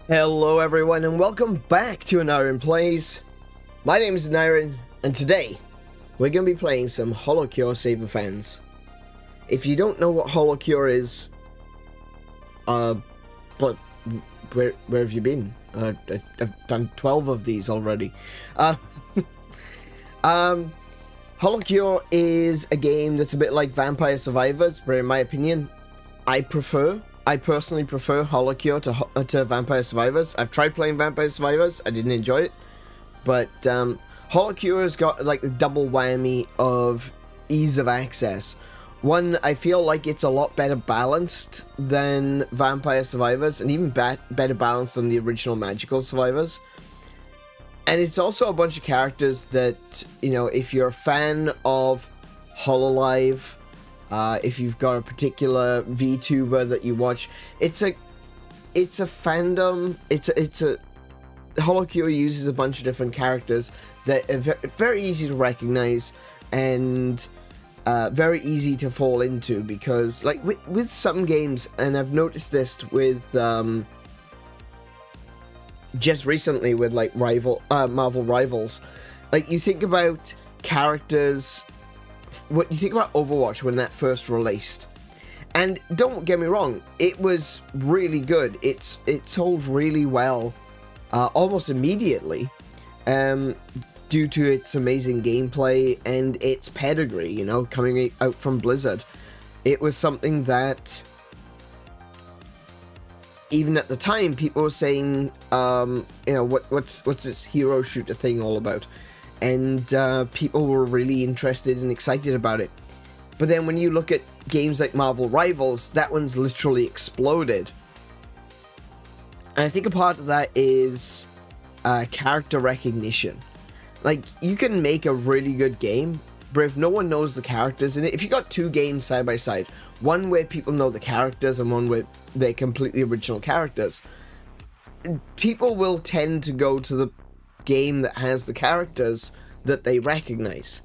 Hello everyone and welcome back to Aniron Plays. My name is Aniron and today we're going to be playing some HoloCure Save the Fans. If you don't know what HoloCure is, but where have you been? I've done 12 of these already. HoloCure is a game that's a bit like Vampire Survivors, but in my opinion, I personally prefer HoloCure to Vampire Survivors. I've tried playing Vampire Survivors, I didn't enjoy it, but HoloCure has got like the double whammy of ease of access. One, I feel like it's a lot better balanced than Vampire Survivors, and even better balanced than the original Magical Survivors. And it's also a bunch of characters that, you know, if you're a fan of HoloLive, if you've got a particular VTuber that you watch, it's a fandom. It's a HoloCure uses a bunch of different characters that are very easy to recognize and very easy to fall into, because like with some games, and I've noticed this with just recently with like Marvel Rivals, like you think about characters. What you think about Overwatch when that first released, and don't get me wrong, it was really good. It sold really well, almost immediately, due to its amazing gameplay and its pedigree. You know, coming out from Blizzard, it was something that even at the time people were saying, you know, what's this hero shooter thing all about? And people were really interested and excited about it. But then when you look at games like Marvel Rivals, that one's literally exploded. And I think a part of that is character recognition. Like, you can make a really good game, but if no one knows the characters in it, if you got two games side by side, one where people know the characters and one where they're completely original characters, people will tend to go to the game that has the characters that they recognize.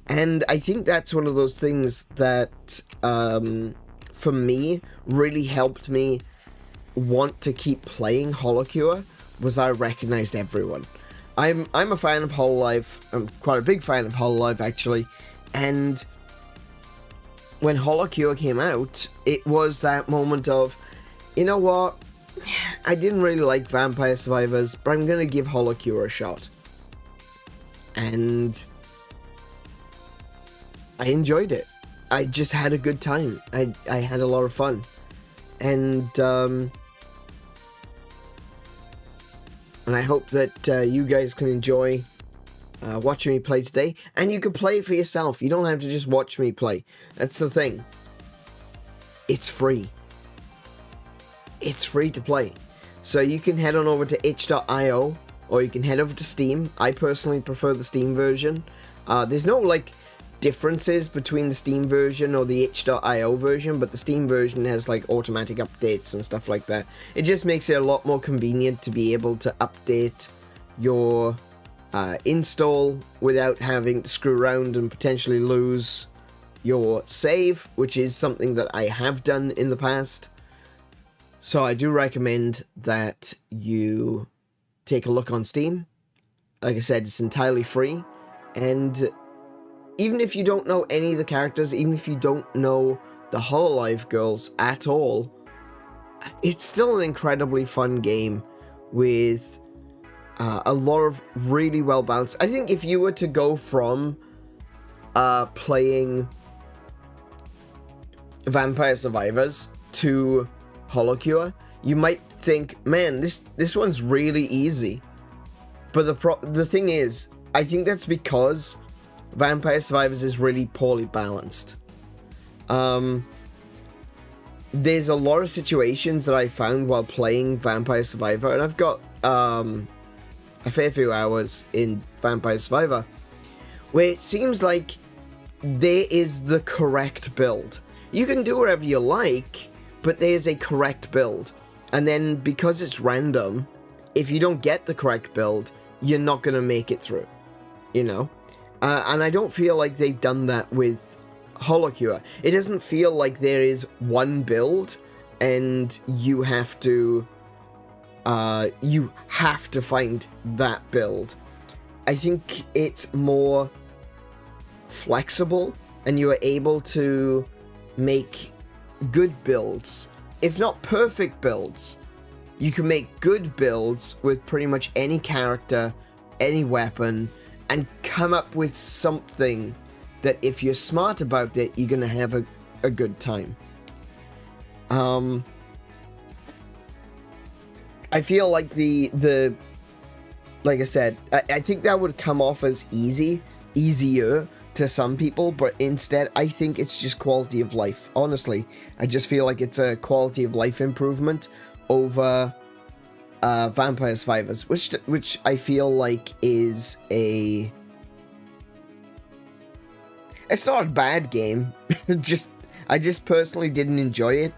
And I think that's one of those things that for me really helped me want to keep playing HoloCure, was I recognized everyone. I'm a fan of HoloLive. I'm quite a big fan of HoloLive, actually, and when HoloCure came out, it was that moment of, you know what, I didn't really like Vampire Survivors, but I'm going to give HoloCure a shot. And I enjoyed it. I just had a good time. I had a lot of fun. And I hope that you guys can enjoy watching me play today. And you can play it for yourself. You don't have to just watch me play. That's the thing. It's free. It's free to play. So you can head on over to itch.io, or you can head over to Steam. I personally prefer the Steam version. There's no like differences between the Steam version or the itch.io version, but the Steam version has like automatic updates and stuff like that. It just makes it a lot more convenient to be able to update your install without having to screw around and potentially lose your save, which is something that I have done in the past. So I do recommend that you take a look on Steam. Like I said, it's entirely free. And even if you don't know any of the characters, even if you don't know the HoloLive girls at all, it's still an incredibly fun game with a lot of really well balanced. I think if you were to go from playing Vampire Survivors to HoloCure, you might think, man, this one's really easy. But the thing is, I think that's because Vampire Survivors is really poorly balanced. There's a lot of situations that I found while playing Vampire Survivor, and I've got a fair few hours in Vampire Survivor, where it seems like there is the correct build. You can do whatever you like, but there's a correct build. And then because it's random, if you don't get the correct build, you're not going to make it through, you know? And I don't feel like they've done that with HoloCure. It doesn't feel like there is one build and you have to you have to find that build. I think it's more flexible, and you are able to make good builds. If not perfect builds, you can make good builds with pretty much any character, any weapon, and come up with something that if you're smart about it, you're gonna have a good time. I feel like like I said, I think that would come off as easier to some people, but instead I think it's just quality of life. Honestly, I just feel like it's a quality of life improvement over Vampire Survivors, which I feel like is it's not a bad game. I just personally didn't enjoy it.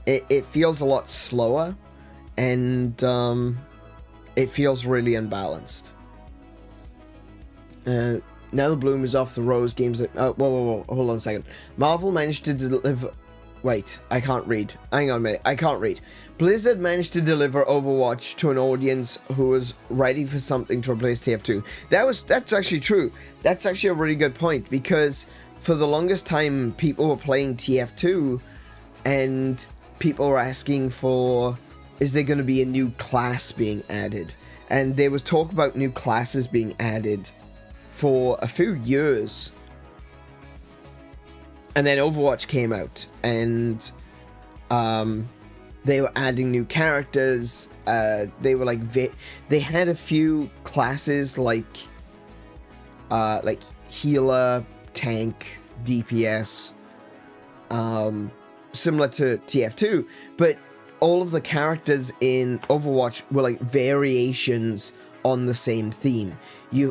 It feels a lot slower, and it feels really unbalanced. Now the bloom is off the rose games that... Oh, whoa, hold on a second. Marvel managed to deliver... Wait, I can't read. Hang on a minute, I can't read. Blizzard managed to deliver Overwatch to an audience who was ready for something to replace TF2. That's actually true. That's actually a really good point, because for the longest time, people were playing TF2, and people were asking for... Is there going to be a new class being added? And there was talk about new classes being added for a few years. And then Overwatch came out, and they were adding new characters. They were like... They had a few classes like healer, tank, DPS, similar to TF2, but all of the characters in Overwatch were like variations on the same theme.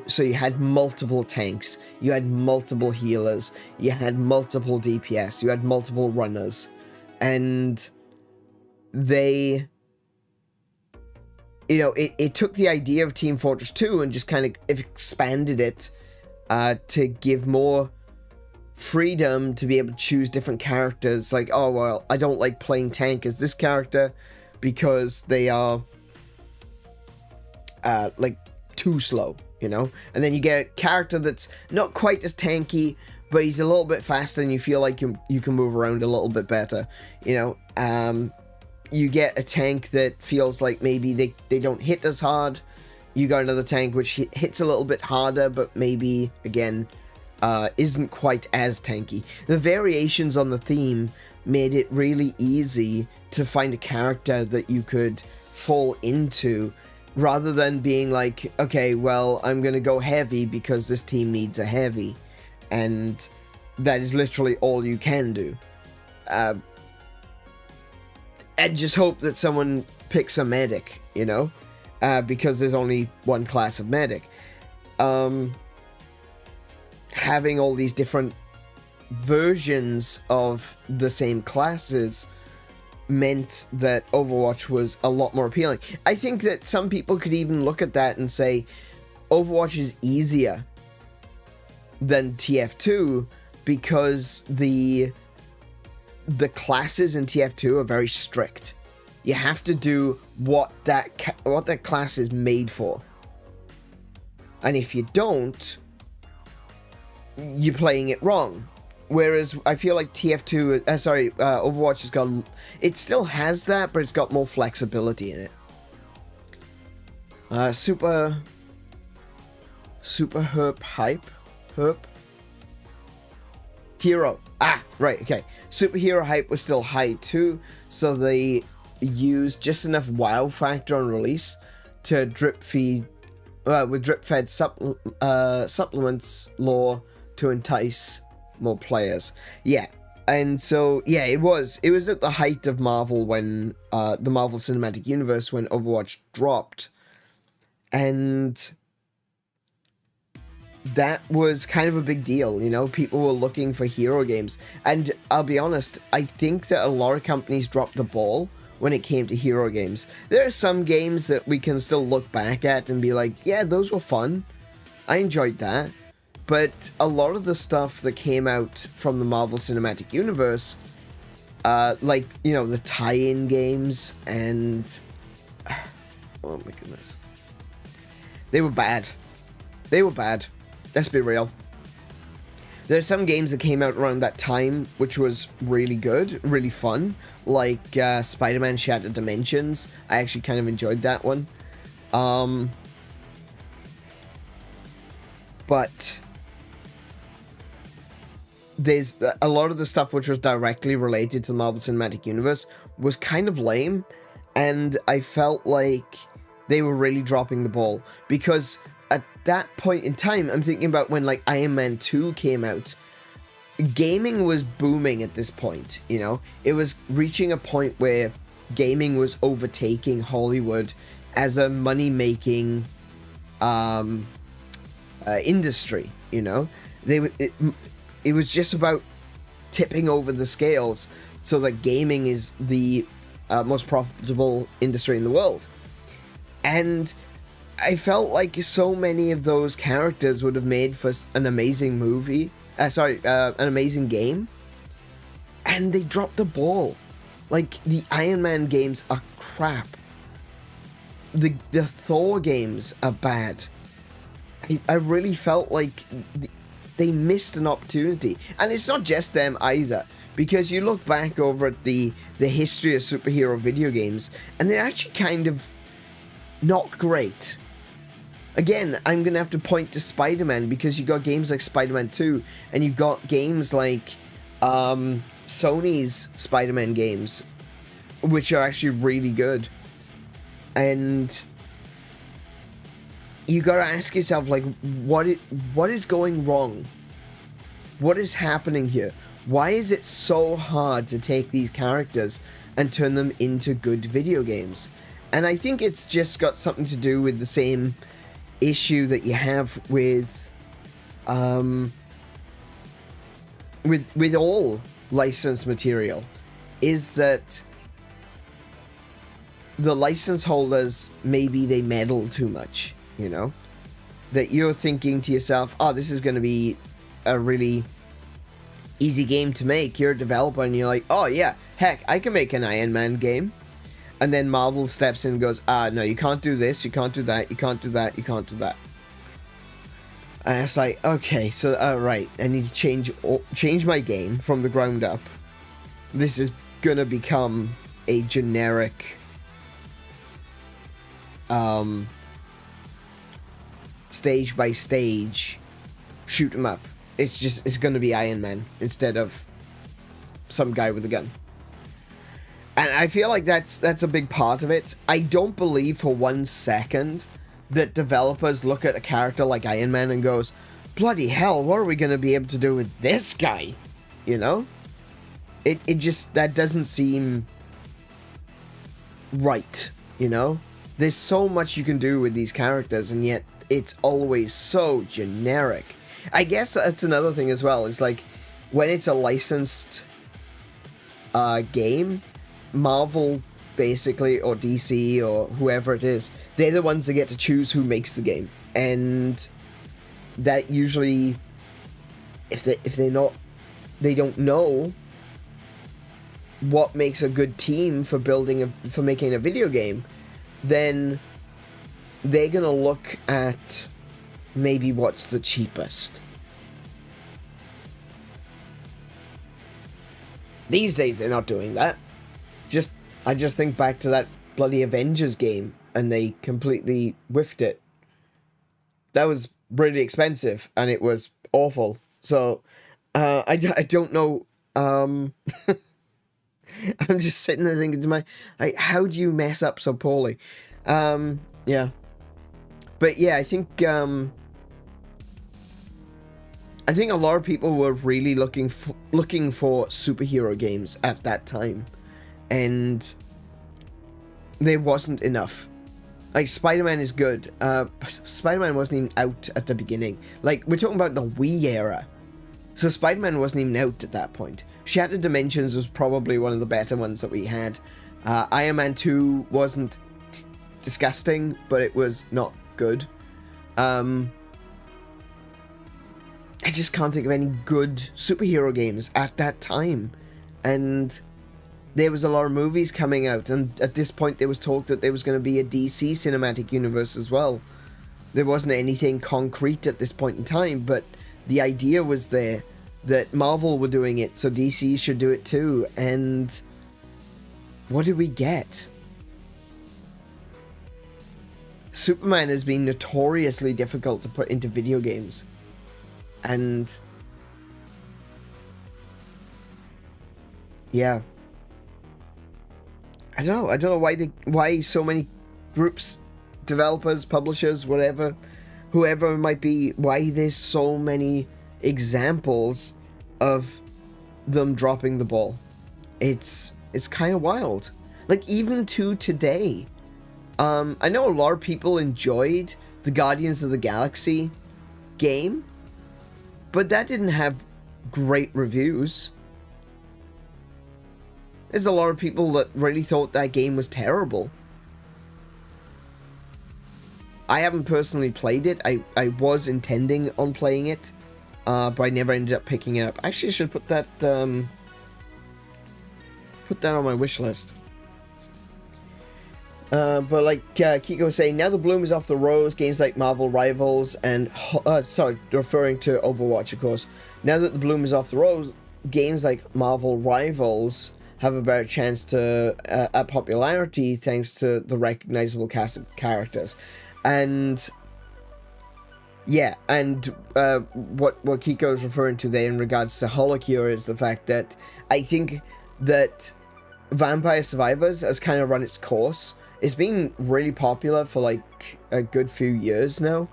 So you had multiple tanks, you had multiple healers, you had multiple DPS, you had multiple runners, and they, you know, it took the idea of Team Fortress 2 and just kind of expanded it to give more freedom to be able to choose different characters. Like, oh, well, I don't like playing tank as this character because they are like too slow, you know? And then you get a character that's not quite as tanky, but he's a little bit faster, and you feel like you can move around a little bit better, you know? You get a tank that feels like maybe they don't hit as hard. You got another tank which hits a little bit harder, but maybe, again, isn't quite as tanky. The variations on the theme made it really easy to find a character that you could fall into, rather than being like, okay, well, I'm gonna go heavy because this team needs a heavy, and that is literally all you can do. And just hope that someone picks a medic, you know, because there's only one class of medic. Having all these different versions of the same classes meant that Overwatch was a lot more appealing. I think that some people could even look at that and say Overwatch is easier than TF2 because the classes in TF2 are very strict. You have to do what that class is made for. And if you don't, you're playing it wrong. Whereas I feel like Overwatch has got... It still has that, but it's got more flexibility in it. Super Herp Hero. Ah, right, okay. Superhero hype was still high too, so they used just enough wow factor on release to drip feed... with drip-fed supplements lore to entice more players. Yeah, and so, yeah, it was at the height of Marvel when, the Marvel Cinematic Universe, when Overwatch dropped, and that was kind of a big deal, you know? People were looking for hero games, and I'll be honest, I think that a lot of companies dropped the ball when it came to hero games. There are some games that we can still look back at and be like, yeah, those were fun. I enjoyed that. But a lot of the stuff that came out from the Marvel Cinematic Universe, like, you know, the tie-in games and Oh my goodness. They were bad. They were bad. Let's be real. There's some games that came out around that time which was really good, really fun, like Spider-Man Shattered Dimensions. I actually kind of enjoyed that one. But there's a lot of the stuff which was directly related to the Marvel Cinematic Universe was kind of lame, and I felt like they were really dropping the ball, because at that point in time, I'm thinking about when like Iron Man 2 came out. Gaming was booming at this point, you know? It was reaching a point where gaming was overtaking Hollywood as a money-making industry, you know? It was just about tipping over the scales so that gaming is the most profitable industry in the world. And I felt like so many of those characters would have made for an amazing movie. An amazing game. And they dropped the ball. Like, the Iron Man games are crap. The Thor games are bad. I really felt like they missed an opportunity. And it's not just them either. Because you look back over at the history of superhero video games, and they're actually kind of not great. Again, I'm going to have to point to Spider-Man, because you got games like Spider-Man 2, and you got games like Sony's Spider-Man games, which are actually really good. And you got to ask yourself, like, what is going wrong? What is happening here? Why is it so hard to take these characters and turn them into good video games? And I think it's just got something to do with the same issue that you have with all licensed material, is that the license holders, maybe they meddle too much, you know? That you're thinking to yourself, oh, this is going to be a really easy game to make. You're a developer and you're like, oh yeah, heck, I can make an Iron Man game. And then Marvel steps in and goes, no, you can't do this, you can't do that, you can't do that, you can't do that. And it's like, okay, so, right, I need to change my game from the ground up. This is gonna become a generic, stage by stage, shoot 'em up. It's gonna be Iron Man instead of some guy with a gun. And I feel like that's a big part of it. I don't believe for 1 second that developers look at a character like Iron Man and goes, bloody hell, what are we going to be able to do with this guy? You know? It just, that doesn't seem right, you know? There's so much you can do with these characters, and yet it's always so generic. I guess that's another thing as well, is like, when it's a licensed game, Marvel, basically, or DC, or whoever it is, they're the ones that get to choose who makes the game. And that usually, if they don't know what makes a good team for making a video game, then they're gonna look at maybe what's the cheapest. These days they're not doing that. I just think back to that bloody Avengers game, and they completely whiffed it. That was really expensive, and it was awful. So, I don't know. I'm just sitting there thinking to like, how do you mess up so poorly? Yeah. But yeah, I think a lot of people were really looking for superhero games at that time, and there wasn't enough. Like, Spider-Man is good. Spider-Man wasn't even out at the beginning. Like, we're talking about the Wii era. So Spider-Man wasn't even out at that point. Shattered Dimensions was probably one of the better ones that we had. Iron Man 2 wasn't disgusting, but it was not good. I just can't think of any good superhero games at that time. And there was a lot of movies coming out, and at this point there was talk that there was going to be a DC cinematic universe as well. There wasn't anything concrete at this point in time, but the idea was there that Marvel were doing it, so DC should do it too. And what did we get? Superman has been notoriously difficult to put into video games, and yeah, I don't know why so many groups, developers, publishers, whatever, whoever it might be, why there's so many examples of them dropping the ball. It's kind of wild. Like, even to today, I know a lot of people enjoyed the Guardians of the Galaxy game, but that didn't have great reviews. There's a lot of people that really thought that game was terrible. I haven't personally played it. I was intending on playing it, but I never ended up picking it up. Actually, I should put that on my wish list. But like Kiko was saying, now the bloom is off the rose. Games like Marvel Rivals and referring to Overwatch, of course. Now that the bloom is off the rose, games like Marvel Rivals have a better chance to at popularity thanks to the recognizable cast of characters. And yeah, and what Kiko is referring to there in regards to HoloCure is the fact that I think that Vampire Survivors has kind of run its course. It's been really popular for like a good few years now,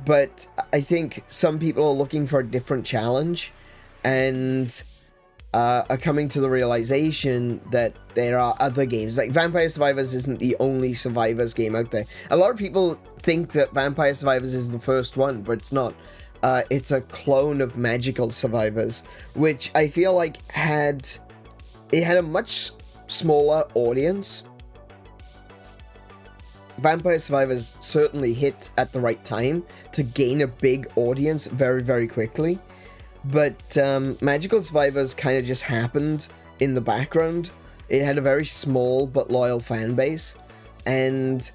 but I think some people are looking for a different challenge and are coming to the realization that there are other games. Like, Vampire Survivors isn't the only Survivors game out there. A lot of people think that Vampire Survivors is the first one, but it's not. It's a clone of Magical Survivors, which I feel like had a much smaller audience. Vampire Survivors certainly hit at the right time to gain a big audience very, very quickly. But Magical Survivors kind of just happened in the background. It had a very small but loyal fan base. And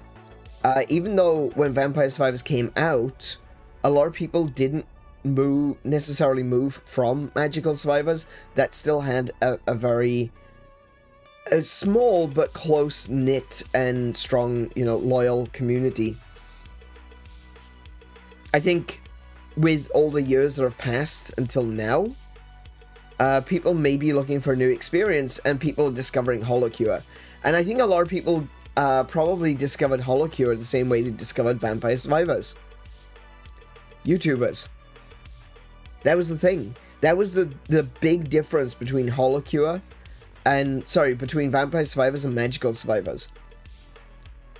even though when Vampire Survivors came out, a lot of people didn't necessarily move from Magical Survivors, that still had a very small but close-knit and strong, loyal community. I think with all the years that have passed until now, people may be looking for a new experience, and people are discovering HoloCure. And I think a lot of people probably discovered HoloCure the same way they discovered Vampire Survivors. YouTubers. That was the thing. That was the big difference between HoloCure between Vampire Survivors and Magical Survivors.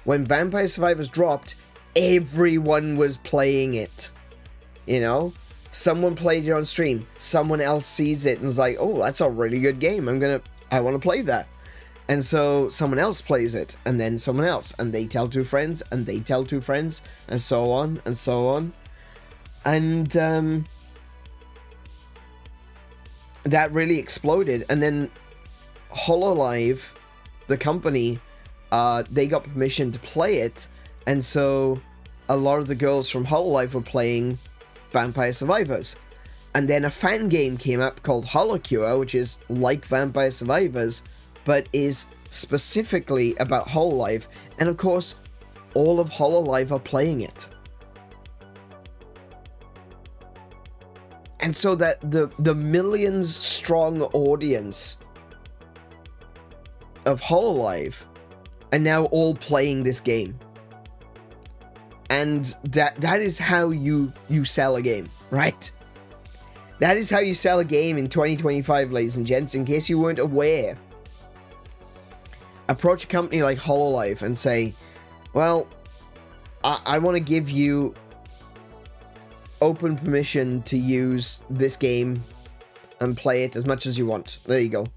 When Vampire Survivors dropped, everyone was playing it. Someone played it on stream, someone else sees it and is like, oh, that's a really good game, I want to play that. And so someone else plays it, and then someone else, and they tell two friends, and they tell two friends, and so on, and so on. And that really exploded. And then HoloLive, the company, they got permission to play it, and so a lot of the girls from HoloLive were playing Vampire Survivors. And then a fan game came up called HoloCure, which is like Vampire Survivors, but is specifically about HoloLive. And of course, all of HoloLive are playing it. And so that the millions strong audience of HoloLive are now all playing this game. And that is how you sell a game, right? That is how you sell a game in 2025, ladies and gents, in case you weren't aware. Approach a company like HoloLive and say, well, I want to give you open permission to use this game and play it as much as you want. There you go.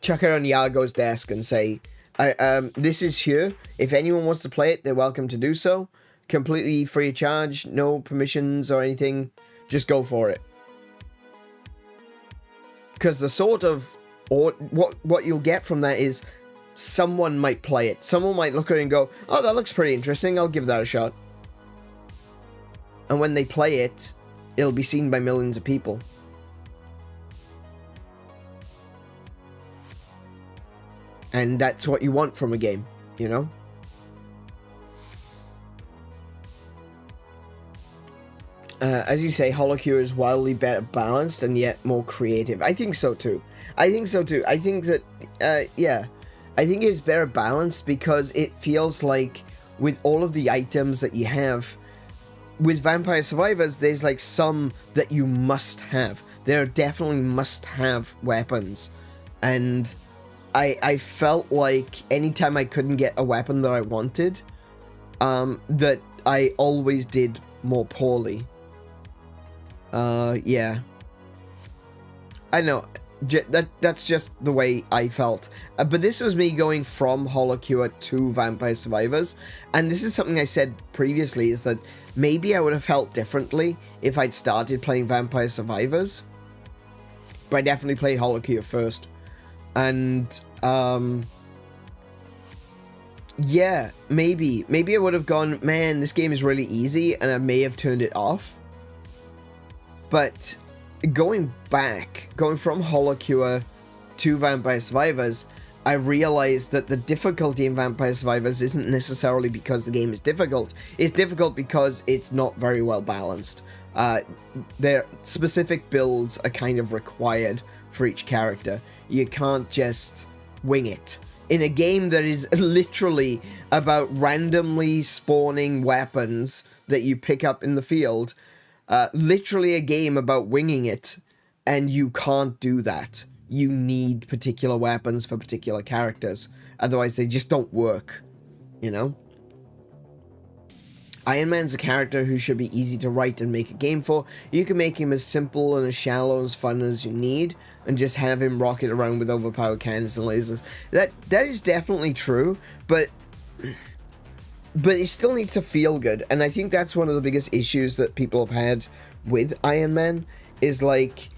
Chuck it on Yago's desk and say, this is here. If anyone wants to play it, they're welcome to do so. Completely free of charge, no permissions or anything. Just go for it. Because the sort of, or what you'll get from that is someone might play it. Someone might look at it and go, oh, that looks pretty interesting, I'll give that a shot. And when they play it, it'll be seen by millions of people. And that's what you want from a game, you know? As you say, HoloCure is wildly better balanced and yet more creative. I think so too. I think that, yeah. I think it's better balanced because it feels like with all of the items that you have, with Vampire Survivors, there's like some that you must have. There are definitely must-have weapons. And I felt like anytime I couldn't get a weapon that I wanted, that I always did more poorly. Yeah. I know. That's just the way I felt. But this was me going from HoloCure to Vampire Survivors. And this is something I said previously, is that maybe I would have felt differently if I'd started playing Vampire Survivors. But I definitely played HoloCure first. And, yeah, maybe I would have gone, man, this game is really easy, and I may have turned it off. But going from HoloCure to Vampire Survivors, I realized that the difficulty in Vampire Survivors isn't necessarily because the game is difficult. It's difficult because it's not very well balanced. Their specific builds are kind of required for each character. You can't just wing it. In a game that is literally about randomly spawning weapons that you pick up in the field, literally a game about winging it, and you can't do that. You need particular weapons for particular characters. Otherwise, they just don't work, you know? Iron Man's a character who should be easy to write and make a game for. You can make him as simple and as shallow as fun as you need, and just have him rocket around with overpowered cannons and lasers. That is definitely true, but it still needs to feel good. And I think that's one of the biggest issues that people have had with Iron Man, is like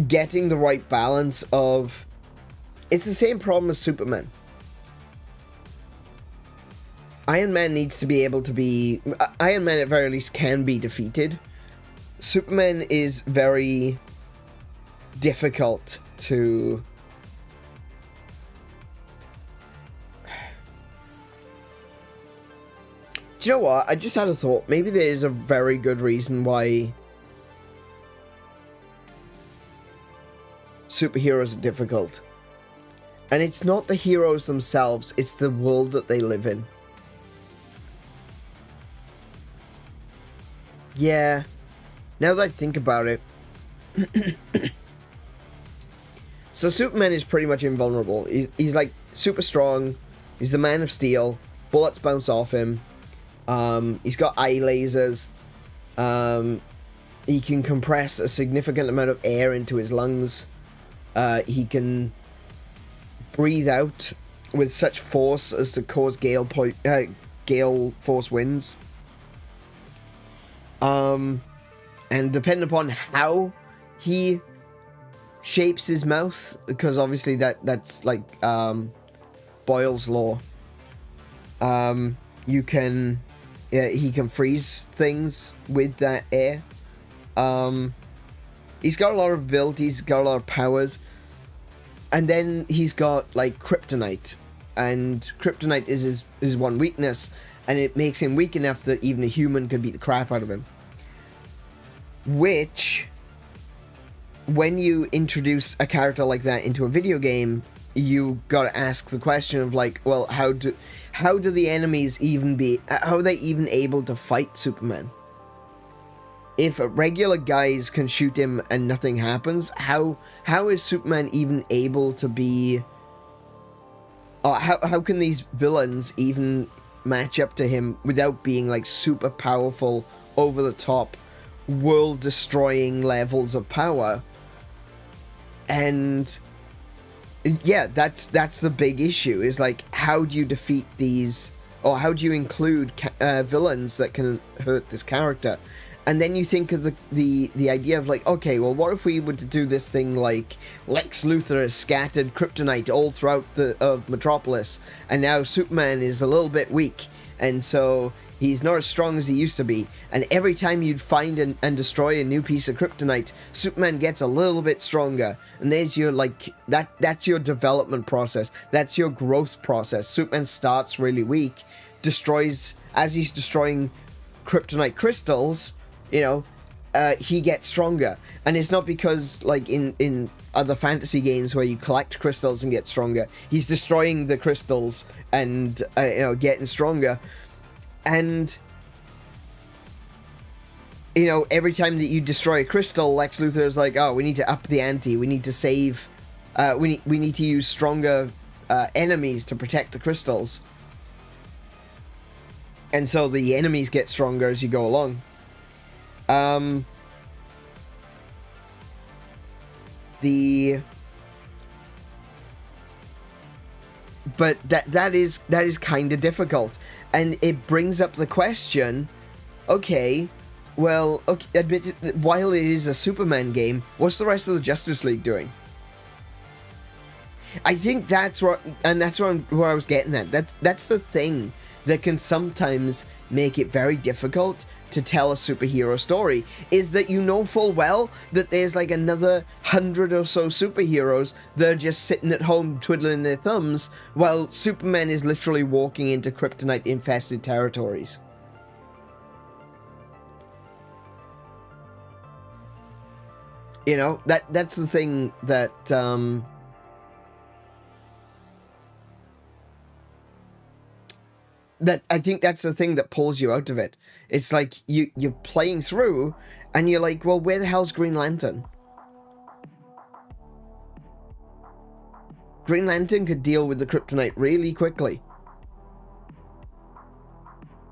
getting the right balance of... It's the same problem as Superman. Iron Man needs to be able to be... Iron Man at very least can be defeated. Superman is very difficult to... Do you know what? I just had a thought. Maybe there is a very good reason why superheroes are difficult. And it's not the heroes themselves, it's the world that they live in. Yeah, now that I think about it. So Superman is pretty much invulnerable. He's like super strong. He's the Man of Steel. Bullets bounce off him. He's got eye lasers. He can compress a significant amount of air into his lungs. He can breathe out with such force as to cause gale force winds. And depending upon how he shapes his mouth, because obviously that's like Boyle's law. He can freeze things with that air. He's got a lot of abilities, he's got a lot of powers. And then he's got like kryptonite. And kryptonite is his one weakness. And it makes him weak enough that even a human could beat the crap out of him. Which, when you introduce a character like that into a video game, you gotta ask the question of like, well, how do the enemies how are they even able to fight Superman? If regular guys can shoot him and nothing happens, how is Superman even able to be... how can these villains even match up to him without being like super powerful, over the top, world destroying levels of power? And yeah, that's the big issue, is like, how do you defeat these, or how do you include villains that can hurt this character? And then you think of the idea of like, okay, well, what if we were to do this thing like Lex Luthor has scattered kryptonite all throughout the Metropolis, and now Superman is a little bit weak, and so he's not as strong as he used to be. And every time you'd find and destroy a new piece of kryptonite, Superman gets a little bit stronger. And there's your like that's your development process. That's your growth process. Superman starts really weak, destroys as he's destroying kryptonite crystals. You know, he gets stronger. And it's not because, like, in other fantasy games where you collect crystals and get stronger, he's destroying the crystals and, you know, getting stronger. And, you know, every time that you destroy a crystal, Lex Luthor is like, oh, we need to up the ante. We need to save, we need to use stronger enemies to protect the crystals. And so the enemies get stronger as you go along. But that is kind of difficult, and it brings up the question, okay, well, okay, while it is a Superman game, what's the rest of the Justice League doing? I think that's what, and that's where I was getting at. That's the thing that can sometimes make it very difficult to tell a superhero story, is that you know full well that there's like another 100 or so superheroes that are just sitting at home twiddling their thumbs while Superman is literally walking into kryptonite infested territories. You know, that's the thing that that I think that's the thing that pulls you out of it. It's like you're playing through and you're like, well, where the hell's Green Lantern? Green Lantern could deal with the kryptonite really quickly.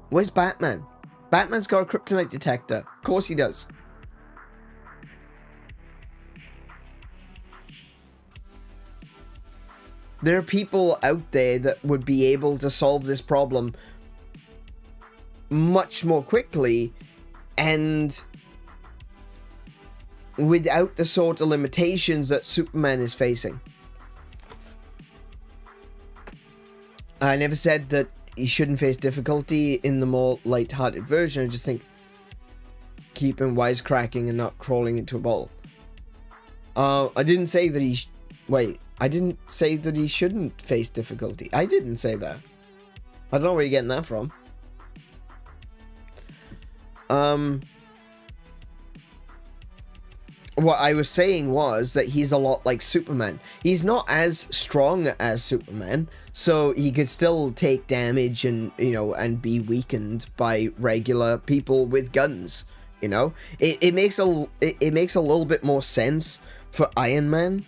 Where's Batman? Batman's got a kryptonite detector. Of course he does. There are people out there that would be able to solve this problem much more quickly and without the sort of limitations that Superman is facing. I never said that he shouldn't face difficulty in the more light-hearted version. I just think keep him wisecracking and not crawling into a ball. I didn't say that he... Wait. I didn't say that he shouldn't face difficulty. I didn't say that. I don't know where you're getting that from. What I was saying was that he's a lot like Superman. He's not as strong as Superman, so he could still take damage and, you know, and be weakened by regular people with guns. You know, it makes a little bit more sense for Iron Man.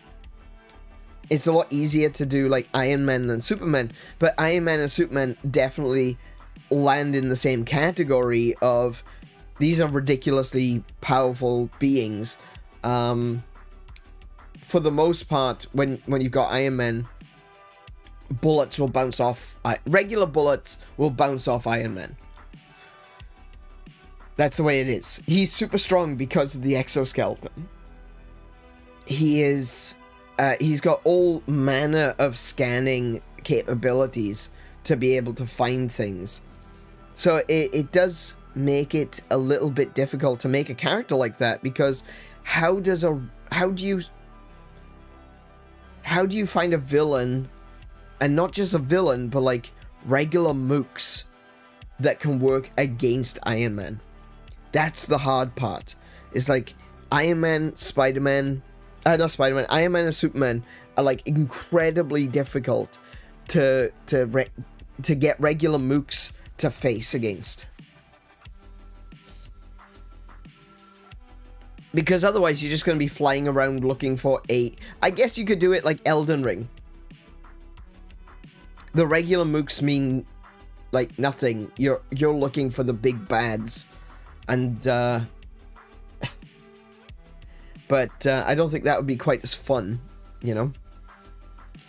It's a lot easier to do like Iron Man than Superman, but Iron Man and Superman definitely land in the same category of these are ridiculously powerful beings. For the most part, when you've got Iron Man, bullets will bounce off. Regular bullets will bounce off Iron Man. That's the way it is. He's super strong because of the exoskeleton. He is... he's got all manner of scanning capabilities to be able to find things. So it does make it a little bit difficult to make a character like that, because how do you find a villain, and not just a villain, but like regular mooks that can work against Iron Man? That's the hard part. It's like Iron Man, Spider-Man, not Spider-Man, Iron Man and Superman are like incredibly difficult to get regular mooks to face against. Because otherwise you're just going to be flying around looking for I guess you could do it like Elden Ring. The regular mooks mean like nothing. You're looking for the big bads. And but I don't think that would be quite as fun, you know.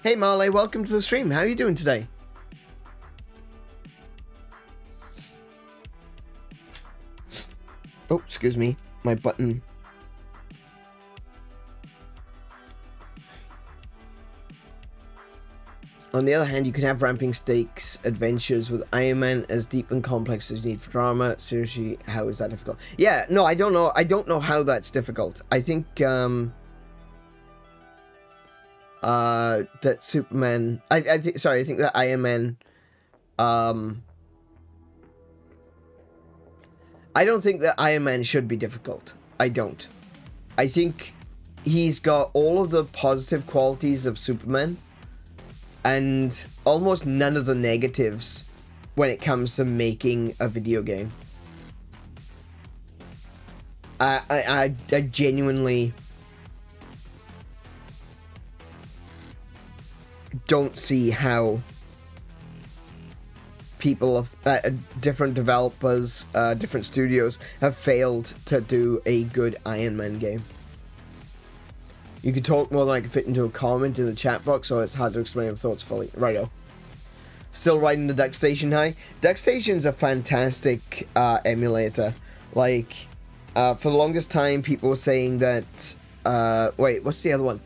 Hey Marley, welcome to the stream. How are you doing today? Oh, excuse me. My button. On the other hand, you can have ramping stakes adventures with Iron Man as deep and complex as you need for drama. Seriously, how is that difficult? Yeah, no, I don't know. I don't know how that's difficult. I think that Superman. I think. Sorry, I think that Iron Man. I don't think that Iron Man should be difficult. I don't. I think he's got all of the positive qualities of Superman and almost none of the negatives when it comes to making a video game. I genuinely don't see how people of different developers, different studios have failed to do a good Iron Man game. You can talk more than I can fit into a comment in the chat box, so it's hard to explain your thoughts fully. Righto. Still riding the DuckStation high. DuckStation's a fantastic emulator. Like, for the longest time, people were saying that... wait, what's the other one?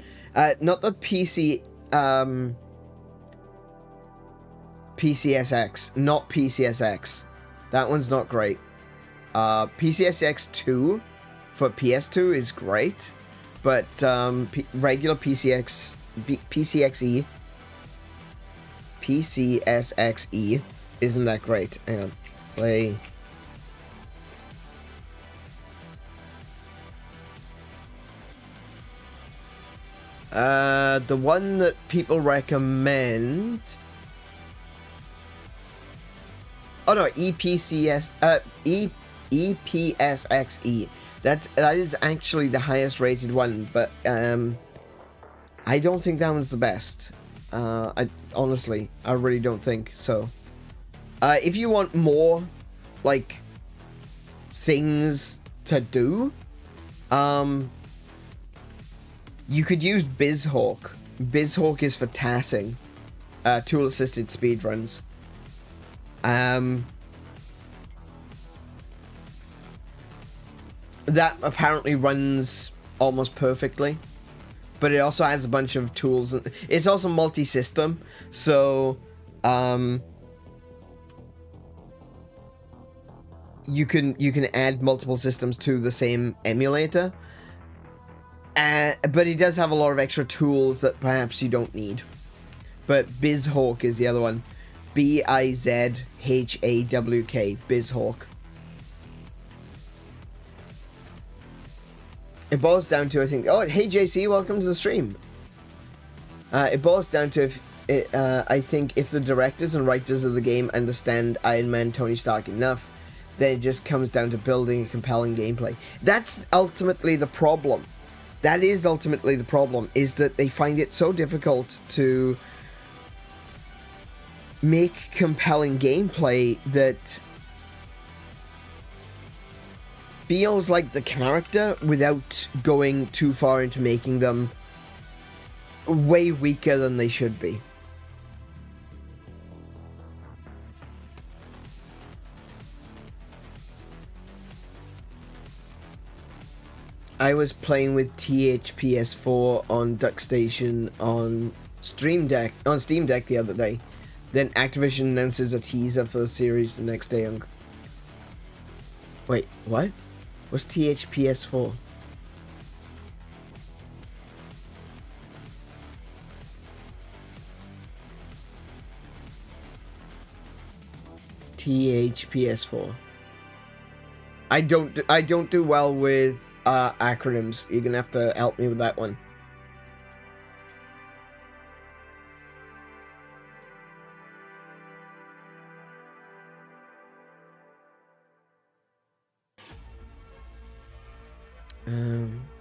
Not the PC... PCSX. Not PCSX. That one's not great. PCSX 2 for PS2 is great. But regular PCSXE isn't that great. Hang on. Play. The one that people recommend. Oh no, EPSXE. That is actually the highest rated one, but I don't think that one's the best. Honestly, I really don't think so. If you want more, like, things to do, you could use BizHawk. BizHawk is for tassing, tool-assisted speedruns. That apparently runs almost perfectly, but it also has a bunch of tools. It's also multi-system, so you can add multiple systems to the same emulator. But it does have a lot of extra tools that perhaps you don't need. But BizHawk is the other one. BIZHAWK, BizHawk. It boils down to, I think... Oh, hey, JC, welcome to the stream. It boils down to, I think, if the directors and writers of the game understand Iron Man, Tony Stark enough, then it just comes down to building a compelling gameplay. That's ultimately the problem. That is ultimately the problem, is that they find it so difficult to make compelling gameplay that feels like the character without going too far into making them way weaker than they should be. I was playing with THPS4 on DuckStation on Steam Deck the other day. Then Activision announces a teaser for the series the next day on... Wait, what? What's THPS4? THPS4. I don't do well with acronyms. You're gonna have to help me with that one.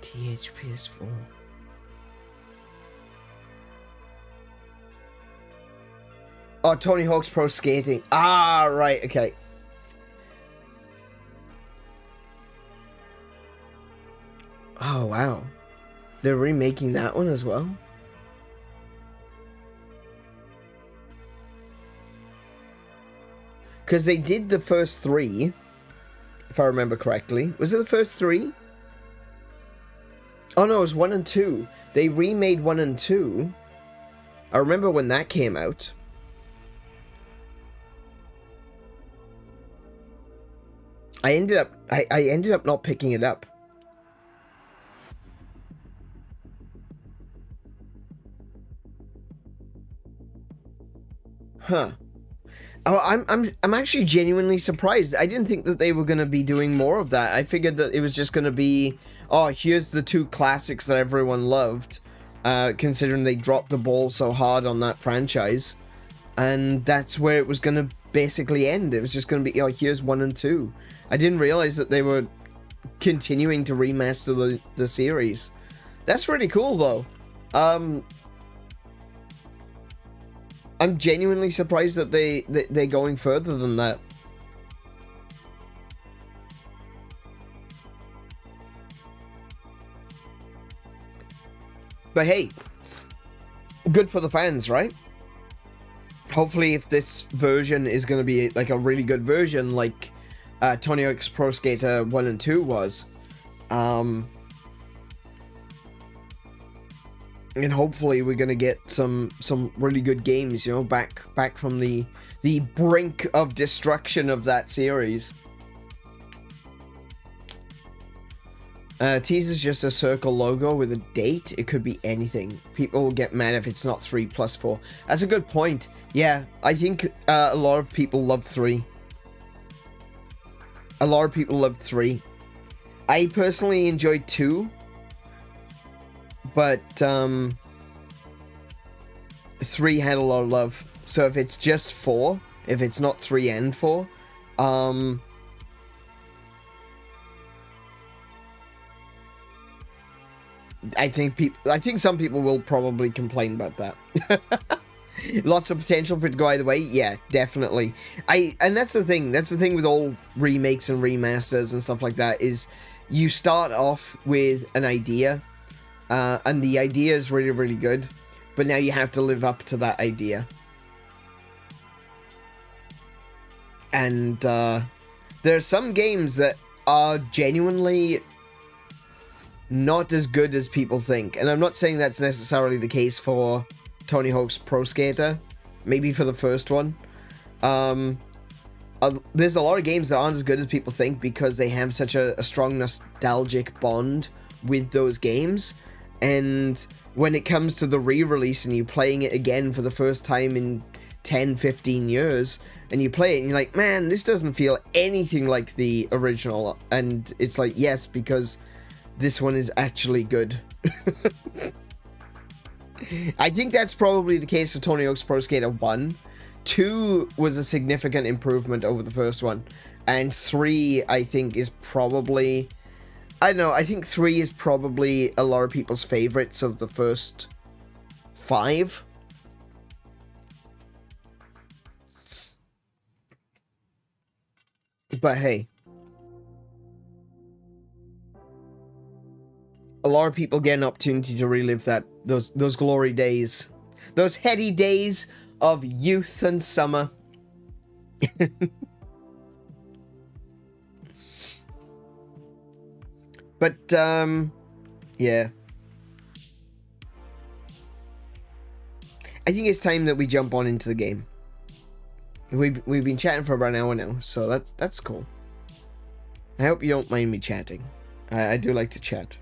THPS4. Oh, Tony Hawk's Pro Skating. Ah, right, okay. Oh, wow. They're remaking that one as well? Because they did the first three, if I remember correctly. Was it the first 3? Oh no, it was 1 and 2. They remade 1 and 2. I remember when that came out. I ended up not picking it up. Huh. Oh, I'm actually genuinely surprised. I didn't think that they were going to be doing more of that. I figured that it was just going to be, oh, here's the 2 classics that everyone loved, considering they dropped the ball so hard on that franchise. And that's where it was going to basically end. It was just going to be, oh, here's 1 and 2. I didn't realize that they were continuing to remaster the series. That's really cool, though. I'm genuinely surprised that they're going further than that. But hey, good for the fans, right? Hopefully, if this version is going to be like a really good version, like Tony Hawk's Pro Skater 1 and 2 was, and hopefully we're gonna get some really good games, you know, back from the brink of destruction of that series. Tease is just a circle logo with a date. It could be anything. People will get mad if it's not 3+4. That's a good point. Yeah, I think a lot of people love 3. A lot of people love 3. I personally enjoyed 2. But 3 had a lot of love. So if it's just 4, if it's not 3 and 4, I think some people will probably complain about that. Lots of potential for it to go either way. Yeah, definitely. And that's the thing. That's the thing with all remakes and remasters and stuff like that, is you start off with an idea, and the idea is really, really good, but now you have to live up to that idea. And there are some games that are genuinely not as good as people think. And I'm not saying that's necessarily the case for Tony Hawk's Pro Skater. Maybe for the first one. There's a lot of games that aren't as good as people think because they have such a strong nostalgic bond with those games. And when it comes to the re-release and you playing it again for the first time in 10, 15 years, and you play it and you're like, man, this doesn't feel anything like the original. And it's like, yes, because this one is actually good. I think that's probably the case for Tony Hawk's Pro Skater 1. 2 was a significant improvement over the first one. And 3, I think, is probably... I don't know, I think 3 is probably a lot of people's favorites of the first 5. But hey. A lot of people get an opportunity to relive those glory days. Those heady days of youth and summer. But, yeah. I think it's time that we jump on into the game. We've been chatting for about an hour now, so that's cool. I hope you don't mind me chatting. I do like to chat.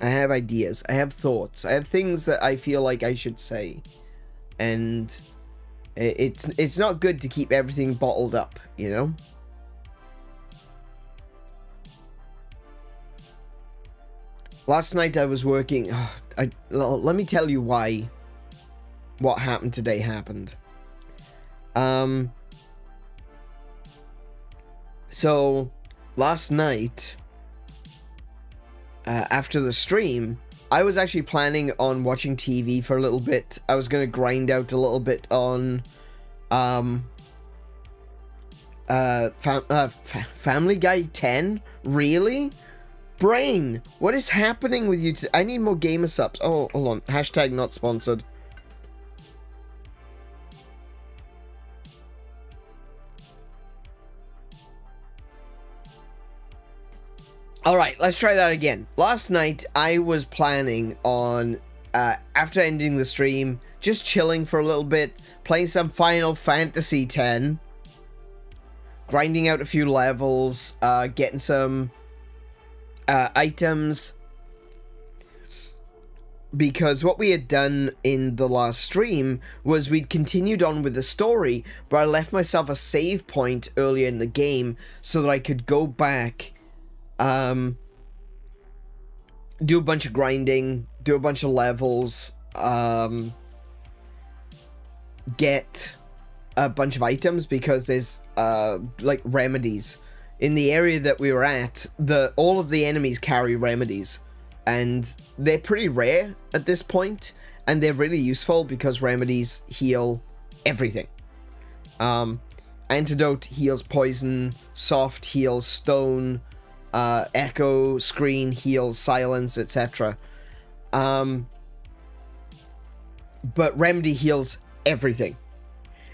I have ideas. I have thoughts. I have things that I feel like I should say. And it's not good to keep everything bottled up, you know? Last night I was working... let me tell you why what happened today happened. So, last night... after the stream, I was actually planning on watching TV for a little bit. I was going to grind out a little bit on Family Guy 10. Really? Brain, what is happening with you? I need more gamer subs. Oh, hold on. Hashtag not sponsored. Alright, let's try that again. Last night, I was planning on, after ending the stream, just chilling for a little bit, playing some Final Fantasy X, grinding out a few levels, getting some items, because what we had done in the last stream was we'd continued on with the story, but I left myself a save point earlier in the game so that I could go back, do a bunch of grinding, do a bunch of levels, get a bunch of items, because there's like remedies in the area that we were at. All of the enemies carry remedies, and they're pretty rare at this point, and they're really useful because remedies heal everything. Antidote heals poison, soft heals stone, echo screen heals silence, etc. But remedy heals everything,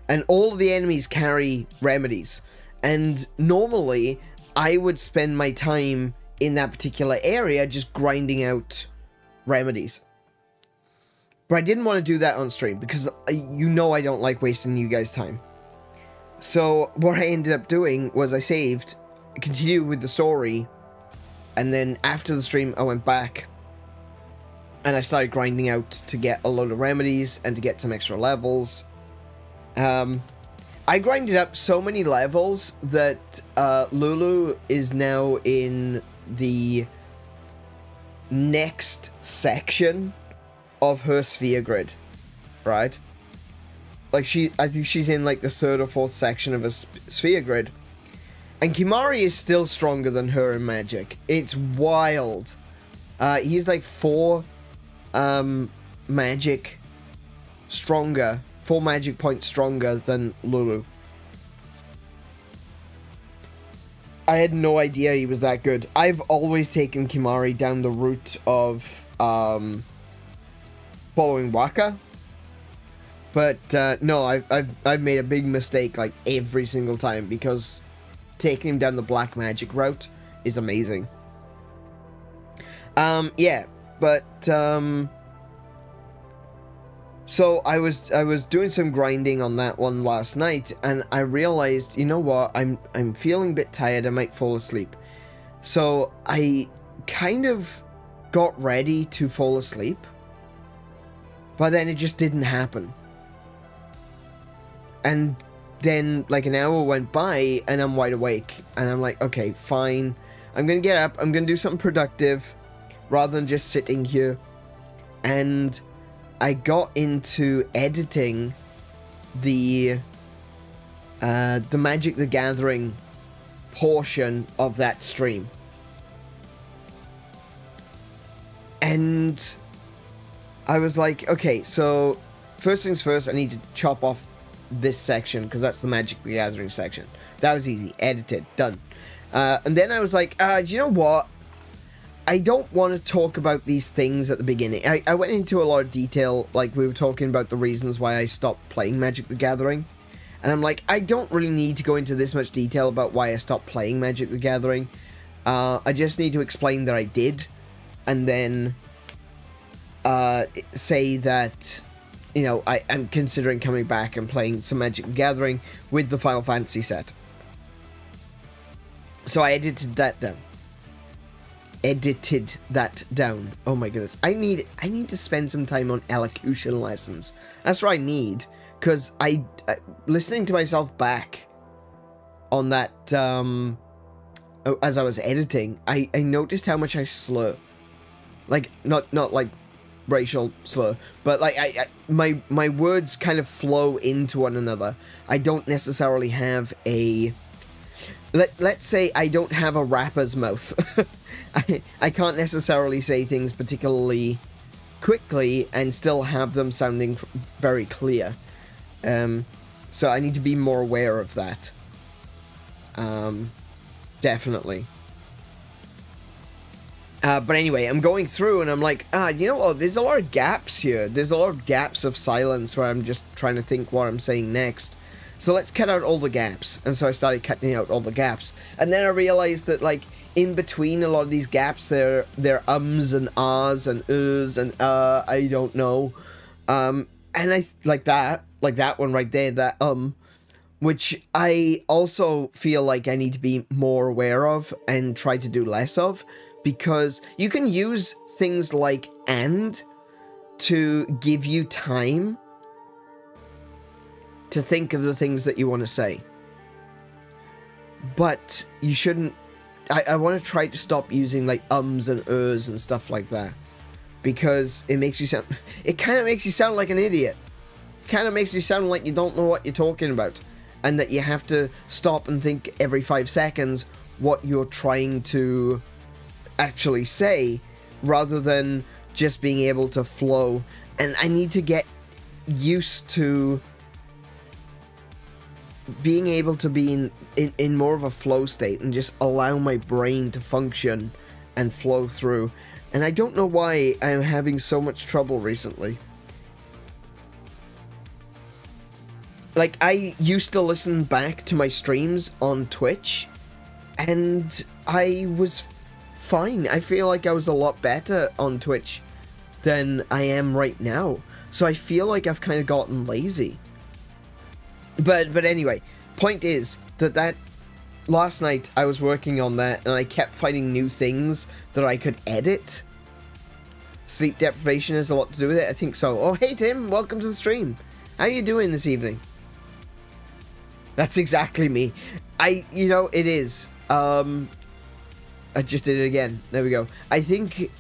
and all of the enemies carry remedies, and normally I would spend my time in that particular area just grinding out remedies, but I didn't want to do that on stream because you know I don't like wasting you guys' time. So what I ended up doing was I saved, continued with the story, and then after the stream I went back and I started grinding out to get a load of remedies and to get some extra levels. I grinded up so many levels that Lulu is now in the next section of her sphere grid, right? Like I think she's in like the 3rd or 4th section of a sphere grid, and Kimahri is still stronger than her in magic. It's wild. He's like 4 magic points stronger than Lulu. I had no idea he was that good. I've always taken Kimahri down the route of following Wakka, but no, I've made a big mistake like every single time, because taking him down the black magic route is amazing. Yeah, but so I was doing some grinding on that one last night, and I realized, you know what, I'm feeling a bit tired, I might fall asleep. So I kind of got ready to fall asleep, but then it just didn't happen. And then like an hour went by and I'm wide awake, and I'm like, okay, fine, I'm gonna get up, I'm gonna do something productive rather than just sitting here. And I got into editing the Magic the Gathering portion of that stream, and I was like, okay, so first things first, I need to chop off this section because that's the Magic the Gathering section. That was easy, edited, done. And then I was like, do you know what? I don't want to talk about these things at the beginning. I went into a lot of detail, like we were talking about the reasons why I stopped playing Magic the Gathering. And I'm like, I don't really need to go into this much detail about why I stopped playing Magic the Gathering. I just need to explain that I did, and then say that, you know, I'm considering coming back and playing some Magic the Gathering with the Final Fantasy set. So I edited that down. Oh my goodness. I need to spend some time on elocution lessons. That's what I need, because I listening to myself back on that as I was editing, I noticed how much I slur. Like not like racial slur, but like my words kind of flow into one another. I don't necessarily have a let's say I don't have a rapper's mouth. I can't necessarily say things particularly quickly and still have them sounding very clear. So I need to be more aware of that. Definitely. But anyway, I'm going through and I'm like, you know what, there's a lot of gaps here. There's a lot of gaps of silence where I'm just trying to think what I'm saying next. So let's cut out all the gaps. And so I started cutting out all the gaps. And then I realized that, like, in between a lot of these gaps, there ums and ahs and and I don't know. And I like that one right there, that which I also feel like I need to be more aware of and try to do less of, because you can use things like and to give you time to think of the things that you want to say. But you shouldn't. I want to try to stop using like ums and and stuff like that, because it makes you sound. It kind of makes you sound like an idiot. Kind of makes you sound like you don't know what you're talking about, and that you have to stop and think every 5 seconds what you're trying to actually say, rather than just being able to flow. And I need to get used to being able to be in more of a flow state and just allow my brain to function and flow through. And I don't know why I'm having so much trouble recently. Like, I used to listen back to my streams on Twitch, and I was fine. I feel like I was a lot better on Twitch than I am right now. So I feel like I've kind of gotten lazy. But anyway, point is that last night I was working on that, and I kept finding new things that I could edit. Sleep deprivation has a lot to do with it, I think so. Oh, hey Tim, welcome to the stream. How are you doing this evening? That's exactly me. You know, it is. I just did it again. There we go. I think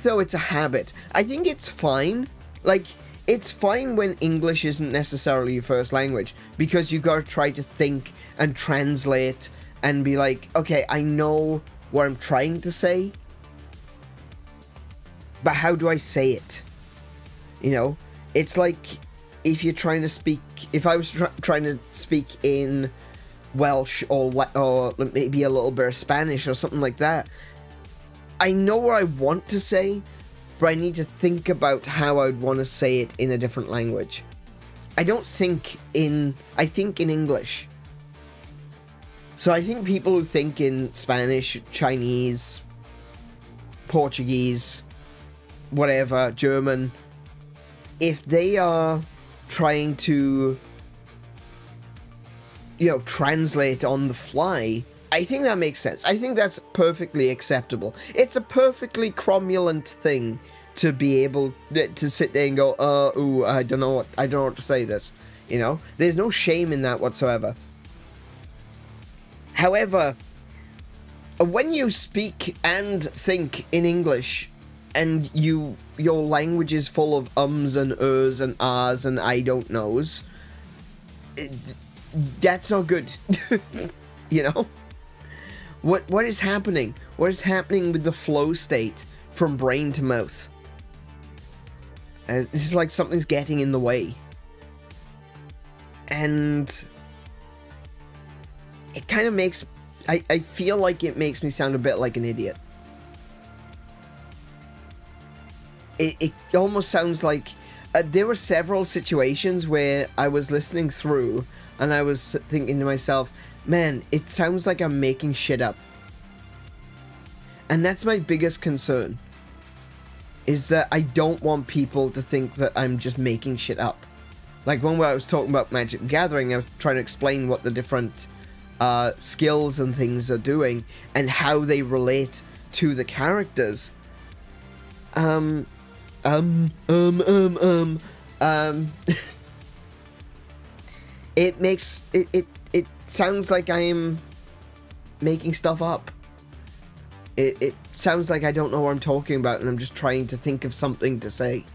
though it's a habit. I think it's fine. Like, it's fine when English isn't necessarily your first language, because you gotta try to think and translate and be like, okay, I know what I'm trying to say, but how do I say it? You know, it's like if you're trying to speak, if I was trying to speak in Welsh or maybe a little bit of Spanish or something like that, I know what I want to say, but I need to think about how I'd want to say it in a different language. I think in English. So I think people who think in Spanish, Chinese, Portuguese, whatever, German, if they are trying to, you know, translate on the fly, I think that makes sense. I think that's perfectly acceptable. It's a perfectly cromulent thing to be able to sit there and go, I don't know what to say this. You know, there's no shame in that whatsoever. However, when you speak and think in English, and your language is full of ums and and ahs and I don't knows, that's not good. You know? What is happening? What is happening with the flow state from brain to mouth? This is like something's getting in the way. And it kind of makes... I feel like it makes me sound a bit like an idiot. It almost sounds like... there were several situations where I was listening through and I was thinking to myself, man, it sounds like I'm making shit up. And that's my biggest concern, is that I don't want people to think that I'm just making shit up. Like when I was talking about Magic the Gathering, I was trying to explain what the different skills and things are doing and how they relate to the characters. It makes it sounds like I'm making stuff up. It sounds like I don't know what I'm talking about and I'm just trying to think of something to say.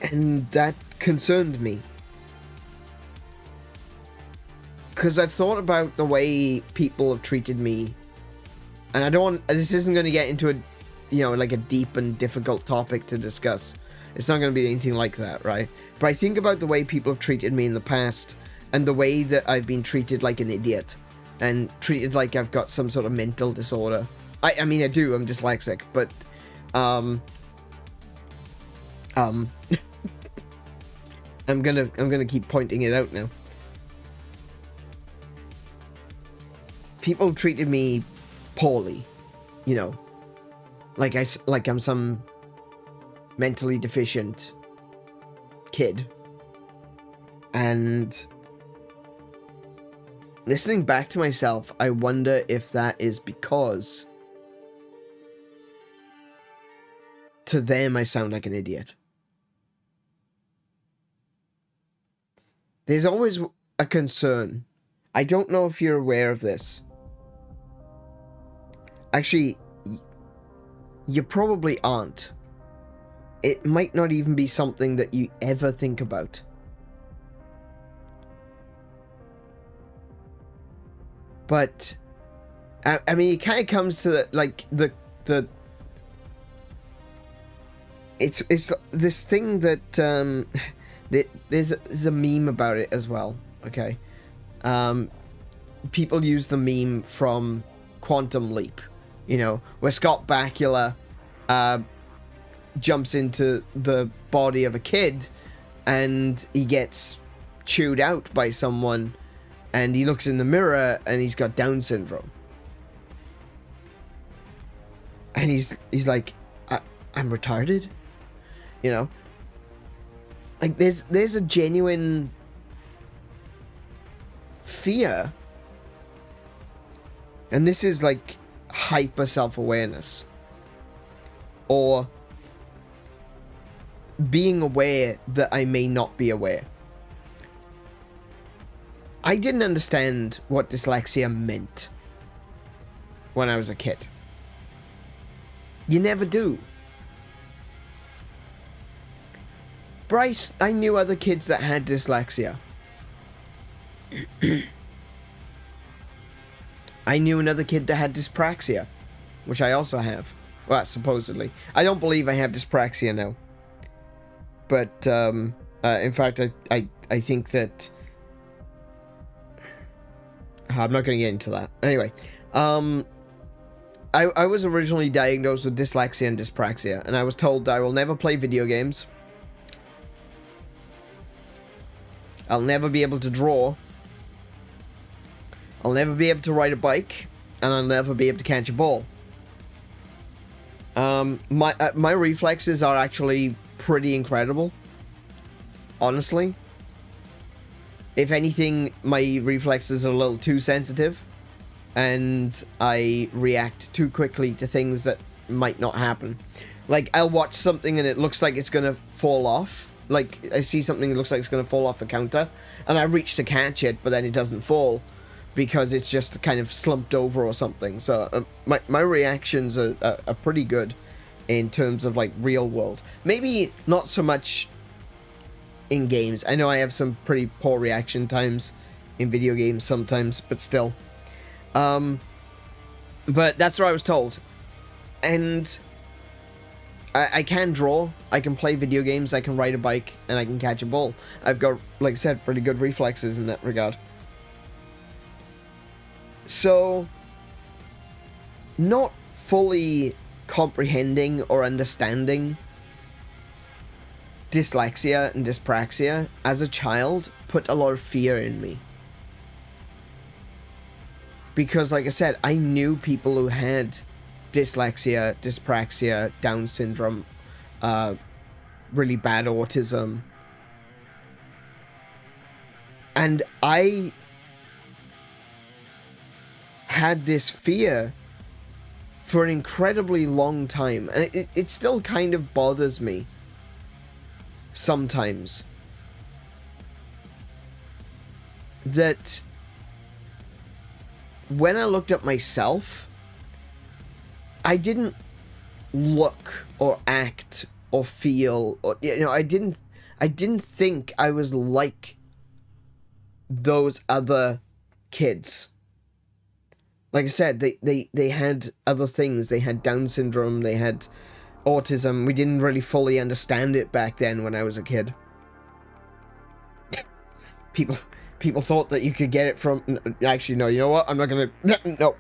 And that concerned me. Because I've thought about the way people have treated me. And I don't want... This isn't going to get into a, you know, like a deep and difficult topic to discuss. It's not going to be anything like that, right? But I think about the way people have treated me in the past and the way that I've been treated like an idiot and treated like I've got some sort of mental disorder. I mean, I do. I'm dyslexic, but I'm gonna keep pointing it out now. People treated me poorly, you know, like I'm some mentally deficient kid. And listening back to myself, I wonder if that is because to them I sound like an idiot. There's always a concern. I don't know if you're aware of this. Actually, you probably aren't. It might not even be something that you ever think about. But, I mean, it kind of comes to the, like, it's this thing that, there's a meme about it as well, okay? People use the meme from Quantum Leap, you know, where Scott Bakula jumps into the body of a kid and he gets chewed out by someone and he looks in the mirror and he's got Down syndrome. And he's like, I'm retarded? You know? Like, there's a genuine fear. And this is like hyper self-awareness. Or being aware that I may not be aware. I didn't understand what dyslexia meant when I was a kid. You never do. Bryce, I knew other kids that had dyslexia. I knew another kid that had dyspraxia, which I also have. Well, supposedly. I don't believe I have dyspraxia now. But, in fact, I think that... I'm not going to get into that. Anyway, I was originally diagnosed with dyslexia and dyspraxia, and I was told I will never play video games. I'll never be able to draw. I'll never be able to ride a bike, and I'll never be able to catch a ball. My reflexes are actually pretty incredible. Honestly. If anything, my reflexes are a little too sensitive, and I react too quickly to things that might not happen. Like, I'll watch something and it looks like it's gonna fall off. Like, I see something that looks like it's gonna fall off the counter, and I reach to catch it, but then it doesn't fall, because it's just kind of slumped over or something. So, my reactions are pretty good in terms of, like, real world. Maybe not so much in games. I know I have some pretty poor reaction times in video games sometimes, but still. But that's what I was told. And I can draw, I can play video games, I can ride a bike, and I can catch a ball. I've got, like I said, pretty good reflexes in that regard. So, not fully comprehending or understanding dyslexia and dyspraxia as a child put a lot of fear in me. Because, like I said, I knew people who had dyslexia, dyspraxia, Down syndrome, really bad autism. And I had this fear for an incredibly long time. And it still kind of bothers me sometimes. That when I looked at myself, I didn't look or act or feel, or, you know, I didn't think I was like those other kids. Like I said, they had other things. They had Down syndrome, they had autism. We didn't really fully understand it back then when I was a kid. People thought that you could get it from... Actually, no, you know what? I'm not gonna... No.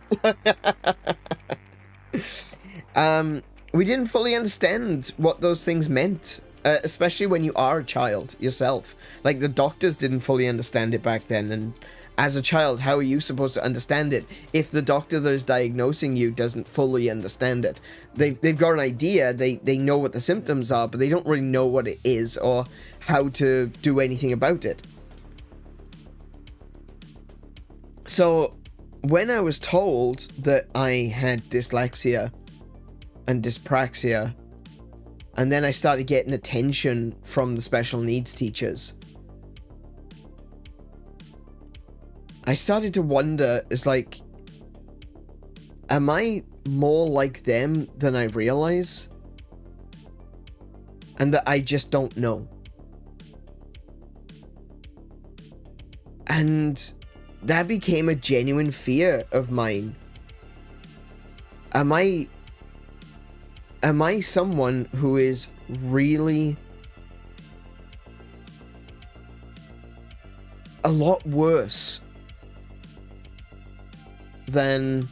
We didn't fully understand what those things meant especially when you are a child yourself. Like, the doctors didn't fully understand it back then, and as a child, how are you supposed to understand it if the doctor that is diagnosing you doesn't fully understand it? They've got an idea, they know what the symptoms are, but they don't really know what it is or how to do anything about it. So when I was told that I had dyslexia and dyspraxia, and then I started getting attention from the special needs teachers, I started to wonder, it's like, am I more like them than I realize? And that I just don't know. And that became a genuine fear of mine. Am I someone who is really a lot worse than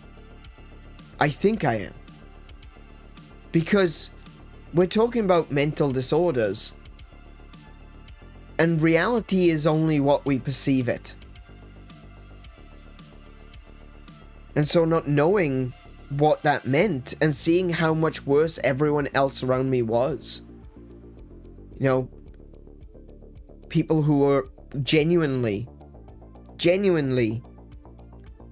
I think I am? Because we're talking about mental disorders, and reality is only what we perceive it. And so not knowing what that meant and seeing how much worse everyone else around me was, you know, people who were genuinely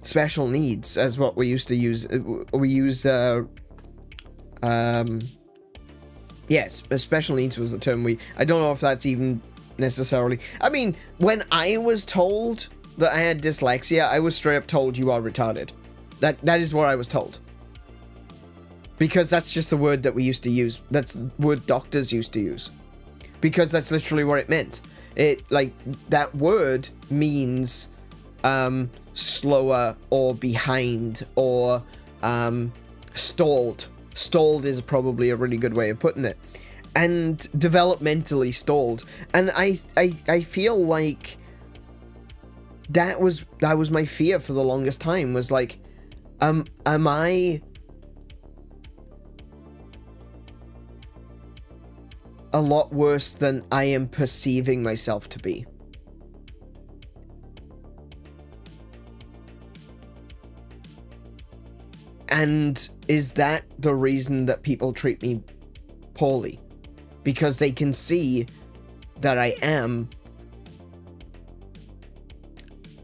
special needs, as what we used to use. We used yes, special needs was the term I don't know if that's even necessarily, I mean, when I was told that I had dyslexia, I was straight up told, you are retarded. That is what I was told. Because that's just the word that we used to use. That's the word doctors used to use. Because that's literally what it meant. It, like, that word means slower or behind or stalled. Stalled is probably a really good way of putting it. And developmentally stalled. And I feel like that was my fear for the longest time, was like, am I a lot worse than I am perceiving myself to be? And is that the reason that people treat me poorly? Because they can see that I am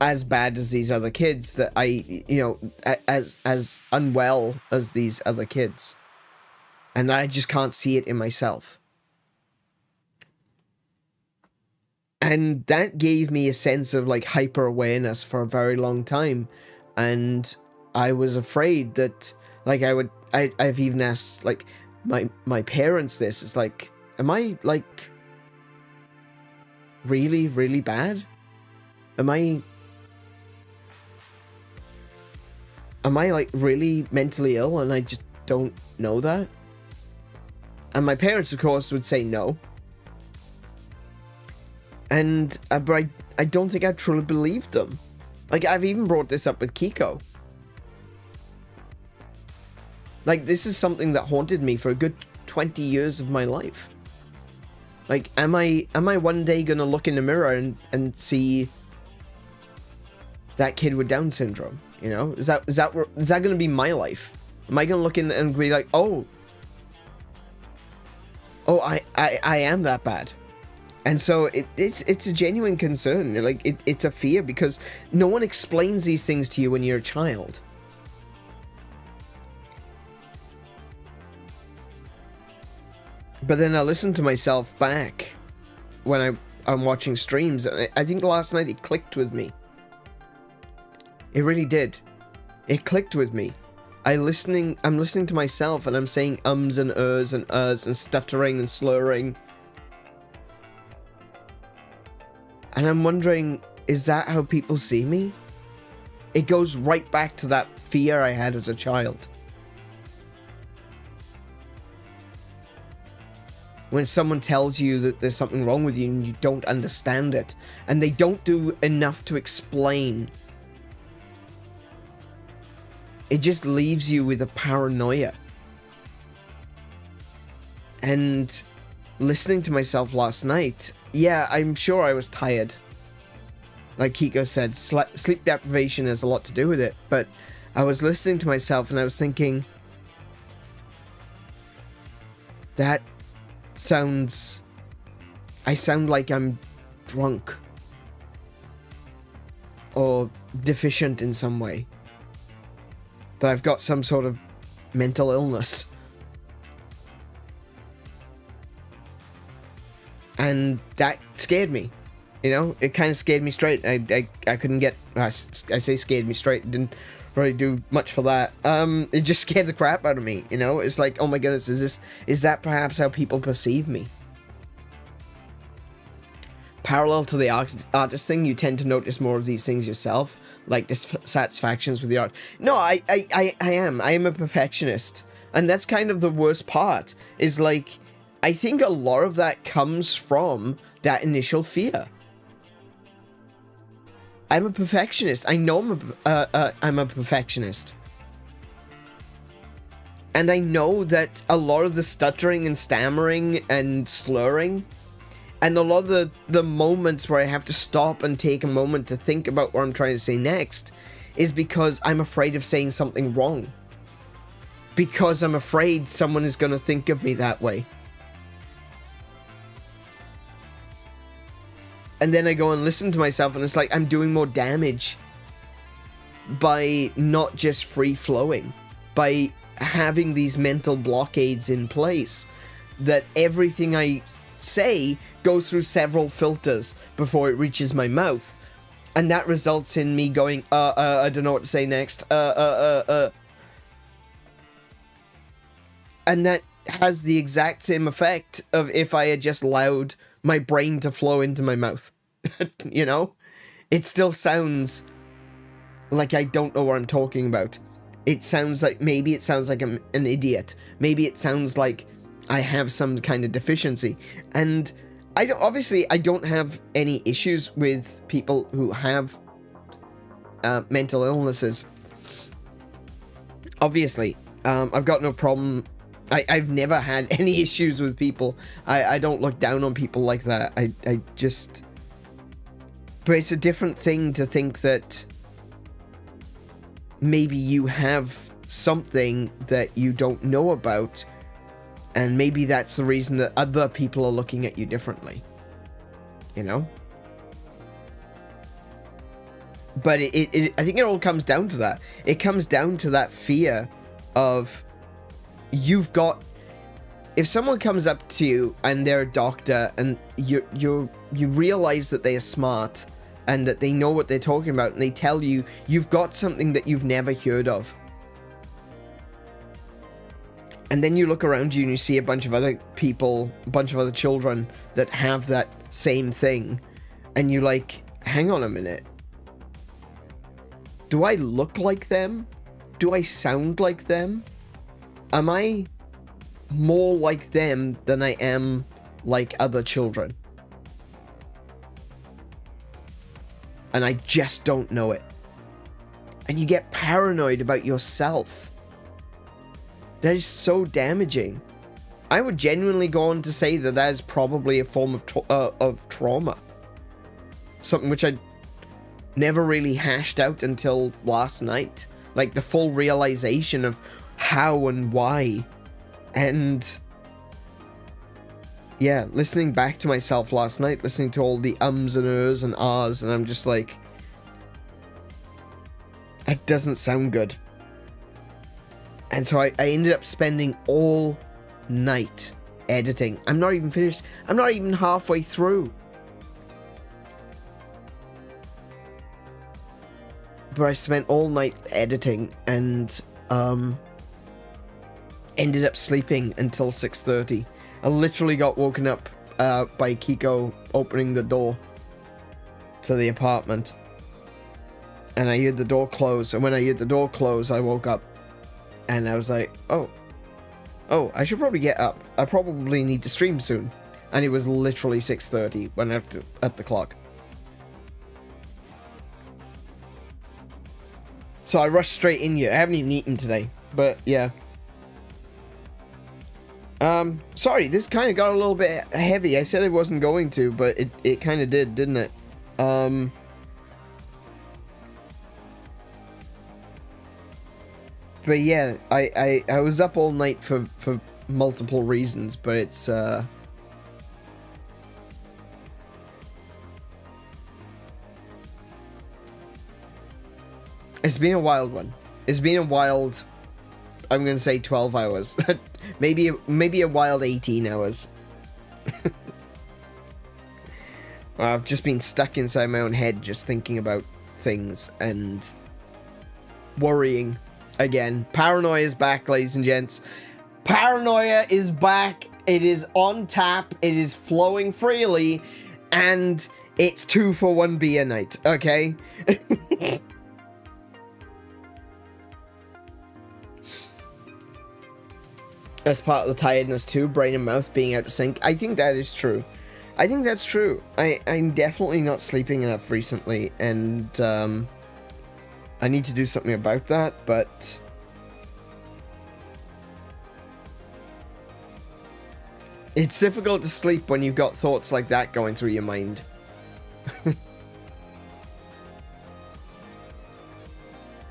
as bad as these other kids, that I, you know, as unwell as these other kids, and that I just can't see it in myself. And that gave me a sense of, like, hyper awareness for a very long time, and I was afraid that, like, I've even asked, like, my parents this. It's like, am I, like, really, really bad? Am I like really mentally ill and I just don't know that? And my parents, of course, would say no. And but I don't think I truly believed them. Like, I've even brought this up with Kiko. Like, this is something that haunted me for a good 20 years of my life. Like, am I one day gonna look in the mirror and see that kid with Down syndrome? You know, is that gonna be my life? Am I gonna look in and be like, oh, I am that bad? And so it's a genuine concern. Like, it's a fear, because no one explains these things to you when you're a child. But then I listen to myself back when I'm watching streams, and I think last night it clicked with me. It really did. It clicked with me. I'm listening to myself, and I'm saying ums and ers and and stuttering and slurring. And I'm wondering, is that how people see me? It goes right back to that fear I had as a child. When someone tells you that there's something wrong with you and you don't understand it, and they don't do enough to explain, it just leaves you with a paranoia. And listening to myself last night, yeah, I'm sure I was tired. Like Kiko said, sleep deprivation has a lot to do with it, but I was listening to myself and I was thinking, that sounds... I sound like I'm drunk. Or deficient in some way. That I've got some sort of mental illness. And that scared me. You know, it kind of scared me straight. I couldn't get... I say scared me straight. It didn't really do much for that. It just scared the crap out of me, you know? It's like, oh my goodness, is that perhaps how people perceive me? Parallel to the artist thing, you tend to notice more of these things yourself, like dissatisfactions with the art. No, I am. I am a perfectionist. And that's kind of the worst part, is like, I think a lot of that comes from that initial fear. I'm a perfectionist. I know I'm a perfectionist. And I know that a lot of the stuttering and stammering and slurring, and a lot of the moments where I have to stop and take a moment to think about what I'm trying to say next, is because I'm afraid of saying something wrong. Because I'm afraid someone is going to think of me that way. And then I go and listen to myself, and it's like I'm doing more damage by not just free-flowing, by having these mental blockades in place, that everything I say goes through several filters before it reaches my mouth. And that results in me going, I don't know what to say next, And that has the exact same effect of if I had just allowed my brain to flow into my mouth. You know? It still sounds like I don't know what I'm talking about. It sounds like, maybe it sounds like I'm an idiot. Maybe it sounds like I have some kind of deficiency. And I don't have any issues with people who have mental illnesses. Obviously, I've got no problem. I've never had any issues with people. I don't look down on people like that. I just... But it's a different thing to think that maybe you have something that you don't know about, and maybe that's the reason that other people are looking at you differently. You know? But I think it all comes down to that. It comes down to that fear of... You've got... If someone comes up to you and they're a doctor and you realize that they are smart and that they know what they're talking about, and they tell you you've got something that you've never heard of. And then you look around you and you see a bunch of other people, a bunch of other children that have that same thing. And you're like, hang on a minute. Do I look like them? Do I sound like them? Am I more like them than I am like other children? And I just don't know it. And you get paranoid about yourself. That is so damaging. I would genuinely go on to say that that is probably a form of trauma. Something which I never really hashed out until last night. Like the full realization of how and why. And yeah, listening back to myself last night, listening to all the ums and ers and ahs, and I'm just like, that doesn't sound good. And so I ended up spending all night editing. I'm not even finished. I'm not even halfway through. But I spent all night editing and ended up sleeping until 6:30. I literally got woken up by Kiko opening the door to the apartment. And I heard the door close. And when I heard the door close, I woke up. And I was like, oh, I should probably get up. I probably need to stream soon. And it was literally 6:30 when I looked at the clock. So I rushed straight in here. I haven't even eaten today. But yeah. Sorry, this kind of got a little bit heavy. I said it wasn't going to, but it kind of did, didn't it? But yeah, I was up all night for multiple reasons, but it's been a wild one. It's been a wild, I'm gonna say 12 hours. maybe a wild 18 hours. I've just been stuck inside my own head just thinking about things and worrying. Again, paranoia is back, ladies and gents. Paranoia is back. It is on tap. It is flowing freely. And it's 2 for 1 beer night, okay? As part of the tiredness too, brain and mouth being out of sync. I think that is true. I think that's true. I'm definitely not sleeping enough recently, and I need to do something about that, but it's difficult to sleep when you've got thoughts like that going through your mind.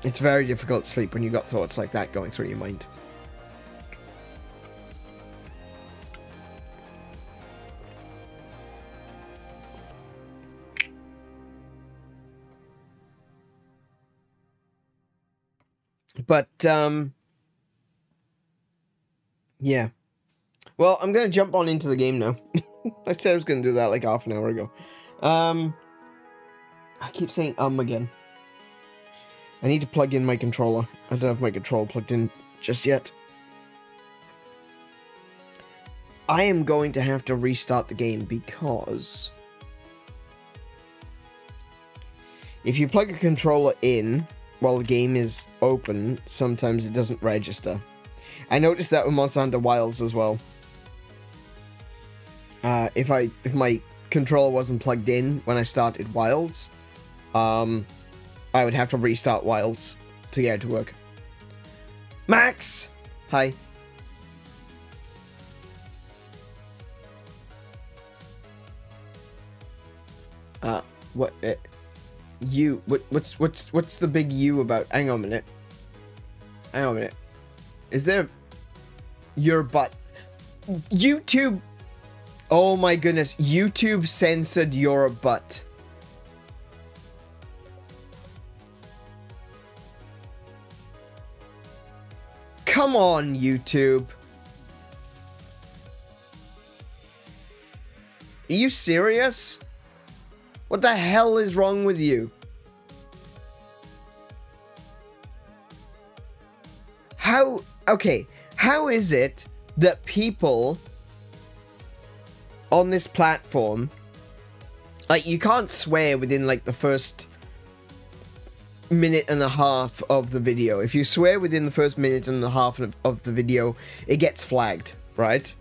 It's very difficult to sleep when you've got thoughts like that going through your mind. But, yeah. Well, I'm gonna jump on into the game now. I said I was gonna do that like half an hour ago. I keep saying again. I need to plug in my controller. I don't have my controller plugged in just yet. I am going to have to restart the game because if you plug a controller in while the game is open, sometimes it doesn't register. I noticed that with Monster Hunter Wilds as well. If my controller wasn't plugged in when I started Wilds, I would have to restart Wilds to get it to work. Max! Hi. What, what's the big U about? Hang on a minute. Hang on a minute. Is there your butt? YouTube. Oh my goodness. YouTube censored your butt. Come on, YouTube. Are you serious? What the hell is wrong with you? How is it that people on this platform, like, you can't swear within like the first minute and a half of the video. If you swear within the first minute and a half of the video, it gets flagged, right?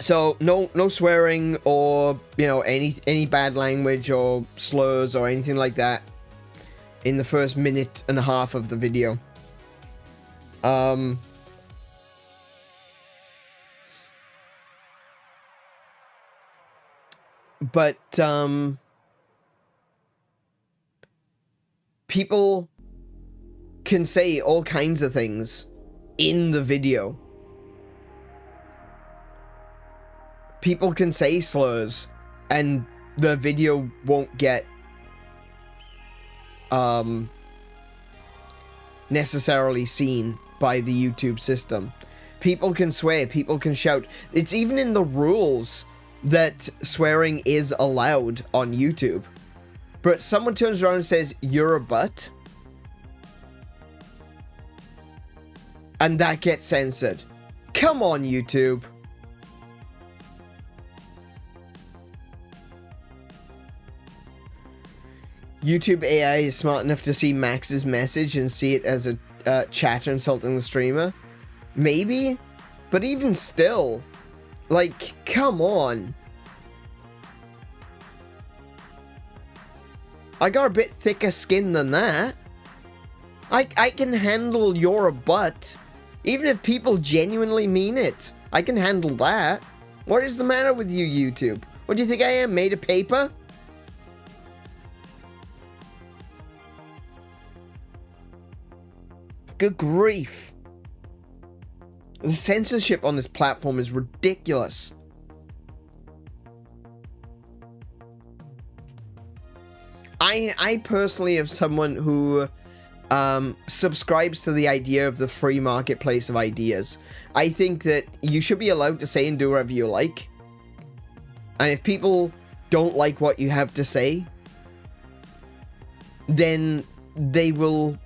So no swearing or, you know, any bad language or slurs or anything like that in the first minute and a half of the video. But people can say all kinds of things in the video. People can say slurs and the video won't get necessarily seen by the YouTube system. People can swear, people can shout. It's even in the rules that swearing is allowed on YouTube. But someone turns around and says, "You're a butt," and that gets censored. Come on, YouTube. YouTube AI is smart enough to see Max's message and see it as a chatter insulting the streamer. Maybe? But even still, like, come on. I got a bit thicker skin than that. I can handle "you're a butt" Even if people genuinely mean it, I can handle that. What is the matter with you, YouTube? What do you think I am, made of paper? Good grief. The censorship on this platform is ridiculous. I personally am someone who subscribes to the idea of the free marketplace of ideas. I think that you should be allowed to say and do whatever you like. And if people don't like what you have to say, then you will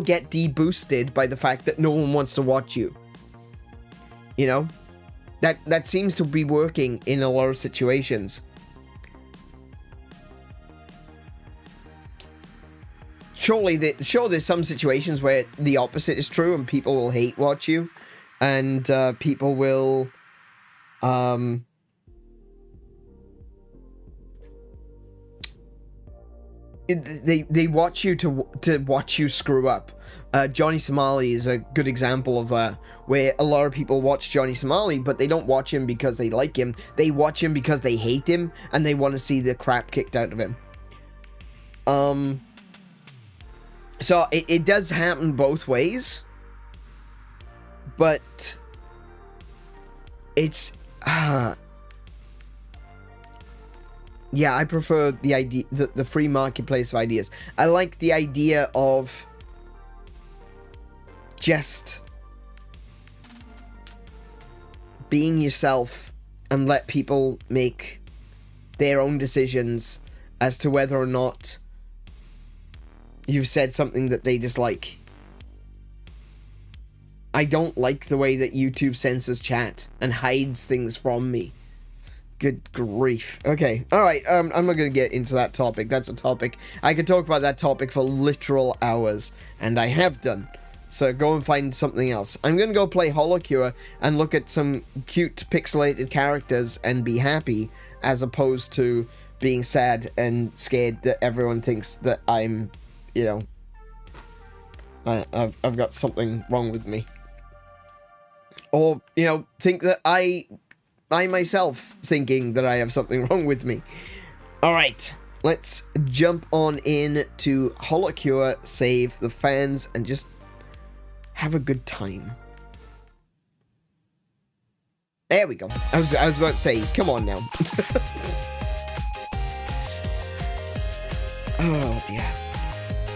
get deboosted by the fact that no one wants to watch you. You know? That seems to be working in a lot of situations. Surely there's some situations where the opposite is true and people will hate watch you, and people will they watch you to watch you screw up. Johnny Somali is a good example of that, where a lot of people watch Johnny Somali, but they don't watch him because they like him. They watch him because they hate him and they want to see the crap kicked out of him. So it does happen both ways, but it's yeah, I prefer the idea, the free marketplace of ideas. I like the idea of just being yourself and let people make their own decisions as to whether or not you've said something that they dislike. I don't like the way that YouTube censors chat and hides things from me. Good grief. Okay, alright, I'm not gonna get into that topic. That's a topic. I could talk about that topic for literal hours, and I have done. So go and find something else. I'm gonna go play HoloCure and look at some cute pixelated characters and be happy, as opposed to being sad and scared that everyone thinks that I'm, you know, I've got something wrong with me. Or, you know, think that I myself thinking that I have something wrong with me. Alright, let's jump on in to HoloCure, save the fans, and just have a good time. There we go. I was about to say, come on now. Oh dear.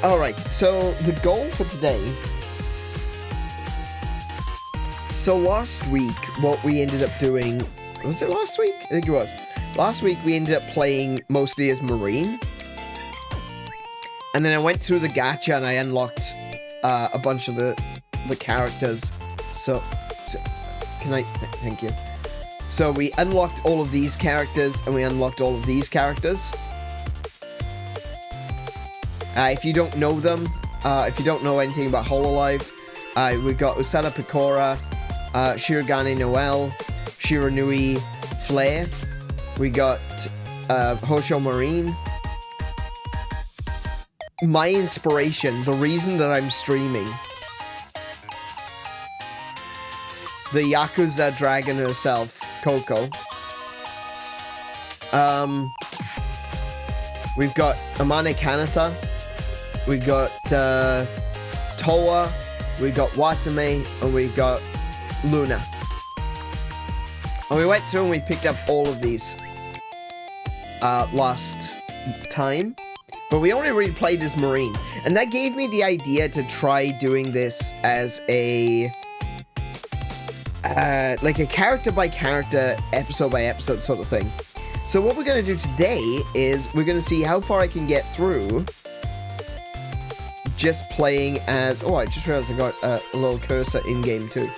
Alright, so the goal for today. So last week, what we ended up doing, was it last week? I think it was. Last week we ended up playing mostly as Marine. And then I went through the gacha and I unlocked a bunch of the characters. So can I, thank you. So we unlocked all of these characters and we unlocked all of these characters. If you don't know them, if you don't know anything about HoloLive, we've got Usada Pekora, Shirogane Noel, Shiranui Flare, we got Hosho Marine. My inspiration, the reason that I'm streaming, the Yakuza dragon herself, Coco. We've got Amane Kanata, we've got Toa, we've got Watame, and we've got Luna. And we went through and we picked up all of these last time, but we only really played as Marine, and that gave me the idea to try doing this as a like a character by character, episode by episode sort of thing. So what we're going to do today is we're going to see how far I can get through just playing as... Oh, I just realized I got a little cursor in-game too.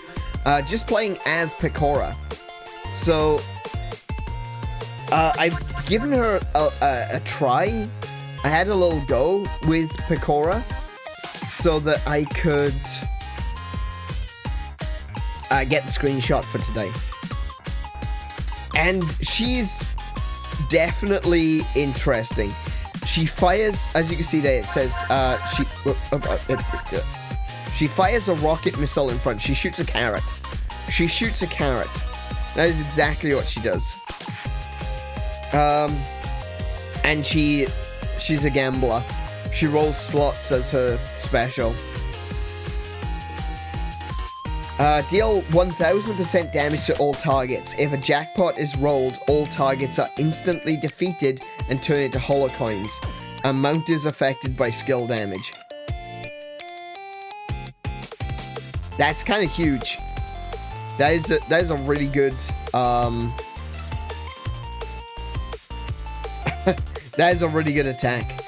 Just playing as Pekora. So, I've given her a try. I had a little go with Pekora so that I could get the screenshot for today. And she's definitely interesting. She fires, as you can see there, it says, She fires a rocket missile in front. She shoots a carrot. She shoots a carrot. That is exactly what she does. And she's a gambler. She rolls slots as her special. Deal 1000% damage to all targets. If a jackpot is rolled, all targets are instantly defeated and turn into holocoins. Amount is affected by skill damage. That's kind of huge. That is a really good that is a really good attack.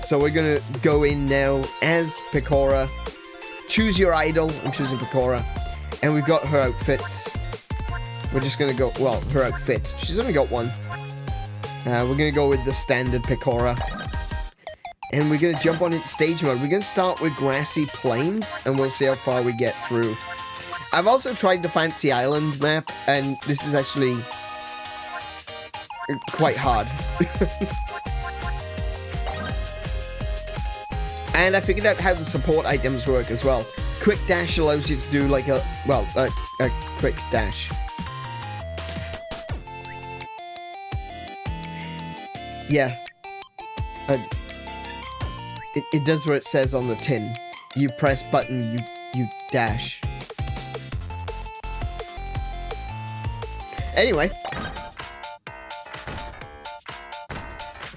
So we're gonna go in now as Pekora. Choose your idol. I'm choosing Pekora. And we've got her outfits. We're just gonna go, well, her outfit. She's only got one. We're gonna go with the standard Pekora. And we're gonna jump on into stage mode. We're gonna start with grassy plains, and we'll see how far we get through. I've also tried the Fancy Island map, and this is actually quite hard. And I figured out how the support items work as well. Quick dash allows you to do like a quick dash. Yeah. It does what it says on the tin. You press button, you dash. Anyway.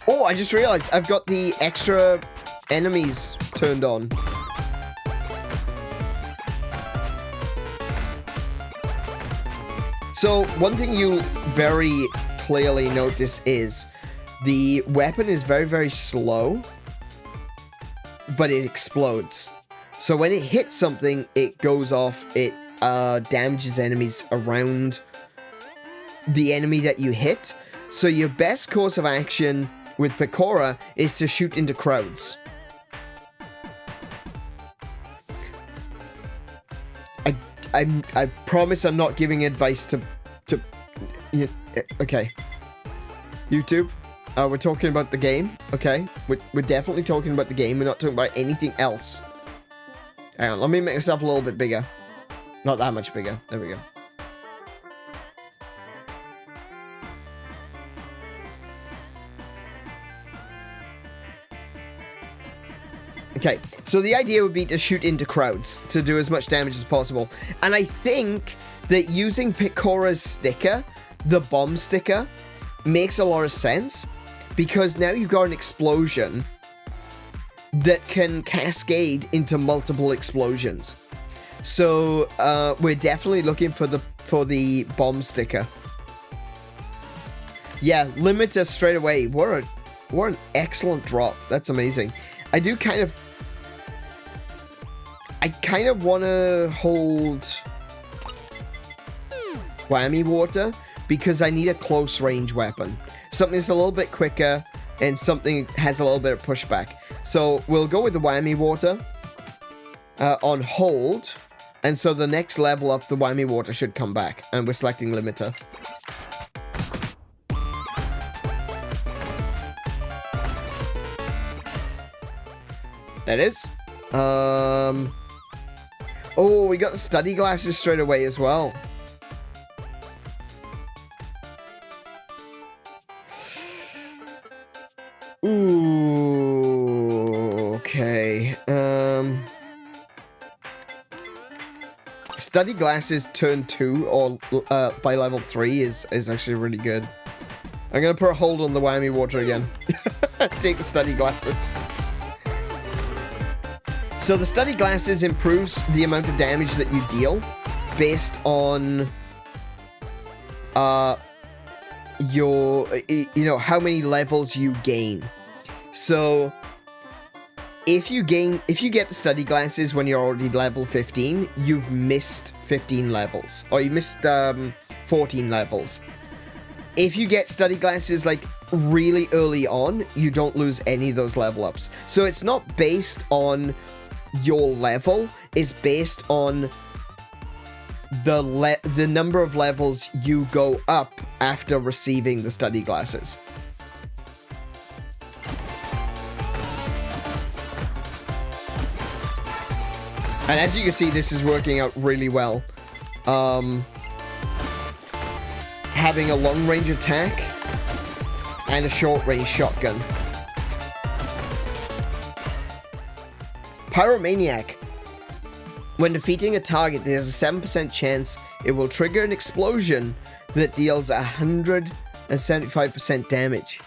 Oh, I just realized I've got the extra enemies turned on. So, one thing you very clearly notice is the weapon is very, very slow, but it explodes. So when it hits something, it goes off, it damages enemies around the enemy that you hit. So your best course of action with Pekora is to shoot into crowds. I promise I'm not giving advice to okay. YouTube, we're talking about the game, okay? We're definitely talking about the game. We're not talking about anything else. Hang on, let me make myself a little bit bigger. Not that much bigger. There we go. Okay, so the idea would be to shoot into crowds to do as much damage as possible. And I think that using Pekora's sticker, the bomb sticker, makes a lot of sense, because now you've got an explosion that can cascade into multiple explosions. So we're definitely looking for the bomb sticker. Yeah, limiter straight away. What an excellent drop. That's amazing. I kind of want to hold Whammy Water because I need a close range weapon. Something that's a little bit quicker and something has a little bit of pushback. So we'll go with the Whammy Water on hold. And so the next level up, the Whammy Water should come back. And we're selecting limiter. That is. Oh, we got the study glasses straight away as well. Ooh, okay. Study glasses turn 2 or by level 3 is actually really good. I'm gonna put a hold on the Whammy Water again. Take the study glasses. So the study glasses improves the amount of damage that you deal based on your, how many levels you gain. So if you get the study glasses when you're already level 15, you've missed 15 levels, or you missed 14 levels. If you get study glasses like really early on, you don't lose any of those level ups. So it's not based on your level, is based on the number of levels you go up after receiving the study glasses. And as you can see, this is working out really well. Having a long-range attack and a short-range shotgun. Pyromaniac. When defeating a target, there's a 7% chance it will trigger an explosion that deals 175% damage.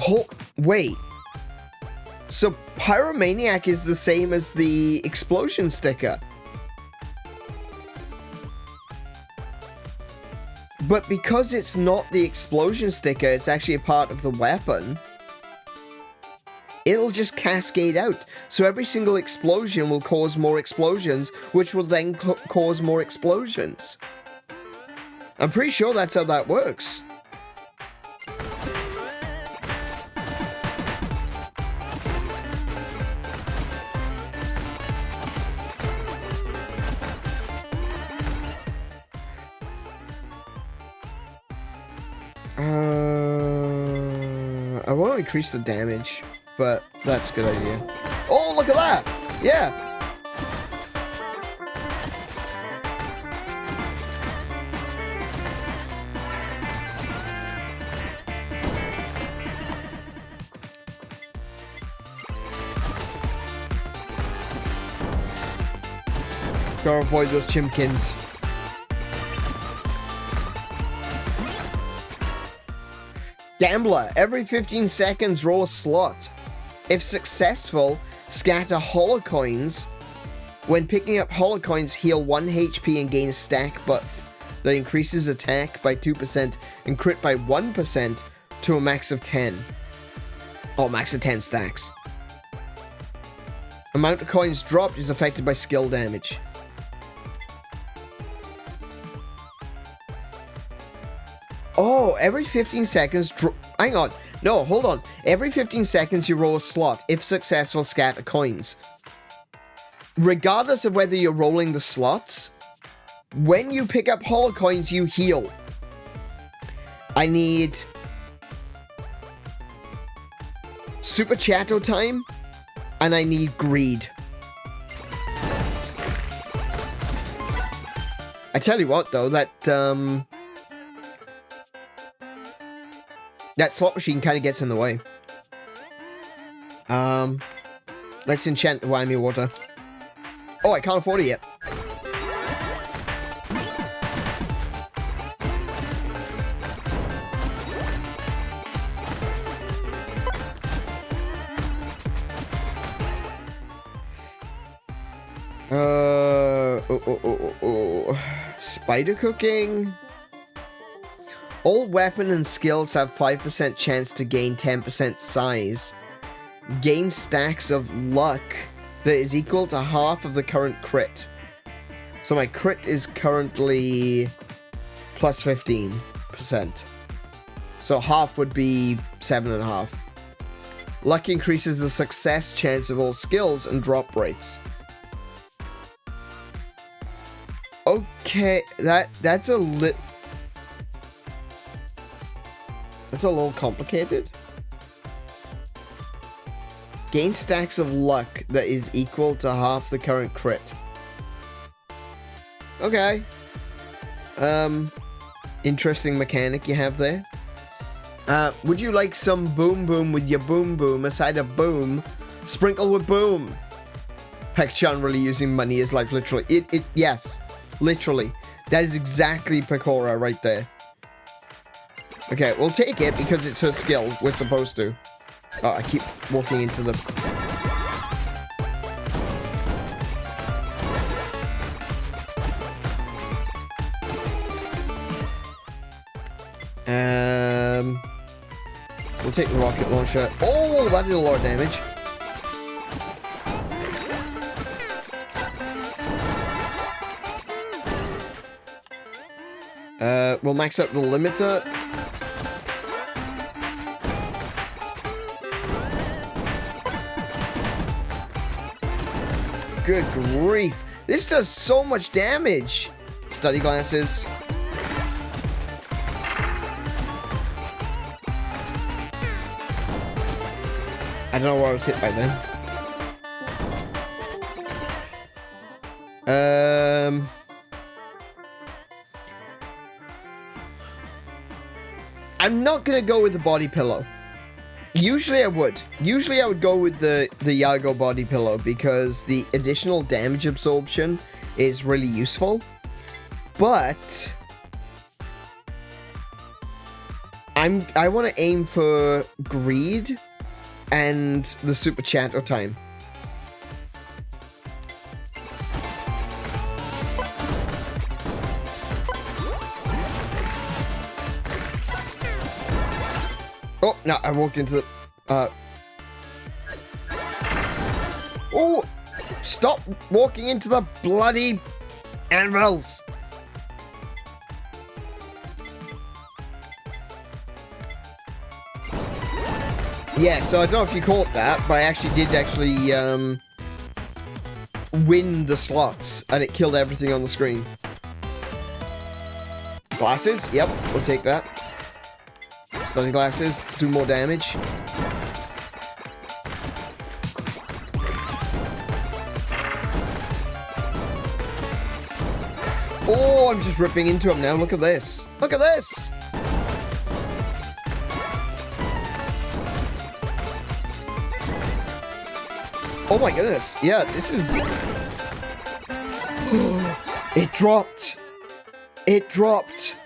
Oh, wait. So Pyromaniac is the same as the explosion sticker. But because it's not the explosion sticker, it's actually a part of the weapon, it'll just cascade out. So every single explosion will cause more explosions, which will then cause more explosions. I'm pretty sure that's how that works. I won't increase the damage, but that's a good idea. Oh, look at that! Yeah! Gotta avoid those chimkins. Gambler, every 15 seconds roll a slot. If successful, scatter holocoins. When picking up holocoins, heal 1 HP and gain a stack buff that increases attack by 2% and crit by 1% to a max of 10. Or max of 10 stacks. Amount of coins dropped is affected by skill damage. Oh, every 15 seconds... Hang on. No, hold on. Every 15 seconds you roll a slot. If successful, scatter coins. Regardless of whether you're rolling the slots, when you pick up holocoins, you heal. I need... Super Chatto time. And I need greed. I tell you what, though, that slot machine kind of gets in the way. Let's enchant the Whammy water. Oh, I can't afford it yet. Spider cooking. All weapon and skills have 5% chance to gain 10% size. Gain stacks of luck that is equal to half of the current crit. So my crit is currently plus 15%. So half would be 7.5. Luck increases the success chance of all skills and drop rates. Okay, that's a little complicated. Gain stacks of luck that is equal to half the current crit. Okay. Interesting mechanic you have there. Would you like some boom boom with your boom boom? A side of boom. Sprinkle with boom. Pekchan really using money as life, literally. Yes. Literally. That is exactly Pekora right there. Okay, we'll take it because it's her skill. We're supposed to. Oh, I keep walking into the... We'll take the rocket launcher. Oh, that did a lot of damage. We'll max up the limiter. Good grief. This does so much damage. Study glasses. don't know where I was hit by then. I'm not gonna go with the body pillow. Usually I would. Usually I would go with the Yago body pillow because the additional damage absorption is really useful. But I want to aim for greed and the super chatter time. Oh, no, I walked into the... Oh! Stop walking into the bloody anvils! Yeah, so I don't know if you caught that, but I actually did win the slots, and it killed everything on the screen. Glasses? Yep, we'll take that. Stunning glasses, do more damage. Oh, I'm just ripping into him now. Look at this. Look at this. Oh my goodness. Yeah, this is... It dropped. It dropped.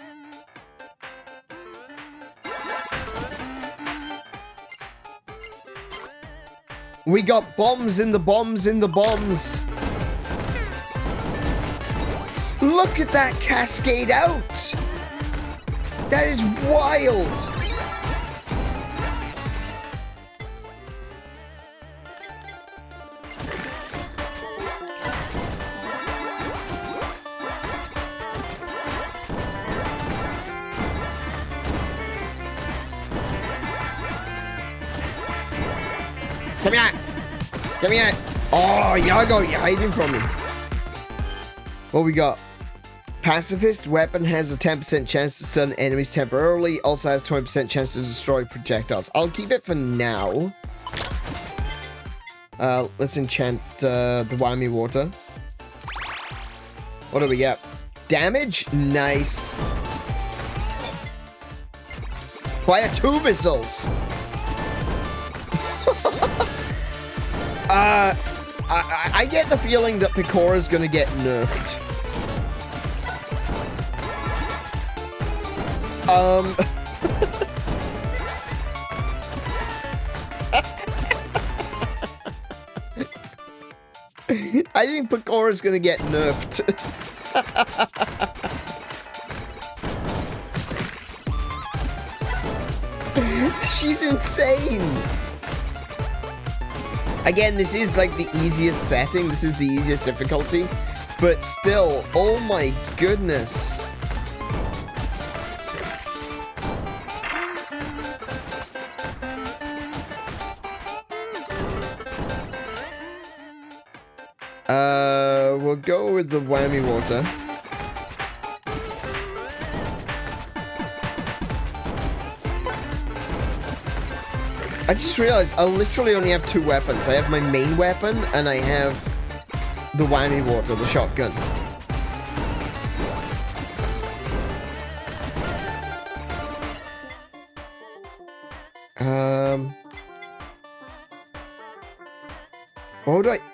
We got bombs in the bombs in the bombs. Look at that cascade out. That is wild. Come here! Come here! Oh, Yago, you're hiding from me. What we got? Pacifist weapon has a 10% chance to stun enemies temporarily. Also has 20% chance to destroy projectiles. I'll keep it for now. Let's enchant the whammy water. What do we get? Damage? Nice. Fire 2 missiles! I get the feeling that Pekora's gonna get nerfed. I think Pekora's gonna get nerfed. She's insane. Again, this is like the easiest setting. This is the easiest difficulty. But still, oh my goodness. We'll go with the whammy water. I just realized I literally only have 2 weapons. I have my main weapon and I have the whammy water, the shotgun.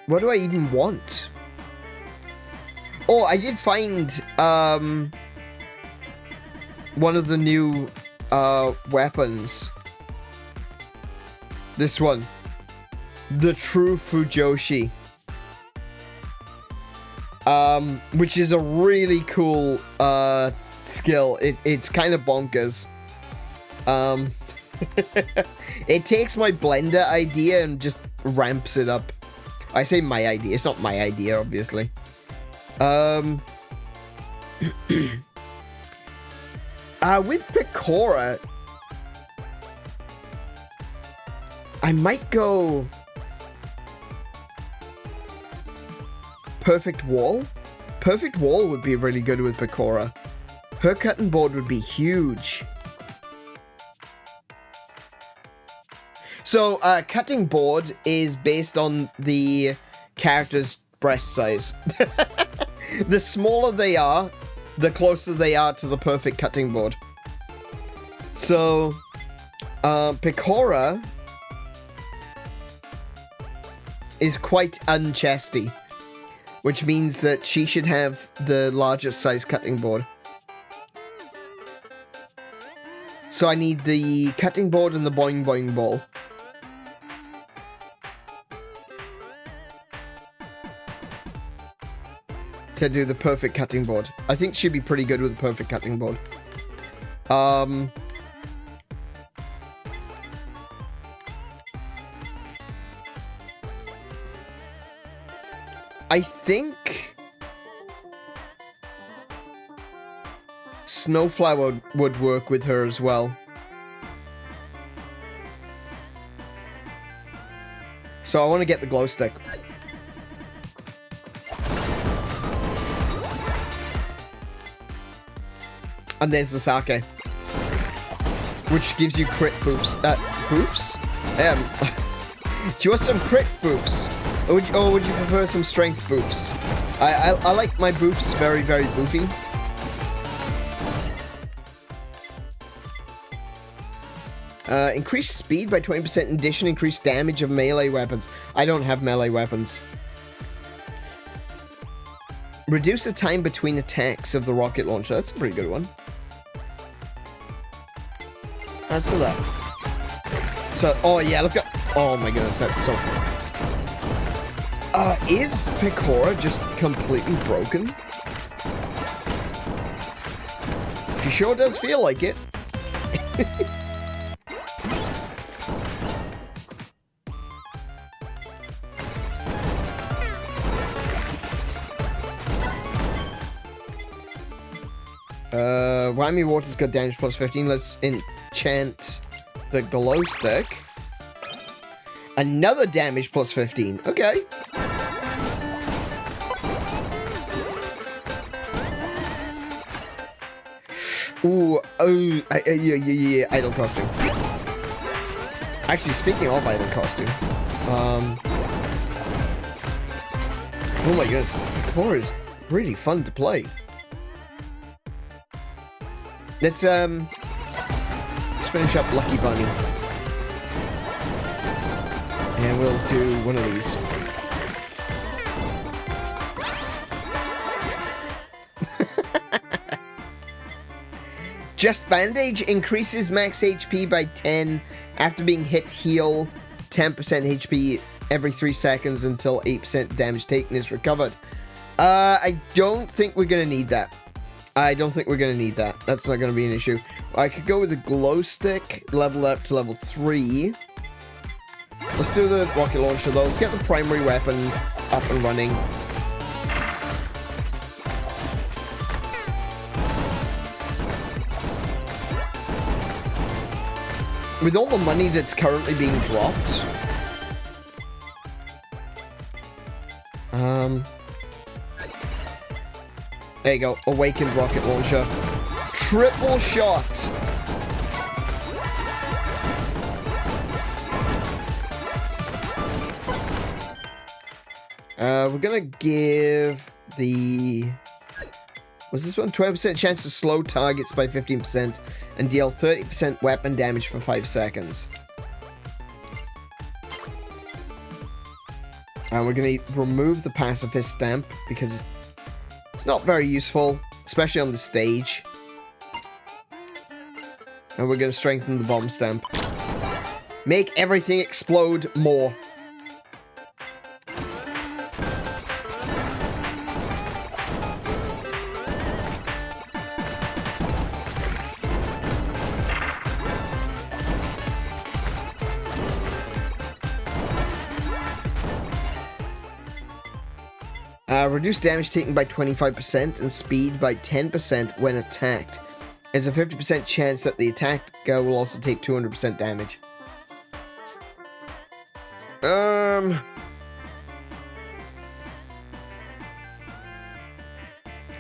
What do I even want? Oh, I did find one of the new weapons. This one. The True Fujoshi. Which is a really cool skill. It's kind of bonkers. It takes my blender idea and just ramps it up. I say my idea. It's not my idea, obviously. With Pekora, I might go Perfect Wall. Perfect Wall would be really good with Pekora. Her cutting board would be huge. So, cutting board is based on the character's breast size. The smaller they are, the closer they are to the perfect cutting board. So, Pekora is quite unchesty, which means that she should have the largest size cutting board. So I need the cutting board and the boing boing ball. To do the perfect cutting board. I think she'd be pretty good with the perfect cutting board. I think Snowflower would work with her as well. So I want to get the glow stick. And there's the sake, which gives you crit boofs. Boofs? Do you want some crit boofs? Or would you prefer some strength boofs? I like my boofs very, very boofy. Increase speed by 20%. In addition, increase damage of melee weapons. I don't have melee weapons. Reduce the time between attacks of the rocket launcher. That's a pretty good one. Let's do that. So, oh yeah, look at... Oh my goodness, that's so fun. Is Pekora just completely broken? She sure does feel like it. Whammy Water's got damage plus 15. Let's enchant the glow stick. Another damage plus 15. Okay. Ooh, yeah, idle costume. Actually, speaking of idle costume, oh my goodness, Pekora is really fun to play. Let's finish up Lucky Bunny. And we'll do one of these. Just Bandage increases max HP by 10 after being hit. Heal 10% HP every 3 seconds until 8% damage taken is recovered. I don't think we're going to need that. That's not going to be an issue. I could go with a glow stick, level up to level 3. Let's do the rocket launcher though. Let's get the primary weapon up and running. With all the money that's currently being dropped, there you go. Awakened rocket launcher. Triple shot. We're gonna give the... Was this one? 20% chance to slow targets by 15% and deal 30% weapon damage for 5 seconds. And we're gonna remove the pacifist stamp because it's not very useful, especially on the stage. And we're gonna strengthen the bomb stamp. Make everything explode more. Reduce damage taken by 25% and speed by 10% when attacked. There's a 50% chance that the attacker will also take 200% damage. I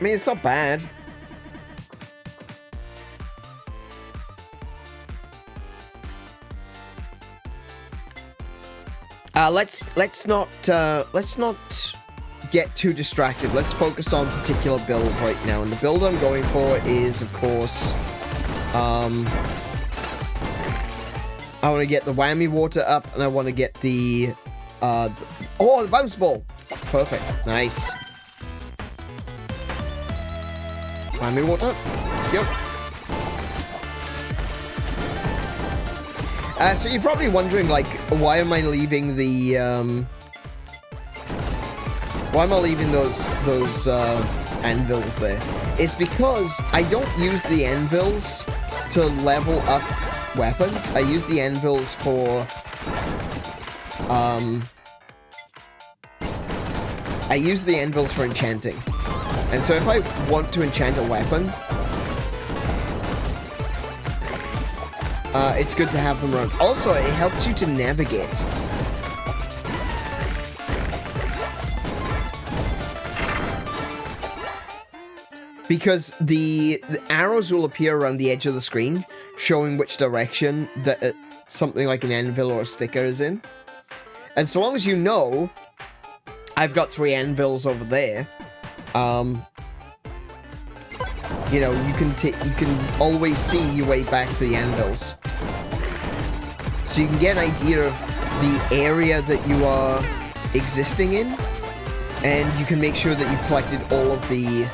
mean, it's not bad. Let's not get too distracted. Let's focus on particular build right now. And the build I'm going for is, of course, I want to get the whammy water up, and I want to get the bounce ball. Perfect. Nice. Whammy water. Yep. So you're probably wondering, like, why am I leaving the, why am I leaving those anvils there? It's because I don't use the anvils to level up weapons. I use the anvils for, I use the anvils for enchanting. And so if I want to enchant a weapon, it's good to have them around. Also, it helps you to navigate. Because the arrows will appear around the edge of the screen, showing which direction that something like an anvil or a sticker is in. And so long as you know, I've got 3 anvils over there, you know, you can always see your way back to the anvils. So you can get an idea of the area that you are existing in, and you can make sure that you've collected all of the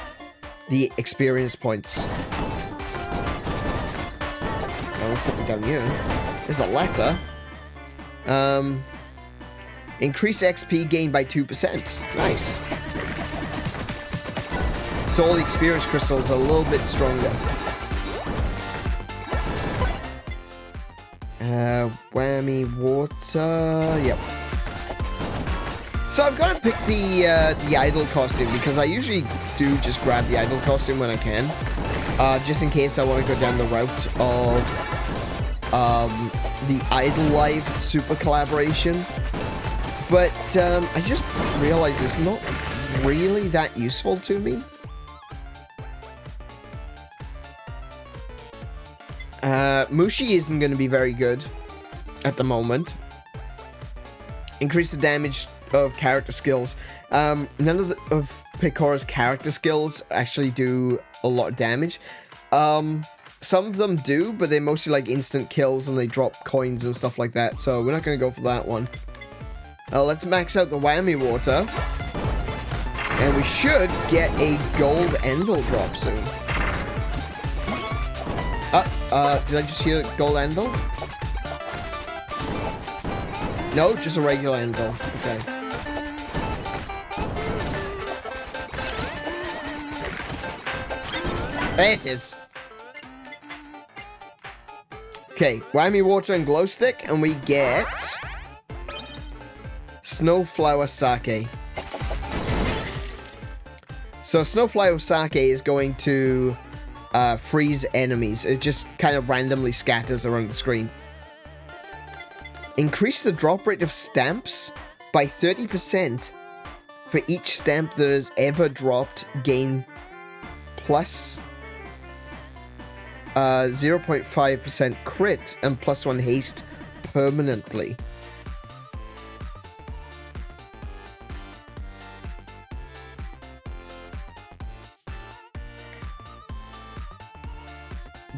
experience points. Well, there's something down here. There's a letter. Increase XP gain by 2%. Nice. So all the experience crystals are a little bit stronger. Whammy water. Yep. So I'm gonna pick the idol costume because I usually do just grab the idol costume when I can, just in case I want to go down the route of the HoloLive super collaboration. But I just realized it's not really that useful to me. Mushi isn't going to be very good at the moment. Increase the damage of character skills. None of Pekora's character skills actually do a lot of damage. Some of them do, but they're mostly like instant kills and they drop coins and stuff like that. So we're not going to go for that one. Let's max out the whammy water. And we should get a gold anvil drop soon. Did I just hear gold anvil? No, just a regular anvil. Okay. There it is. Okay, whammy water and glow stick, and we get snowflower sake. So snowflower sake is going to freeze enemies. It just kind of randomly scatters around the screen. Increase the drop rate of stamps by 30% for each stamp that is ever dropped. Gain plus 0.5% crit and +1 haste permanently.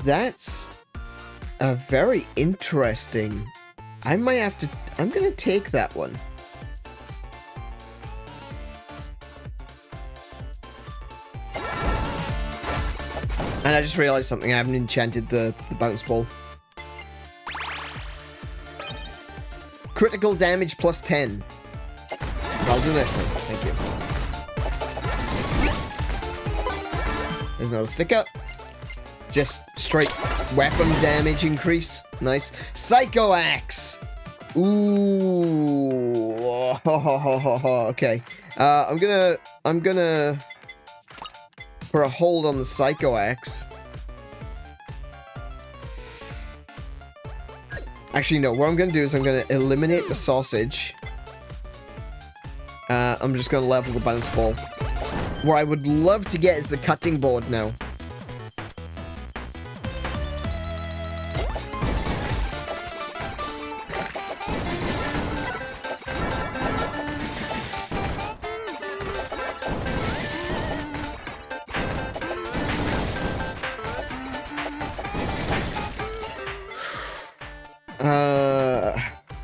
That's a very interesting. I might have to. I'm gonna take that one. And I just realized something. I haven't enchanted the bounce ball. Critical damage +10. I'll do this now. Thank you. There's another sticker. Just straight weapon damage increase. Nice. Psycho Axe. Ooh. Okay. I'm gonna put a hold on the Psycho Axe. Actually, no. What I'm gonna do is I'm gonna eliminate the sausage. I'm just gonna level the bounce ball. What I would love to get is the cutting board now.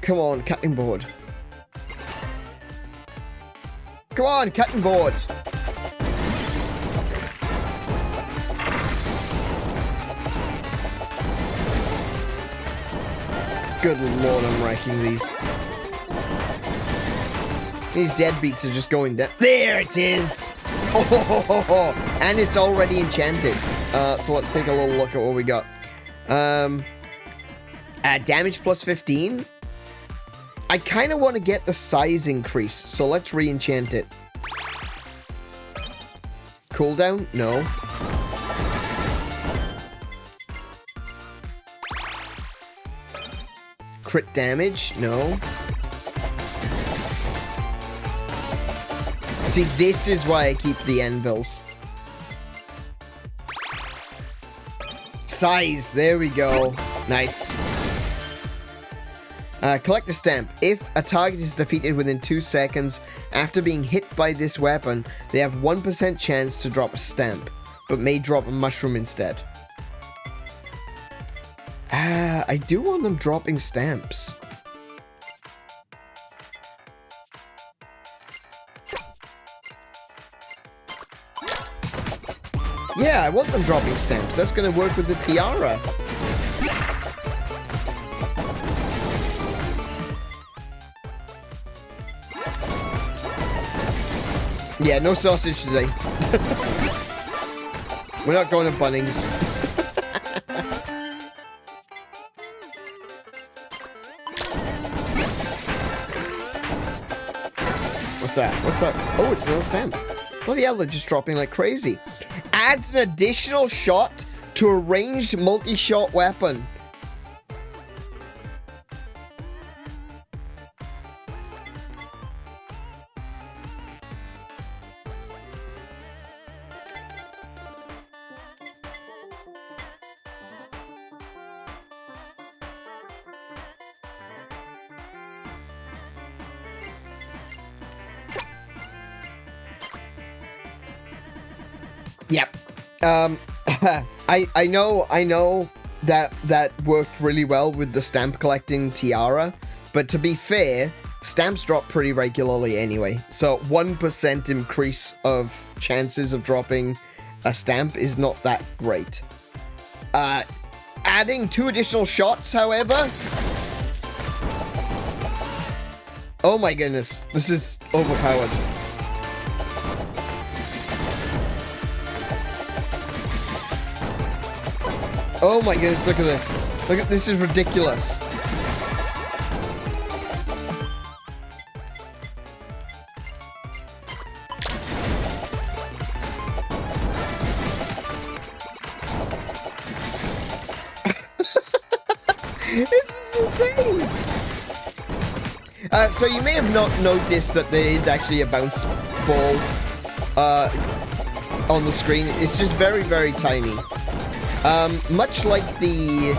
Come on, cutting board. Come on, cutting board. Good lord, I'm wrecking these. These deadbeats are just going down. There it is! Oh, and it's already enchanted. So let's take a little look at what we got. Damage plus 15. I kind of want to get the size increase, so let's re-enchant it. Cooldown? No. Crit damage? No. See, this is why I keep the anvils. Size, there we go. Nice. Collect a stamp. If a target is defeated within 2 seconds after being hit by this weapon, they have 1% chance to drop a stamp, but may drop a mushroom instead. I do want them dropping stamps. Yeah, I want them dropping stamps. That's going to work with the tiara. Yeah, no sausage today. We're not going to Bunnings. What's that? What's that? Oh, it's another stamp. Bloody hell, they're just dropping like crazy. Adds an additional shot to a ranged multi-shot weapon. Yep. I know that worked really well with the stamp collecting tiara, but to be fair, stamps drop pretty regularly anyway. So 1% increase of chances of dropping a stamp is not that great. Adding 2 additional shots, however. Oh my goodness, this is overpowered. Oh my goodness, look at this. Look at this, is ridiculous. This is insane. So you may have not noticed that there is actually a bounce ball on the screen. It's just very, very tiny. Much like the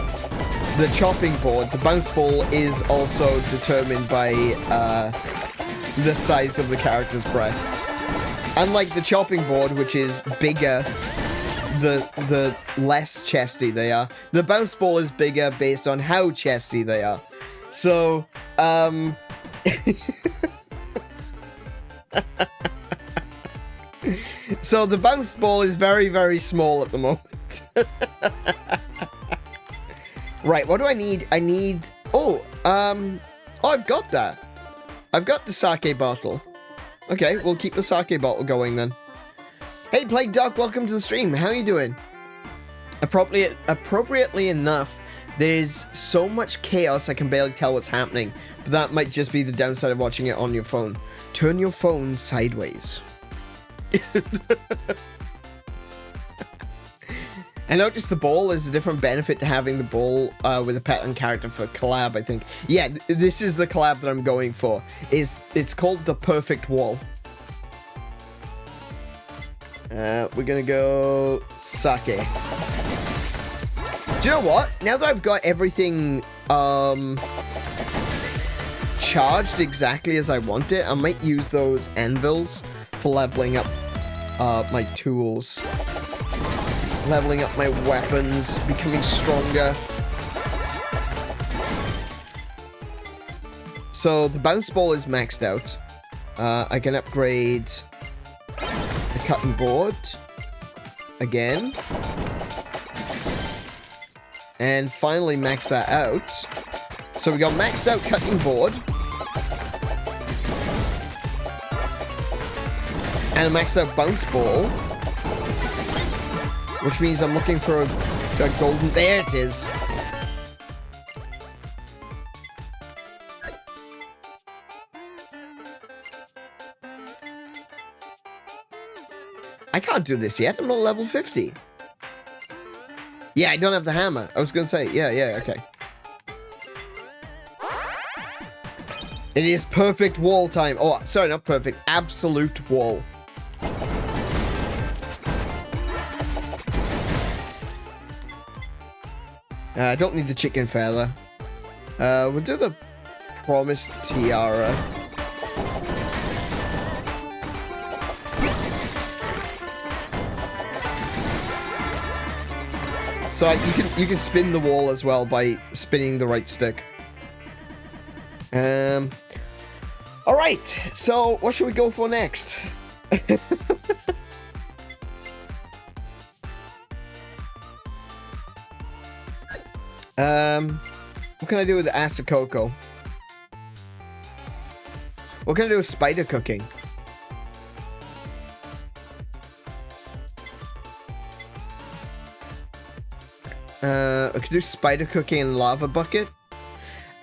chopping board, the bounce ball is also determined by the size of the character's breasts. Unlike the chopping board, which is bigger, the less chesty they are, the bounce ball is bigger based on how chesty they are. So, so the bounce ball is very, very small at the moment. Right, what do I need? I need... Oh, I've got that. I've got the sake bottle. Okay, we'll keep the sake bottle going then. Hey, Plague Doc, welcome to the stream. How are you doing? Appropriately enough, there's so much chaos I can barely tell what's happening. But that might just be the downside of watching it on your phone. Turn your phone sideways. I noticed the ball is a different benefit to having the ball with a pattern character for collab, I think. Yeah, this is the collab that I'm going for. It's called the Perfect Wall. We're gonna go sake. Do you know what? Now that I've got everything charged exactly as I want it, I might use those anvils for leveling up my tools. Leveling up my weapons, becoming stronger. So the bounce ball is maxed out. I can upgrade the cutting board again. And finally max that out. So we got maxed out cutting board. And a maxed out bounce ball. Which means I'm looking for a golden... There it is. I can't do this yet. I'm not level 50. Yeah, I don't have the hammer. I was going to say, yeah, okay. It is perfect wall time. Oh, sorry, not perfect. Absolute wall. I don't need the chicken feather. We'll do the promised tiara. So you can spin the wall as well by spinning the right stick. All right. So what should we go for next? What can I do with the acid cocoa? What can I do with spider cooking? I could do spider cooking and lava bucket.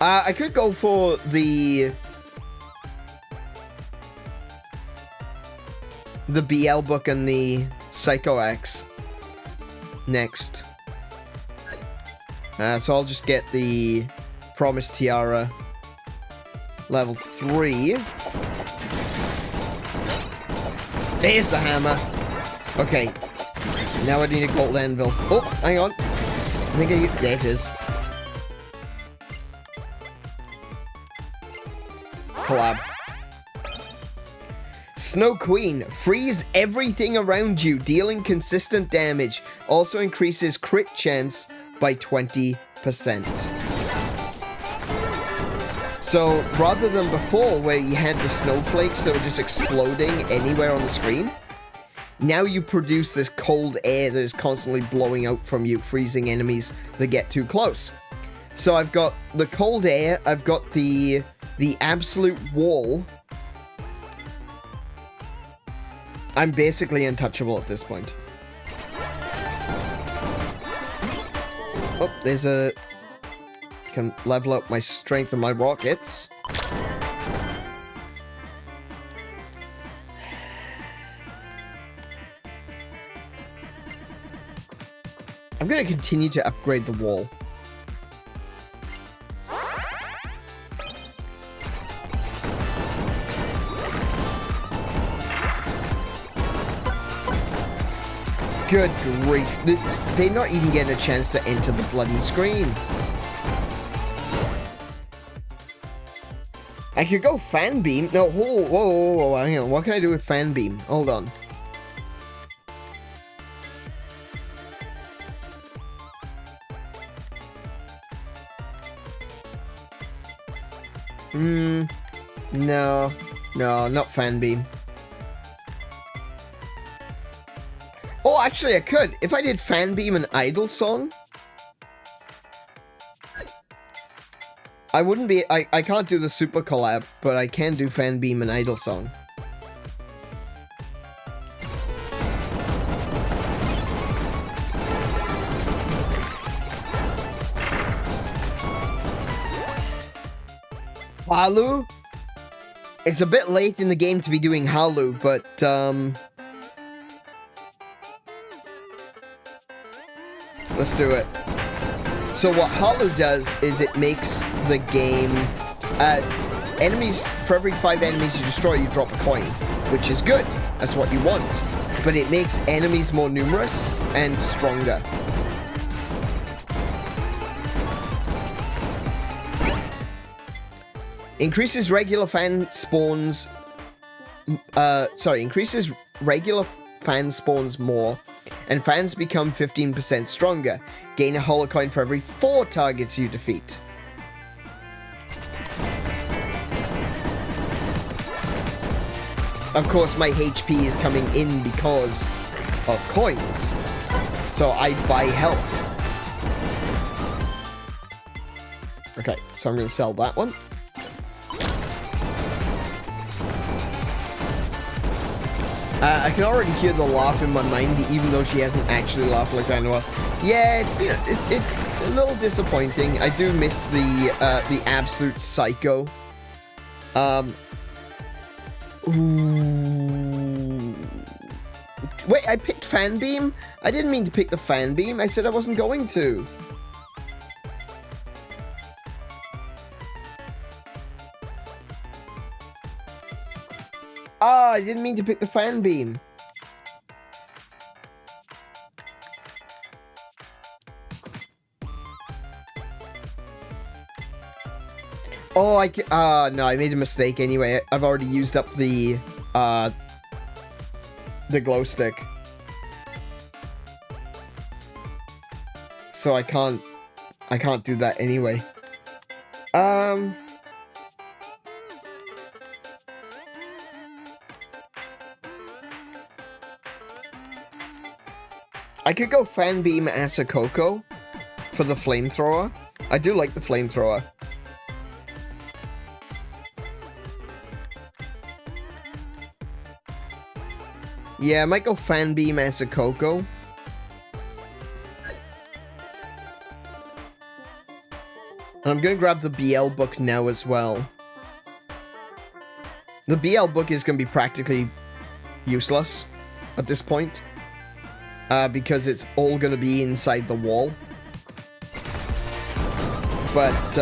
I could go for the BL book and the Psycho Axe next. So I'll just get the Promised Tiara level 3. There's the hammer. Okay. Now I need a gold anvil. Oh, hang on. I think there it is. Collab. Snow Queen. Freeze everything around you, dealing consistent damage. Also increases crit chance by 20%. So, rather than before, where you had the snowflakes that were just exploding anywhere on the screen, now you produce this cold air that is constantly blowing out from you, freezing enemies that get too close. So I've got the cold air, I've got the absolute wall. I'm basically untouchable at this point. Oh, there's a... Can level up my strength and my rockets. I'm going to continue to upgrade the wall. Good grief. They're not even getting a chance to enter the bloody screen. I could go fan beam. No, whoa, hang on. What can I do with fan beam? Hold on. No, not fan beam. Oh, actually I could. If I did fan beam and idle song, I wouldn't be, I can't do the super collab, but I can do fan beam and idle song. Halu? It's a bit late in the game to be doing Halu, but let's do it. So what Halu does is it makes the game enemies, for every 5 enemies you destroy, you drop a coin, which is good. That's what you want. But it makes enemies more numerous and stronger. Increases regular fan spawns. Increases regular fan spawns more, and fans become 15% stronger. Gain a holocoin for every 4 targets you defeat. of course, my HP is coming in because of coins. So I buy health. Okay, so I'm going to sell that one. I can already hear the laugh in my mind, even though she hasn't actually laughed like that in a while. Yeah, it's a little disappointing. I do miss the absolute psycho. Ooh. Wait, I picked Fan Beam? I didn't mean to pick the Fan Beam. I said I wasn't going to. Ah, I didn't mean to pick the Fan Beam. Oh, no, I made a mistake anyway. I've already used up the glow stick. So I can't do that anyway. I could go Fan Beam Asakoko for the flamethrower. I do like the flamethrower. Yeah, I might go Fan Beam Asakoko. And I'm gonna grab the BL book now as well. The BL book is gonna be practically useless at this point. Because it's all gonna be inside the wall. But,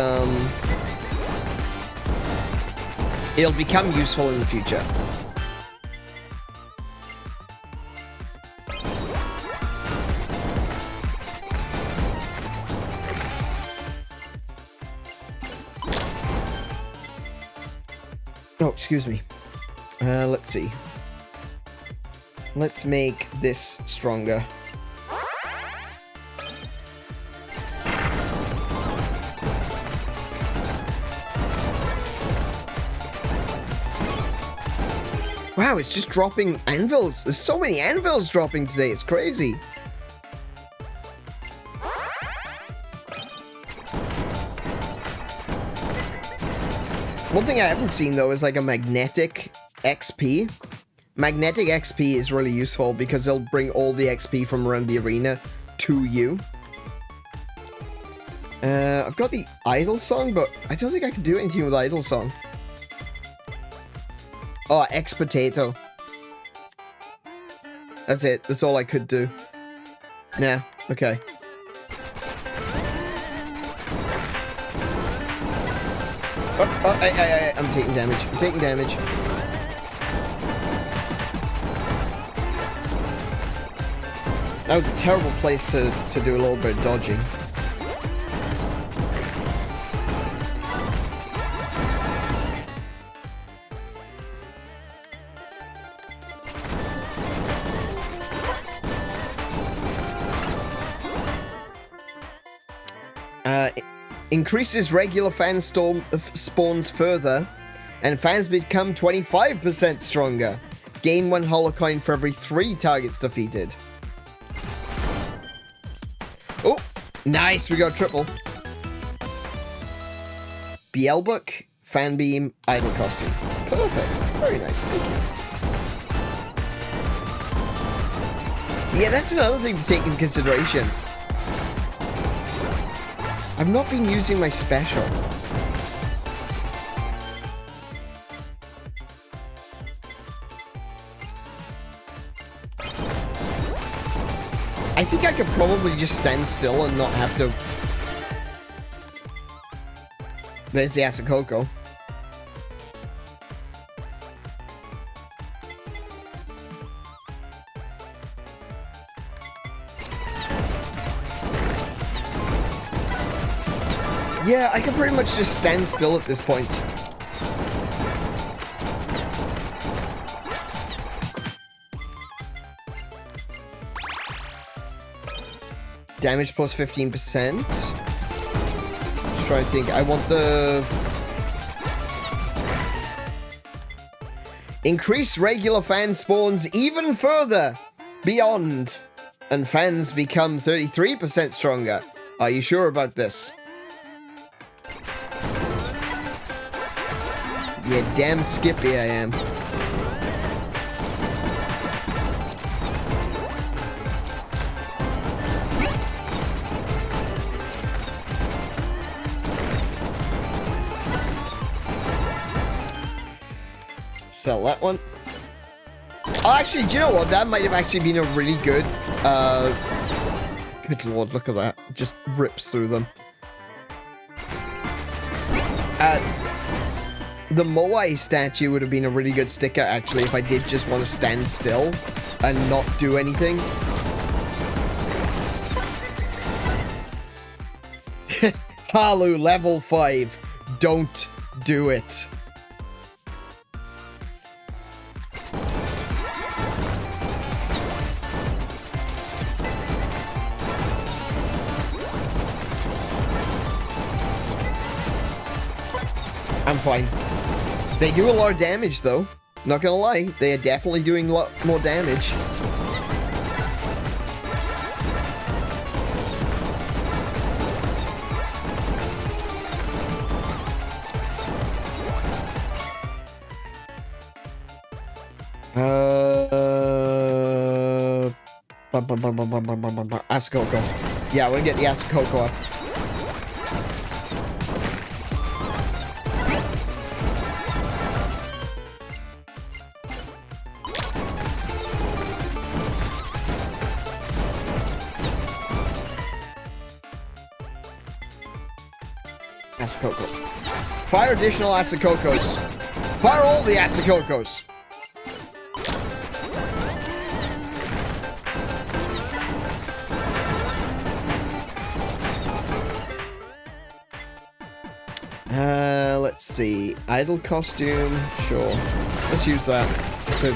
it'll become useful in the future. Oh, excuse me. Let's see. Let's make this stronger. Wow, it's just dropping anvils. There's so many anvils dropping today. It's crazy. One thing I haven't seen, though, is like a magnetic XP. Magnetic XP is really useful because it'll bring all the XP from around the arena to you. I've got the Idle Song, but I don't think I can do anything with Idle Song. Oh, X Potato. That's it. That's all I could do. Nah, okay. I'm taking damage. I'm taking damage. That was a terrible place to do a little bit of dodging. Increases regular fan spawns further, and fans become 25% stronger. Gain 1 holocoin for every 3 targets defeated. Oh, nice, we got triple. BL book, Fan Beam, Idle costume. Perfect, very nice, thank you. Yeah, that's another thing to take into consideration. I've not been using my special. I think I could probably just stand still and not have to... There's the Asakoko. Yeah, I can pretty much just stand still at this point. Damage plus 15%. Just trying to think. I want the... Increase regular fan spawns even further beyond, and fans become 33% stronger. Are you sure about this? Yeah, damn skippy I am. Sell that one. Oh, actually, do you know what? That might have actually been a really good... Good lord, look at that. Just rips through them. The Moai statue would have been a really good sticker, actually, if I did just want to stand still and not do anything. Halu, level 5. Don't do it. I'm fine. They do a lot of damage, though. Not gonna lie. They are definitely doing a lot more damage. Asakoko. Yeah, we're gonna get the Asakoko up. Asakoko. Fire additional Asakokos. Fire all the Asakokos. Let's see. Idol costume. Sure. Let's use that to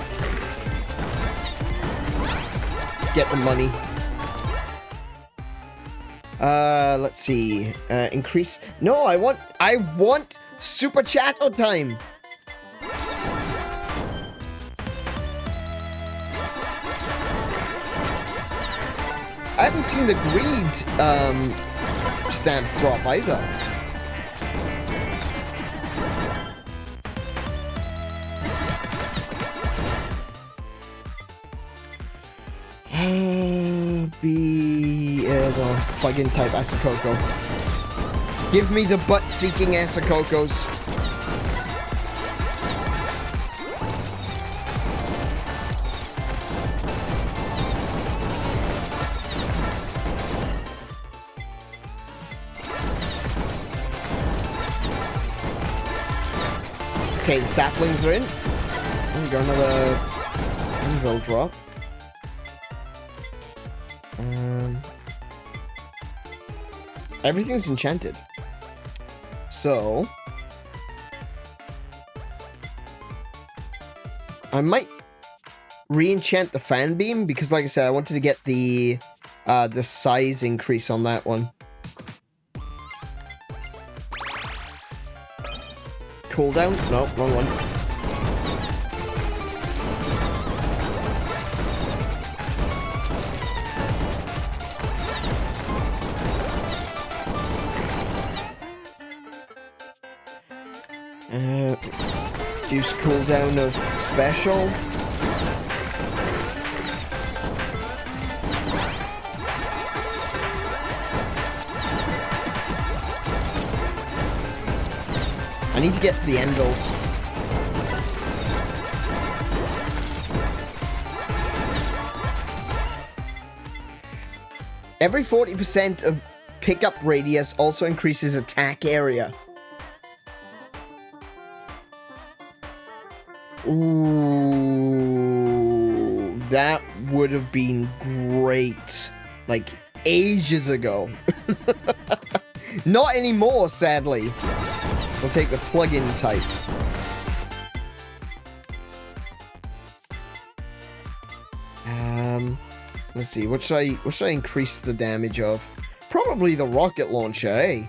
get the money. Let's see. Increase. No, I want super chatto time. I haven't seen the greed stamp drop either. Be the plug-in type Asakoko. Give me the butt-seeking Asakokos. Okay, the saplings are in. And we got another anvil drop. Everything's enchanted. So I might re-enchant the fan beam because, like I said, I wanted to get the size increase on that one. Cooldown? No, wrong one. Reduce cooldown of special. I need to get to the Endals. Every 40% of pickup radius also increases attack area. Ooh, that would have been great, like, ages ago. Not anymore, sadly. We'll take the plug-in type. Let's see, what should I increase the damage of? Probably the rocket launcher, eh?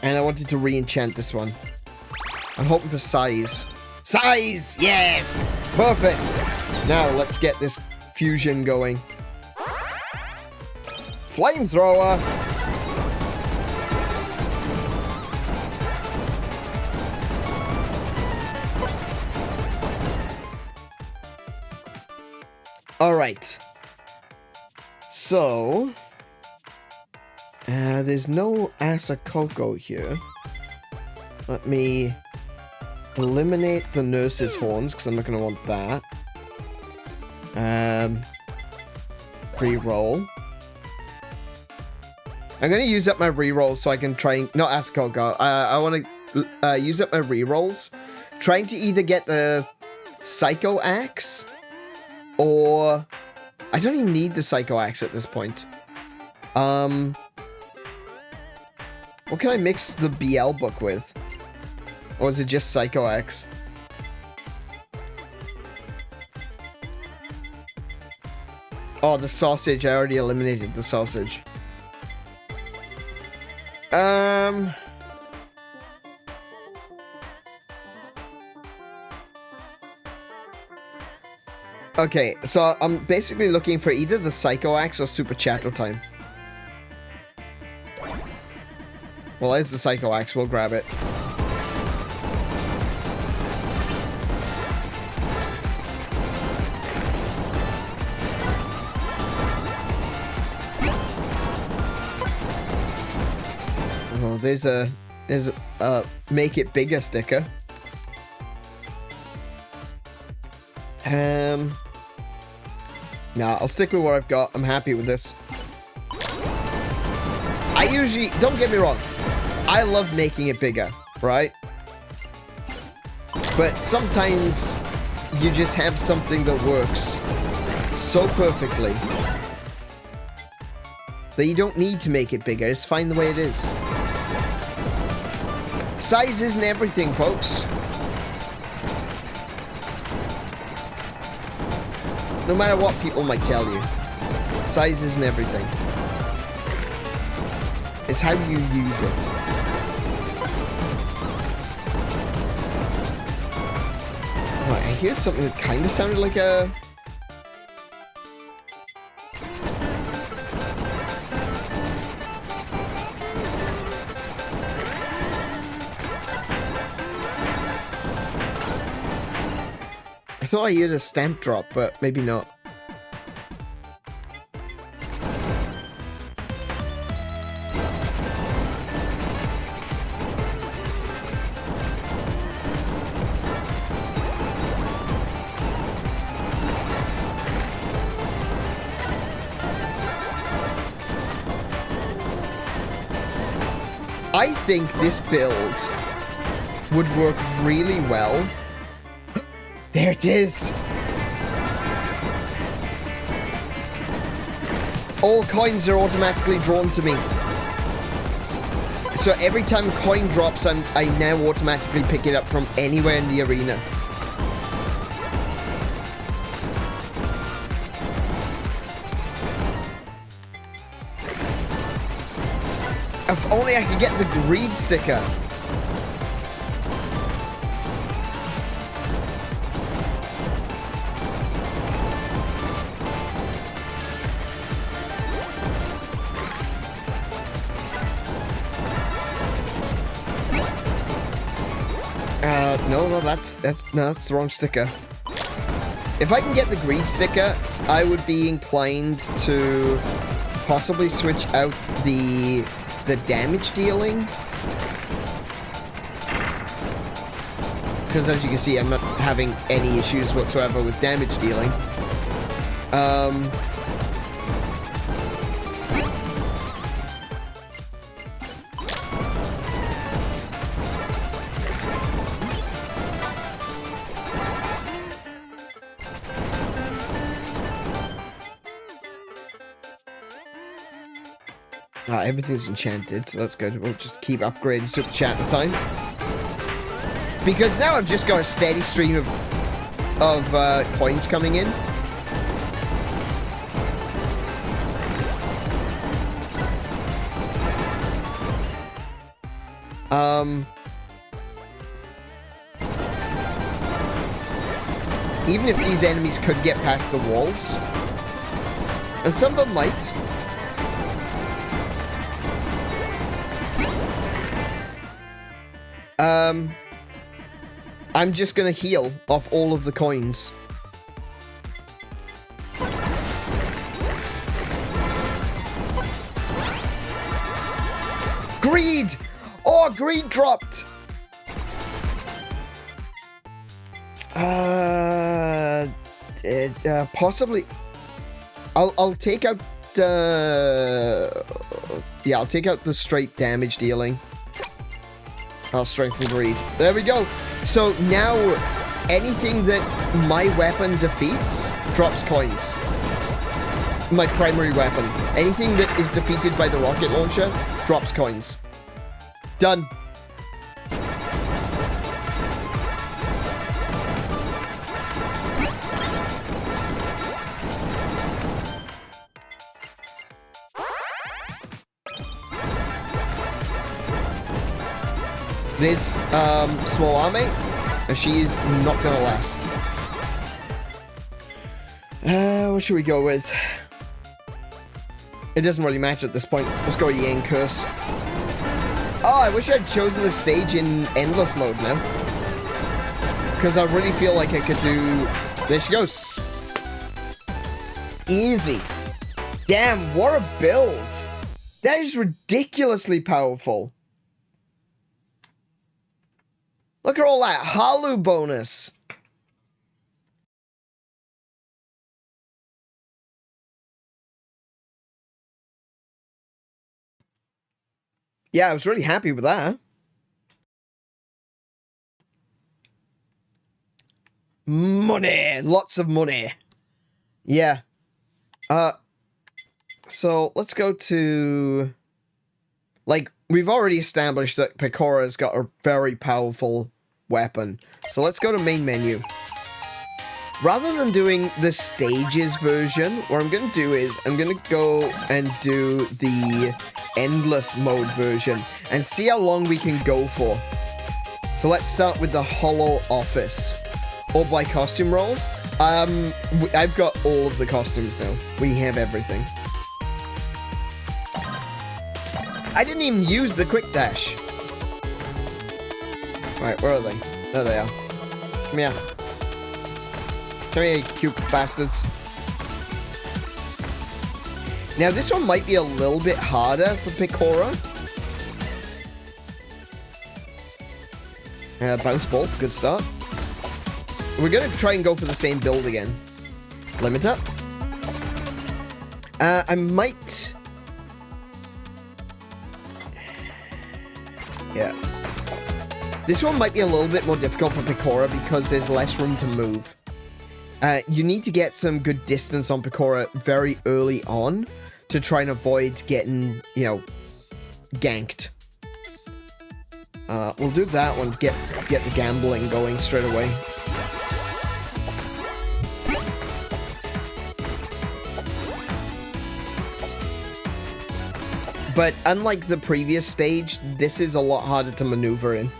And I wanted to re-enchant this one. I'm hoping for size. Size! Yes! Perfect! Now, let's get this fusion going. Flamethrower! Alright. So... there's no Asakoko here. Let me eliminate the nurse's horns, because I'm not going to want that. Reroll. I'm going to use up my rerolls so I can try and... Not Asakoko. I want to use up my rerolls. Trying to either get the Psycho Axe, or... I don't even need the Psycho Axe at this point. What can I mix the BL book with? Or is it just Psycho Axe? Oh, the sausage. I already eliminated the sausage. Okay, so I'm basically looking for either the Psycho Axe or Super Chattel Time. Well, it's the Psycho Axe. We'll grab it. Oh, there's a make it bigger sticker. Nah, I'll stick with what I've got. I'm happy with this. I usually, don't get me wrong, I love making it bigger, right? But sometimes you just have something that works so perfectly that you don't need to make it bigger. It's fine the way it is. Size isn't everything, folks. No matter what people might tell you, size isn't everything. It's how you use it. Right, I heard something that kind of sounded like a... I thought I heard a stamp drop, but maybe not. I think this build would work really well. There it is! All coins are automatically drawn to me. So every time a coin drops, I now automatically pick it up from anywhere in the arena. If only I could get the greed sticker. No, that's the wrong sticker. If I can get the greed sticker, I would be inclined to possibly switch out the damage dealing. Because as you can see, I'm not having any issues whatsoever with damage dealing. Everything's enchanted, so that's good. We'll just keep upgrading Super Chat at the time. Because now I've just got a steady stream of coins coming in. Even if these enemies could get past the walls, and some of them might. I'm just gonna heal off all of the coins. Greed! Oh, greed dropped! Possibly. I'll take out, yeah, I'll take out the straight damage dealing. I'll strengthen greed. There we go. So now, anything that my weapon defeats drops coins. My primary weapon. Anything that is defeated by the rocket launcher drops coins. Done. This small army, and she is not gonna last. What should we go with? It doesn't really matter at this point. Let's go with 𝗦𝘄𝗶𝘁𝗰𝗵. Oh, I wish I'd chosen the stage in endless mode now, because I really feel like I could do. There she goes. Easy. Damn, what a build! That is ridiculously powerful. Look at all that Holo bonus. Yeah, I was really happy with that. Money. Lots of money. Yeah. So let's go to... Like, we've already established that Pekora's got a very powerful weapon. So let's go to main menu. Rather than doing the stages version, what I'm going to do is I'm going to go and do the endless mode version and see how long we can go for. So let's start with the Holo Office. Or by costume rolls. I've got all of the costumes now. We have everything. I didn't even use the quick dash. Right, where are they? There they are. Come here. Come here, you cute bastards. Now, this one might be a little bit harder for Pekora. Bounce ball, good start. We're going to try and go for the same build again. Limit up. I might... Yeah. This one might be a little bit more difficult for Pekora because there's less room to move. You need to get some good distance on Pekora very early on to try and avoid getting, you know, ganked. We'll do that one to get the gambling going straight away. But unlike the previous stage, this is a lot harder to maneuver in.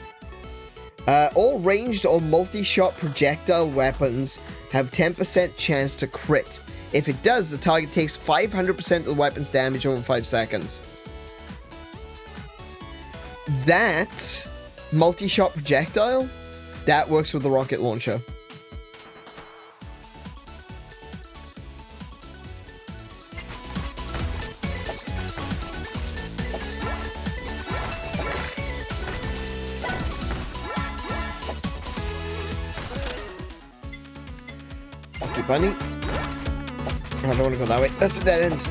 All ranged or multi-shot projectile weapons have 10% chance to crit. If it does, the target takes 500% of the weapon's damage over 5 seconds. That multi-shot projectile, that works with the rocket launcher. Bunny. I don't want to go that way. That's a dead end.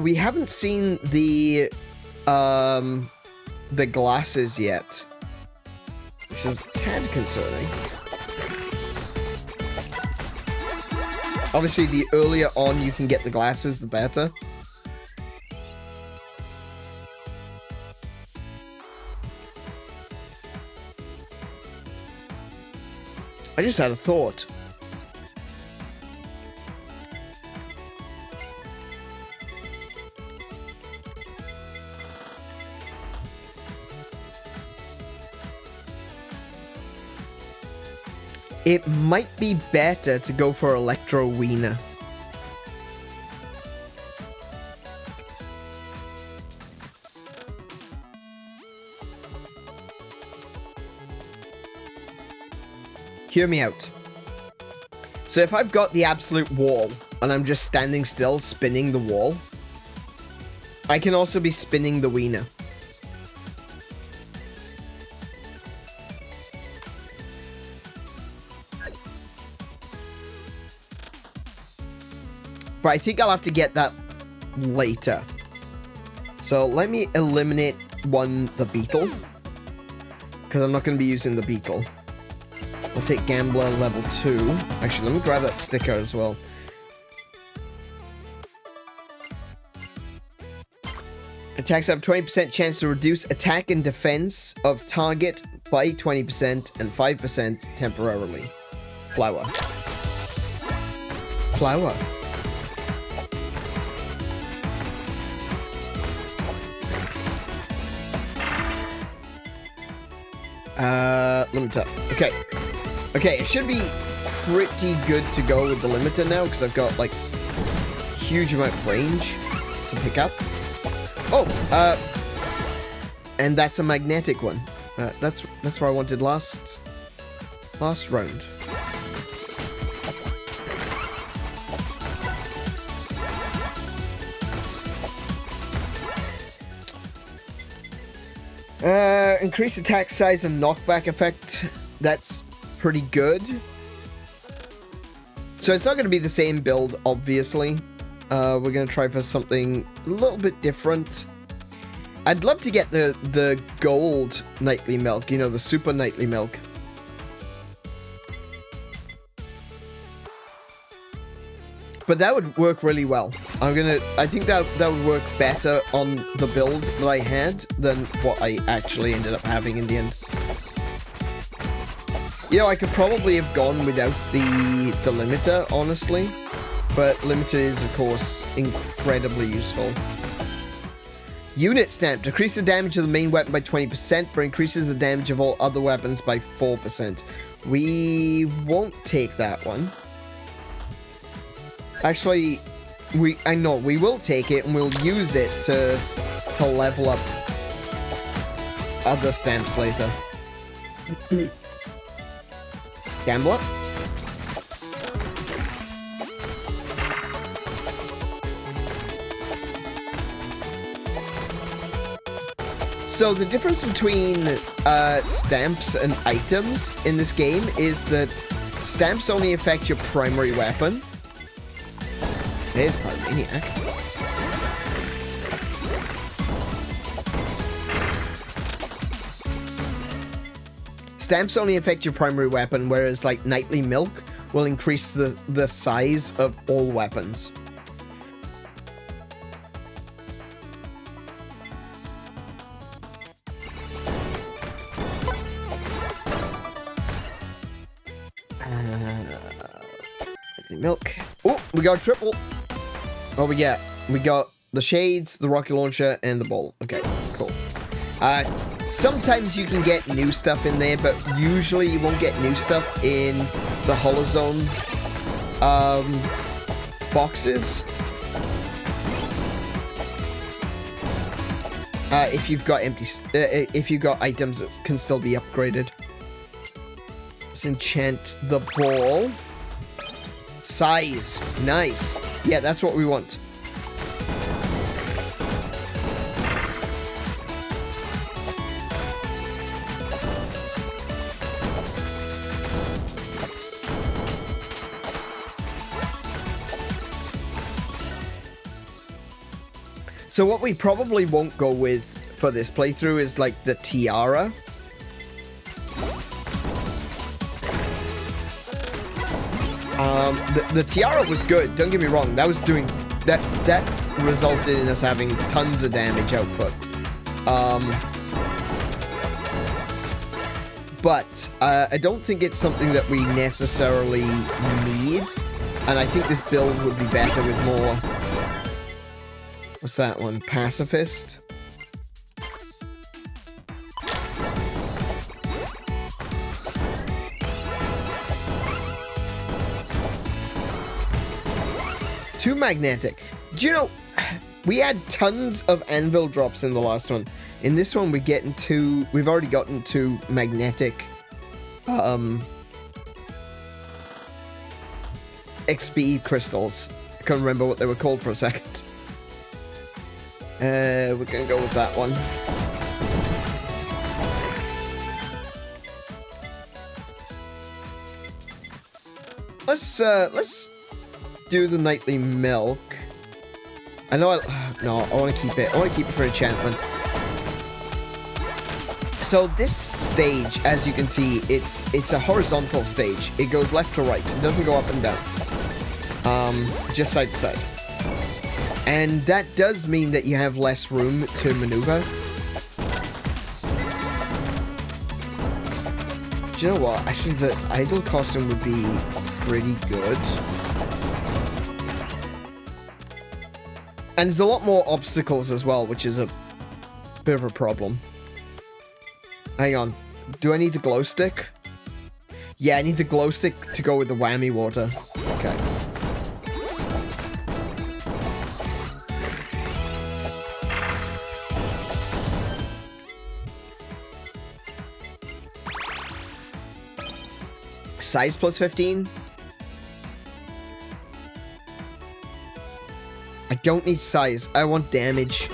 We haven't seen the glasses yet, which is a tad concerning. Obviously, the earlier on you can get the glasses, the better. I just had a thought. it might be better to go for Electro Wiener. Hear me out. So if I've got the absolute wall and I'm just standing still spinning the wall, I can also be spinning the wiener. But I think I'll have to get that later. So let me eliminate the beetle, because I'm not going to be using the beetle. I'll take Gambler level 2. Actually, let me grab that sticker as well. Attacks have 20% chance to reduce attack and defense of target by 20% and 5% temporarily. Flower. Flower. Limiter. Okay. Okay, it should be pretty good to go with the limiter now, because I've got, like, huge amount of range to pick up. Oh, and that's a magnetic one. That's what I wanted last round. Increase attack size and knockback effect. That's pretty good. So it's not going to be the same build, obviously. We're going to try for something a little bit different. I'd love to get the gold nightly milk, you know, the super nightly milk. But that would work really well. I think that would work better on the build that I had than what I actually ended up having in the end. You know, I could probably have gone without the limiter, honestly. But limiter is, of course, incredibly useful. Unit stamp. Decreases the damage of the main weapon by 20%, but increases the damage of all other weapons by 4%. We won't take that one. Actually, I know we will take it, and we'll use it to level up other stamps later. Gambler. So the difference between stamps and items in this game is that stamps only affect your primary weapon. There's Pyromaniac. Stamps only affect your primary weapon, whereas like Nightly Milk will increase the size of all weapons. Milk. Oh, we got a triple. What we got? We got the shades, the rocket launcher, and the ball. Okay, cool. Sometimes you can get new stuff in there, but usually you won't get new stuff in the Holozone boxes. If you've got if you've got items that can still be upgraded. Let's enchant the ball. Size. Nice. Yeah, that's what we want. So what we probably won't go with for this playthrough is like the tiara. The tiara was good, don't get me wrong. That was doing that resulted in us having tons of damage output. But I don't think it's something that we necessarily need, and I think this build would be better with more. What's that one? Pacifist. Too magnetic. Do you know, we had tons of anvil drops in the last one. In this one, we've already gotten 2 magnetic, XP crystals. I can't remember what they were called for a second. We're gonna go with that one. Let's do the nightly milk. I know I want to keep it. I want to keep it for enchantment. So this stage, as you can see, it's a horizontal stage. It goes left to right. It doesn't go up and down. Just side to side. And that does mean that you have less room to maneuver. Do you know what? Actually, the idle costume would be pretty good. And there's a lot more obstacles as well, which is a bit of a problem. Hang on. Do I need the glow stick? Yeah, I need the glow stick to go with the whammy water. Okay. Size plus 15? I don't need size. I want damage.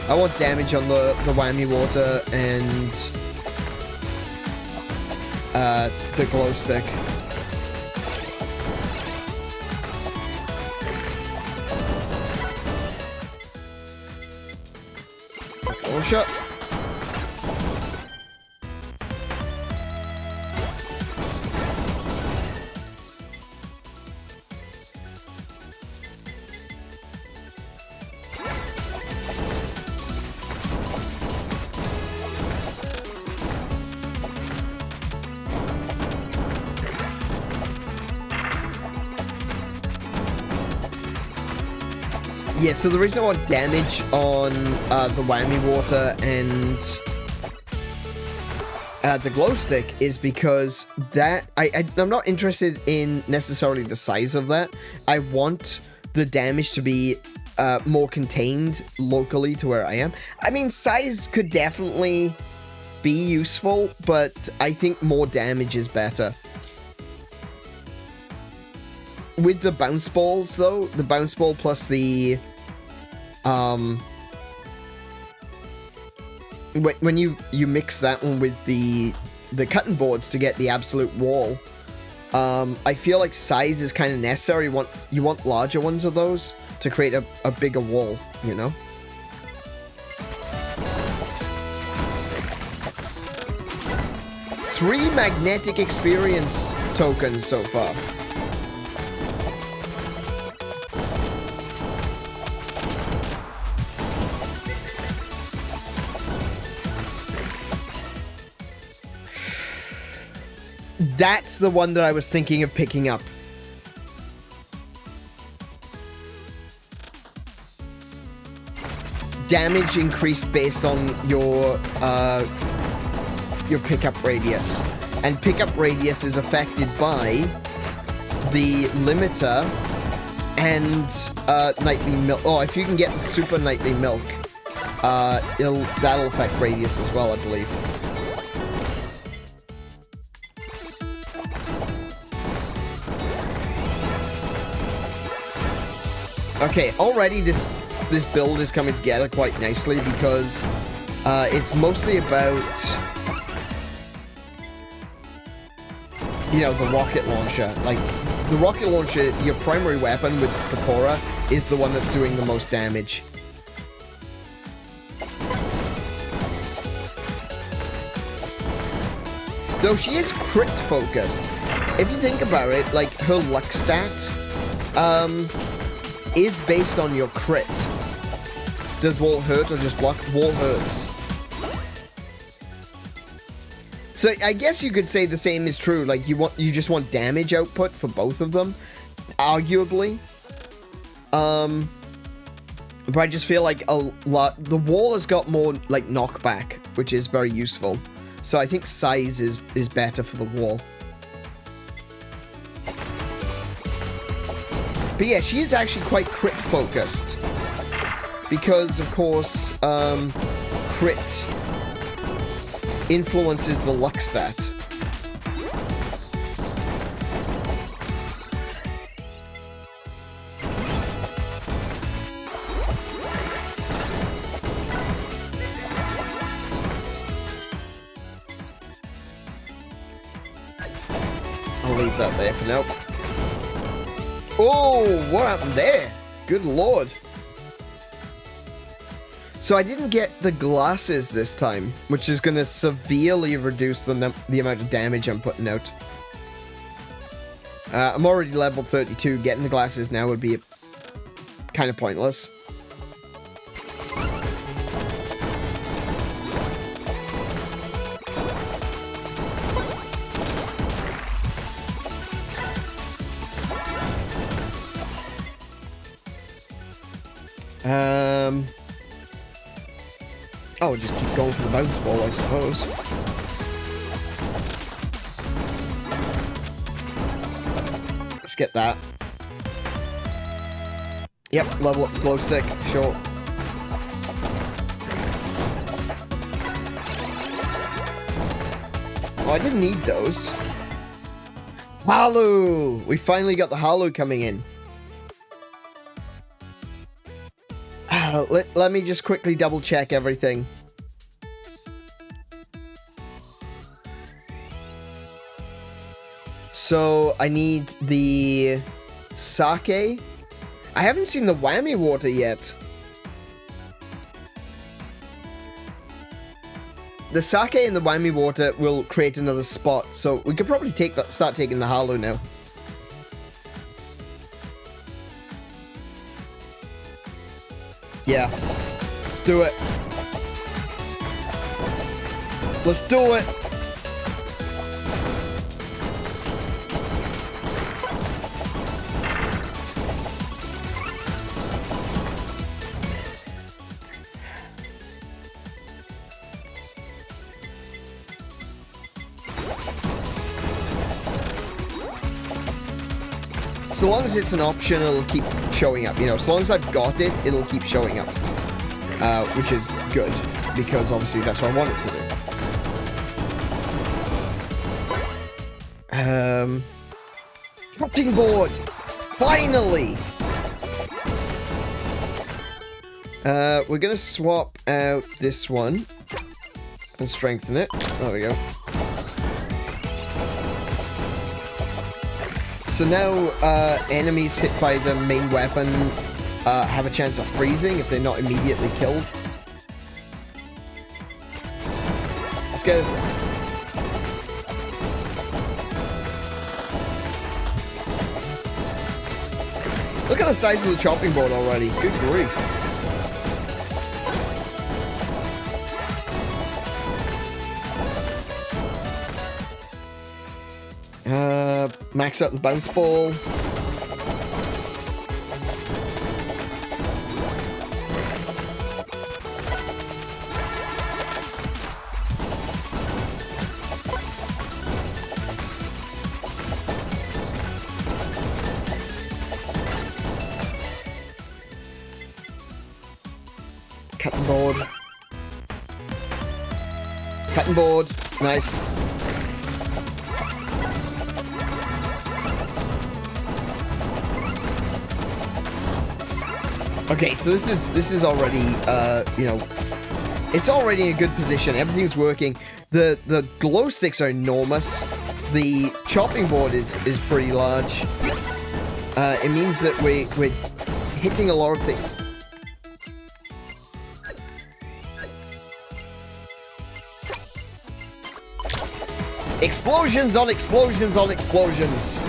I want damage on the whammy water and the glow stick. One shot. Yeah, so the reason I want damage on the whammy water and the glow stick is because that I'm not interested in necessarily the size of that. I want the damage to be more contained locally to where I am. I mean, size could definitely be useful, but I think more damage is better. With the bounce balls, though, the bounce ball plus the when you mix that one with the cutting boards to get the absolute wall, I feel like size is kind of necessary. You want larger ones of those to create a bigger wall, you know? Three magnetic experience tokens so far. That's the one that I was thinking of picking up. Damage increased based on your pickup radius. And pickup radius is affected by the limiter and nightly milk. Oh, if you can get the super nightly milk, that'll affect radius as well, I believe. Okay, already this build is coming together quite nicely because it's mostly about, you know, the rocket launcher. Like, the rocket launcher, your primary weapon with Pekora, is the one that's doing the most damage. Though she is crit focused. If you think about it, like, her luck stat, is based on your crit. Does wall hurt or just block? Wall hurts. So I guess you could say the same is true. Like, you just want damage output for both of them, arguably. But I just feel like the wall has got more like knockback, which is very useful. So I think size is better for the wall. But yeah, she is actually quite crit focused. Because, of course, crit influences the luck stat. I'll leave that there for now. Oh, what happened there? Good lord. So I didn't get the glasses this time, which is going to severely reduce the amount of damage I'm putting out. I'm already level 32. Getting the glasses now would be kind of pointless. Oh, just keep going for the bounce ball, I suppose. Let's get that. Yep, level up the glow stick, sure. Oh, I didn't need those. Halo! We finally got the Halo coming in. Let me just quickly double check everything. So I need the sake. I haven't seen the whammy water yet. The sake and the whammy water will create another spot, so we could probably start taking the Halo now. Yeah, let's do it. Let's do it. So long as it's an option, it'll keep showing up. You know, so long as I've got it, it'll keep showing up. Which is good, because obviously that's what I want it to do. Cutting board! Finally! We're gonna swap out this one and strengthen it. There we go. So now, enemies hit by the main weapon have a chance of freezing if they're not immediately killed. Let's get this. Look at the size of the chopping board already. Good grief. Max out the bounce ball. Cutting board. Cutting board. Nice. Okay, so this is already, you know, it's already in a good position. Everything's working. The glow sticks are enormous. The chopping board is pretty large. It means that we're hitting a lot of things. Explosions on explosions on explosions.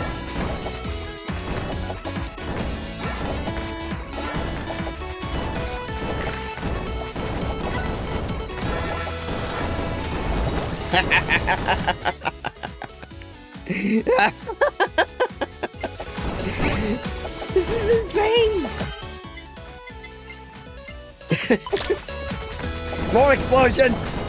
This is insane. More explosions.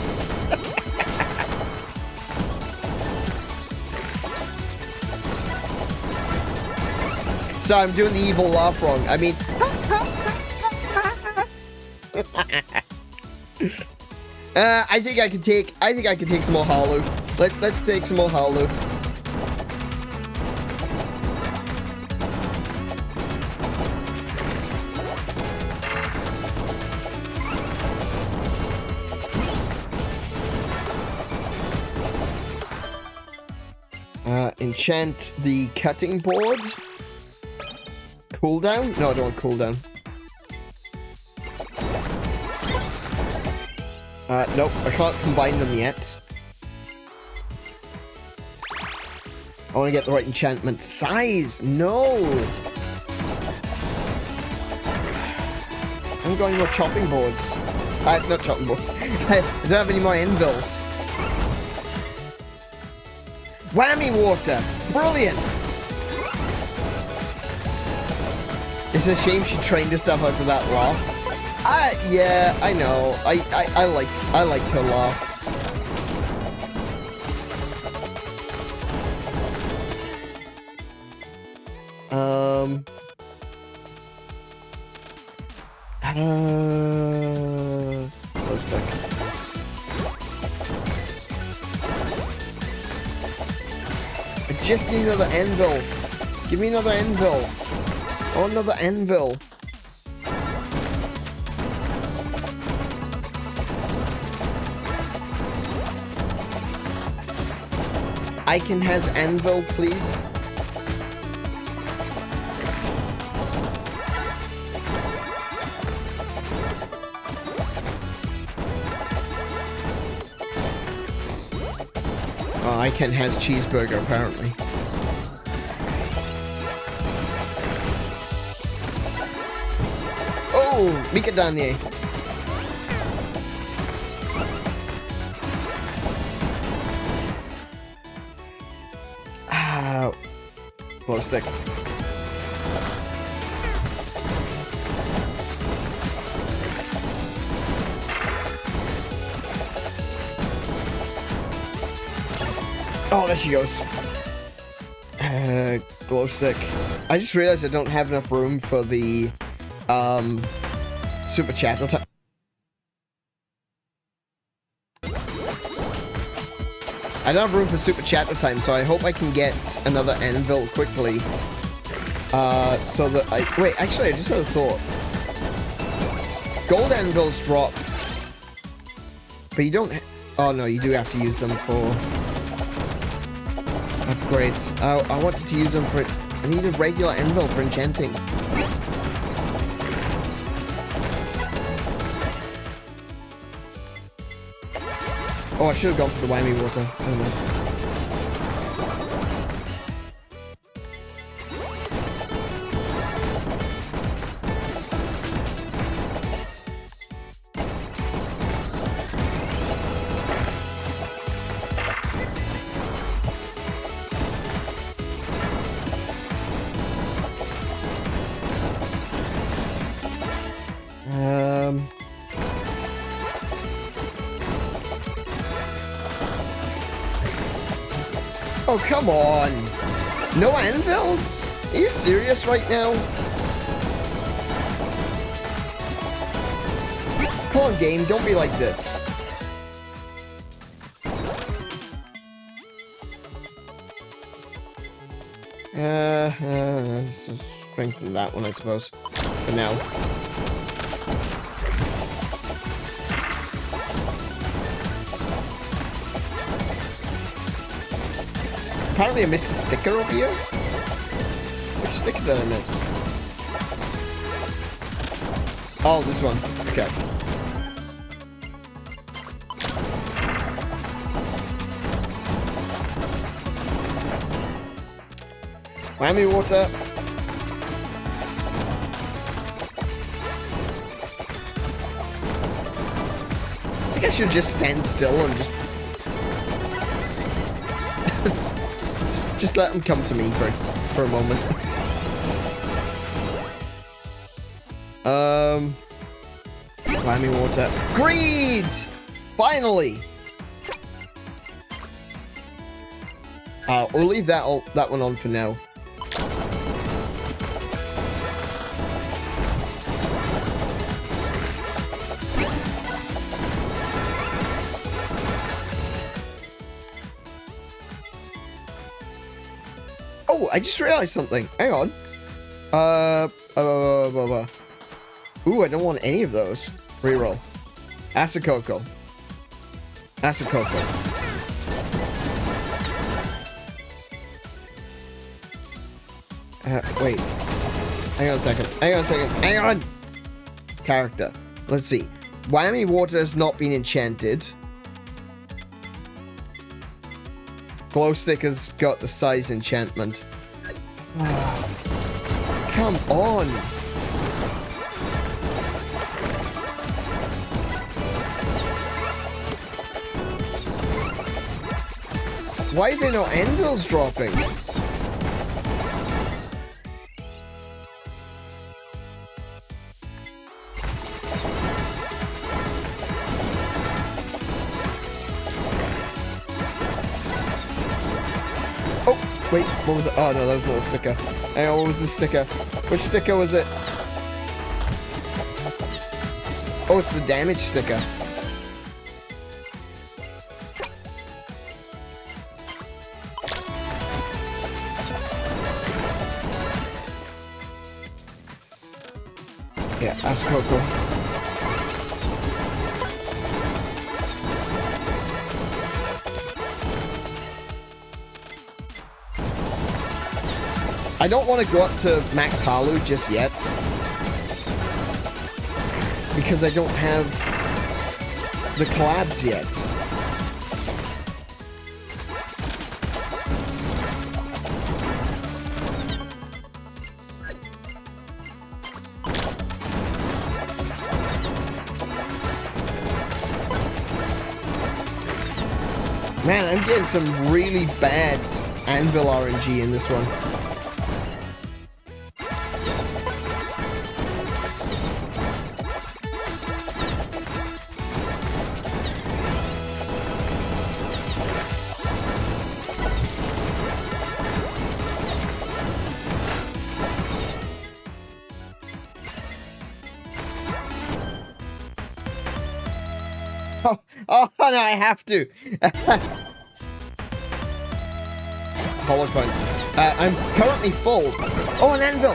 So Sorry, I'm doing the evil laugh wrong. I mean... I think I can take some more Holo. Let's take some more Holo. Enchant the cutting board. Cooldown? No, I don't want cooldown. Nope, I can't combine them yet. I want to get the right enchantment. Size! No! I'm going more chopping boards. Not chopping boards. I don't have any more anvils. Whammy water! Brilliant! It's a shame she trained herself after that laugh. Yeah, I know. I like her laugh. Close deck. I just need another anvil. Give me another anvil. Oh, another anvil. Icon has anvil, please. Oh, Icon has cheeseburger, apparently. Oh, Mikadanye. Blow stick. Oh, there she goes. Glow stick. I just realized I don't have enough room for the super chat. I don't have room for super chatter time, so I hope I can get another anvil quickly. So that I... Wait, actually, I just had a thought. Gold anvils drop. But you don't... Oh, no, you do have to use them for upgrades. I wanted to use them for... I need a regular anvil for enchanting. Oh, I should have gone for the whammy water. I don't know. Oh, come on. No anvils? Are you serious right now? Come on, game. Don't be like this. Let's just strengthen that one, I suppose. For now. Apparently I missed a sticker over here. Which sticker did I miss? Oh, this one. Okay. Whammy water. I think I should just stand still and just let them come to me for a moment. Whammy water. Greed! Finally! We'll leave that one on for now. I just realized something. Hang on. Ooh, I don't want any of those. Reroll. Acid cocoa. Acid cocoa. Wait. Hang on a second. Hang on a second. Hang on! Character. Let's see. Whammy water has not been enchanted. Glow stick has got the size enchantment. Come on! Why are there no anvils dropping? Wait, what was it? Oh no, that was a little sticker. Hang on, what was the sticker? Which sticker was it? Oh, it's the damage sticker. Yeah, that's cool. I don't want to go up to Max Halu just yet, because I don't have the collabs yet. Man, I'm getting some really bad anvil RNG in this one. Oh no, I have to. Holocoins. I'm currently full. Oh, an anvil.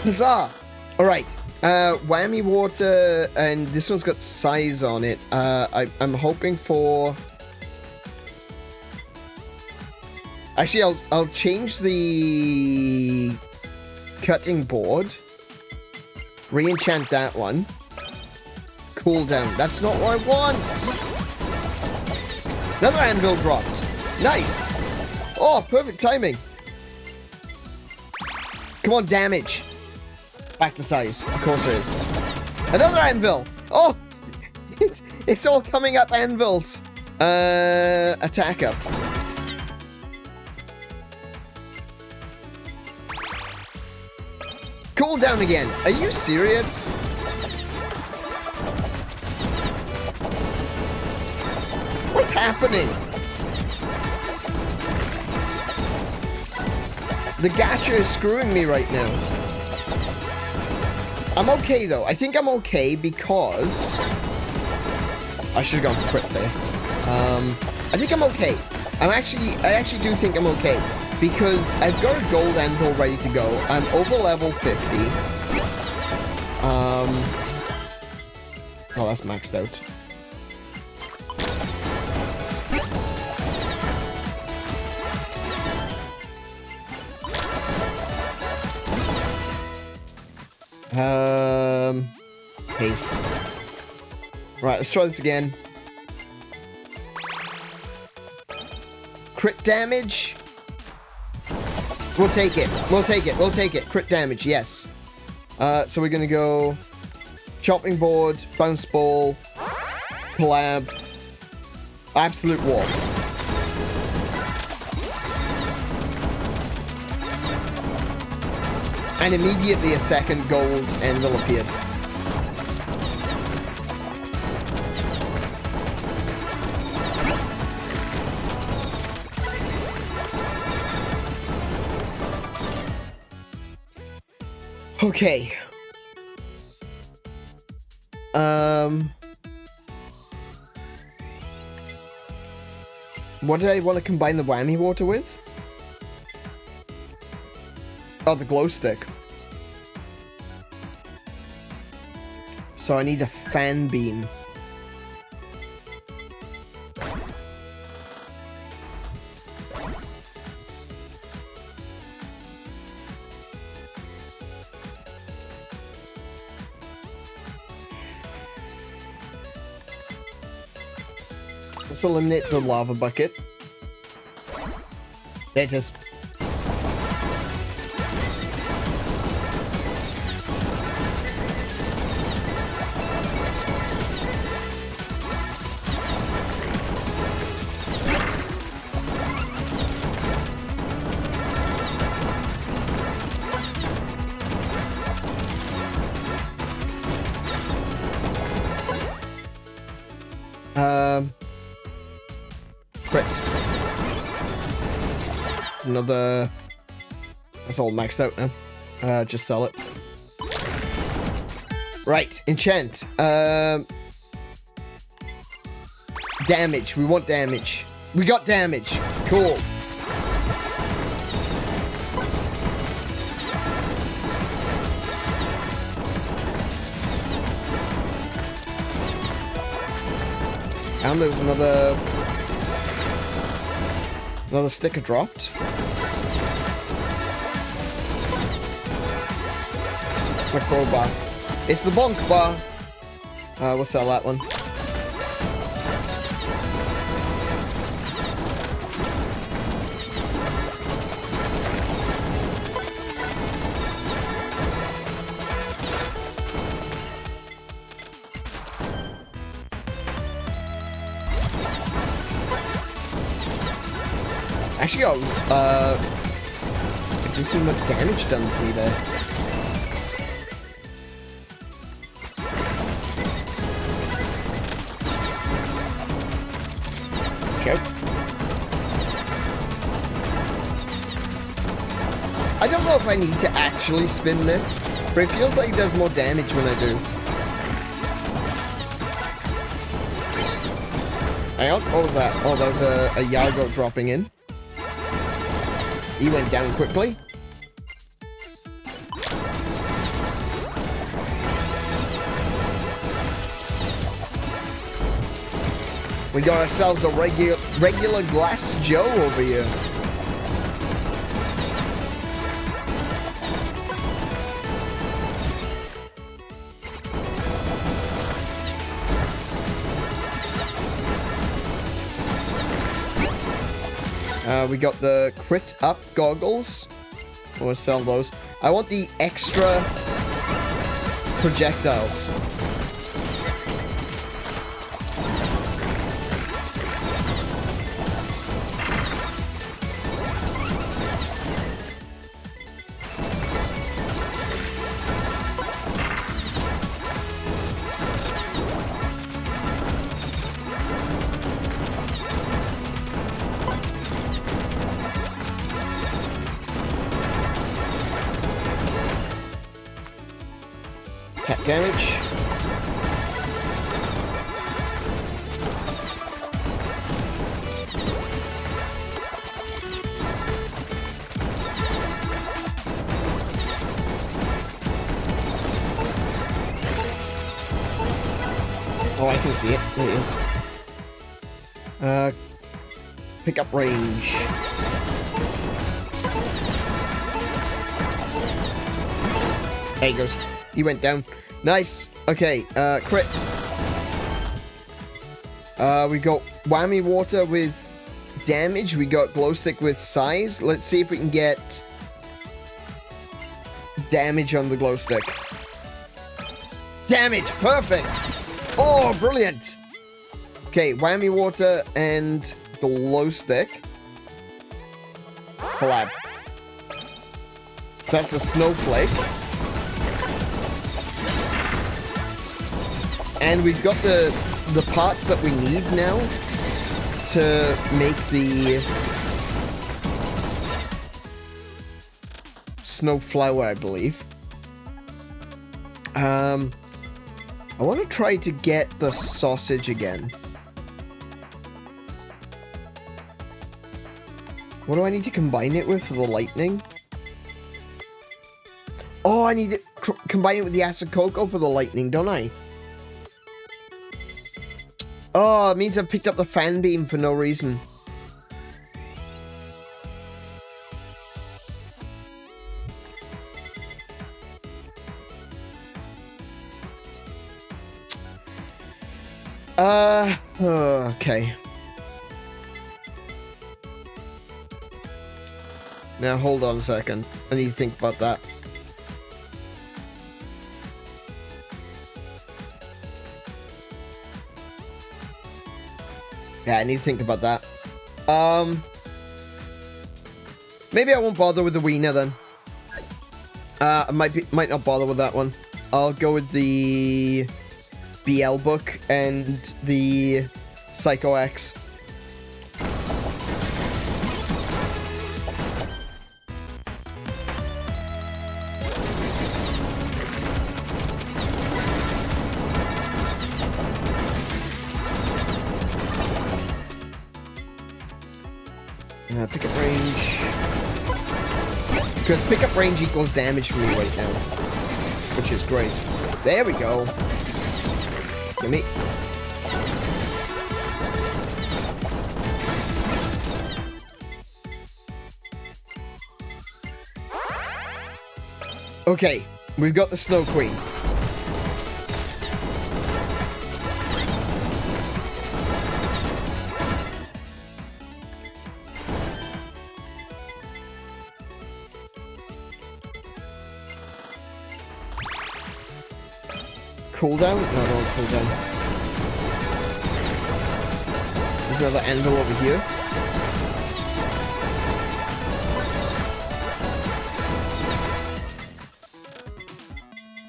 Huzzah. Alright. Whammy water, and this one's got size on it. I'm hoping for... Actually, I'll change the cutting board. Re-enchant that one. Cooldown. That's not what I want. Another anvil dropped. Nice. Oh, perfect timing. Come on, damage. Back to size. Of course it is. Another anvil. Oh, it's all coming up anvils. Attack up. Cooldown again. Are you serious? What's happening? The gacha is screwing me right now. I'm okay though. I think I'm okay because I should have gone for crit there. I think I'm okay. I actually do think I'm okay because I've got a gold anvil ready to go. I'm over level 50. Oh, that's maxed out. Haste. Right, let's try this again. Crit damage. We'll take it. We'll take it. We'll take it. Crit damage, yes. So we're gonna go chopping board, bounce ball, collab, absolute warp. And immediately a second gold anvil appeared. Okay. What did I want to combine the whammy water with? Oh, the glow stick. So I need a fan beam. Let's eliminate the lava bucket. There it is. Crit. There's another. That's all maxed out now. Just sell it. Right, enchant. Damage. We want damage. We got damage. Cool. And there was another sticker dropped. It's a crowbar. It's the bonk bar. We'll sell that one. Actually got, I do see much damage done to me there. Choke. I don't know if I need to actually spin this, but it feels like it does more damage when I do. Hang on, what was that? Oh, that was a Yago dropping in. He went down quickly. We got ourselves a regular glass Joe over here. We got the crit up goggles. We'll sell those. I want the extra projectiles. Attack damage. Oh, I can see it. There it is. Pick up range. There he goes. He went down. Nice. Okay, crit. We got whammy water with damage. We got glow stick with size. Let's see if we can get damage on the glow stick. Damage. Perfect. Oh, brilliant. Okay, whammy water and glow stick. Collab. That's a snowflake. And we've got the parts that we need now to make the snow flower, I believe. I want to try to get the sausage again. What do I need to combine it with for the lightning? Oh, I need to combine it with the acid cocoa for the lightning, don't I? Oh, it means I've picked up the fan beam for no reason. Okay. Now, hold on a second. I need to think about that. Yeah, I need to think about that. Maybe I won't bother with the wiener then. I might not bother with that one. I'll go with the BL book and the Psycho X. Pickup range. Because pickup range equals damage for me right now. Which is great. There we go. Gimme. Okay, we've got the Snow Queen. Cooldown? No, no cooldown. There's another anvil over here.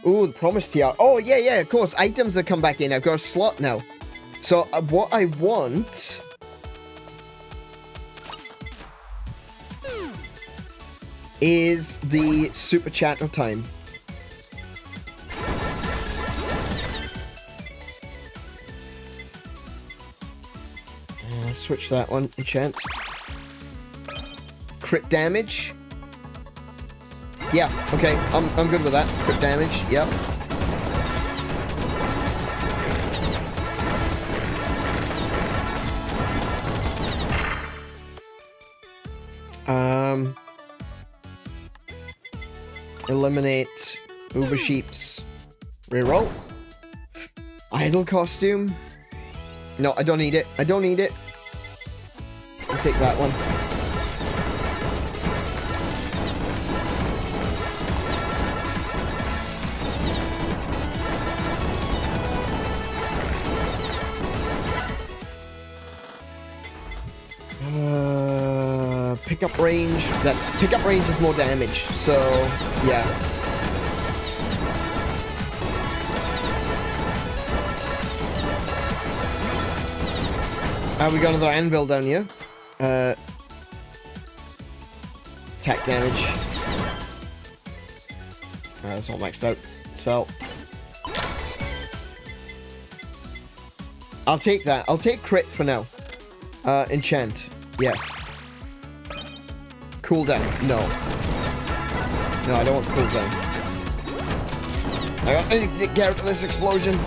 Ooh, the promised tiara. Oh, yeah, of course. Items have come back in. I've got a slot now. So, what I want is the super chatter time. Switch that one. Enchant. Crit damage. Yeah, okay. I'm good with that. Crit damage. Yep. Eliminate 𝗬𝗓𝗰𝗵's reroll. Idol costume. No, I don't need it. I don't need it. I'll take that one. Pickup range. Pickup range is more damage. So, yeah. We got another anvil down here. Attack damage. That's all maxed out. So I'll take that. I'll take crit for now. Enchant. Yes. Cooldown. No. No, I don't want cooldown. I need to get out of this explosion.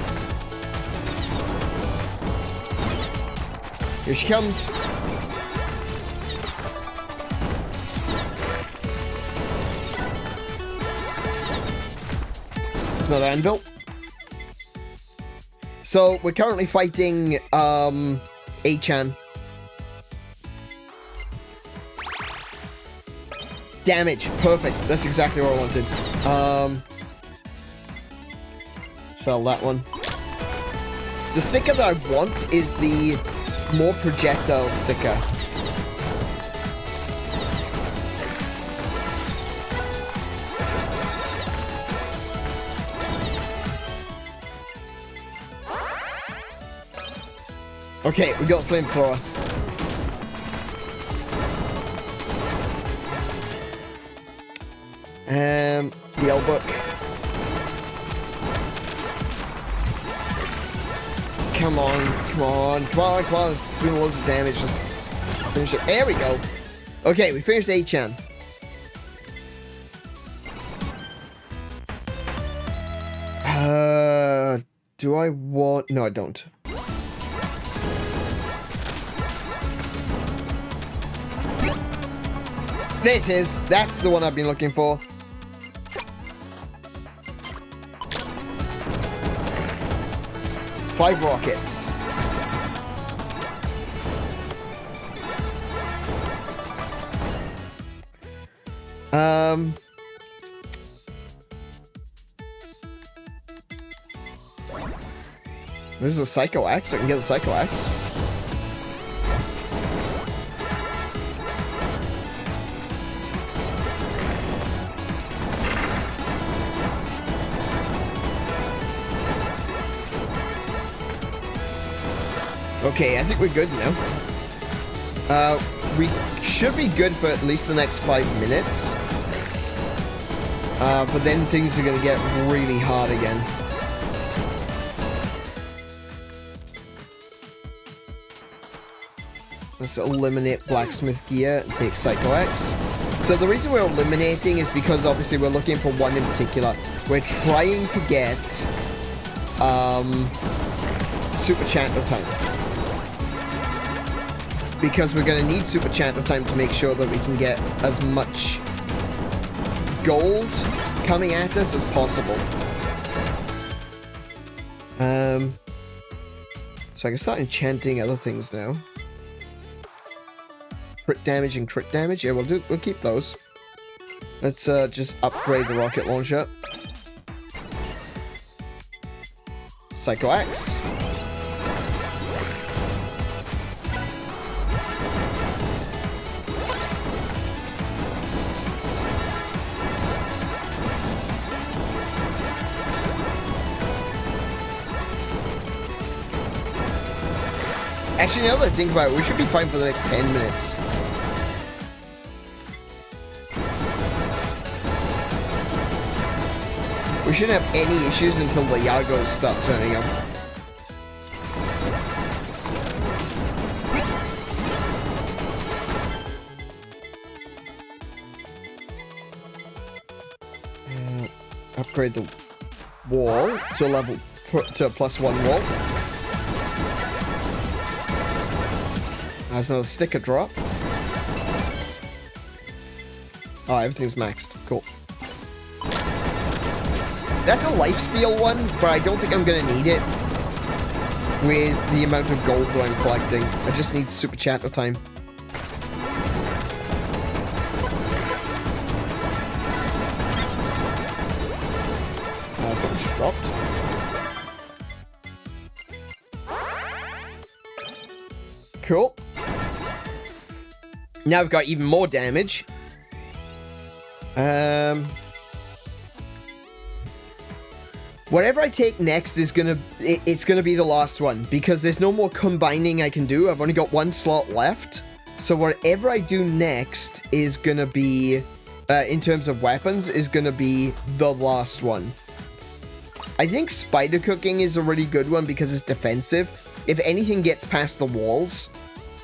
Here she comes. There's another anvil. So, we're currently fighting, A-chan. Damage. Perfect. That's exactly what I wanted. Sell that one. The sticker that I want is the more projectile sticker. Okay, we got flamethrower. The L book. Come on, come on, come on, come on. It's doing loads of damage. Just finish it. There we go. Okay, we finished A-chan. Do I want... No, I don't. There it is. That's the one I've been looking for. Five rockets. This is a Psycho Axe. I can get the Psycho Axe. Okay, I think we're good now. We should be good for at least the next 5 minutes. But then things are gonna get really hard again. Let's eliminate blacksmith gear and take Psycho Axe. So the reason we're eliminating is because obviously we're looking for one in particular. We're trying to get Super Chanto time. Because we're going to need Super Chanto time to make sure that we can get as much gold coming at us as possible. So I can start enchanting other things now. Crit damage and crit damage. Yeah, we'll keep those. Let's just upgrade the rocket launcher. Psycho Axe. Actually, now that I think about it, we should be fine for the next 10 minutes. We shouldn't have any issues until the Yagos start turning up. Upgrade the wall to a level to a +1 wall. There's another sticker drop. Oh, everything's maxed. Cool. That's a lifesteal one, but I don't think I'm gonna need it with the amount of gold that I'm collecting. I just need Super Chanto time. Something just dropped. Cool. Now we've got even more damage. Whatever I take next is it's gonna be the last one, because there's no more combining I can do. I've only got one slot left. So whatever I do next is gonna be, in terms of weapons, is gonna be the last one. I think spider cooking is a really good one because it's defensive. If anything gets past the walls,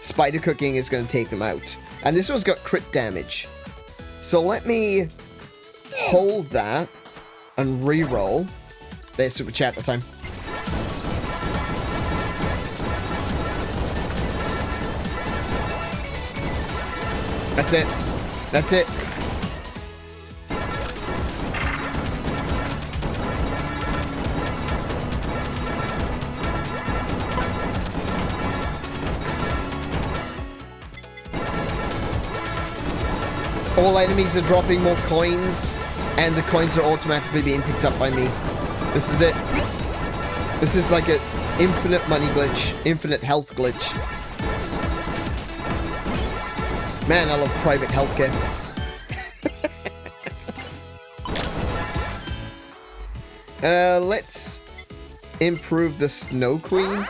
spider cooking is gonna take them out. And this one's got crit damage. So let me hold that and re-roll. There's Super Chanto time. That's it. That's it. All enemies are dropping more coins, and the coins are automatically being picked up by me. This is it. This is like an infinite money glitch, infinite health glitch. Man, I love private healthcare. Let's improve the Snow Queen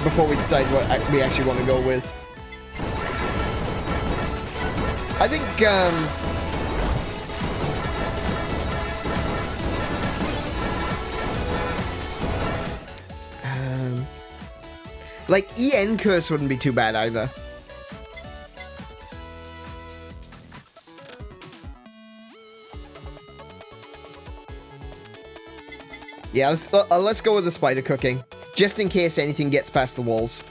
before we decide what we actually want to go with. I think, like, EN curse wouldn't be too bad either. Yeah, let's go with the spider cooking. Just in case anything gets past the walls.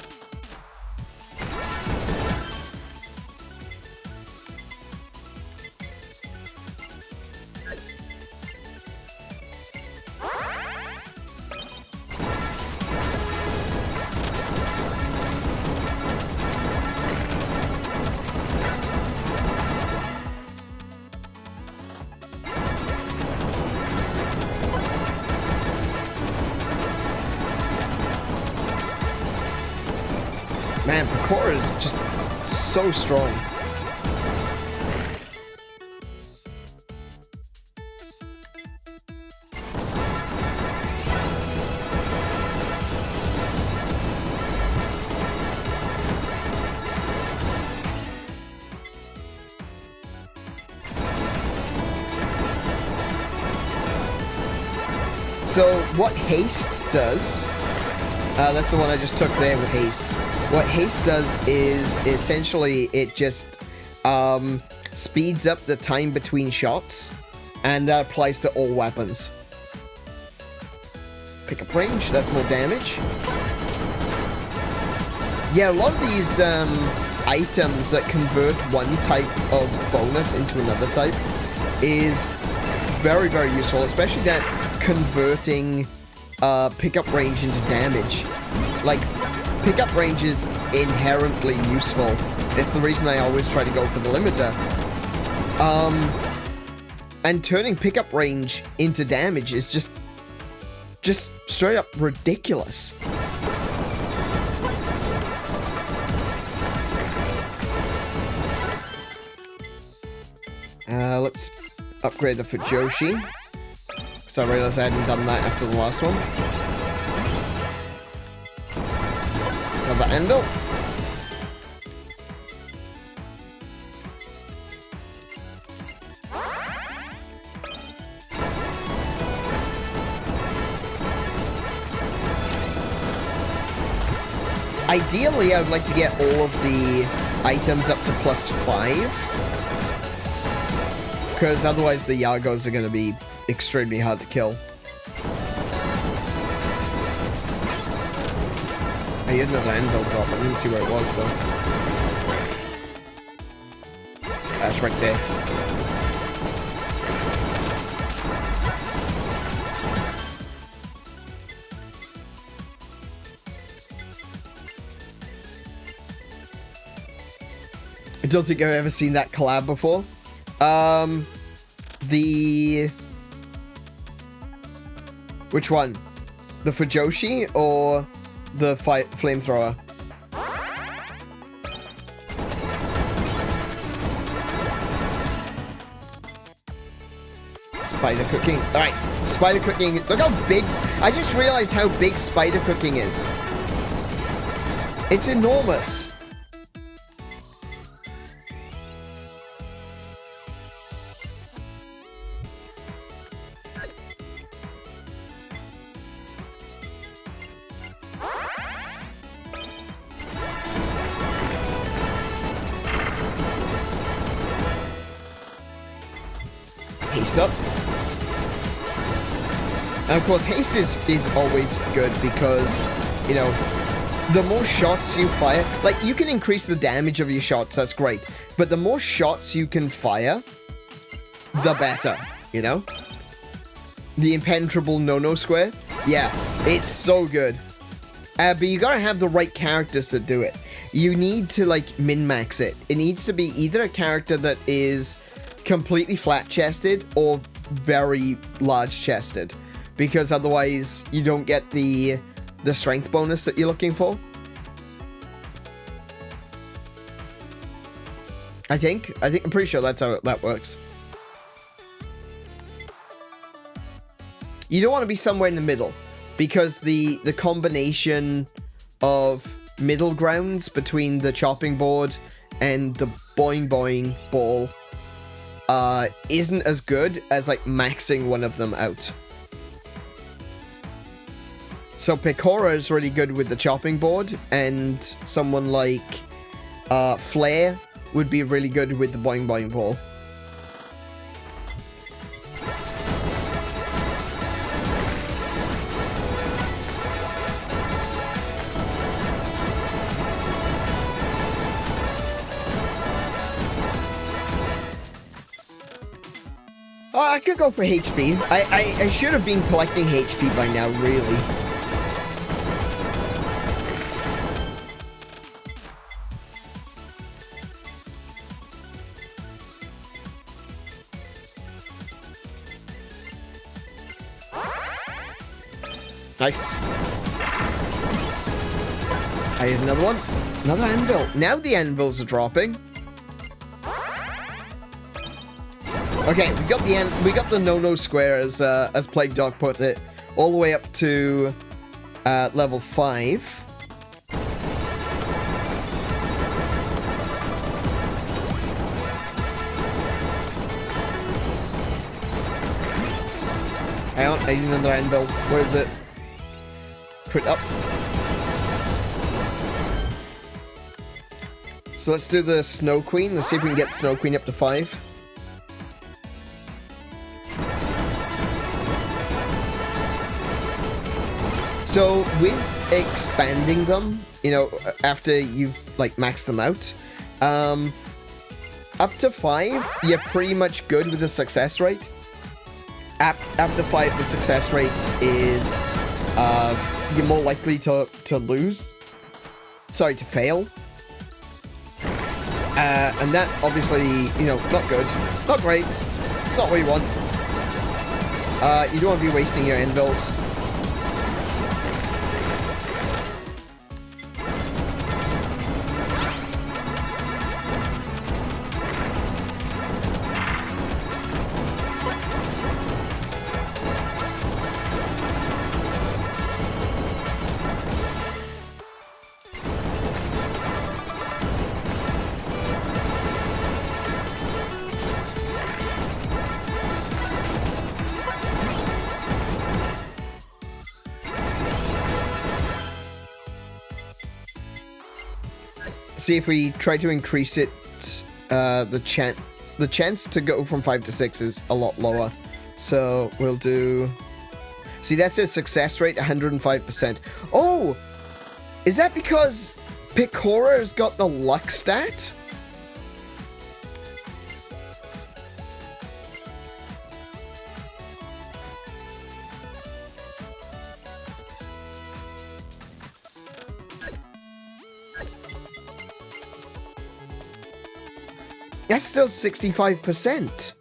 Man, Pekora is just so strong. So what haste does, that's the one I just took there with haste. What haste does is essentially it just speeds up the time between shots, and that applies to all weapons. Pick up range, that's more damage. Yeah, a lot of these items that convert one type of bonus into another type is very, very useful, especially that converting pickup range into damage. Like, pickup range is inherently useful. It's the reason I always try to go for the limiter. And turning pickup range into damage is just straight up ridiculous. Let's upgrade the Fujoshi. So I realized I hadn't done that after the last one. Another Endel. Ideally, I would like to get all of the items up to +5. Because otherwise the Yagos are going to be extremely hard to kill. I had another Anvil drop. I didn't see where it was, though. That's right there. I don't think I've ever seen that collab before. Which one? The Fujoshi or the flamethrower? Spider cooking. Alright, spider cooking. Look how big. I just realized how big spider cooking is. It's enormous. Haste up. And of course, haste is always good because, you know, the more shots you fire, like, you can increase the damage of your shots, that's great. But the more shots you can fire, the better, you know? The impenetrable no-no square, yeah, it's so good. But you gotta have the right characters to do it. You need to, like, min-max it. It needs to be either a character that is completely flat-chested or very large-chested, because otherwise you don't get the strength bonus that you're looking for. I'm pretty sure that's how that works. You don't want to be somewhere in the middle, because the combination of middle grounds between the chopping board and the boing boing ball isn't as good as, like, maxing one of them out. So Pekora is really good with the chopping board, and someone like Flare would be really good with the boing boing ball. I could go for HP. I should have been collecting HP by now, really. Nice. I have another one. Another anvil. Now the anvils are dropping. Okay, we got the no square as Plague Dog put it, all the way up to level 5. Hang on, I need another anvil. Where is it? Put up. So let's do the Snow Queen. Let's see if we can get Snow Queen up to 5. So with expanding them, you know, after you've like maxed them out, up to 5, you're pretty much good with the success rate. After 5, the success rate is you're more likely to lose. Sorry, to fail. And that obviously, you know, not good, not great. It's not what you want. You don't want to be wasting your anvils. See if we try to increase it, the chance to go from 5 to 6 is a lot lower. So we'll do... See, that's a success rate, 105%. Oh! Is that because Pekora's got the luck stat? That's still 65%.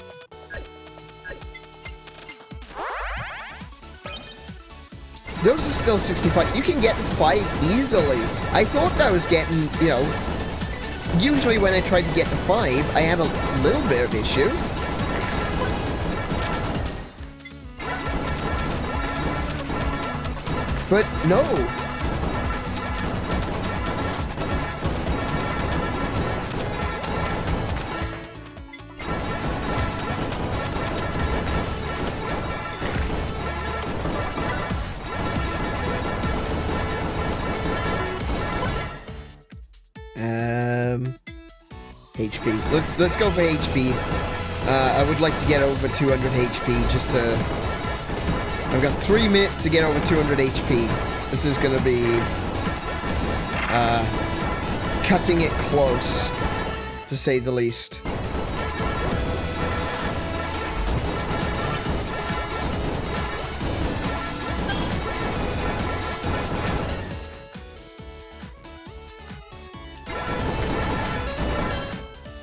Those are still 65. You can get 5 easily. I thought I was getting, you know... Usually when I tried to get to 5, I had a little bit of issue. But no. HP. Let's go for HP. I would like to get over 200 HP just to... I've got 3 minutes to get over 200 HP. This is going to be cutting it close, to say the least.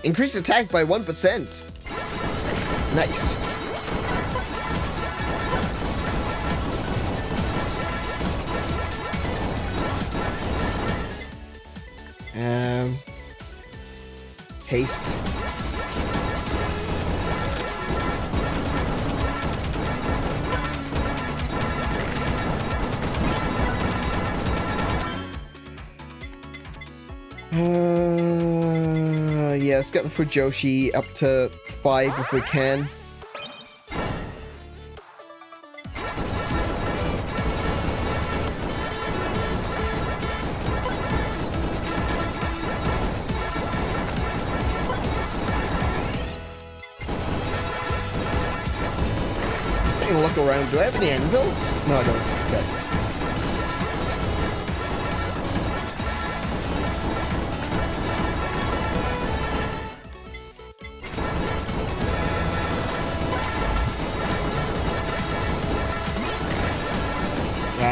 Increase attack by 1%. Nice. Haste. Yeah, let's get the Fujoshi up to 5 if we can. Let's take a look around. Do I have any anvils? No, I don't. Okay.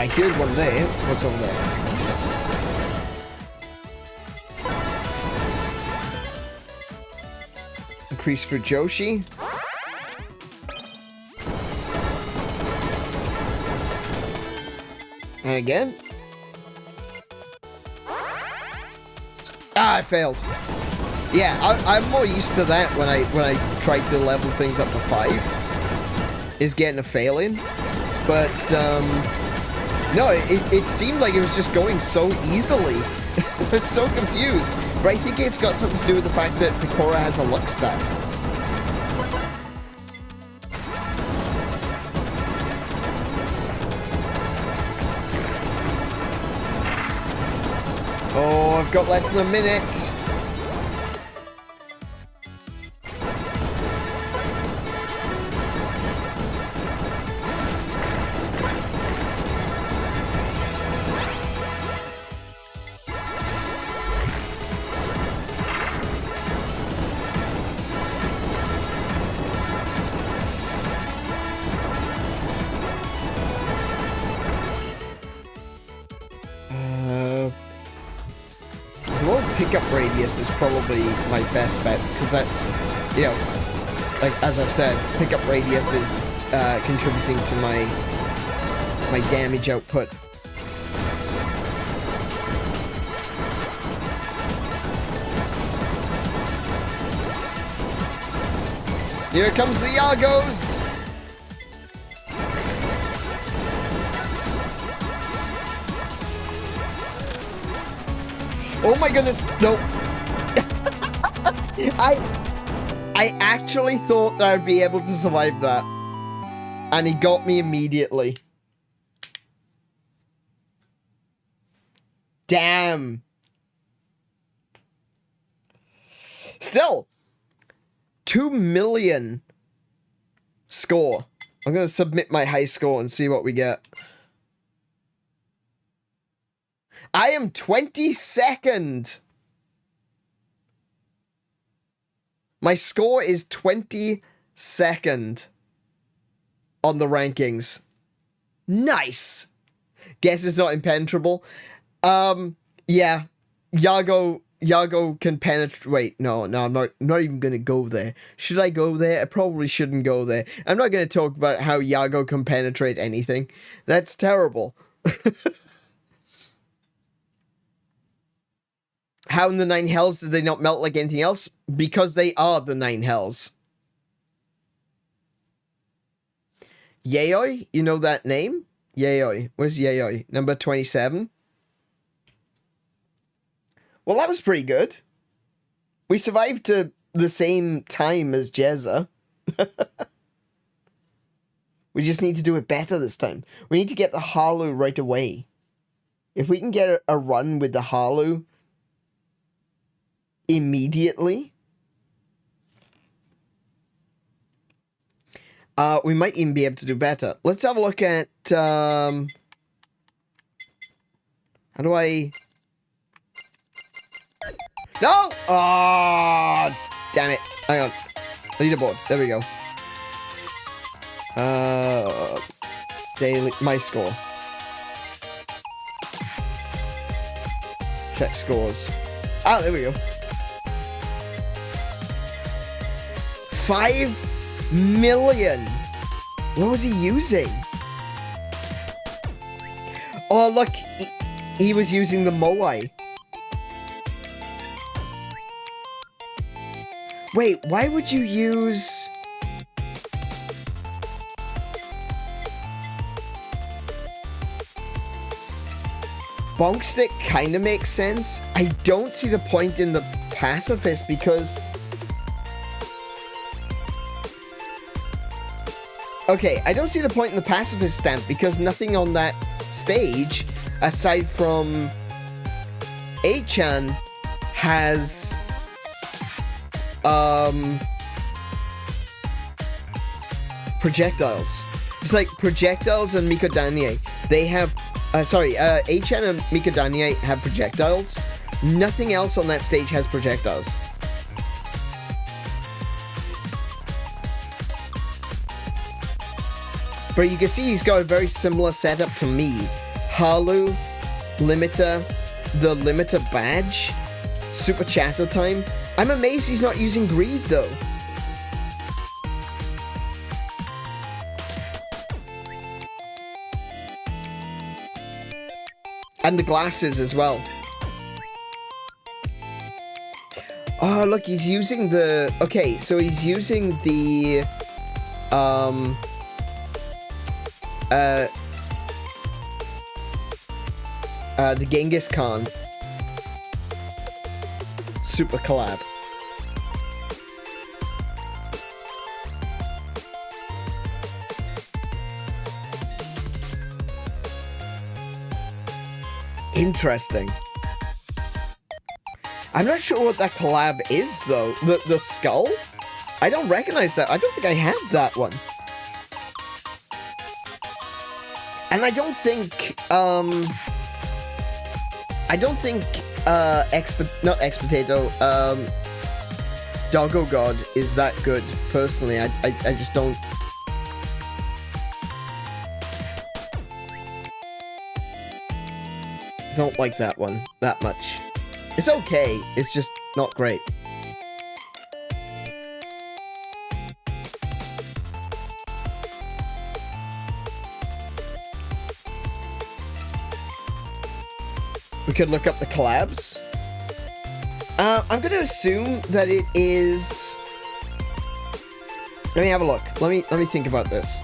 Here's one there. What's over there? Let's see. Increase for Joshi. And again. I failed. Yeah, I'm more used to that when I try to level things up to 5. Is getting a failing. But no, it seemed like it was just going so easily. I was so confused. But I think it's got something to do with the fact that Pekora has a luck stat. Oh, I've got less than a minute. Pickup radius is probably my best bet, because that's, you know, like as I've said, pickup radius is contributing to my damage output. Here comes the Yargos! Oh my goodness, no. I actually thought that I'd be able to survive that. And he got me immediately. Damn. Still, 2 million score. I'm going to submit my high score and see what we get. I am 22nd. My score is 22nd on the rankings. Nice. Guess it's not impenetrable. Yeah. Yago can penetrate. Wait, no, I'm not even gonna go there. Should I go there? I probably shouldn't go there. I'm not gonna talk about how Yago can penetrate anything. That's terrible. How in the 9 hells did they not melt like anything else? Because they are the 9 hells. Yayoi? You know that name? Yayoi. Where's Yayoi? Number 27? Well, that was pretty good. We survived to the same time as Jezza. We just need to do it better this time. We need to get the Halu right away. If we can get a run with the Halu immediately, we might even be able to do better. Let's have a look at how do I... No! Oh, damn it. Hang on. Leaderboard. There we go. Daily... My score. Check scores. Ah, there we go. 5 million. What was he using? Oh, look. He was using the Moai. Wait, why would you use... Bonk Stick kind of makes sense. I don't see the point in the Pacifist because... Okay, I don't see the point in the Pacifist stamp because nothing on that stage, aside from A-chan, has... projectiles. It's like projectiles and Mikodanye. They have... A-chan and Mikodanye have projectiles. Nothing else on that stage has projectiles. But you can see he's got a very similar setup to me. Halu, Limiter, the Limiter badge, Super Chatter Time. I'm amazed he's not using Greed though. And the glasses as well. Oh, look, he's using the... Okay, so he's using the... the Genghis Khan super collab. Interesting. I'm not sure what that collab is, though. The skull? I don't recognize that. I don't think I have that one. And I don't think, not X-Potato, Doggo God is that good, personally. I just don't... don't like that one that much. It's okay, it's just not great. We could look up the collabs. I'm gonna assume that it is... Let me have a look. Let me think about this.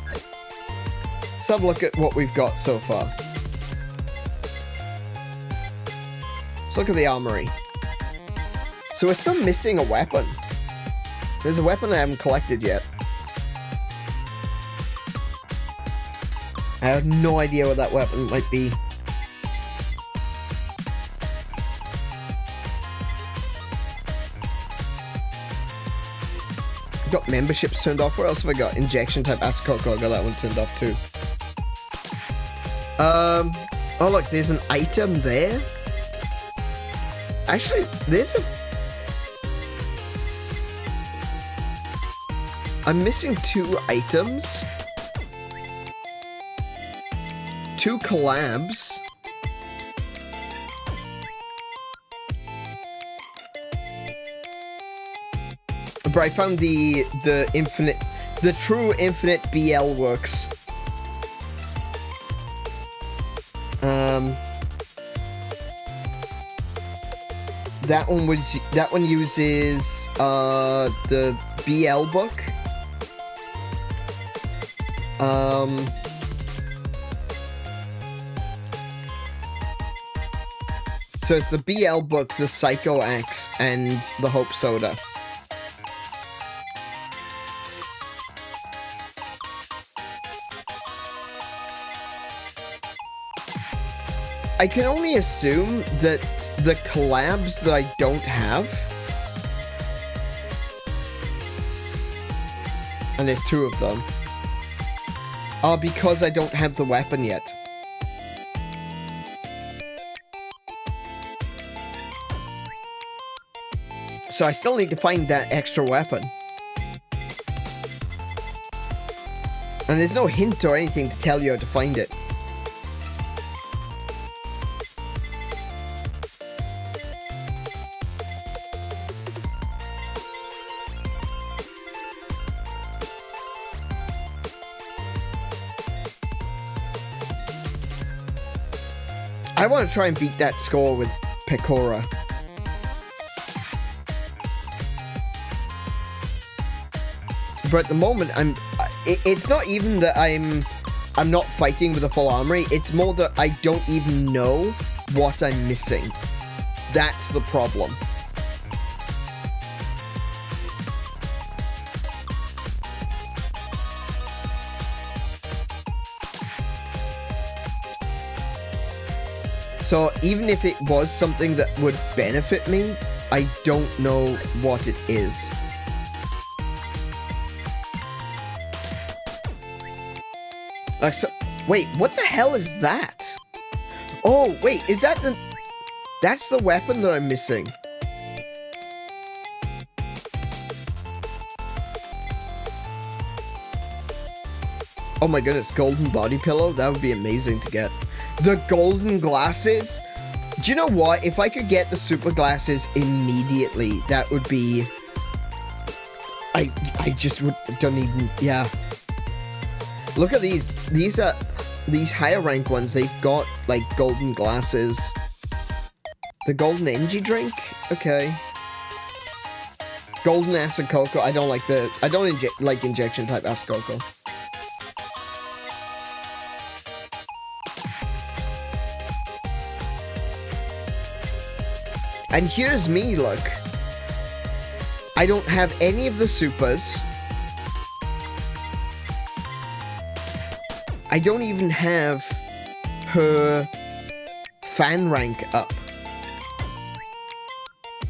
Let's have a look at what we've got so far. Let's look at the armory. So we're still missing a weapon. There's a weapon I haven't collected yet. I have no idea what that weapon might be. I've got memberships turned off. What else have I got? Injection type Ascot. I got that one turned off too. Oh look, there's an item there. Actually, there's a... I'm missing 2 items. 2 collabs. But I found the true infinite BL works. That one uses the BL book. So it's the BL book, the Psycho Axe, and the Hope Soda. I can only assume that the collabs that I don't have, and there's 2 of them, are because I don't have the weapon yet. So I still need to find that extra weapon. And there's no hint or anything to tell you how to find it. I want to try and beat that score with Pekora. But at the moment, it's not even that I'm not fighting with a full armory. It's more that I don't even know what I'm missing. That's the problem. So even if it was something that would benefit me, I don't know what it is. Like, so, wait, what the hell is that? Oh, wait, is that the... That's the weapon that I'm missing. Oh my goodness, golden body pillow? That would be amazing to get. The golden glasses? Do you know what? If I could get the super glasses immediately, that would be... I just don't even... Yeah. Look at these. These are... These higher rank ones, they've got, like, golden glasses. The golden energy drink? Okay. Golden acid cocoa. I don't like the... I don't like injection type acid cocoa. And here's me, look. I don't have any of the supers. I don't even have her fan rank up.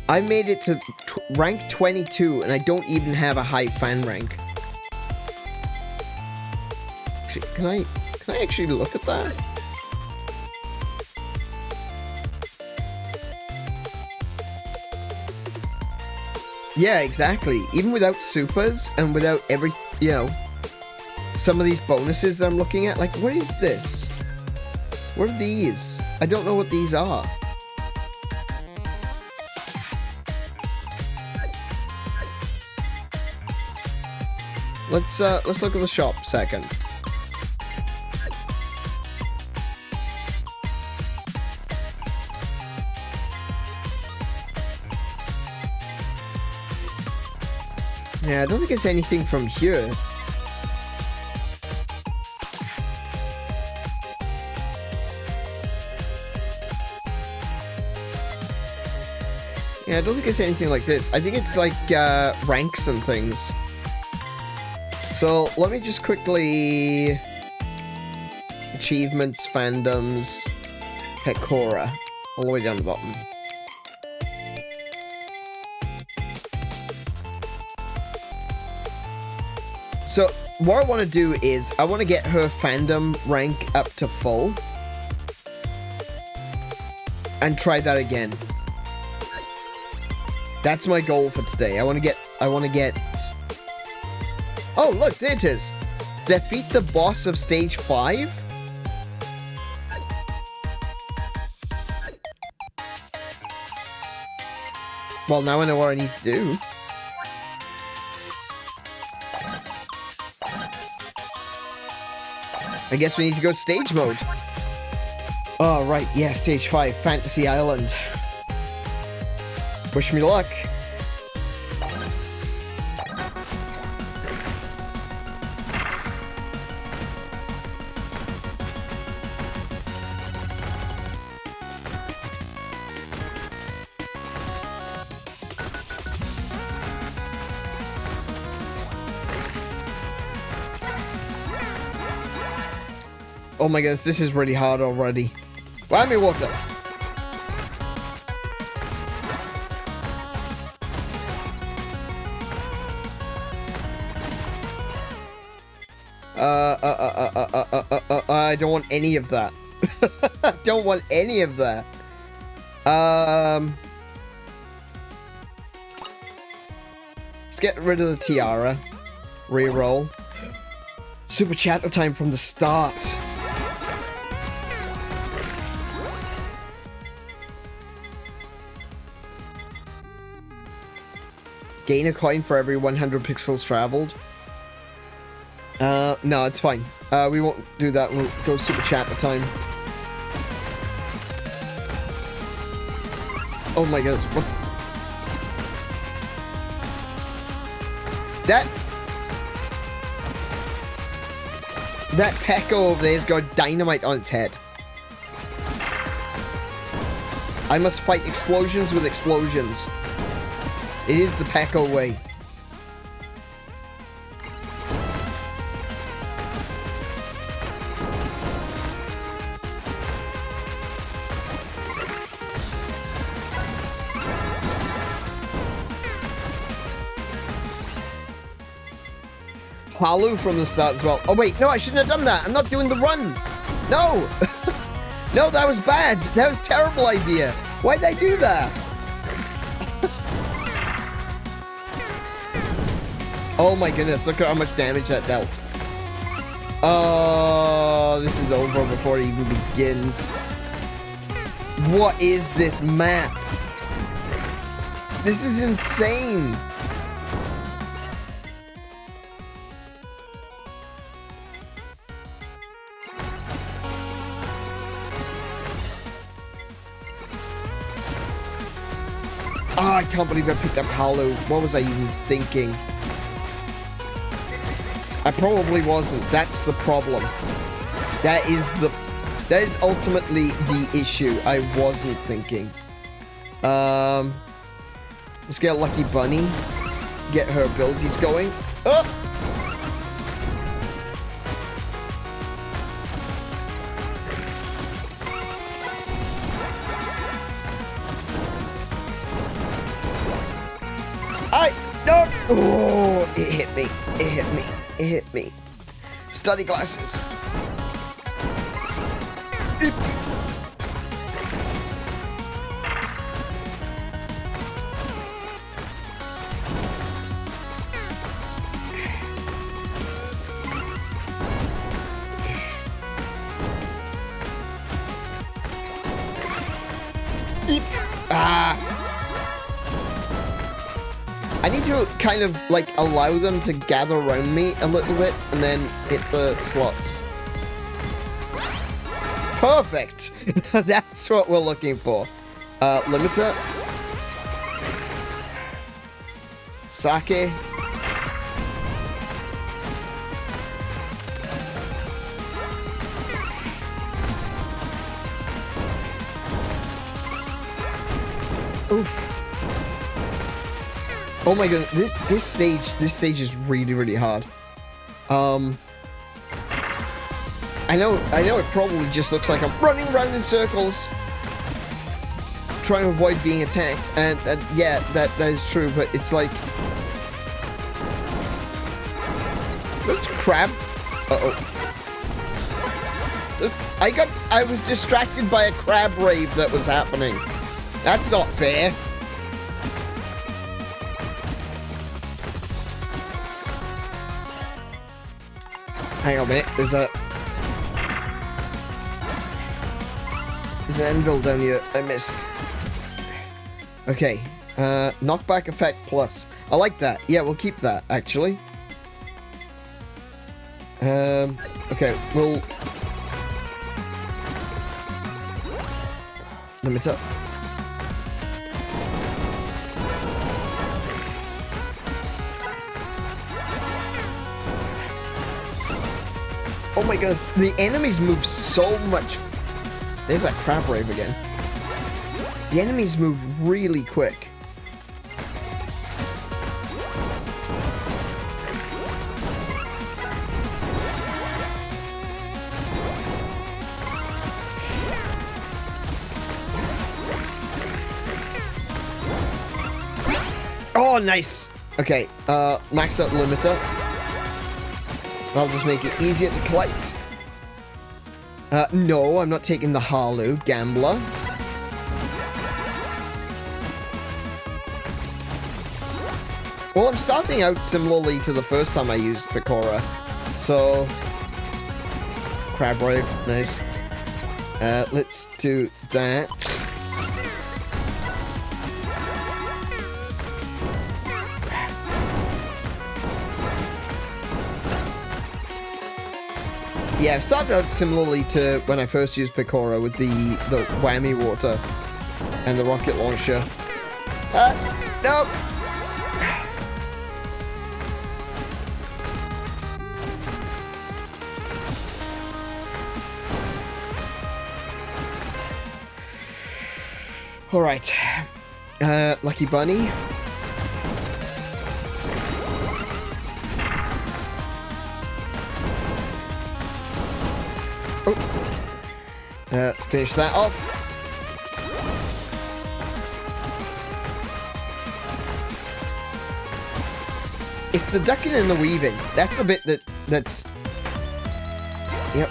I made it to rank 22, and I don't even have a high fan rank. Actually, can I actually look at that? Yeah, exactly. Even without supers and without every, you know, some of these bonuses that I'm looking at, like, what is this? What are these? I don't know what these are. Let's look at the shop a second. Yeah, I don't think it's anything from here. Yeah, I don't think it's anything like this. I think it's like ranks and things. So let me just quickly... Achievements, fandoms, Pekora, all the way down the bottom. So what I want to do is I want to get her fandom rank up to full and try that again. That's my goal for today. I want to get Oh, look, there it is. Defeat the boss of stage 5. Well, now I know what I need to do. I guess we need to go stage mode. Oh, right. Yeah, stage 5, Fantasy Island. Wish me luck. Oh my goodness, this is really hard already. Whammy water. I don't want any of that. I don't want any of that. Let's get rid of the tiara. Reroll. Super chatter time from the start. Gain a coin for every 100 pixels traveled. No, it's fine. We won't do that. We'll go super chat the time. Oh my goodness. What? That Pekka over there's got dynamite on its head. I must fight explosions with explosions. It is the Pekka way. Halu from the start as well. Oh wait, no, I shouldn't have done that. I'm not doing the run. No. No, that was bad. That was a terrible idea. Why did I do that? Oh my goodness, look at how much damage that dealt. Oh, this is over before it even begins. What is this map? This is insane. Oh, I can't believe I picked up Halo. What was I even thinking? I probably wasn't. That's the problem. That is ultimately the issue. I wasn't thinking. Let's get a Lucky Bunny. Get her abilities going. Oh! No! Oh, it hit me. It hit me. It hit me. Study glasses. I need to kind of like allow them to gather around me a little bit and then hit the slots. Perfect! That's what we're looking for. Limiter. Sake. Oof. Oh my god, this stage is really, really hard. I know it probably just looks like I'm running around in circles trying to avoid being attacked, and yeah, that is true, but it's like... That's crab. Uh-oh. I was distracted by a crab rave that was happening. That's not fair. Hang on a minute, there's an anvil down here I missed. Okay, knockback effect plus. I like that. Yeah, we'll keep that, actually. Okay, we'll... Limit up. Oh my goodness, the enemies move so much. There's that crab rave again. The enemies move really quick. Oh, nice. Okay, max out limiter. That'll just make it easier to collect. No, I'm not taking the Harlow Gambler. Well, I'm starting out similarly to the first time I used Pekora. So... Crab Rave, nice. Let's do that. Yeah, I've started out similarly to when I first used Pekora with the whammy water and the rocket launcher. Nope. All right, Lucky Bunny. Finish that off. It's the ducking and the weaving. That's the bit that's... Yep.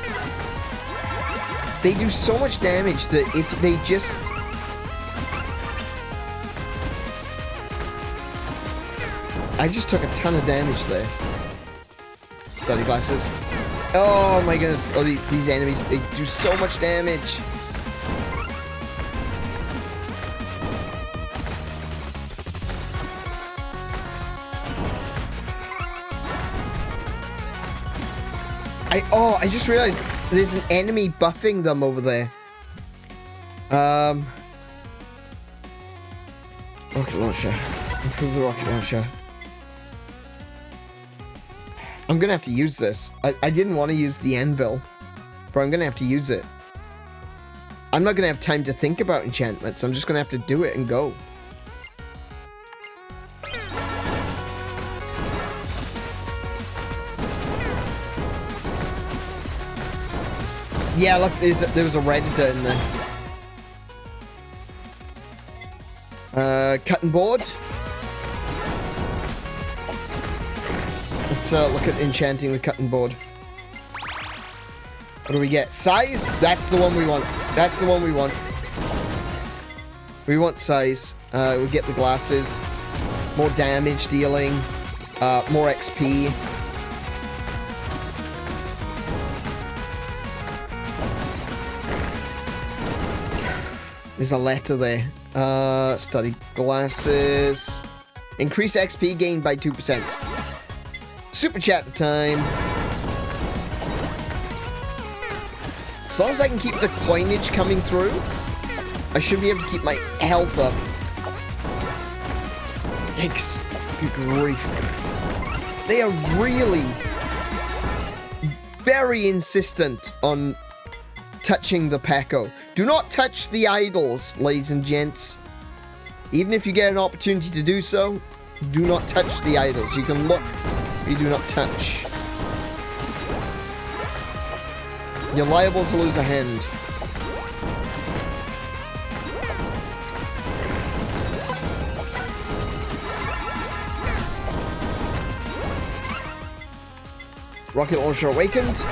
They do so much damage that if they just... I just took a ton of damage there. Study glasses. Oh my goodness. Oh, these enemies, they do so much damage. I just realized there's an enemy buffing them over there. Rocket launcher. Improve the rocket launcher. I'm gonna have to use this. I didn't want to use the anvil, but I'm gonna have to use it. I'm not gonna have time to think about enchantments. I'm just gonna have to do it and go. Yeah, look, there was a Redditor in there. Cutting board. Let's look at enchanting the cutting board. What do we get? Size? That's the one we want. That's the one we want. We want size. We get the glasses. More damage dealing. More XP. There's a letter there. Study glasses. Increase XP gain by 2%. Super chat time. As long as I can keep the coinage coming through, I should be able to keep my health up. Yikes. Good grief. They are really very insistent on touching the Peko. Do not touch the idols, ladies and gents. Even if you get an opportunity to do so, do not touch the idols. You can look, but you do not touch. You're liable to lose a hand. Rocket launcher awakened.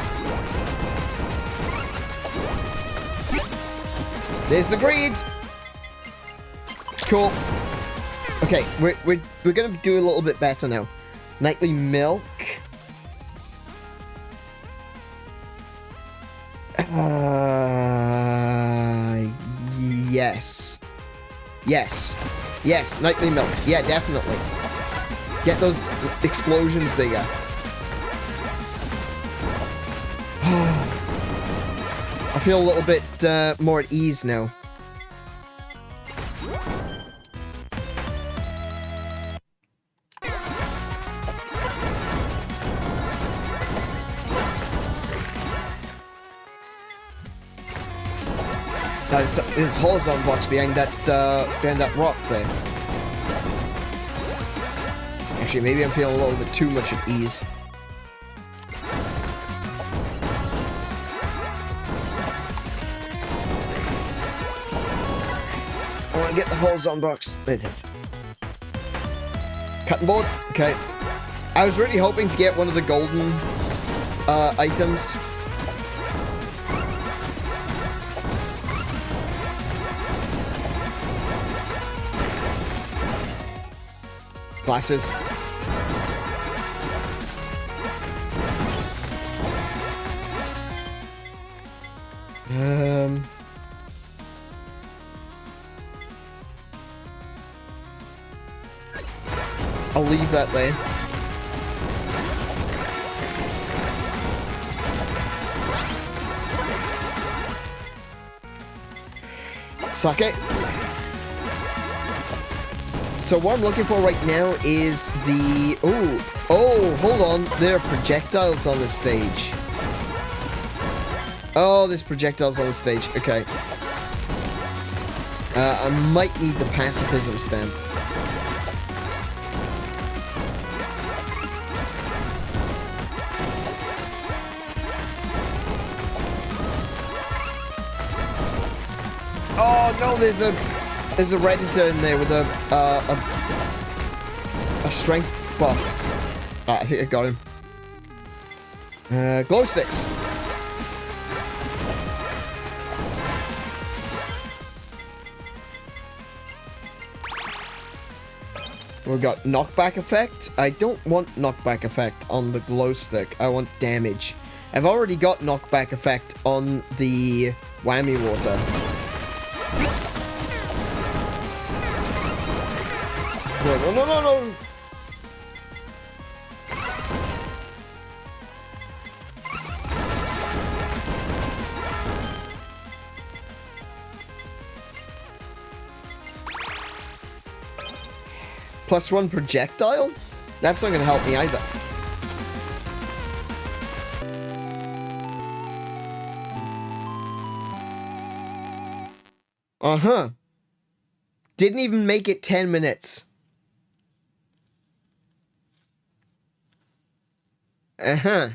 There's the greed. Cool. Okay, we're gonna do a little bit better now. Nightly milk. Yes. Yes. Yes, nightly milk. Yeah, definitely. Get those explosions bigger. I feel a little bit more at ease now. There's a horizontal box behind that rock there. Actually, maybe I'm feeling a little bit too much at ease. I want to get the horizontal box. There it is. Cutting board. Okay. I was really hoping to get one of the golden items. Glasses. I'll leave that there. Suck it. So what I'm looking for right now is the... Oh, hold on. There are projectiles on the stage. Oh, there's projectiles on the stage. Okay. I might need the pacifism stamp. Oh, no, there's a Redditor in there with a strength buff. Ah, I think I got him. Glow sticks. We've got knockback effect. I don't want knockback effect on the glow stick. I want damage. I've already got knockback effect on the whammy water. No. +1 projectile? That's not going to help me either. Uh-huh. Didn't even make it 10 minutes. Uh-huh.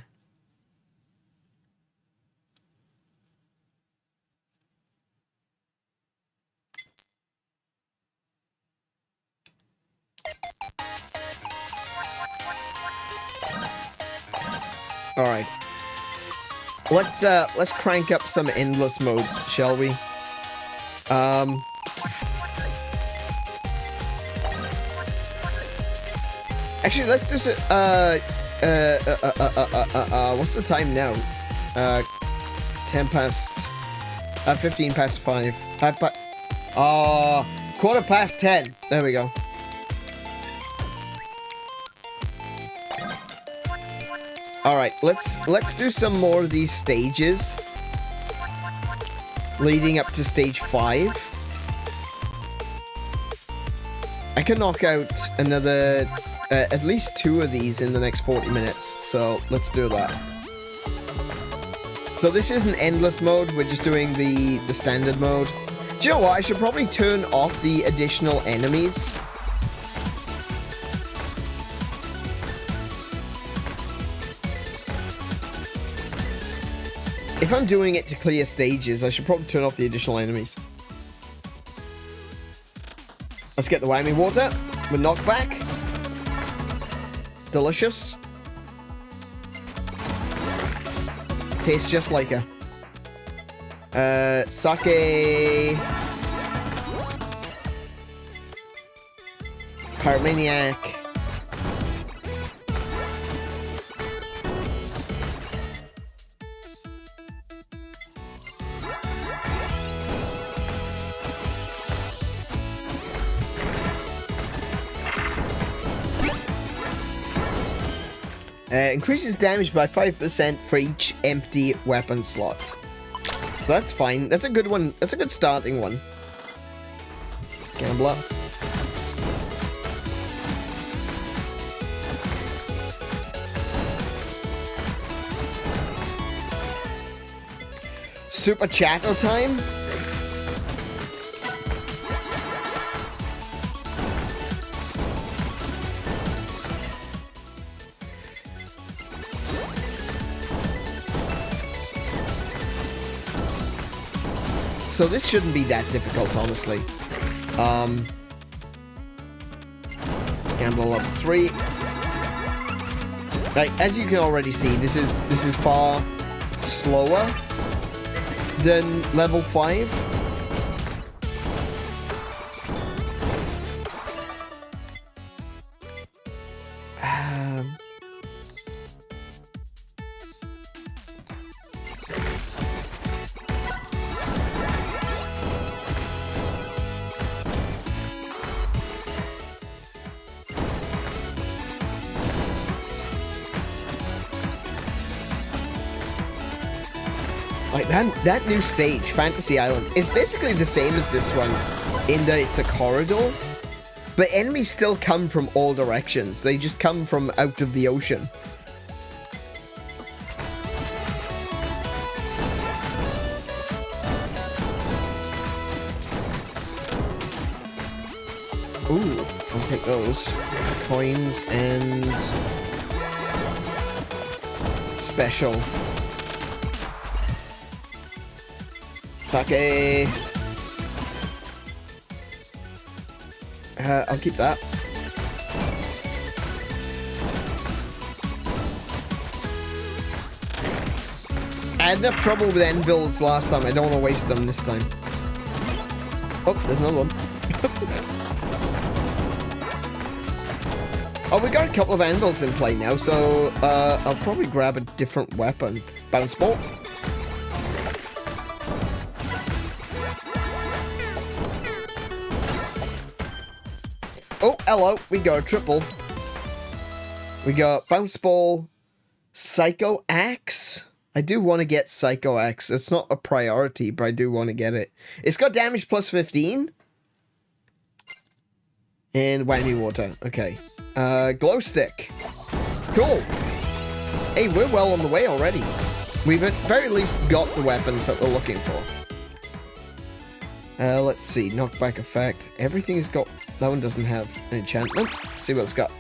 All right. Let's crank up some endless modes, shall we? Actually, let's do some, what's the time now? 10 past, 15 past 5. 10:15. There we go. Alright, let's do some more of these stages leading up to stage 5. I can knock out another at least 2 of these in the next 40 minutes, so let's do that. So this isn't endless mode, we're just doing the standard mode. Do you know what? I should probably turn off the additional enemies. If I'm doing it to clear stages, I should probably turn off the additional enemies. Let's get the whammy water with knockback. Delicious. Tastes just like a sake. Pyromaniac. Increases damage by 5% for each empty weapon slot. So that's fine. That's a good one. That's a good starting one. Gambler. Super Chatter time. So this shouldn't be that difficult, honestly. Gamble level 3. Like, as you can already see, this is far slower than level 5. Like, that new stage, Fantasy Island, is basically the same as this one, in that it's a corridor, but enemies still come from all directions. They just come from out of the ocean. Ooh, I'll take those. Coins and... special. Sake. I'll keep that. I had enough trouble with anvils last time. I don't want to waste them this time. Oh, there's another one. Oh, we got a couple of anvils in play now, so I'll probably grab a different weapon. Bounce ball. Oh, hello. We got a triple. We got bounce ball, psycho axe. I do want to get psycho axe. It's not a priority, but I do want to get it. It's got damage plus 15. And whammy water. Okay. Glow stick. Cool. Hey, we're well on the way already. We've at very least got the weapons that we're looking for. Let's see. Knockback effect. Everything has got... That one doesn't have an enchantment. Let's see what it's got.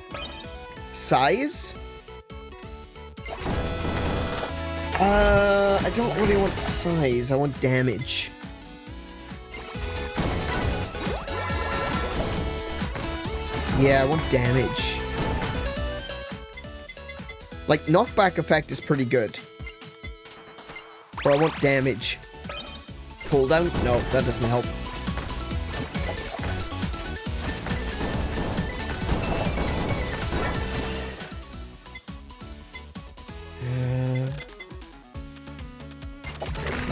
Size? I don't really want size. I want damage. Yeah, I want damage. Like, knockback effect is pretty good. But I want damage. Cooldown? No, that doesn't help.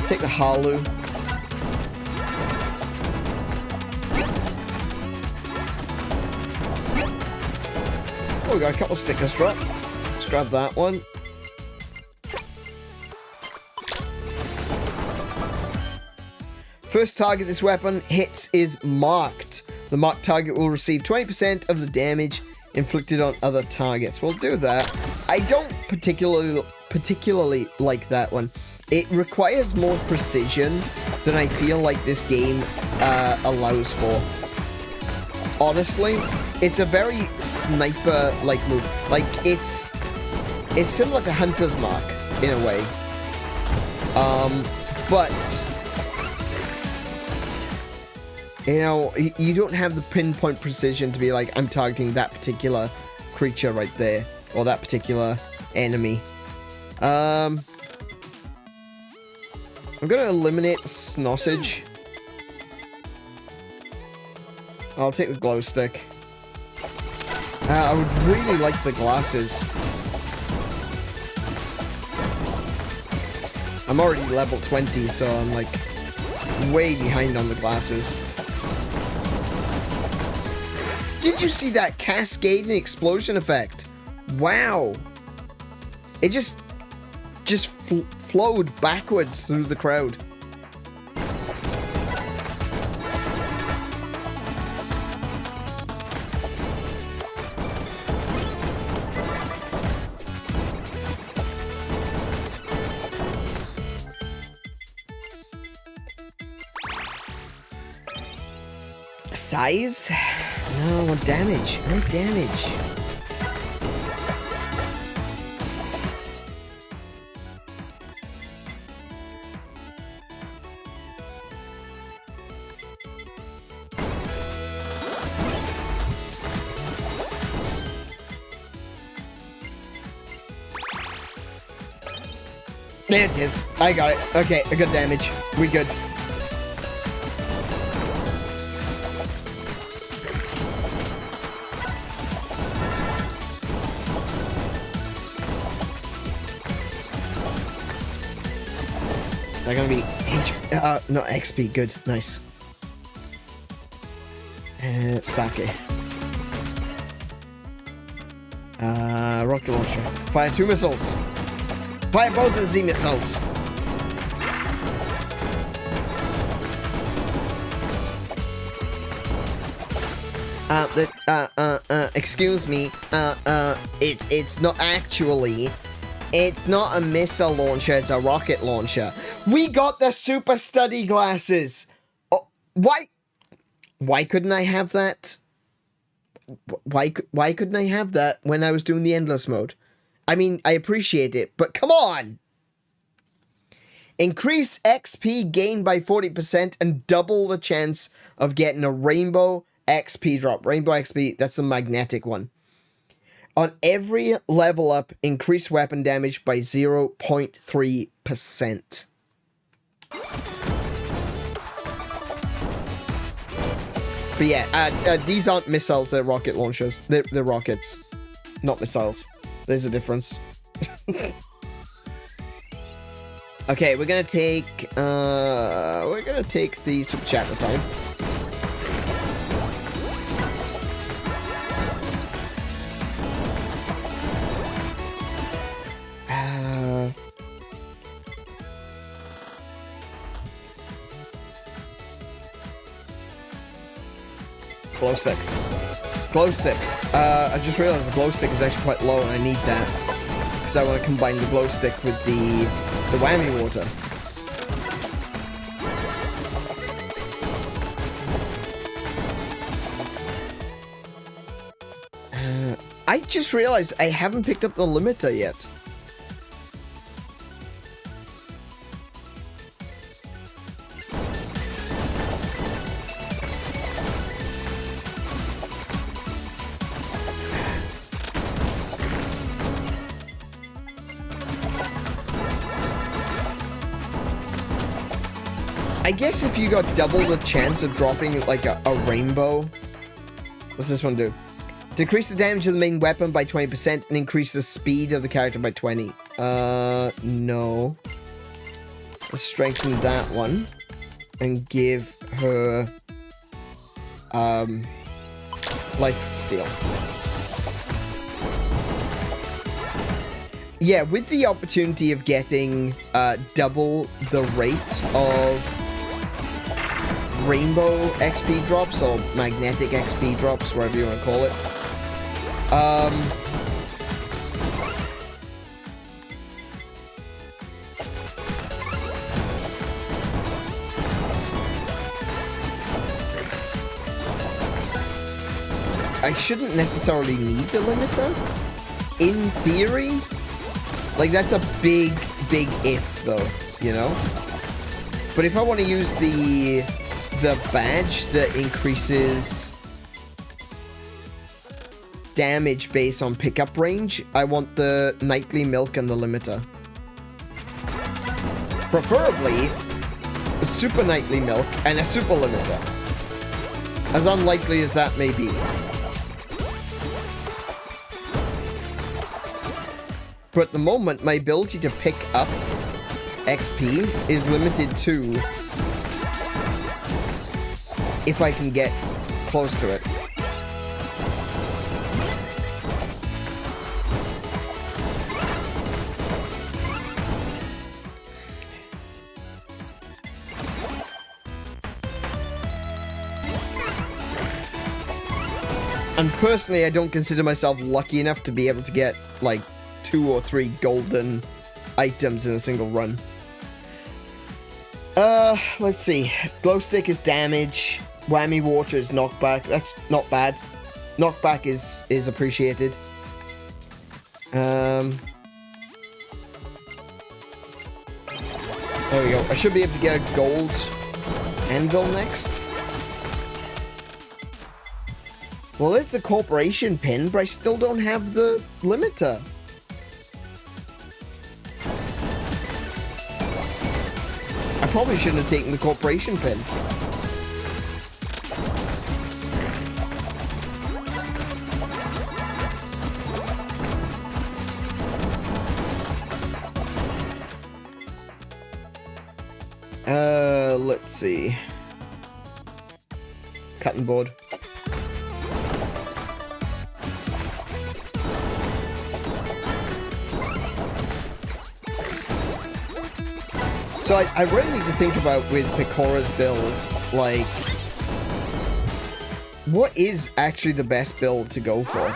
Take the Halu. Oh, we got a couple of stickers drop. Let's grab that one. First target this weapon hits is marked. The marked target will receive 20% of the damage inflicted on other targets. We'll do that. I don't particularly like that one. It requires more precision than I feel like this game allows for. Honestly, it's a very sniper-like move. Like, it's similar to Hunter's Mark, in a way. But, you know, you don't have the pinpoint precision to be like, I'm targeting that particular creature right there, or that particular enemy. I'm gonna eliminate the Snossage. I'll take the glow stick. I would really like the glasses. I'm already level 20, so I'm like way behind on the glasses. Did you see that cascade and explosion effect? Wow. It just flowed backwards through the crowd. Size? No, I want damage. I want damage. There it is. I got it. Okay, I got damage. We good. Is that gonna be HP? Not XP. Good. Nice. Sake. Rocket launcher. Fire 2 missiles. Fire both of the missiles. Excuse me. It's not actually. It's not a missile launcher. It's a rocket launcher. We got the super study glasses. Oh, why couldn't I have that? Why couldn't I have that when I was doing the endless mode? I mean, I appreciate it, but come on! Increase XP gained by 40% and double the chance of getting a rainbow XP drop. Rainbow XP, that's the magnetic one. On every level up, increase weapon damage by 0.3%. But yeah, these aren't missiles, they're rocket launchers. They're rockets, not missiles. There's a difference. Okay, we're gonna take the super chat time. Glow stick. Glow stick. I just realized the glow stick is actually quite low and I need that. Because I want to combine the glow stick with the whammy water. I just realized I haven't picked up the limiter yet. I guess if you got double the chance of dropping like a rainbow. What's this one do? Decrease the damage of the main weapon by 20% and increase the speed of the character by 20. No. Let's strengthen that one. And give her life steal. Yeah, with the opportunity of getting double the rate of rainbow XP drops or magnetic XP drops, whatever you want to call it. I shouldn't necessarily need the limiter. In theory, like that's a big if though, you know? But if I want to use the badge that increases damage based on pickup range, I want the nightly milk and the limiter. Preferably a super nightly milk and a super limiter. As unlikely as that may be. But at the moment, my ability to pick up XP is limited to if I can get close to it. And personally, I don't consider myself lucky enough to be able to get, like, 2 or 3 golden items in a single run. Let's see. Glow stick is damage. Whammy water is knockback. That's not bad. Knockback is appreciated. There we go. I should be able to get a gold anvil next. Well, it's a corporation pin, but I still don't have the limiter. I probably shouldn't have taken the corporation pin. Let's see. Cutting board. So I really need to think about with Pekora's build, like, what is actually the best build to go for?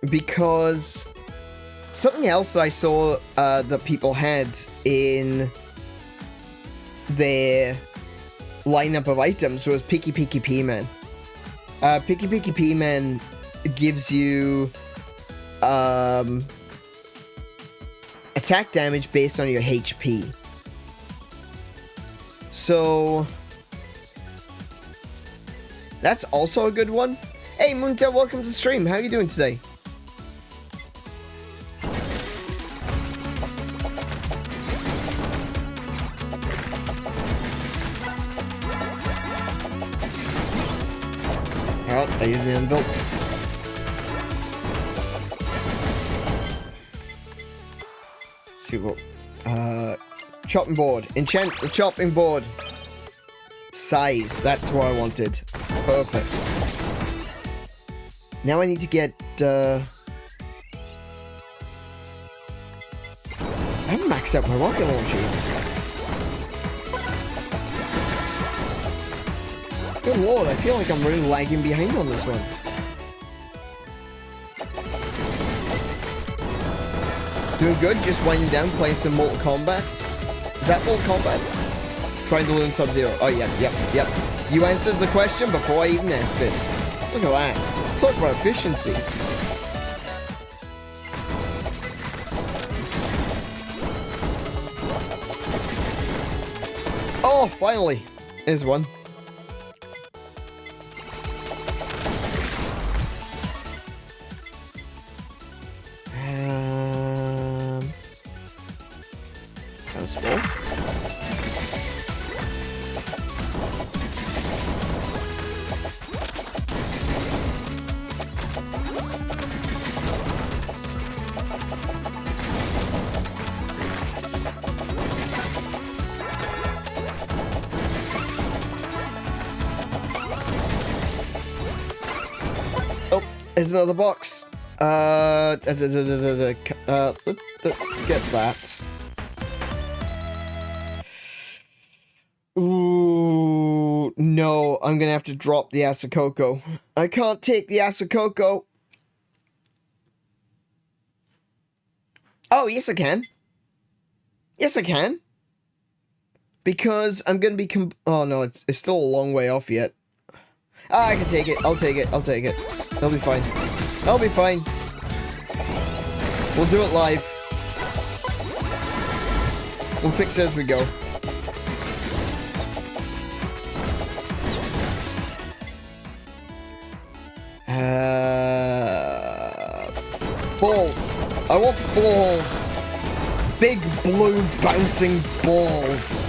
Because something else I saw that people had in their lineup of items was 𝗶𝗶𝗶𝗵. 𝗶𝗶𝗶𝗵 gives you attack damage based on your HP. So that's also a good one. Hey 𝗦𝘄𝗶𝘁𝗰𝗵, welcome to the stream. How are you doing today? Oh, I used the unbuilt. see what... chopping board. Enchant the chopping board. Size. That's what I wanted. Perfect. Now I need to get... I haven't maxed out my rocket launcher yet. Good lord, I feel like I'm really lagging behind on this one. Doing good, just winding down, playing some Mortal Kombat. Is that Mortal Kombat? Trying to learn Sub-Zero. Oh, yep. You answered the question before I even asked it. Look at that. Talk about efficiency. Oh, finally. There's one. That was small. Oh, there's another box. Let's get that. Ooh, no, I'm gonna have to drop the Asakoko. I can't take the Asakoko. Oh, yes I can. Yes I can. Because I'm gonna be oh no, it's still a long way off yet. Ah, I can take it. I'll take it. I'll take it. I'll be fine. I'll be fine. We'll do it live. We'll fix it as we go. Balls. I want balls. Big blue bouncing balls.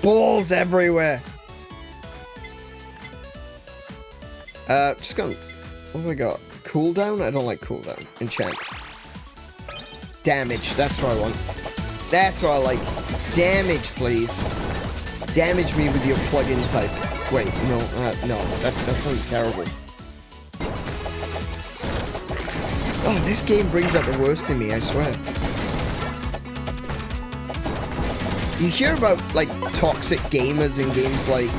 Balls everywhere. Just gonna... What have I got? Cooldown? I don't like cooldown. Enchant. Damage. That's what I want. That's what I like. Damage, please. Damage me with your plug-in type. Wait, no, no. That sounds terrible. Oh, this game brings out the worst in me, I swear. You hear about, like, toxic gamers in games like,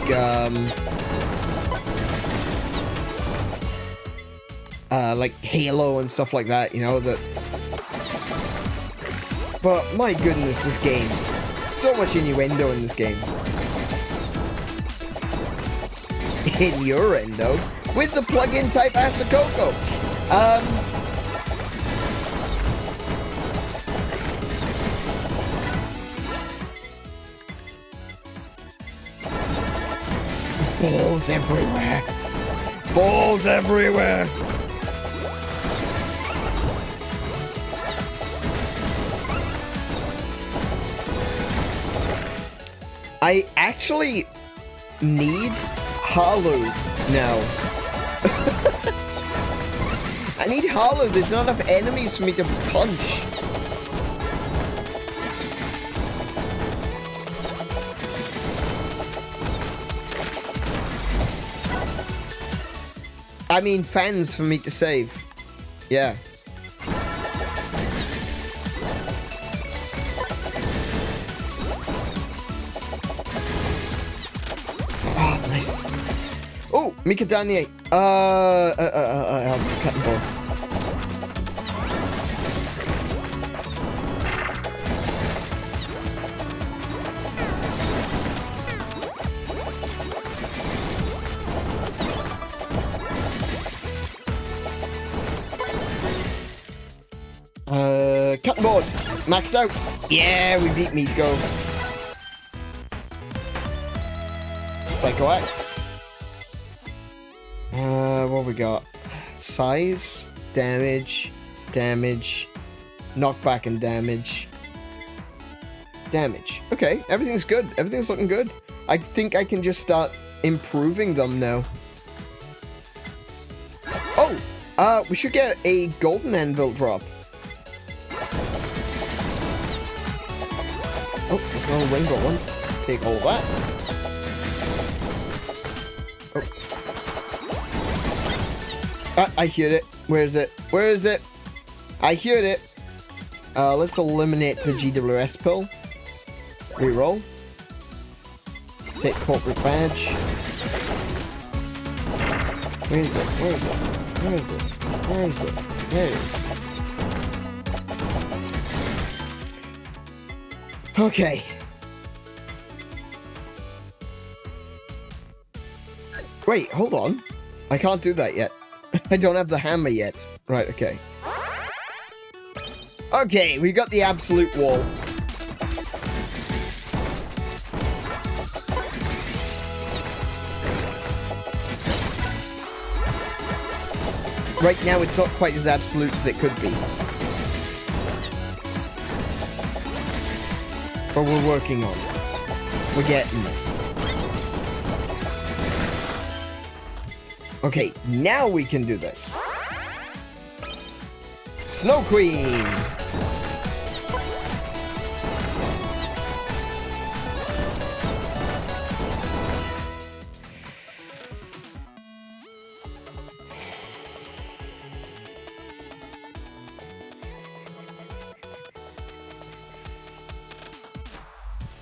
like Halo and stuff like that, you know, that... But, my goodness, this game. So much innuendo in this game. Innuendo? With the plug-in type Asakoko. Balls everywhere. Balls everywhere. I actually need Halo now. I need Halo. There's not enough enemies for me to punch. I mean, fans for me to save. Yeah. Oh, nice. Oh, Mikadanye. Cutting board. Cutting board. Maxed out. Yeah, we beat Meatgo. Psycho X. What we got? Size, damage, knockback and damage. Okay, everything's good. Everything's looking good. I think I can just start improving them now. Oh, We should get a golden anvil drop. Oh, there's another rainbow one. Take all of that. Oh. I heard it. Where is it? Where is it? I heard it. Let's eliminate the GWS pill. Reroll. Take corporate badge. Where is it? Where is it? Where is it? Where is it? Where is it? Okay. Wait, hold on. I can't do that yet. I don't have the hammer yet. Right, okay. Okay, we got the absolute wall. Right now, it's not quite as absolute as it could be. But we're working on it. We're getting it. Okay, now we can do this. Snow Queen!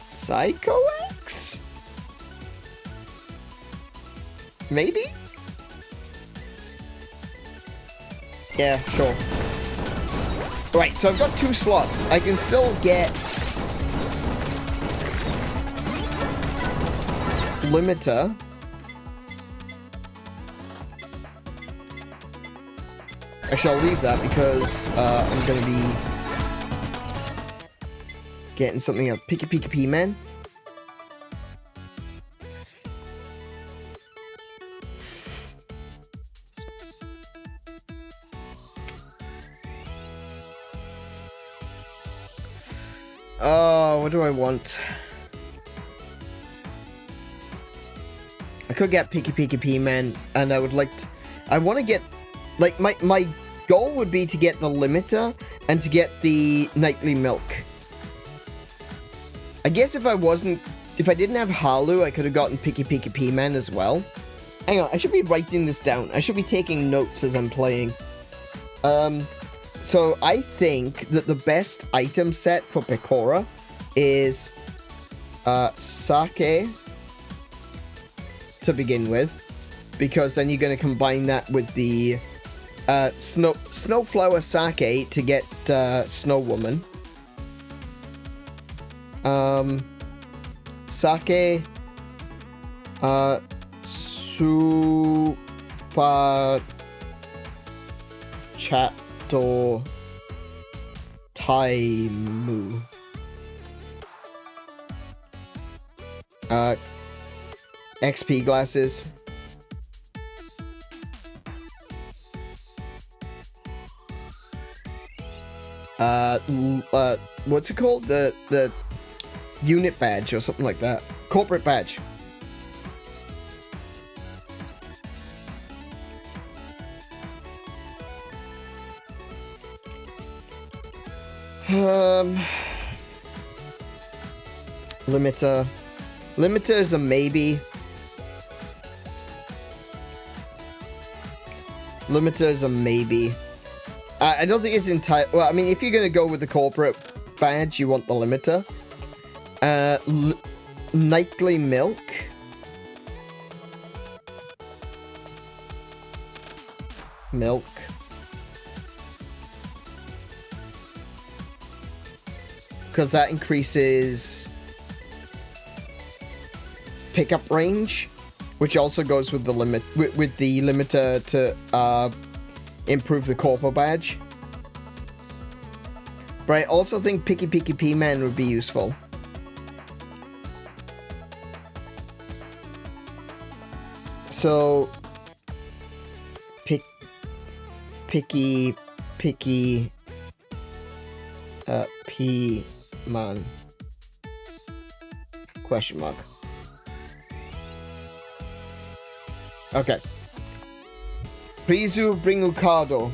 Psycho X? Maybe? Yeah, sure. Right, so I've got 2 slots. I can still get limiter. Actually, I'll leave that because I'm going to be getting something of 𝗬𝗶𝗁𝗵𝗵. Oh, what do I want? I could get 𝗬𝗶𝗵𝗵, and I would like to... I want to get... Like, my goal would be to get the limiter and to get the nightly milk. I guess if I didn't have Halu, I could have gotten 𝗬𝗶𝗵𝗵 as well. Hang on, I should be writing this down. I should be taking notes as I'm playing. So I think that the best item set for Pekora is sake to begin with, because then you're going to combine that with the snowflower sake to get Snow Woman. Sake super chato taimu. XP glasses. What's it called? The unit badge or something like that. Corporate badge. Limiter. Limiter is a maybe. Limiter is a maybe. I don't think it's entire. Well, I mean, if you're gonna go with the corporate badge, you want the limiter. Nightly milk. Milk. Because that increases pickup range, which also goes with the limit with the limiter to improve the corpo badge. But I also think 𝗬𝗶𝗵𝗵 would be useful. So picky P man question mark. 𝗦𝘄𝗶𝘁𝗰𝗵.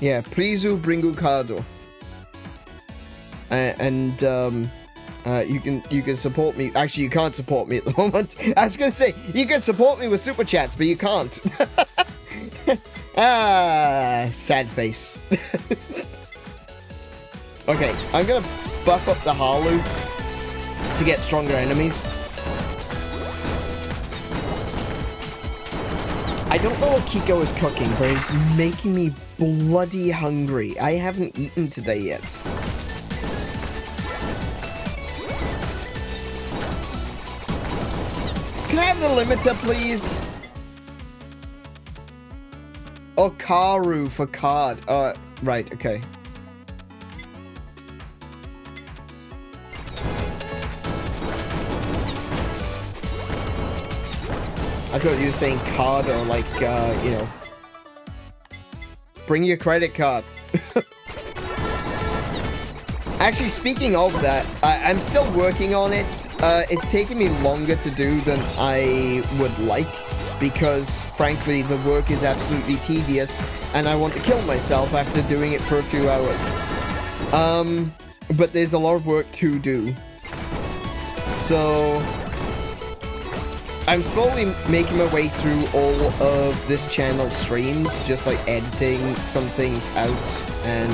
Yeah, 𝗦𝘄𝗶𝘁𝗰𝗵. And you can support me. Actually, you can't support me at the moment. I was gonna say you can support me with super chats, but you can't. Ah, sad face. Okay, I'm gonna buff up the Halu to get stronger enemies. I don't know what Kiko is cooking, but it's making me bloody hungry. I haven't eaten today yet. Can I have the limiter, please? Oh, Karu for card. Right, okay. I thought you were saying card or like, you know. Bring your credit card. Actually, speaking of that, I'm still working on it. It's taking me longer to do than I would like, because, frankly, the work is absolutely tedious, and I want to kill myself after doing it for a few hours. But there's a lot of work to do. So I'm slowly making my way through all of this channel's streams, just like editing some things out and,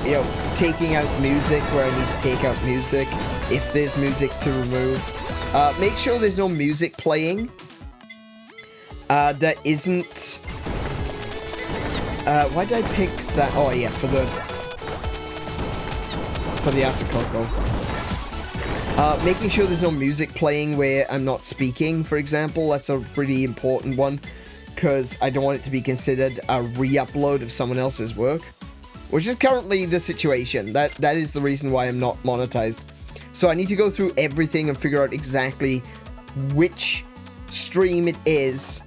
you know, taking out music where I need to take out music, if there's music to remove. Make sure there's no music playing that isn't... why did I pick that? Oh yeah, for the Asakoko. Making sure there's no music playing where I'm not speaking, for example. That's a pretty important one, because I don't want it to be considered a re-upload of someone else's work, which is currently the situation. That is the reason why I'm not monetized. So I need to go through everything and figure out exactly which stream it is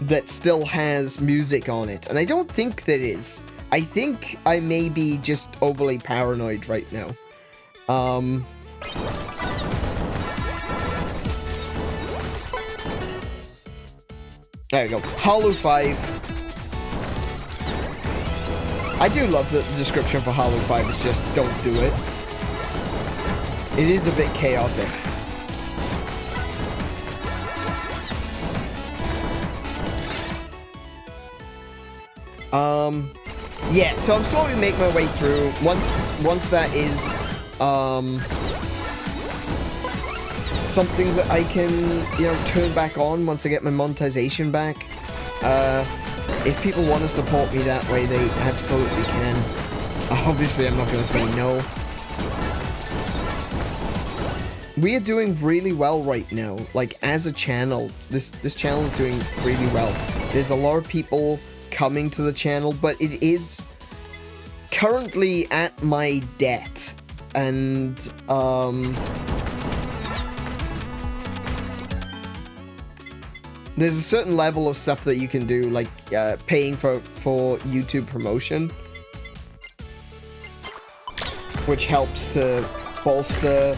that still has music on it. And I don't think that is. I think I may be just overly paranoid right now. There we go. Halo 5. I do love that the description for Halo 5 is just don't do it. It is a bit chaotic. Yeah, so I'm slowly making my way through. Once that is something that I can, you know, turn back on once I get my monetization back. If people want to support me that way, they absolutely can. Obviously, I'm not going to say no. We are doing really well right now. Like, as a channel, this channel is doing really well. There's a lot of people coming to the channel, but it is currently at my debt. And, there's a certain level of stuff that you can do, like paying for YouTube promotion, which helps to bolster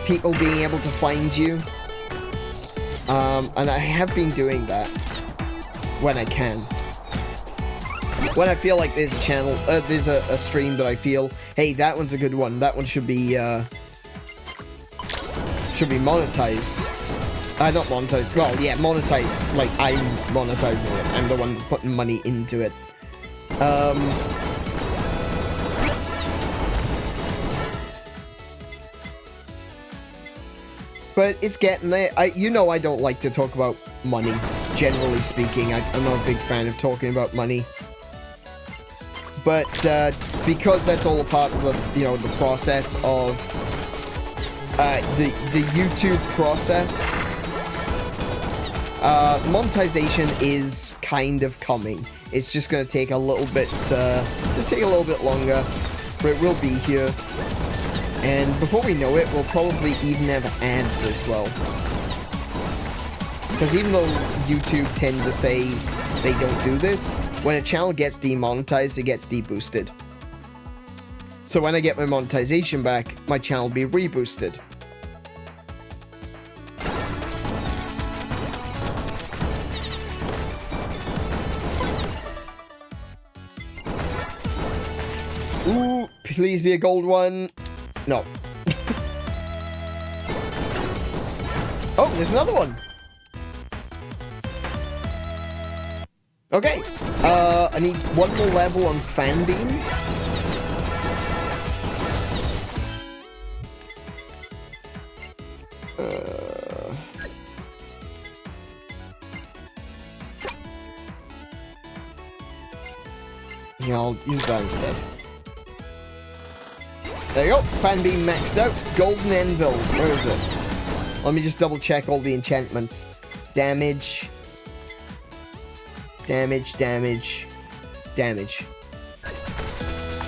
people being able to find you. And I have been doing that when I can. When I feel like there's a channel, there's a stream that I feel, hey, that one's a good one. That one should be monetized. Not monetized. Well, yeah, monetized. Like, I'm monetizing it. I'm the one that's putting money into it. But it's getting there. You know I don't like to talk about money, generally speaking. I'm not a big fan of talking about money. But, because that's all a part of the, you know, the process of, the YouTube process, monetization is kind of coming. It's just going to take a little bit, just take a little bit longer, but it will be here. And before we know it, we'll probably even have ads as well. Because even though YouTube tend to say they don't do this, when a channel gets demonetized, it gets deboosted. So when I get my monetization back, my channel will be reboosted. please be a gold one. No. Oh, there's another one. Okay. I need one more level on Fan Beam. Yeah, I'll use that instead. There you go. Fan Beam maxed out. Golden Anvil. Where is it? Let me just double check all the enchantments. Damage. Damage, damage, damage.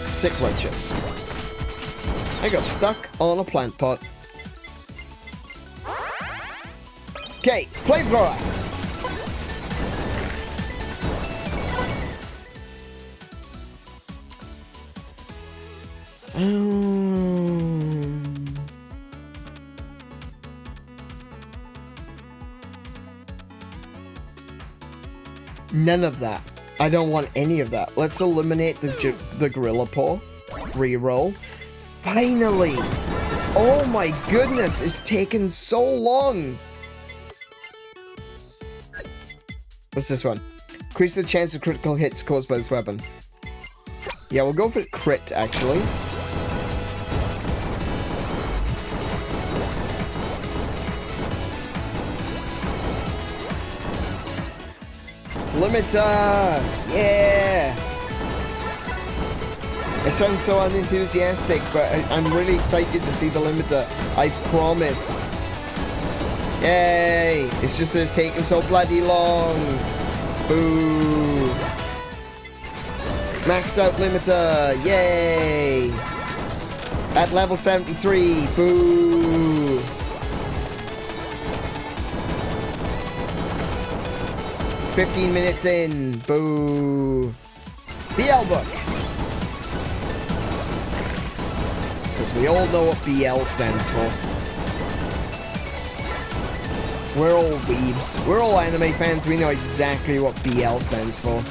Sick righteous. I got stuck on a plant pot. Okay, flamethrower. None of that. I don't want any of that. Let's eliminate the Gorilla Paw. Reroll. Finally! Oh my goodness, it's taken so long! What's this one? Increase the chance of critical hits caused by this weapon. Yeah, we'll go for crit, actually. Limiter! Yeah! I sound so unenthusiastic, but I'm really excited to see the limiter. I promise. Yay! It's just that it's taking so bloody long. Boo! Maxed out limiter! Yay! At level 73. Boo! "15 minutes in. Boo. BL book. Because we all know what BL stands for. We're all weebs. We're all anime fans. We know exactly what BL stands for.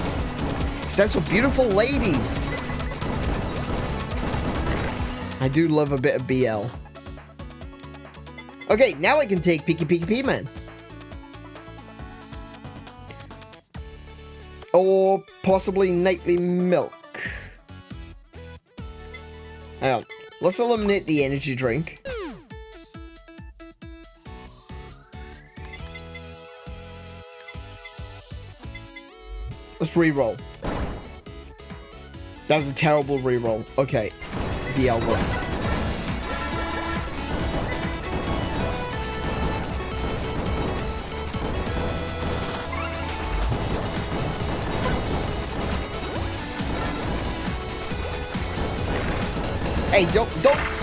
It stands for beautiful ladies. I do love a bit of BL. Okay, now I can take 𝗶𝗶𝗶𝗵. Or possibly nightly milk. Hang on. Let's eliminate the energy drink. Let's reroll. That was a terrible reroll. Okay. BL book. Hey, don't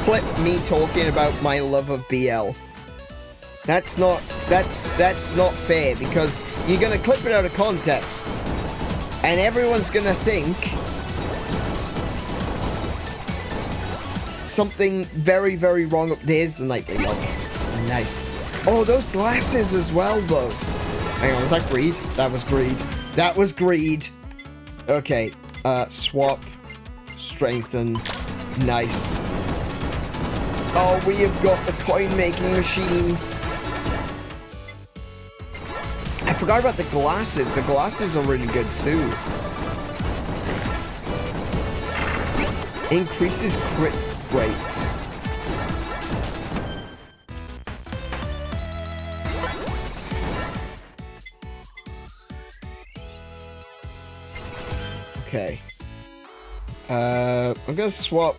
clip me talking about my love of BL. That's not fair, because you're gonna clip it out of context, and everyone's gonna think something very, very wrong. There's the nightly milk. Nice. Oh, those glasses as well, though. Hang on, was that greed? That was greed. That was greed. Okay. Swap. Strengthen. Nice. Oh, we have got the coin-making machine. I forgot about the glasses. The glasses are really good, too. Increases crit rate. Okay. I'm gonna swap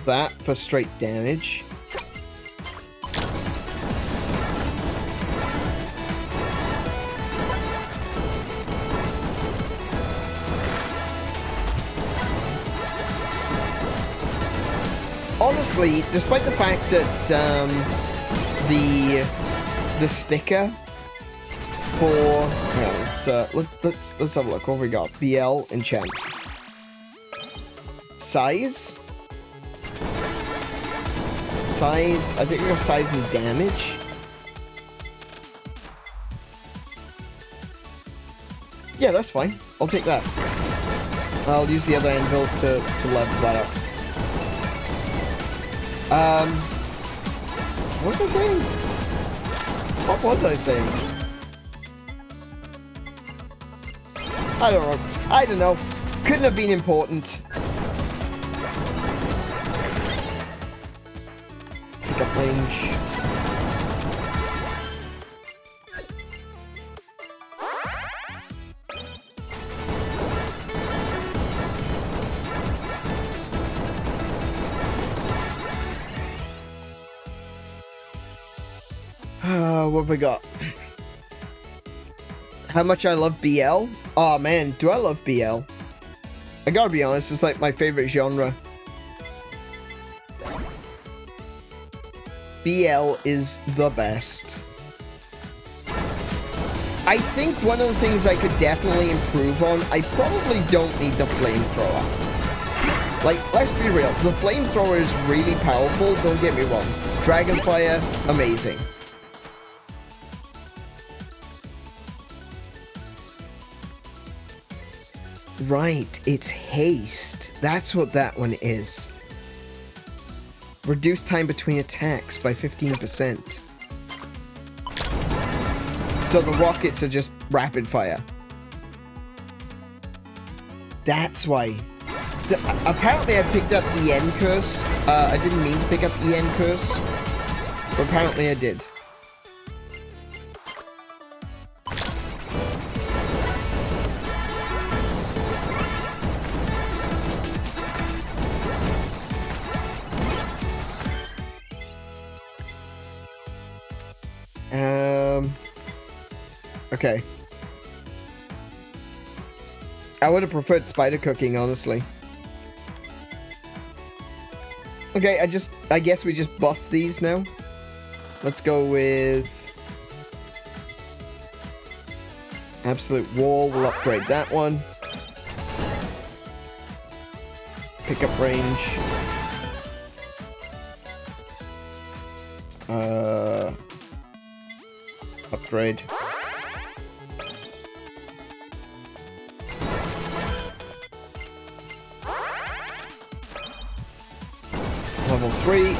that for straight damage. Honestly, despite the fact that the sticker for let's have a look. What have we got? BL enchant. Size. I think we got size and damage. Yeah, that's fine. I'll take that. I'll use the other anvils to level that up. What was I saying? What was I saying? I don't know. I don't know. Couldn't have been important. Pick up range. What have we got? How much I love BL? Oh man, do I love BL? I gotta be honest, it's like my favorite genre. BL is the best. I think one of the things I could definitely improve on, I probably don't need the flamethrower. Like, let's be real, the flamethrower is really powerful, don't get me wrong. Dragonfire, amazing. Right, it's haste. That's what that one is. Reduce time between attacks by 15%. So the rockets are just rapid fire. That's why. Apparently I picked up EN curse. I didn't mean to pick up EN curse, but apparently I did. Okay. I would have preferred spider cooking, honestly. Okay, I guess we just buff these now. Let's go with Absolute Wall. We'll upgrade that one. Pick up range. Upgrade. Level 3.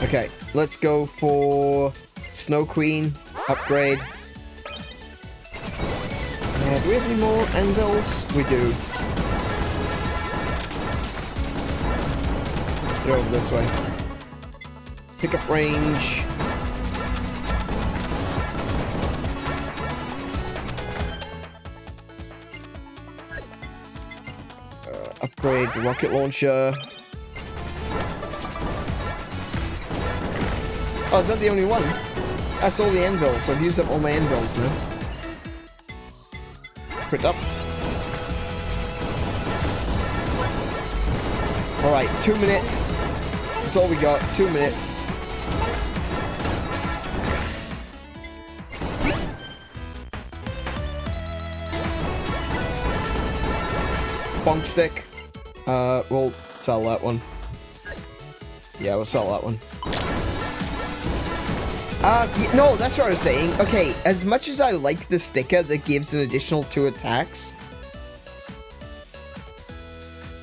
Okay, let's go for Snow Queen. Upgrade. Do we have any more anvils? We do. Get over this way. Pick up range. Upgrade the rocket launcher. Oh, is that the only one? That's all the anvils. I've used up all my anvils now. Crit up. Alright, 2 minutes. That's all we got. 2 minutes. Bonk stick. We'll sell that one. Yeah, we'll sell that one. No, that's what I was saying. Okay, as much as I like the sticker that gives an additional 2 attacks,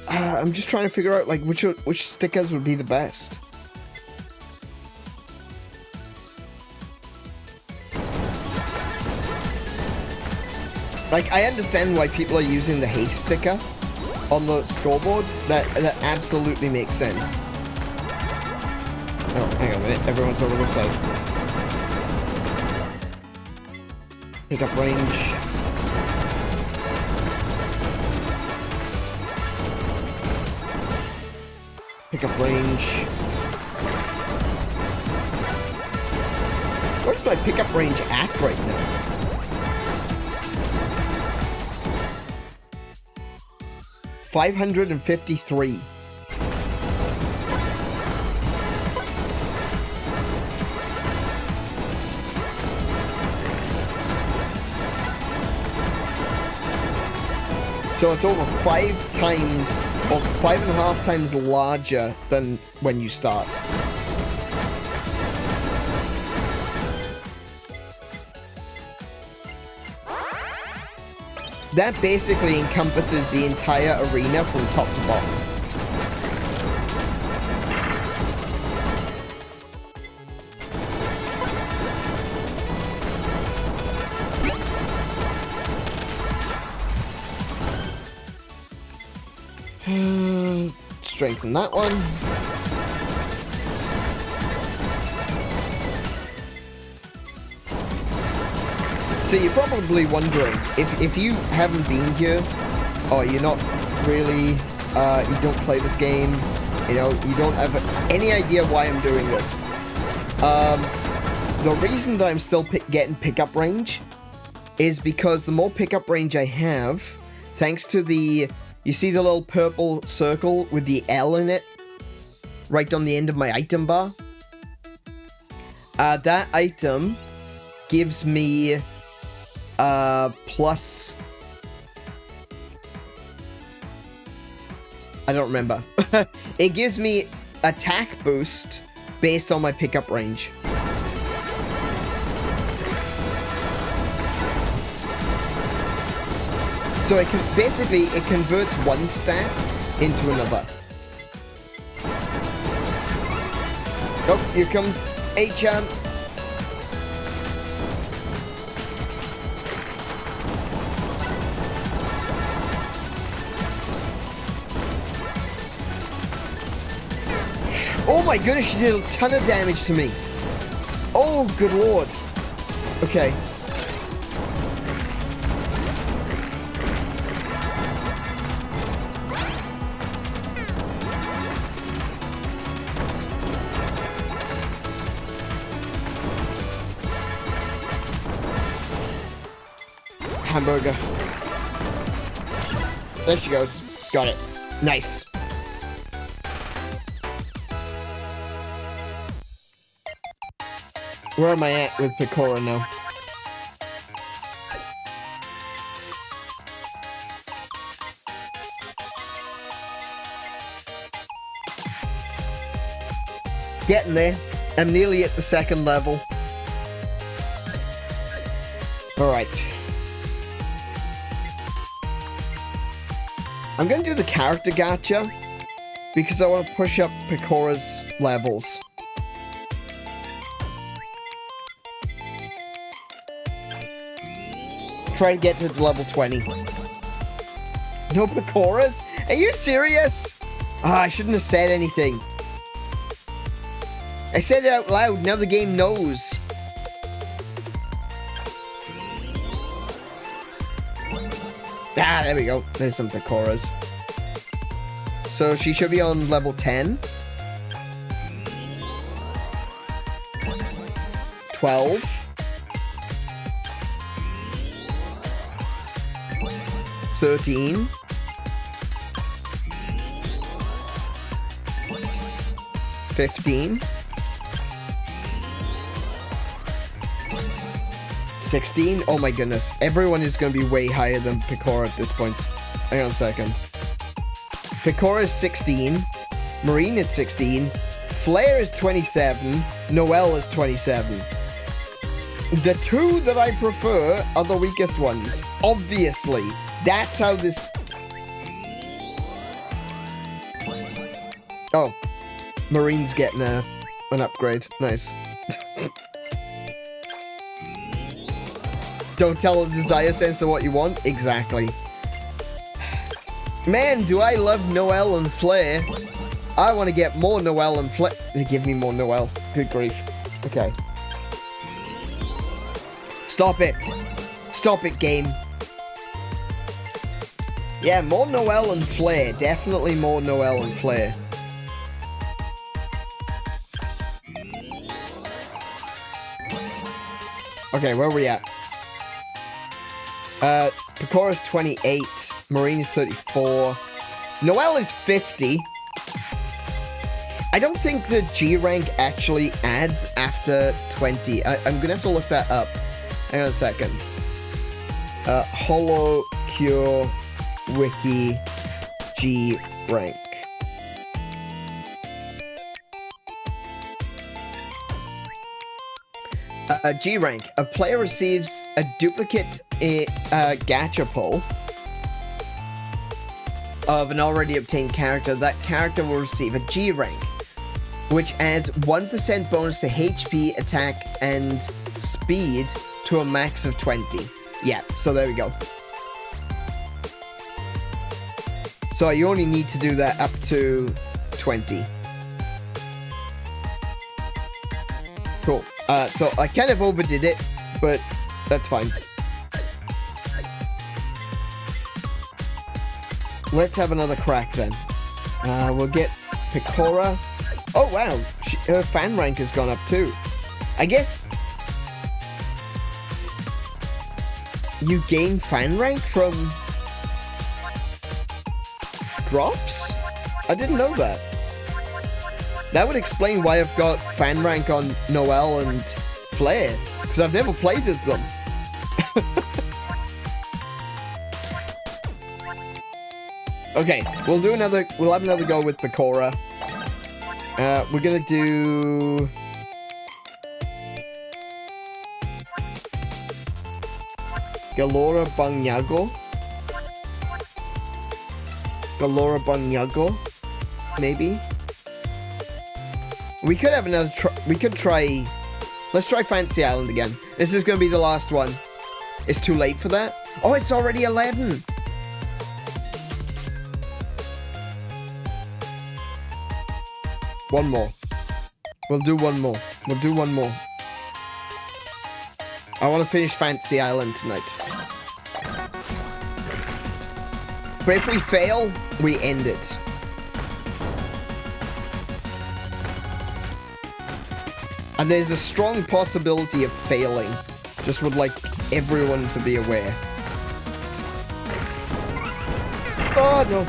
I'm just trying to figure out, like, which stickers would be the best. Like, I understand why people are using the haste sticker on the scoreboard. That absolutely makes sense. Oh, hang on a minute. Everyone's over this side. Pick up range. Pick up range. Where's my pickup range at right now? $553. So it's over 5 times, or 5.5 times larger than when you start. That basically encompasses the entire arena from top to bottom. Strengthen that one. So you're probably wondering, if you haven't been here, or you're not really, you don't play this game, you know, you don't have any idea why I'm doing this. The reason that I'm still getting pickup range is because the more pickup range I have, thanks to the, you see the little purple circle with the L in it, right on the end of my item bar? That item gives me, plus, I don't remember. It gives me attack boost based on my pickup range. So it can basically, it converts one stat into another. Oh, here comes Achan. Oh my goodness, she did a ton of damage to me. Oh, good lord. Okay. Hamburger. There she goes. Got it. Nice. Where am I at with Pekora now? Getting there. I'm nearly at the second level. Alright. I'm gonna do the character gacha because I want to push up Pekora's levels. Try to get to level 20. No Pekoras? Are you serious? Ah, I shouldn't have said anything. I said it out loud, now the game knows. Ah, there we go. There's some Pekoras. So she should be on level 10. 12. 13. 15. 16. Oh my goodness. Everyone is going to be way higher than Pekora at this point. Hang on a second. Pekora is 16. Marine is 16. Flare is 27. Noelle is 27. The two that I prefer are the weakest ones. Obviously. That's how this... Oh. Marine's getting an upgrade. Nice. Don't tell a desire sensor what you want. Exactly. Man, do I love Noelle and Flare. I want to get more Noelle and Flare. They give me more Noelle. Good grief. Okay. Stop it. Stop it, game. Yeah, more Noelle and Flare. Definitely more Noelle and Flare. Okay, where are we at? Pekora's 28. Marine is 34. Noelle is 50. I don't think the G rank actually adds after 20. I'm gonna have to look that up. Hang on a second. HoloCure Wiki G rank. G rank. A player receives a duplicate gacha pull of an already obtained character. That character will receive a G rank, which adds 1% bonus to HP, attack, and speed to a max of 20. Yeah, so there we go. So you only need to do that up to 20. Cool. So I kind of overdid it, but that's fine. Let's have another crack then. We'll get Pekora. Oh wow, her fan rank has gone up too. I guess you gain fan rank from drops? I didn't know that. That would explain why I've got fan rank on Noelle and 𝗦𝘄𝗶𝘁𝗰𝗵, because I've never played as them. Okay, we'll have another go with Pekora. We're gonna do 𝗦𝘄𝗶𝘁𝗰𝗵, maybe. We could have another try. Let's try Fantasy Island again. This is gonna be the last one. It's too late for that. Oh, it's already 11. One more. We'll do one more. I want to finish Fantasy Island tonight. But if we fail, we end it. And there's a strong possibility of failing. Just would like everyone to be aware. Oh no.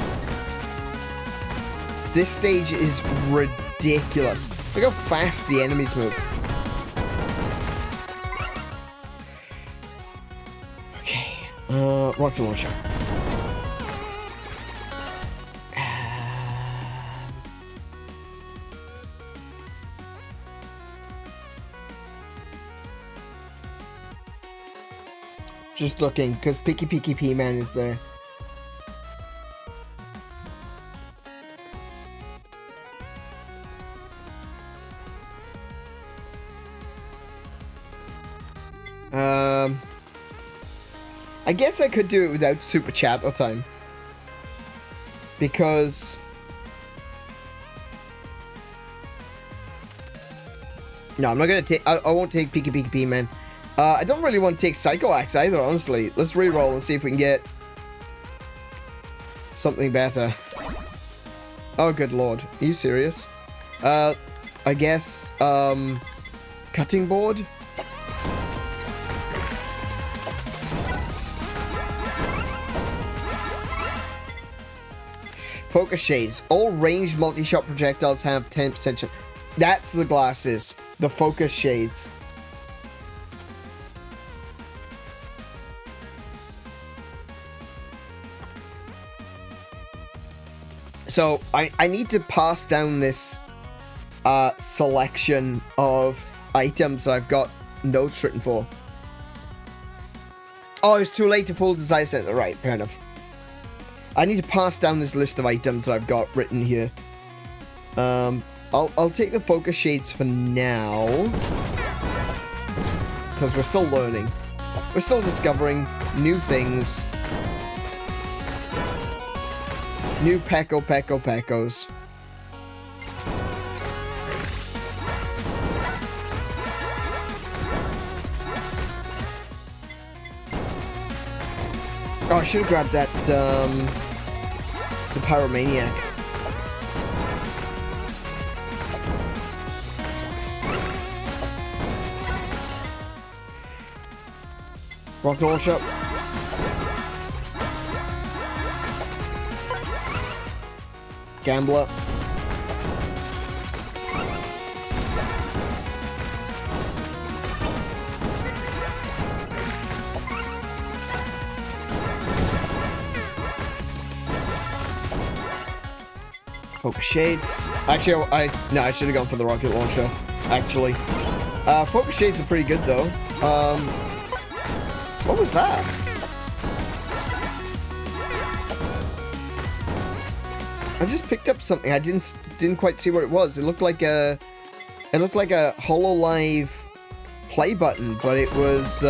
This stage is ridiculous. Look how fast the enemies move. Okay. Rocket launcher. Just looking, because 𝗶𝗶𝗶𝗰𝗵 is there. I guess I could do it without super chat or time. Because... No, I'm not gonna take... I won't take 𝗶𝗶𝗶𝗰𝗵. I don't really want to take Psycho Axe either, honestly. Let's reroll and see if we can get something better. Oh, good lord. Are you serious? I guess, cutting board? Focus shades. All ranged multi-shot projectiles have 10%. That's the glasses. The focus shades. So, I need to pass down this selection of items that I've got notes written for. Oh, it's too late to full design set. Right, fair enough. I need to pass down this list of items that I've got written here. I'll take the focus shades for now. Because we're still learning. We're still discovering new things. New 𝗶𝗶𝗶𝗁𝗶𝗶s. Oh, I should have grabbed that, the Pyromaniac. Rocket launcher. Gambler. Focus shades. Actually, I should have gone for the rocket launcher. Actually, focus shades are pretty good though. What was that? I just picked up something. I didn't quite see what it was. It looked like a HoloLive play button, but it was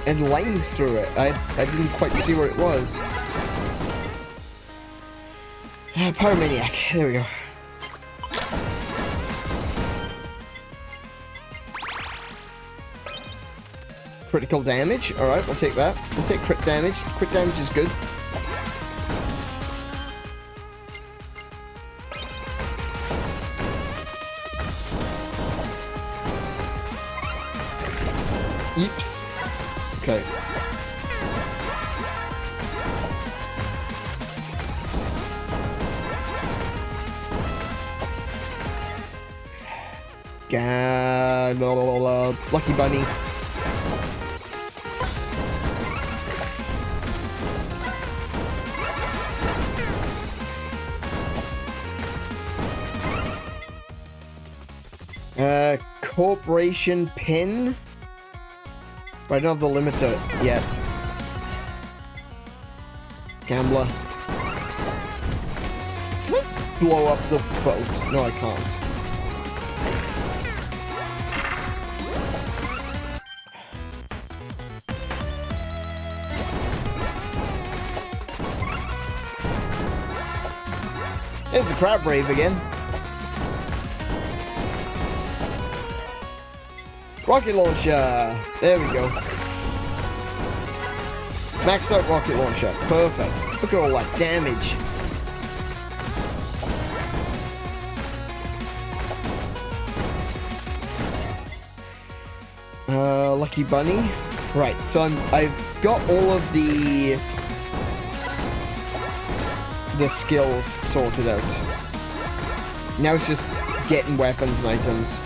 and lines through it. I didn't quite see where it was. Pyromaniac. There we go. Critical damage. Alright, we'll take that. We'll take crit damage. Crit damage is good. Yeeps. Okay. Lucky bunny. Corporation pin. But I don't have the limiter yet. Gambler. Blow up the boat. No, I can't. There's the crab rave again. Rocket launcher. There we go. Maxed out rocket launcher. Perfect. Look at all that damage. Lucky bunny. Right. So I've got all of the skills sorted out. Now it's just getting weapons and items.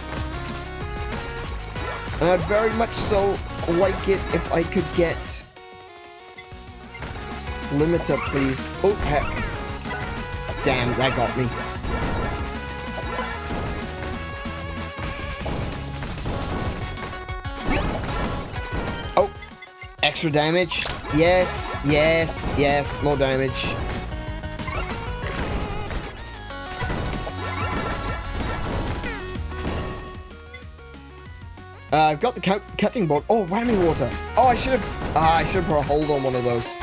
And I'd very much so like it if I could get limiter, please. Oh, heck. Damn, that got me. Oh, extra damage. Yes, yes, yes, more damage. I've got the cutting board. Oh, whammy water. Oh, I should have put a hold on one of those.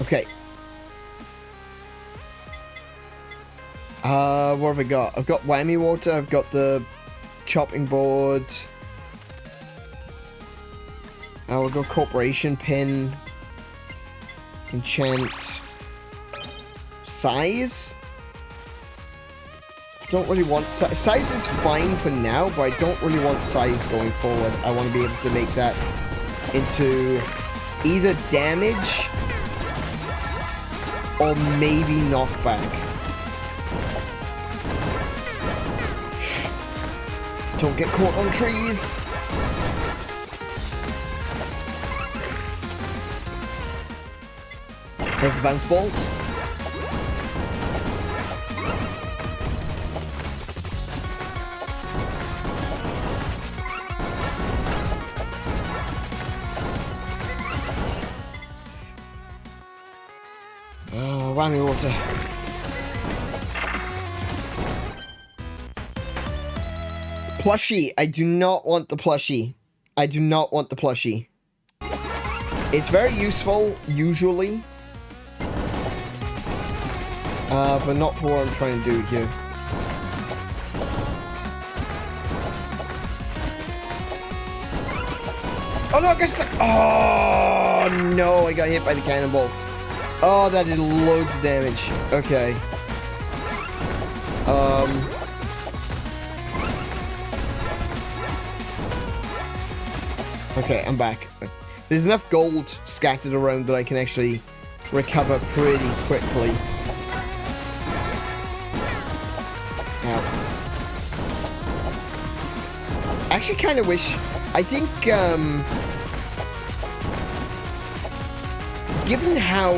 Okay. What have I got? I've got whammy water. I've got the chopping board. We'll go corporation pin. Enchant. Size? I don't really want size. Size is fine for now, but I don't really want size going forward. I want to be able to make that into either damage or maybe knockback. Don't get caught on trees. There's the bounce balls. Oh, whammy water. Plushie. I do not want the plushie. I do not want the plushie. It's very useful, usually. But not for what I'm trying to do here. Oh no, I guess oh no, I got hit by the cannonball. Oh, that did loads of damage. Okay. Okay, I'm back. There's enough gold scattered around that I can actually recover pretty quickly. Now, I actually kind of wish, I think, given how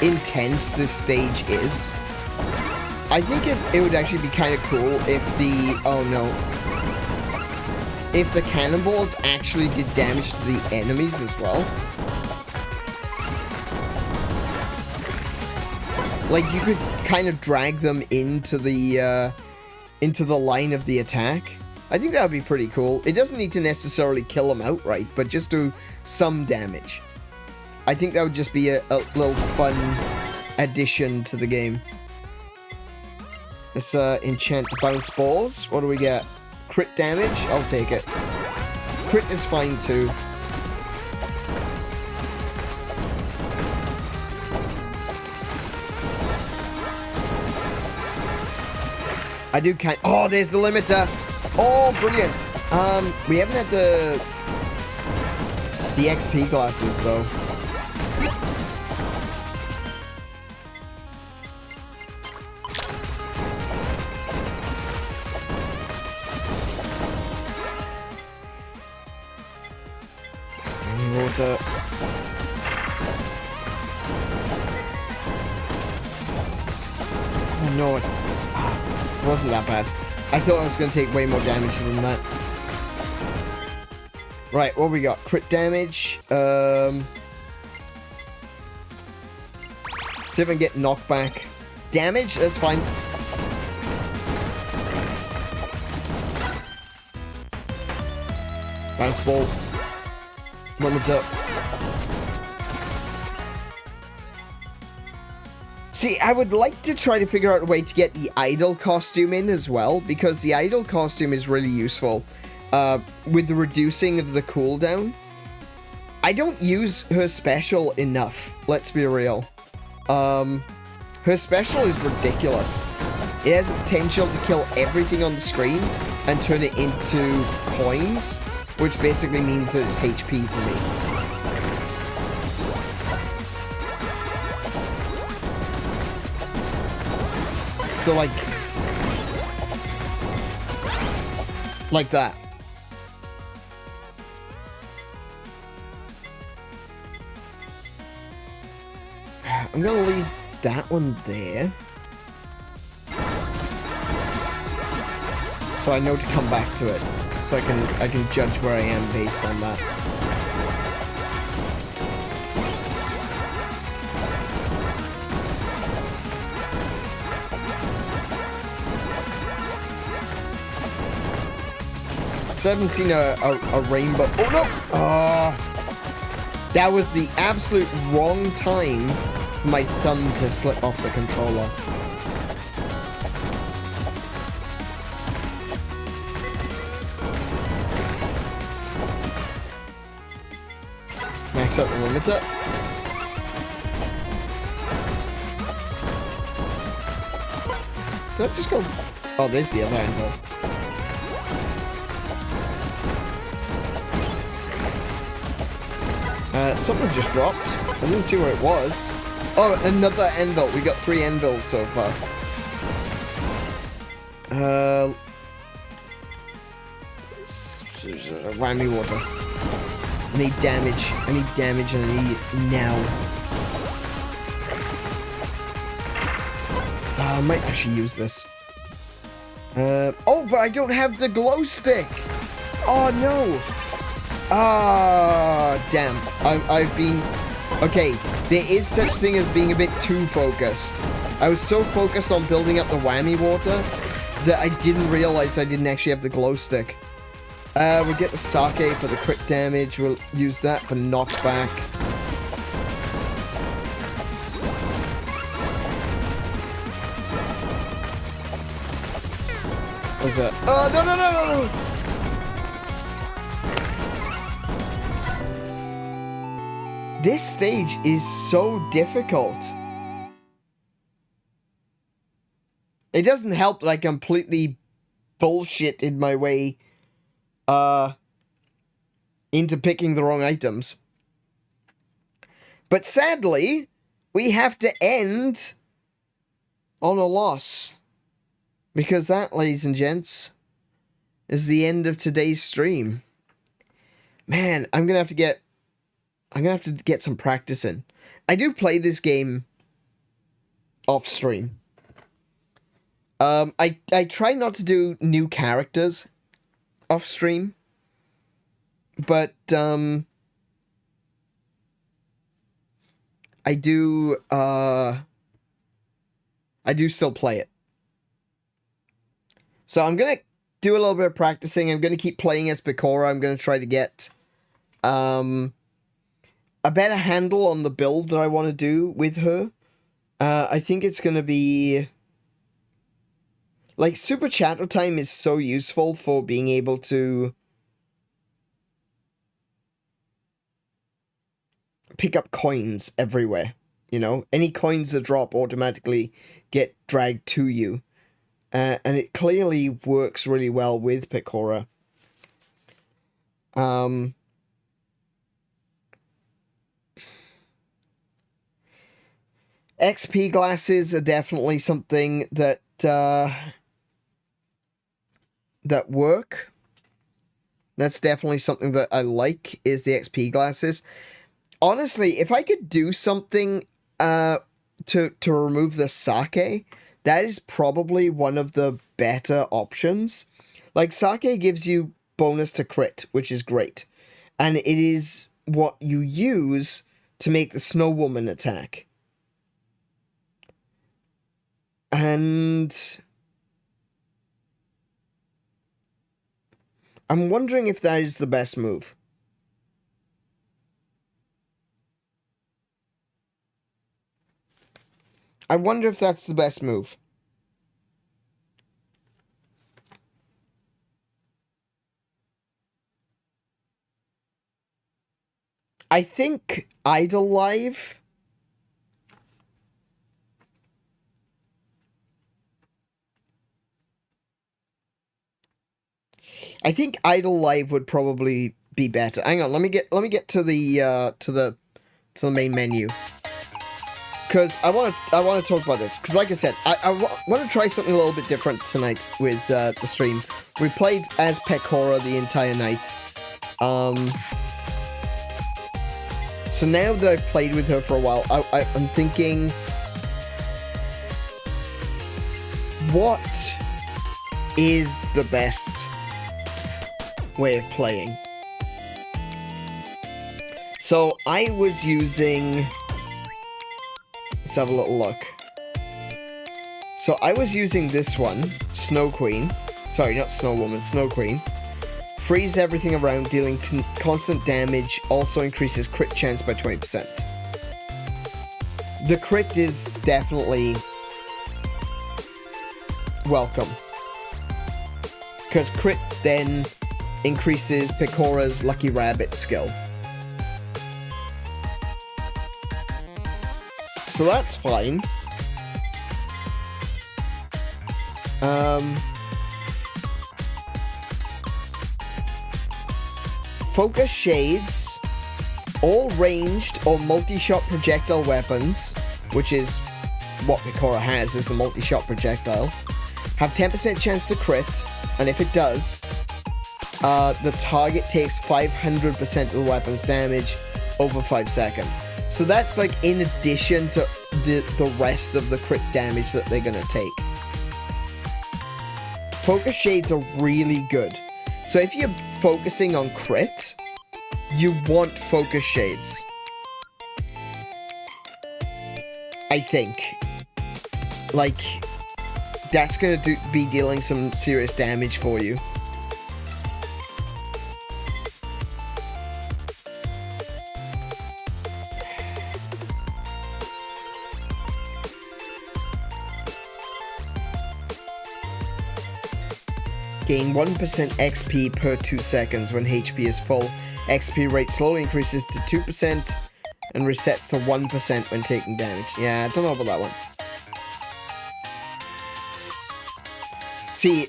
intense this stage is, I think it would actually be kind of cool if the, oh no. if the cannonballs actually did damage to the enemies as well. Like, you could kind of drag them into the line of the attack. I think that would be pretty cool. It doesn't need to necessarily kill them outright, but just do some damage. I think that would just be a little fun addition to the game. Let's enchant the bounce balls. What do we get? Crit damage? I'll take it. Crit is fine too. I do kind. Oh, there's the limiter. Oh, brilliant. We haven't had the XP glasses though. Water. Oh no, it wasn't that bad. I thought I was going to take way more damage than that. Right, what we got? Crit damage. See if I can get knockback. Damage? That's fine. Bounce ball. Moment up. See, I would like to try to figure out a way to get the idol costume in as well, because the idol costume is really useful with the reducing of the cooldown. I don't use her special enough, let's be real. Her special is ridiculous. It has the potential to kill everything on the screen and turn it into coins, which basically means that it's HP for me. So like that. I'm gonna leave that one there, so I know to come back to it, so I can judge where I am based on that. So I haven't seen a rainbow. Oh no! That was the absolute wrong time for my thumb to slip off the controller. Max out the limiter. Did I just go? Oh, there's the other angle. Something just dropped. I didn't see where it was. Oh, another anvil. We got 3 anvils so far. Whammy water. I need damage. I need damage and I need it now. I might actually use this. Oh, but I don't have the glow stick. Oh, no. Ah, damn. I've been... Okay, there is such thing as being a bit too focused. I was so focused on building up the whammy water that I didn't realize I didn't actually have the glow stick. We'll get the sake for the crit damage. We'll use that for knockback. What's that? Oh, no, no, no, no, no! This stage is so difficult. It doesn't help that I completely bullshitted my way into picking the wrong items. But sadly, we have to end on a loss. Because that, ladies and gents, is the end of today's stream. Man, I'm gonna have to get some practice in. I do play this game off stream. I try not to do new characters off stream But, I do still play it. So I'm going to do a little bit of practicing. I'm going to keep playing as Pekora. I'm going to try to get a better handle on the build that I want to do with her. I think it's going to be... Like, super chatter time is so useful for being able to pick up coins everywhere, you know? Any coins that drop automatically get dragged to you. And it clearly works really well with Pekora. XP glasses are definitely something that that work. That's definitely something that I like, is the XP glasses. Honestly, if I could do something to remove the sake, that is probably one of the better options. Like, sake gives you bonus to crit, which is great. And it is what you use to make the Snow Woman attack. And I'm wondering if that is the best move. I wonder if that's the best move. I think _IDLELIVE... I think _IDLELIVE would probably be better. Hang on, let me get to the main menu, because I want to talk about this. Because, like I said, I want to try something a little bit different tonight with the stream. We played as Pekora the entire night. So now that I've played with her for a while, I'm thinking, what is the best way of playing? So I was using... Let's have a little look. So I was using this one, Snow Queen. Sorry, not Snow Woman, Snow Queen. Freeze everything around, dealing constant damage, also increases crit chance by 20%. The crit is definitely welcome, because crit then increases Pekora's Lucky Rabbit skill. So that's fine. Focus shades, all ranged or multi-shot projectile weapons, which is what Pekora has, is the multi-shot projectile, have 10% chance to crit, and if it does, the target takes 500% of the weapon's damage over 5 seconds. So that's like in addition to the rest of the crit damage that they're gonna take. Focus shades are really good. So if you're focusing on crit, you want focus shades, I think. Like, that's gonna be dealing some serious damage for you. Gain 1% XP per 2 seconds when HP is full. XP rate slowly increases to 2% and resets to 1% when taking damage. Yeah, I don't know about that one. See,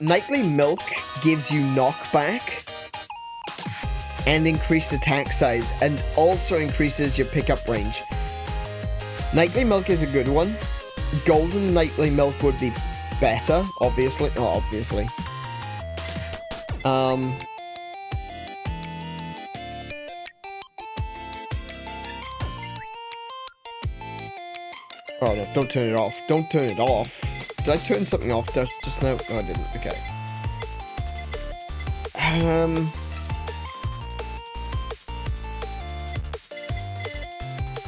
Nightly Milk gives you knockback and increased attack size, and also increases your pickup range. Nightly Milk is a good one. Golden Nightly Milk would be better, obviously. Oh, obviously. Oh no, don't turn it off. Don't turn it off. Did I turn something off just now? No, I didn't. Okay.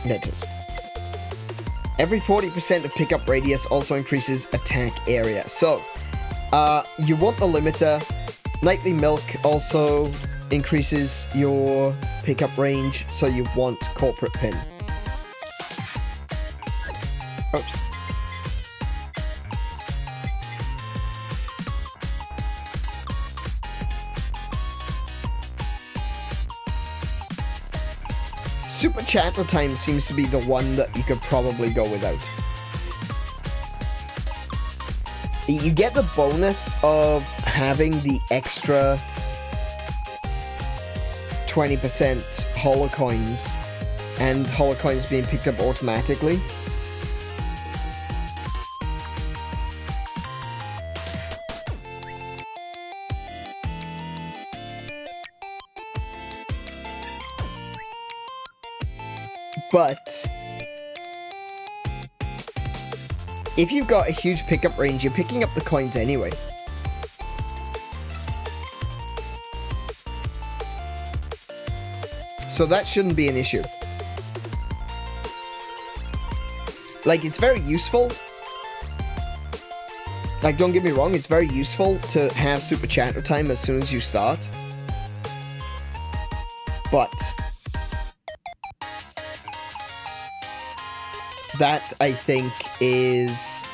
letters. Every 40% of pickup radius also increases attack area. So, you want the limiter. Nightly Milk also increases your pickup range, so you want Corporate Pin. Oops. Super Chatter Time seems to be the one that you could probably go without. You get the bonus of having the extra 20% holocoins and holocoins being picked up automatically. But if you've got a huge pickup range, you're picking up the coins anyway. So that shouldn't be an issue. Like, it's very useful. Like, don't get me wrong, it's very useful to have Super Chatter Time as soon as you start. But that, I think, is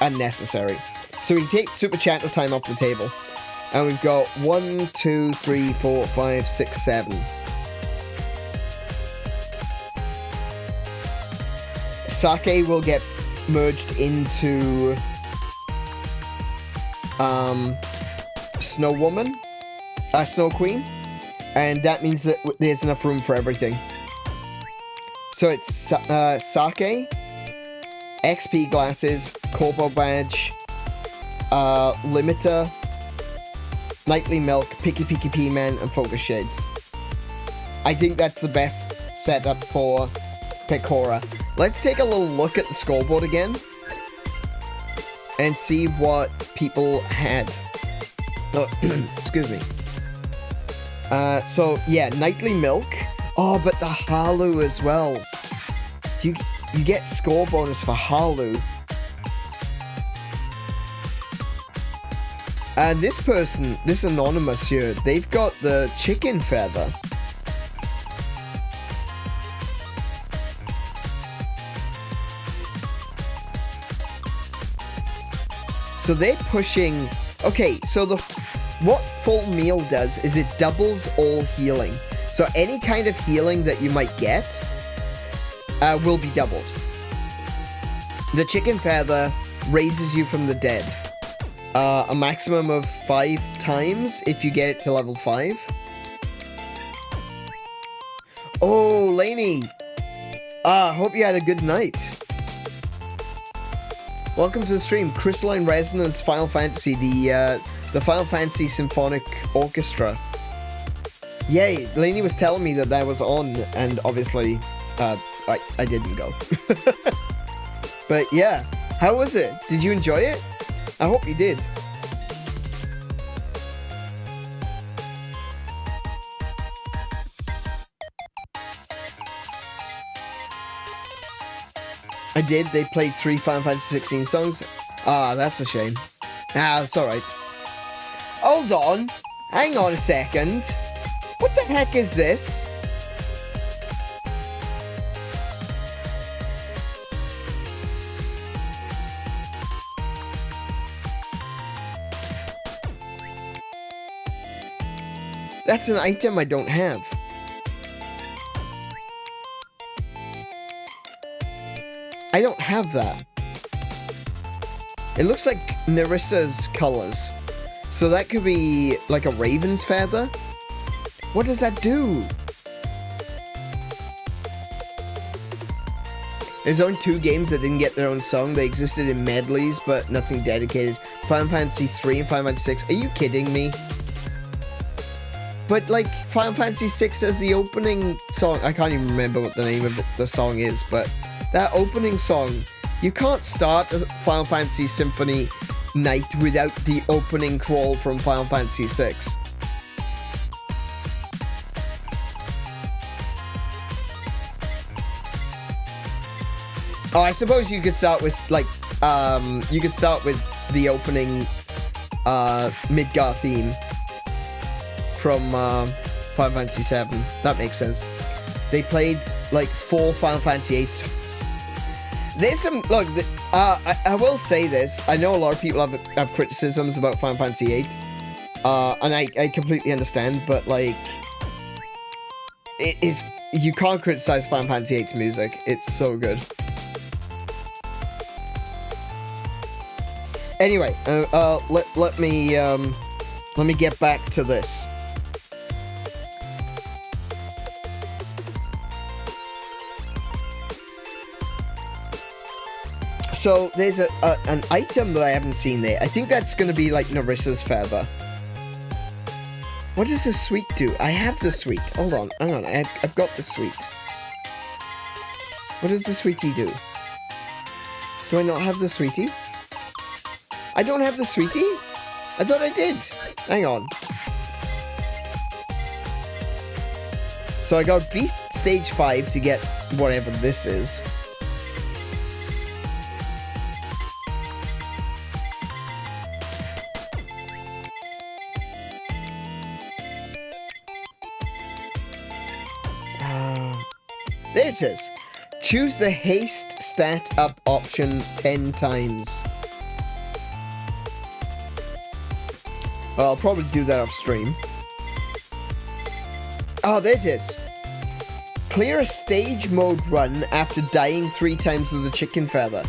unnecessary. So we take Super Chatter Time off the table. And we've got 1, 2, 3, 4, 5, 6, 7. Sake will get merged into Snow Woman, Snow Queen, and that means that there's enough room for everything. So it's Sake, XP glasses, Corpo badge, limiter, Nightly Milk, 𝗶𝗶𝗶𝗰𝗵, and focus shades. I think that's the best setup for Pekora. Let's take a little look at the scoreboard again and see what people had. Oh, excuse me. So yeah, Nightly Milk. Oh, but the Halu as well. You get score bonus for Halu. And this person, this anonymous here, they've got the chicken feather. So they're pushing... Okay, so what full meal does is it doubles all healing. So any kind of healing that you might get will be doubled. The chicken feather raises you from the dead. A maximum of 5 times if you get it to level 5. Oh, Lainey! Hope you had a good night. Welcome to the stream, Crystalline Resonance Final Fantasy, the Final Fantasy Symphonic Orchestra. Yay, Lainey was telling me that was on, and obviously, I didn't go. But yeah, how was it? Did you enjoy it? I hope you did. I did. They played 3 Final Fantasy 16 songs. That's a shame. It's alright. Hold on. Hang on a second. What the heck is this? That's an item I don't have. I don't have that. It looks like Nerissa's colors. So that could be like a raven's feather. What does that do? There's only 2 games that didn't get their own song. They existed in medleys, but nothing dedicated. Final Fantasy 3 and Final Fantasy 6. Are you kidding me? But like, Final Fantasy 6 has the opening song. I can't even remember what the name of the song is, but that opening song, you can't start a Final Fantasy Symphony night without the opening crawl from Final Fantasy 6. Oh, I suppose you could start with, like, you could start with the opening, Midgar theme from, Final Fantasy VII. That makes sense. They played, like, 4 Final Fantasy VIII songs. There's some, look, I will say this. I know a lot of people have criticisms about Final Fantasy VIII. And I completely understand, but, like, you can't criticize Final Fantasy VIII's music. It's so good. Anyway, let me get back to this. So there's an item that I haven't seen there. I think that's gonna be like Nerissa's feather. What does the sweet do? I have the sweet. Hold on, hang on. I've got the sweet. What does the sweetie do? Do I not have the sweetie? I don't have the sweetie? I thought I did. Hang on. So I got beat stage 5 to get whatever this is. There it is. Choose the haste stat up option 10 times. Well, I'll probably do that off stream. Oh, there it is. Clear a stage mode run after dying 3 times with a chicken feather.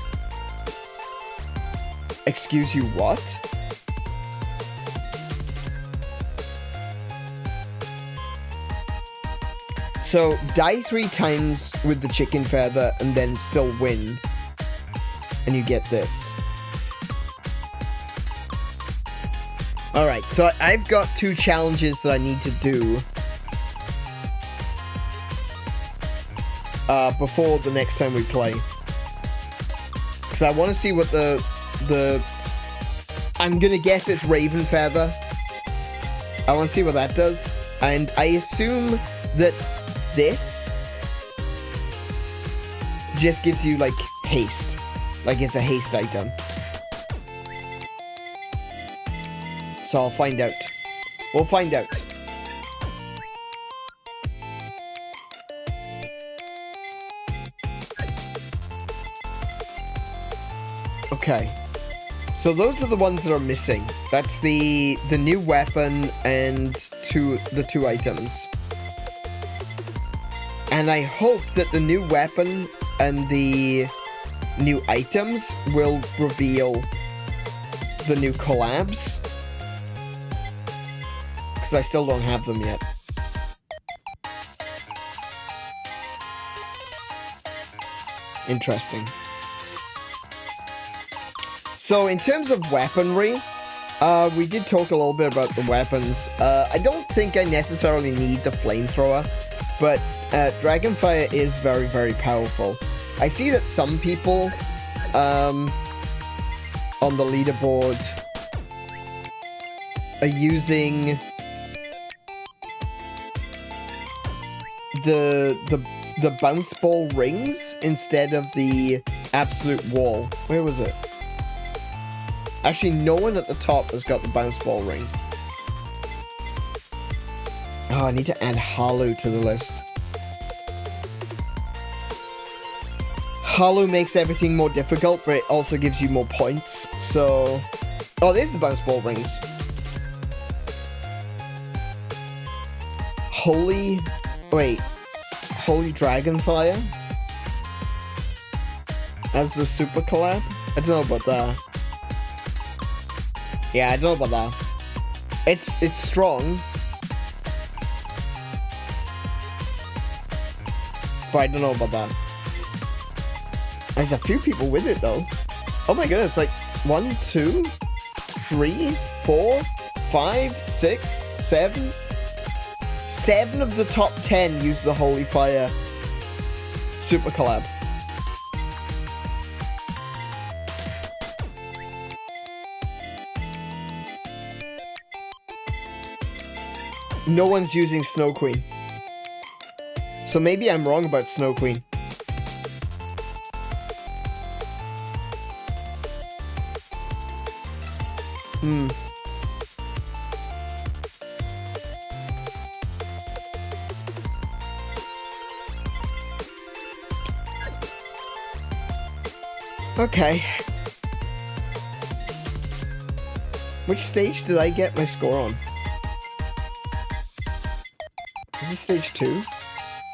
Excuse you, what? So, die 3 times with the chicken feather and then still win. And you get this. Alright, so I've got 2 challenges that I need to do. Before the next time we play. Because I want to see what the... I'm gonna guess it's Raven Feather. I want to see what that does. And I assume that this just gives you, like, haste. Like, it's a haste item. So I'll find out. We'll find out. Okay. So those are the ones that are missing. That's the new weapon and the 2 items. And I hope that the new weapon and the new items will reveal the new collabs. Because I still don't have them yet. Interesting. So in terms of weaponry, we did talk a little bit about the weapons. I don't think I necessarily need the flamethrower, but Dragonfire is very, very powerful. I see that some people on the leaderboard are using the bounce ball rings instead of the absolute wall. Where was it? Actually, no one at the top has got the bounce ball ring. Oh, I need to add Holo to the list. Holo makes everything more difficult, but it also gives you more points. So... Oh, there's the bounce ball rings. Holy... Wait. Holy Dragonfire? As the super collab? I don't know about that. Yeah, I don't know about that. It's strong. But I don't know about that. There's a few people with it though. Oh my goodness, like 1, 2, 3, 4, 5, 6, 7. 7 of the top 10 use the Holy Fire super collab. No one's using Snow Queen. So maybe I'm wrong about Snow Queen. Okay. Which stage did I get my score on? Is this stage 2?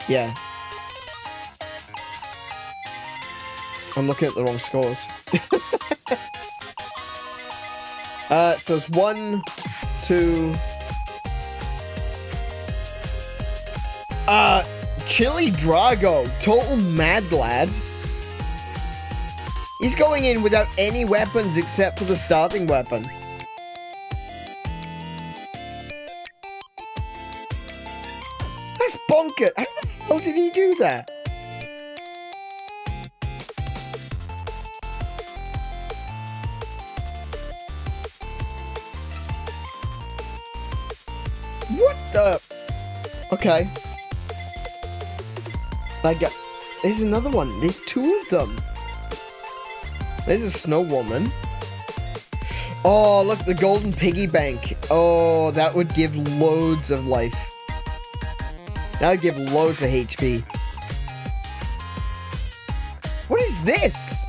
Yeah. I'm looking at the wrong scores. So it's 1, 2... Chili Drago, total mad lad. He's going in without any weapons except for the starting weapon. That's bonkers. How the hell did he do that? What the? Okay. There's another one. There's 2 of them. There's a snow woman. Oh, look, the golden piggy bank. Oh, that would give loads of life. That would give loads of HP. What is this?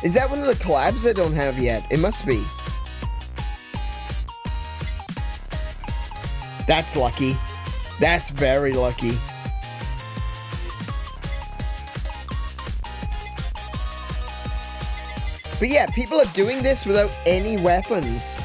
Is that one of the collabs I don't have yet? It must be. That's lucky. That's very lucky. But yeah, people are doing this without any weapons.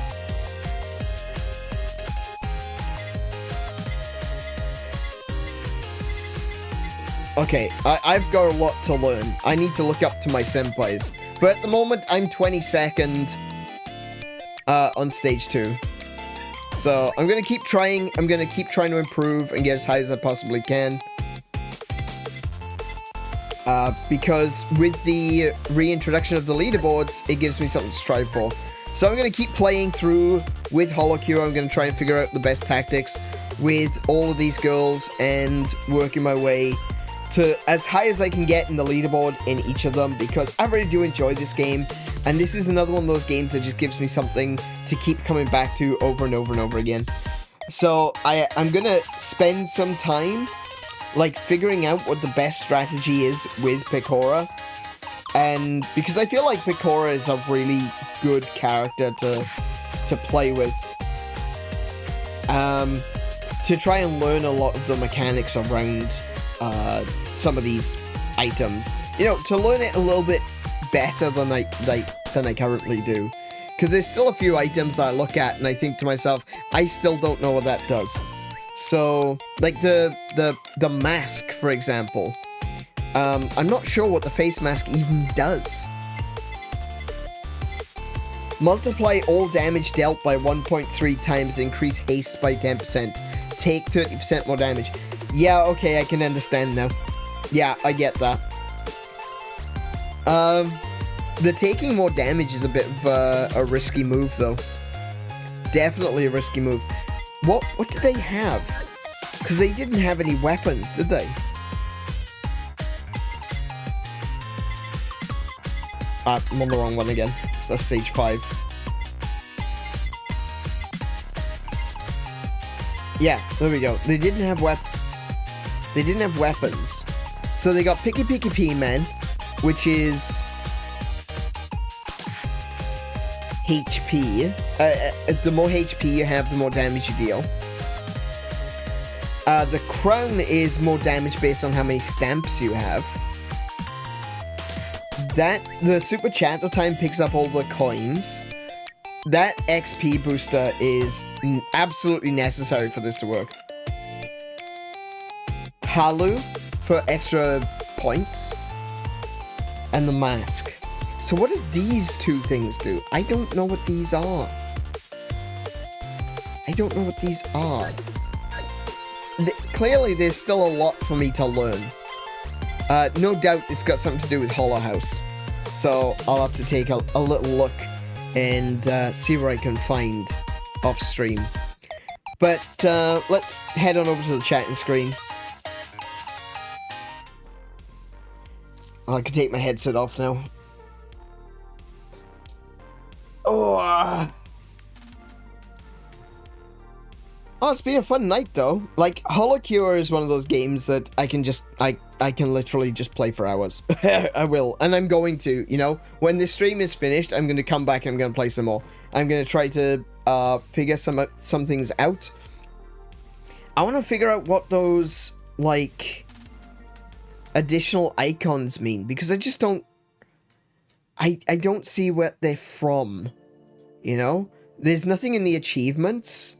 Okay, I've got a lot to learn. I need to look up to my senpais. But at the moment, I'm 22nd on stage 2. So I'm gonna keep trying. I'm gonna keep trying to improve and get as high as I possibly can. Because with the reintroduction of the leaderboards, it gives me something to strive for. So I'm going to keep playing through with HoloCure. I'm going to try and figure out the best tactics with all of these girls and working my way to as high as I can get in the leaderboard in each of them, because I really do enjoy this game. And this is another one of those games that just gives me something to keep coming back to over and over and over again. So I'm going to spend some time like figuring out what the best strategy is with Pekora, and because I feel like Pekora is a really good character to play with, to try and learn a lot of the mechanics around some of these items, you know, to learn it a little bit better than I currently do, because there's still a few items I look at and I think to myself, I still don't know what that does. So, like the mask, for example, I'm not sure what the face mask even does. Multiply all damage dealt by 1.3 times, increase haste by 10%, take 30% more damage. Yeah, okay, I can understand now. Yeah, I get that. The taking more damage is a bit of a risky move, though. Definitely a risky move. What did they have? Because they didn't have any weapons, did they? I'm on the wrong one again. So that's stage 5. Yeah, there we go. They didn't have weapons. So they got 𝗶𝗶𝗶𝗰𝗵, which is HP. The more HP you have, the more damage you deal. The crown is more damage based on how many stamps you have. The super chatter time picks up all the coins. That XP booster is absolutely necessary for this to work. Halu for extra points. And the mask. So what do these 2 things do? I don't know what these are. Clearly, there's still a lot for me to learn. No doubt it's got something to do with Hollow House. So I'll have to take a little look and see where I can find off stream. But let's head on over to the chatting screen. I can take my headset off now. Oh, it's been a fun night though. Like, HoloCure is one of those games that I can just, I can literally just play for hours. I will, and I'm going to, you know, when this stream is finished, I'm going to come back and I'm going to play some more. I'm going to try to figure some things out. I want to figure out what those, like, additional icons mean, because I just don't, I don't see what they're from, you know? There's nothing in the achievements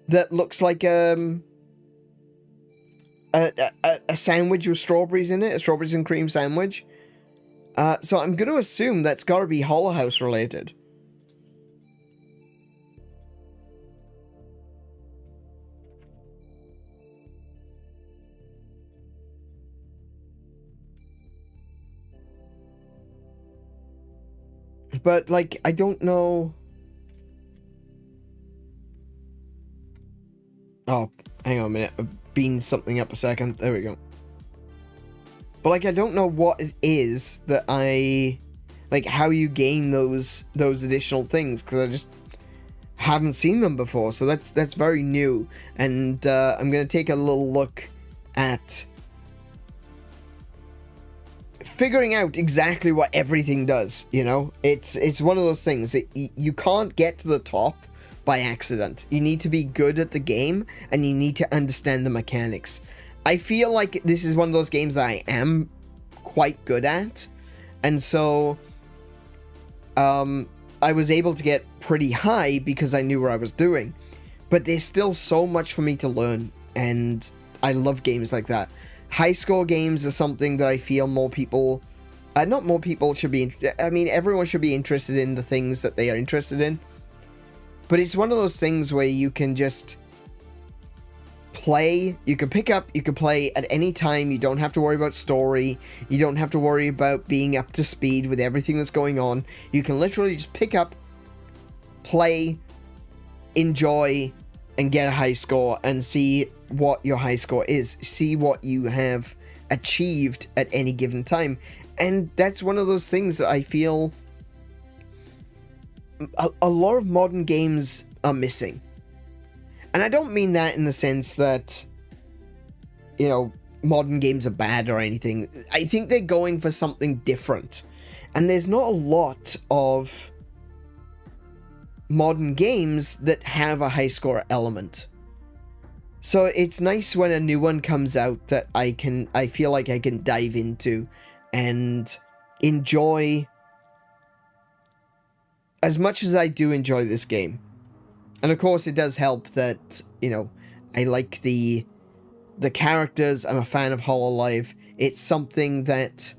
that looks like a sandwich with strawberries in it, a strawberries and cream sandwich. So I'm going to assume that's got to be Hollow House related. But, like, I don't know. Oh, hang on a minute. I've beamed something up a second. There we go. But, like, I don't know what it is that like, how you gain those additional things, because I just haven't seen them before. So that's very new. And I'm going to take a little look at figuring out exactly what everything does, you know? It's one of those things that you can't get to the top by accident. You need to be good at the game, and you need to understand the mechanics. I feel like this is one of those games that I am quite good at, and so I was able to get pretty high because I knew what I was doing. But there's still so much for me to learn, and I love games like that. High score games are something that I feel more people, not more people should be, I mean, everyone should be interested in the things that they are interested in. But it's one of those things where you can just play, you can pick up, you can play at any time. You don't have to worry about story. You don't have to worry about being up to speed with everything that's going on. You can literally just pick up, play, enjoy, and get a high score, and see what your high score is. See what you have achieved at any given time. And that's one of those things that I feel a lot of modern games are missing. And I don't mean that in the sense that, you know, modern games are bad or anything. I think they're going for something different. And there's not a lot of modern games that have a high score element. So it's nice when a new one comes out that I feel like I can dive into and enjoy as much as I do enjoy this game. And of course it does help that, you know, I like the characters. I'm a fan of HoloLive. It's something that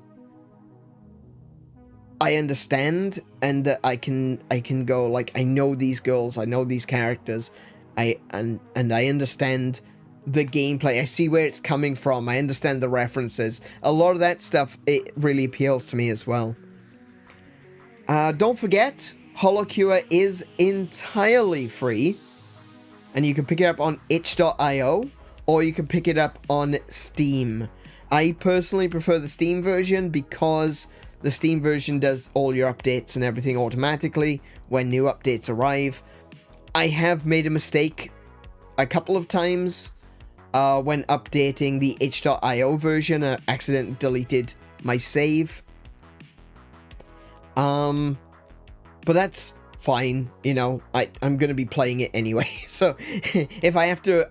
I understand, and that I can go, like, I know these girls, I know these characters, and I understand the gameplay. I see where it's coming from. I understand the references. A lot of that stuff, it really appeals to me as well. Don't forget, HoloCure is entirely free, and you can pick it up on itch.io, or you can pick it up on Steam. I personally prefer the Steam version because the Steam version does all your updates and everything automatically when new updates arrive. I have made a mistake a couple of times when updating the itch.io version. I accidentally deleted my save. But that's fine, you know. I'm gonna be playing it anyway. So if I have to,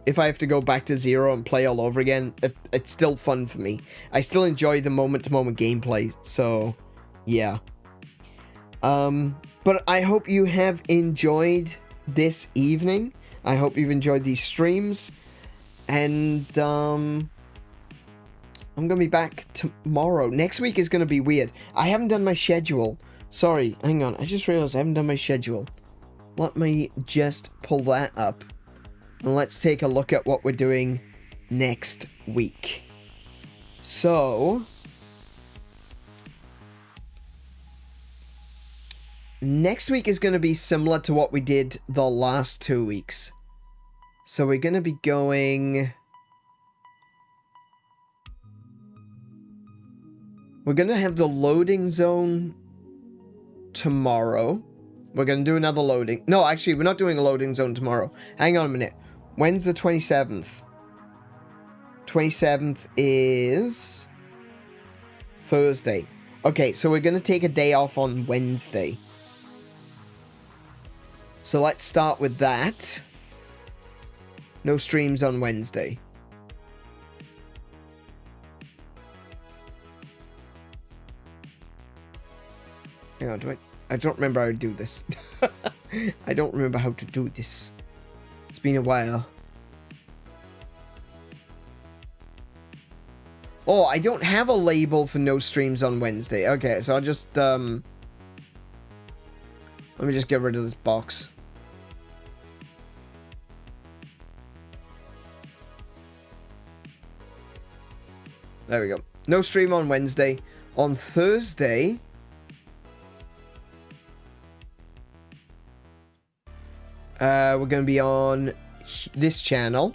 if I have to go back to zero and play all over again, it's still fun for me. I still enjoy the moment-to-moment gameplay. So yeah. But I hope you have enjoyed this evening. I hope you've enjoyed these streams, and I'm gonna be back tomorrow. Next week is gonna be weird. I haven't done my schedule. Sorry, hang on. I just realized I haven't done my schedule. Let me just pull that up, and let's take a look at what we're doing next week. So next week is going to be similar to what we did the last 2 weeks. So we're going to be going... We're going to have the loading zone tomorrow. We're going to do another loading. No, actually, we're not doing a loading zone tomorrow. Hang on a minute. When's the 27th? 27th is Thursday. Okay, so we're going to take a day off on Wednesday. So let's start with that. No streams on Wednesday. Hang on, I don't remember how to do this. I don't remember how to do this. It's been a while. Oh, I don't have a label for no streams on Wednesday. Okay, so I'll just, let me just get rid of this box. There we go. No stream on Wednesday. On Thursday, we're going to be on this channel.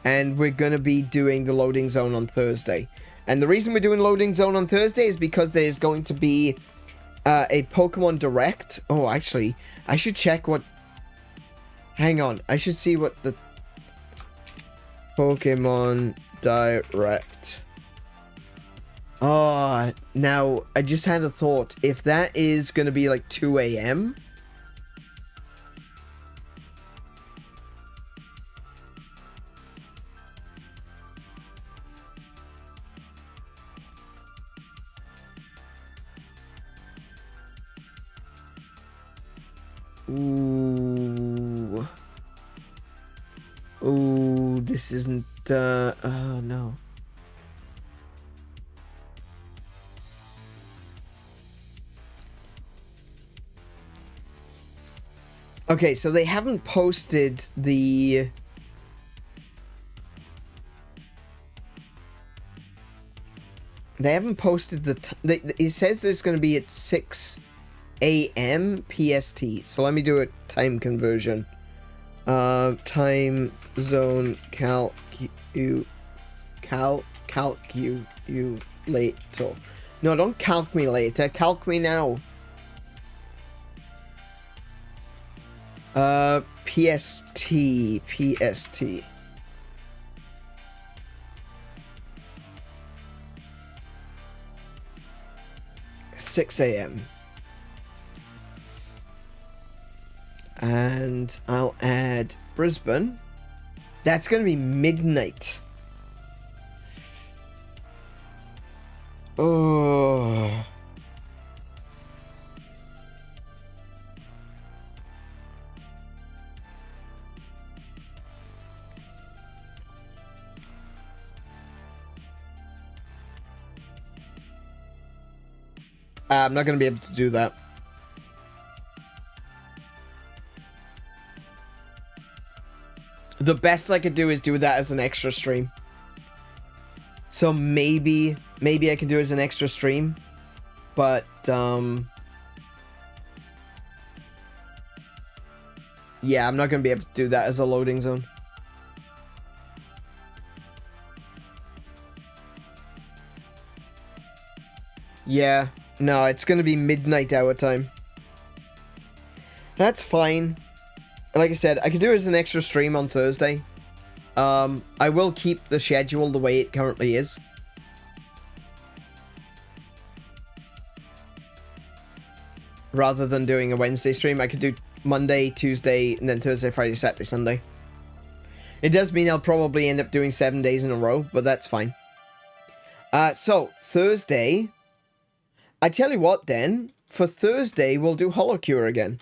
And we're going to be doing the loading zone on Thursday. And the reason we're doing loading zone on Thursday is because there's going to be a Pokemon Direct. Oh, actually, I should check what... Hang on. I should see what the Pokemon Direct... Oh, now, I just had a thought. If that is going to be like 2 a.m. Ooh. Ooh, this isn't, oh no. Okay, so they haven't posted the... They haven't posted the... It says it's going to be at 6 a.m. PST. So let me do a time conversion. Time zone calculator. No, don't calc me later. Calc me now. PST. 6 a.m. And I'll add Brisbane. That's going to be midnight. Oh. I'm not going to be able to do that. The best I could do is do that as an extra stream. So maybe I can do it as an extra stream. But, yeah, I'm not going to be able to do that as a loading zone. Yeah, no, it's going to be midnight our time. That's fine. Like I said, I could do it as an extra stream on Thursday. I will keep the schedule the way it currently is. Rather than doing a Wednesday stream, I could do Monday, Tuesday, and then Thursday, Friday, Saturday, Sunday. It does mean I'll probably end up doing 7 days in a row, but that's fine. So, Thursday... I tell you what, then. For Thursday, we'll do HoloCure again.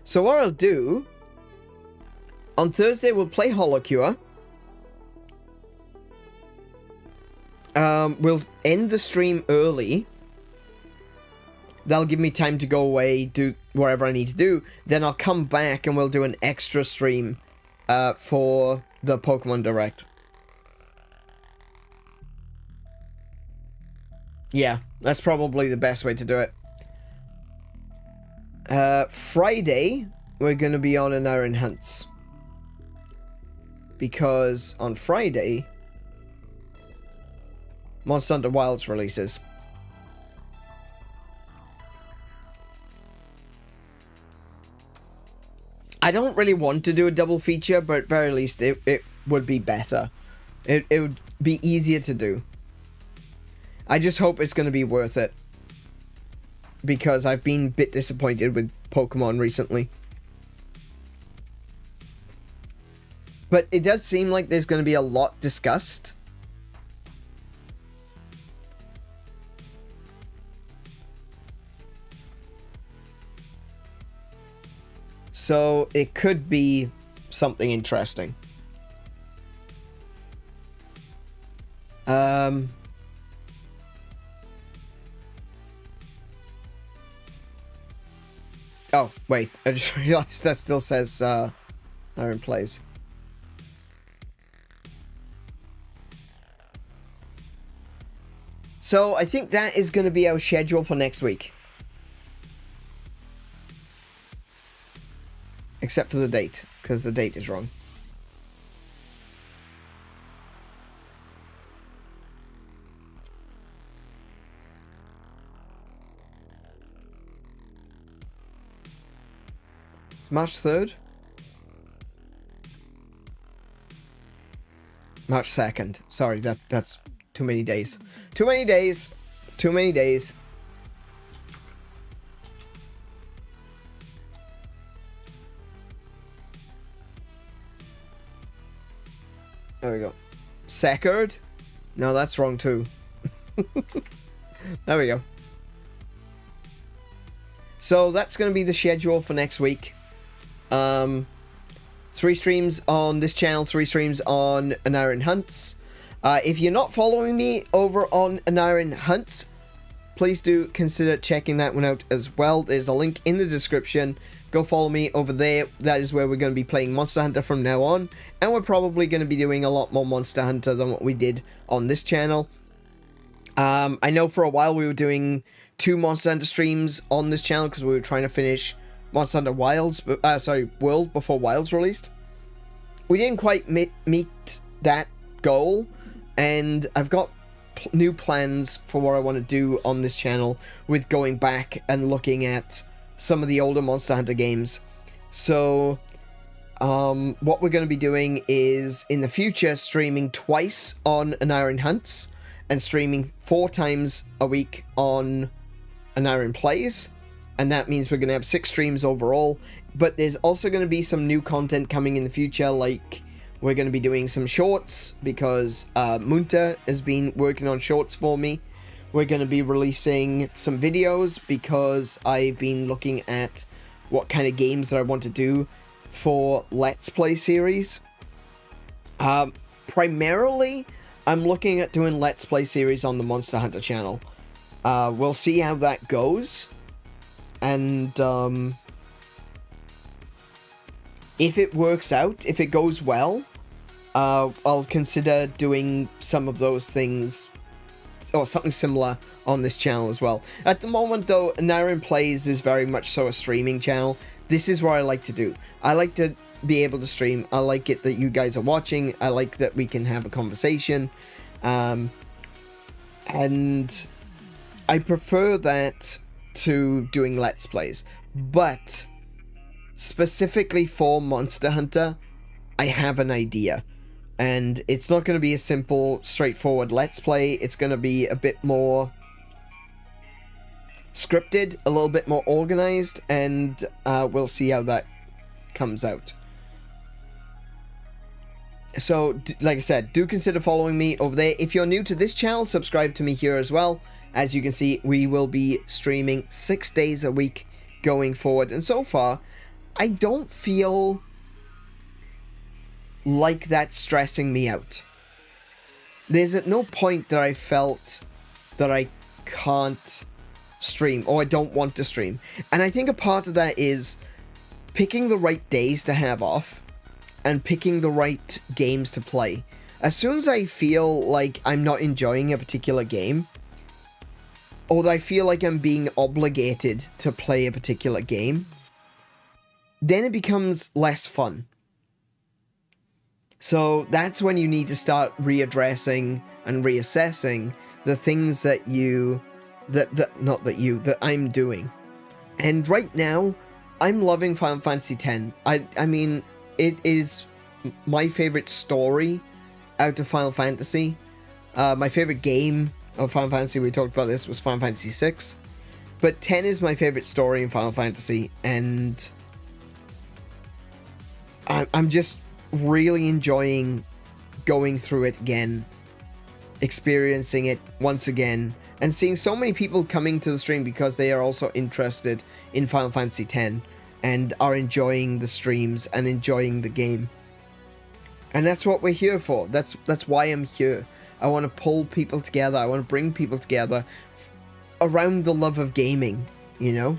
So what I'll do... On Thursday, we'll play HoloCure. We'll end the stream early. That'll give me time to go away, do whatever I need to do. Then I'll come back and we'll do an extra stream for the Pokemon Direct. Yeah, that's probably the best way to do it. Friday, we're going to be on an hour in hunts. Because on Friday, Monster Hunter Wilds releases. I don't really want to do a double feature, but at very least it would be better. It would be easier to do. I just hope it's going to be worth it. Because I've been a bit disappointed with Pokemon recently. But it does seem like there's going to be a lot discussed. So it could be something interesting. Oh, wait. I just realized that still says Iron Plays. So I think that is going to be our schedule for next week. Except for the date, because the date is wrong. March 3rd? March 2nd. Sorry, that's too many days. Too many days. Too many days. There we go. Second? No, that's wrong too. There we go. So that's going to be the schedule for next week. 3 streams on this channel, 3 streams on An Hour in Hunts. If you're not following me over on An Hour in Hunts, please do consider checking that one out as well. There's a link in the description. Go follow me over there. That is where we're going to be playing Monster Hunter from now on. And we're probably going to be doing a lot more Monster Hunter than what we did on this channel. I know for a while we were doing 2 Monster Hunter streams on this channel because we were trying to finish Monster Hunter Wilds, World before Wilds released. We didn't quite meet that goal, and I've got new plans for what I want to do on this channel with going back and looking at some of the older Monster Hunter games. So, what we're going to be doing is, in the future, streaming twice on An Hour in Hunts, and streaming 4 times a week on An Hour in Plays. And that means we're going to have 6 streams overall. But there's also going to be some new content coming in the future, like we're going to be doing some shorts, because Munta has been working on shorts for me. We're going to be releasing some videos, because I've been looking at what kind of games that I want to do for Let's Play series. Primarily, I'm looking at doing Let's Play series on the Monster Hunter channel. We'll see how that goes. And if it works out, if it goes well, I'll consider doing some of those things, or something similar, on this channel as well. At the moment, though, An Hour in Plays is very much so a streaming channel. This is what I like to do. I like to be able to stream. I like it that you guys are watching. I like that we can have a conversation. And I prefer that to doing Let's Plays. But specifically for Monster Hunter, I have an idea. And it's not going to be a simple, straightforward Let's Play. It's going to be a bit more scripted, a little bit more organized, and we'll see how that comes out. So, like I said, do consider following me over there. If you're new to this channel, subscribe to me here as well. As you can see, we will be streaming 6 days a week going forward. And so far, I don't feel like that's stressing me out. There's at no point that I felt that I can't stream, or I don't want to stream. And I think a part of that is picking the right days to have off, and picking the right games to play. As soon as I feel like I'm not enjoying a particular game, or that I feel like I'm being obligated to play a particular game, then it becomes less fun. So that's when you need to start readdressing and reassessing the things that I'm doing. And right now, I'm loving Final Fantasy X. I mean, it is my favorite story out of Final Fantasy. My favorite game of Final Fantasy, we talked about this, was Final Fantasy VI. But 10 is my favorite story in Final Fantasy, and I'm just really enjoying going through it again, experiencing it once again, and seeing so many people coming to the stream because they are also interested in Final Fantasy X and are enjoying the streams and enjoying the game. And that's what we're here for. That's why I'm here. I want to pull people together. I want to bring people together around the love of gaming, you know?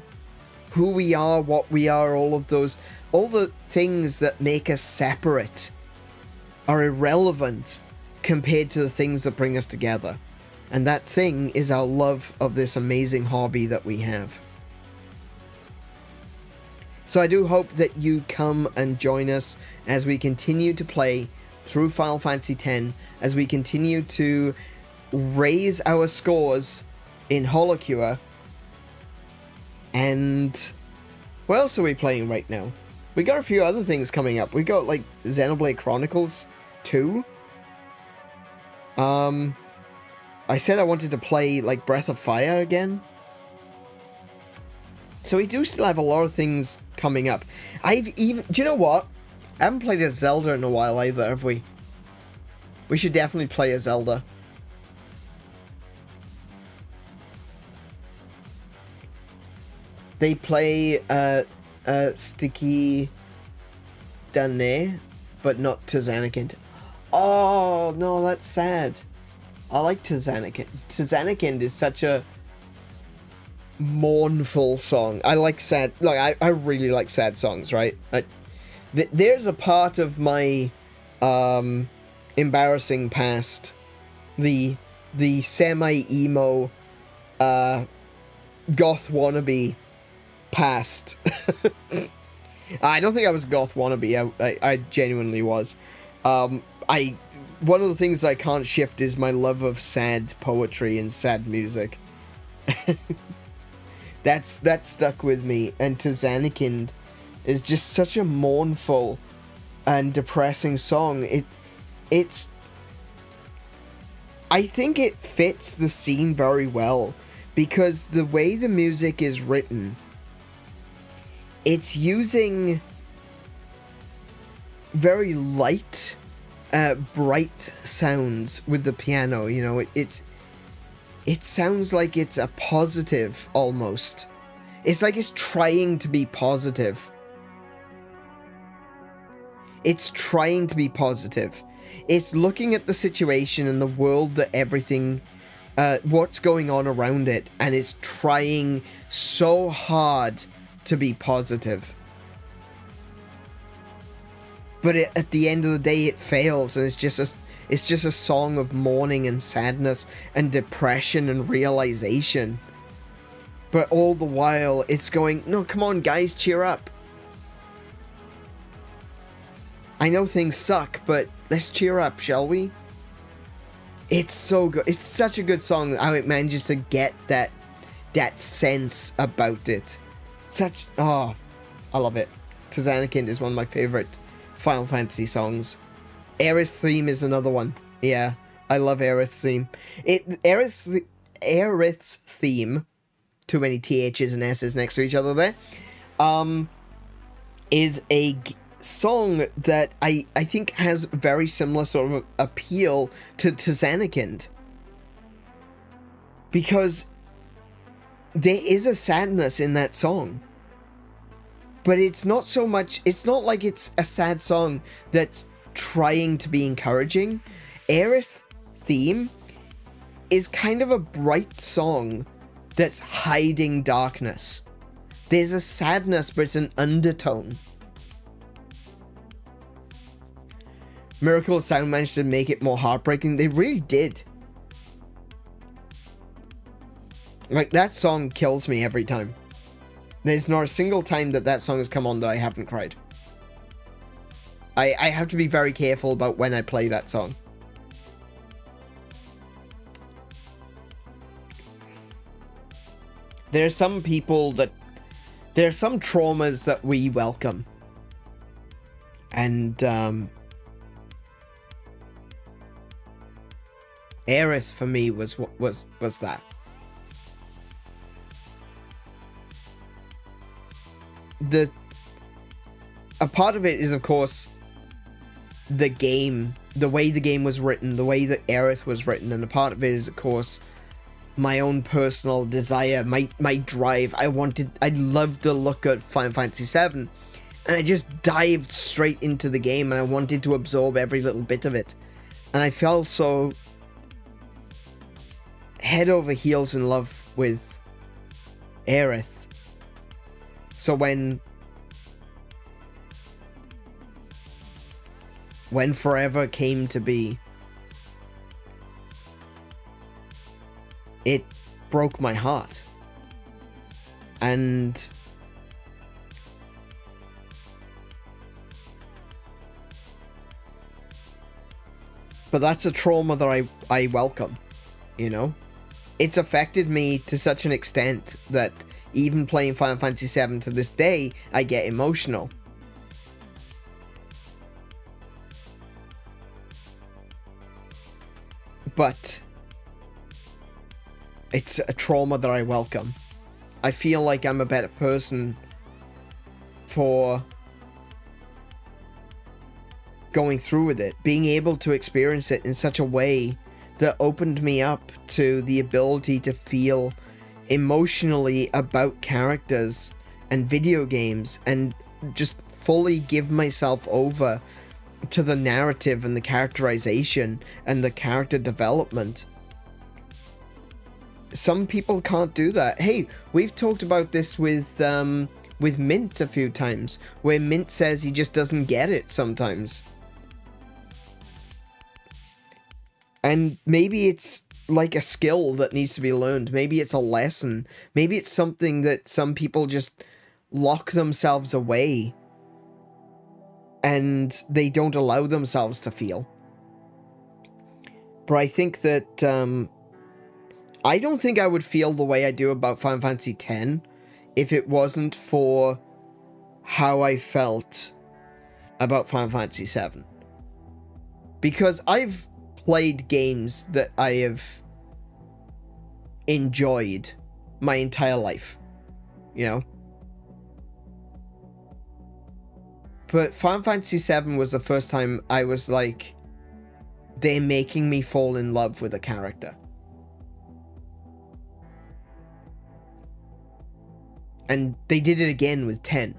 Who we are, what we are, all the things that make us separate are irrelevant compared to the things that bring us together. And that thing is our love of this amazing hobby that we have. So I do hope that you come and join us as we continue to play through Final Fantasy X, as we continue to raise our scores in HoloCure. And what else are we playing right now? We got a few other things coming up. We got like Xenoblade Chronicles 2. I said I wanted to play like Breath of Fire again. So we do still have a lot of things coming up. Do you know what? I haven't played a Zelda in a while either, have we? We should definitely play a Zelda. They play Sticky Dane, but not Tzanikind. Oh, no, that's sad. I like Tzanikind. Tzanikind is such a mournful song. I like sad, like, I really like sad songs, right? There's a part of my embarrassing past, the semi-emo goth wannabe past. I don't think I was goth wannabe. I genuinely was. One of the things I can't shift is my love of sad poetry and sad music. That's stuck with me. And Tzanikind is just such a mournful and depressing song. I think it fits the scene very well because the way the music is written, it's using very light, bright sounds with the piano. You know, it sounds like it's a positive almost. It's like it's trying to be positive. It's trying to be positive. It's looking at the situation and the world, that everything, what's going on around it, and it's trying so hard to be positive. But at the end of the day, it fails, and it's just a song of mourning and sadness and depression and realization. But all the while, it's going, no, come on, guys, cheer up. I know things suck, but let's cheer up, shall we? It's so good. It's such a good song, how it manages to get that sense about it. Oh, I love it. Tzanikind is one of my favorite Final Fantasy songs. Aerith's theme is another one. Yeah, I love Aerith's theme. Aerith's theme, too many THs and S's next to each other there, is a song that I think has very similar sort of appeal to Tzanikind. Because there is a sadness in that song. But it's not so much, it's not like it's a sad song that's trying to be encouraging. Aerith's theme is kind of a bright song that's hiding darkness. There's a sadness, but it's an undertone. Miracle of Sound managed to make it more heartbreaking. They really did. Like, that song kills me every time. There's not a single time that that song has come on that I haven't cried. I have to be very careful about when I play that song. There are some people that... There are some traumas that we welcome. And, Aerith for me was that. A part of it is, of course, the game, the way the game was written, the way that Aerith was written, and a part of it is, of course, my own personal desire, my drive. I loved the look at Final Fantasy VII, and I just dived straight into the game, and I wanted to absorb every little bit of it, and I fell so head over heels in love with Aerith. So when Forever came to be, it broke my heart. And but that's a trauma that I welcome, you know? It's affected me to such an extent that even playing Final Fantasy VII to this day, I get emotional. But it's a trauma that I welcome. I feel like I'm a better person for going through with it, being able to experience it in such a way that opened me up to the ability to feel emotionally about characters and video games and just fully give myself over to the narrative and the characterization and the character development. Some people can't do that. Hey, we've talked about this with Mint a few times, where Mint says he just doesn't get it sometimes. And maybe it's like a skill that needs to be learned. Maybe it's a lesson. Maybe it's something that some people just lock themselves away and they don't allow themselves to feel. But I think that I don't think I would feel the way I do about Final Fantasy X if it wasn't for how I felt about Final Fantasy VII. Because I've played games that I have enjoyed my entire life, you know? But Final Fantasy VII was the first time I was like, they're making me fall in love with a character. And they did it again with 10.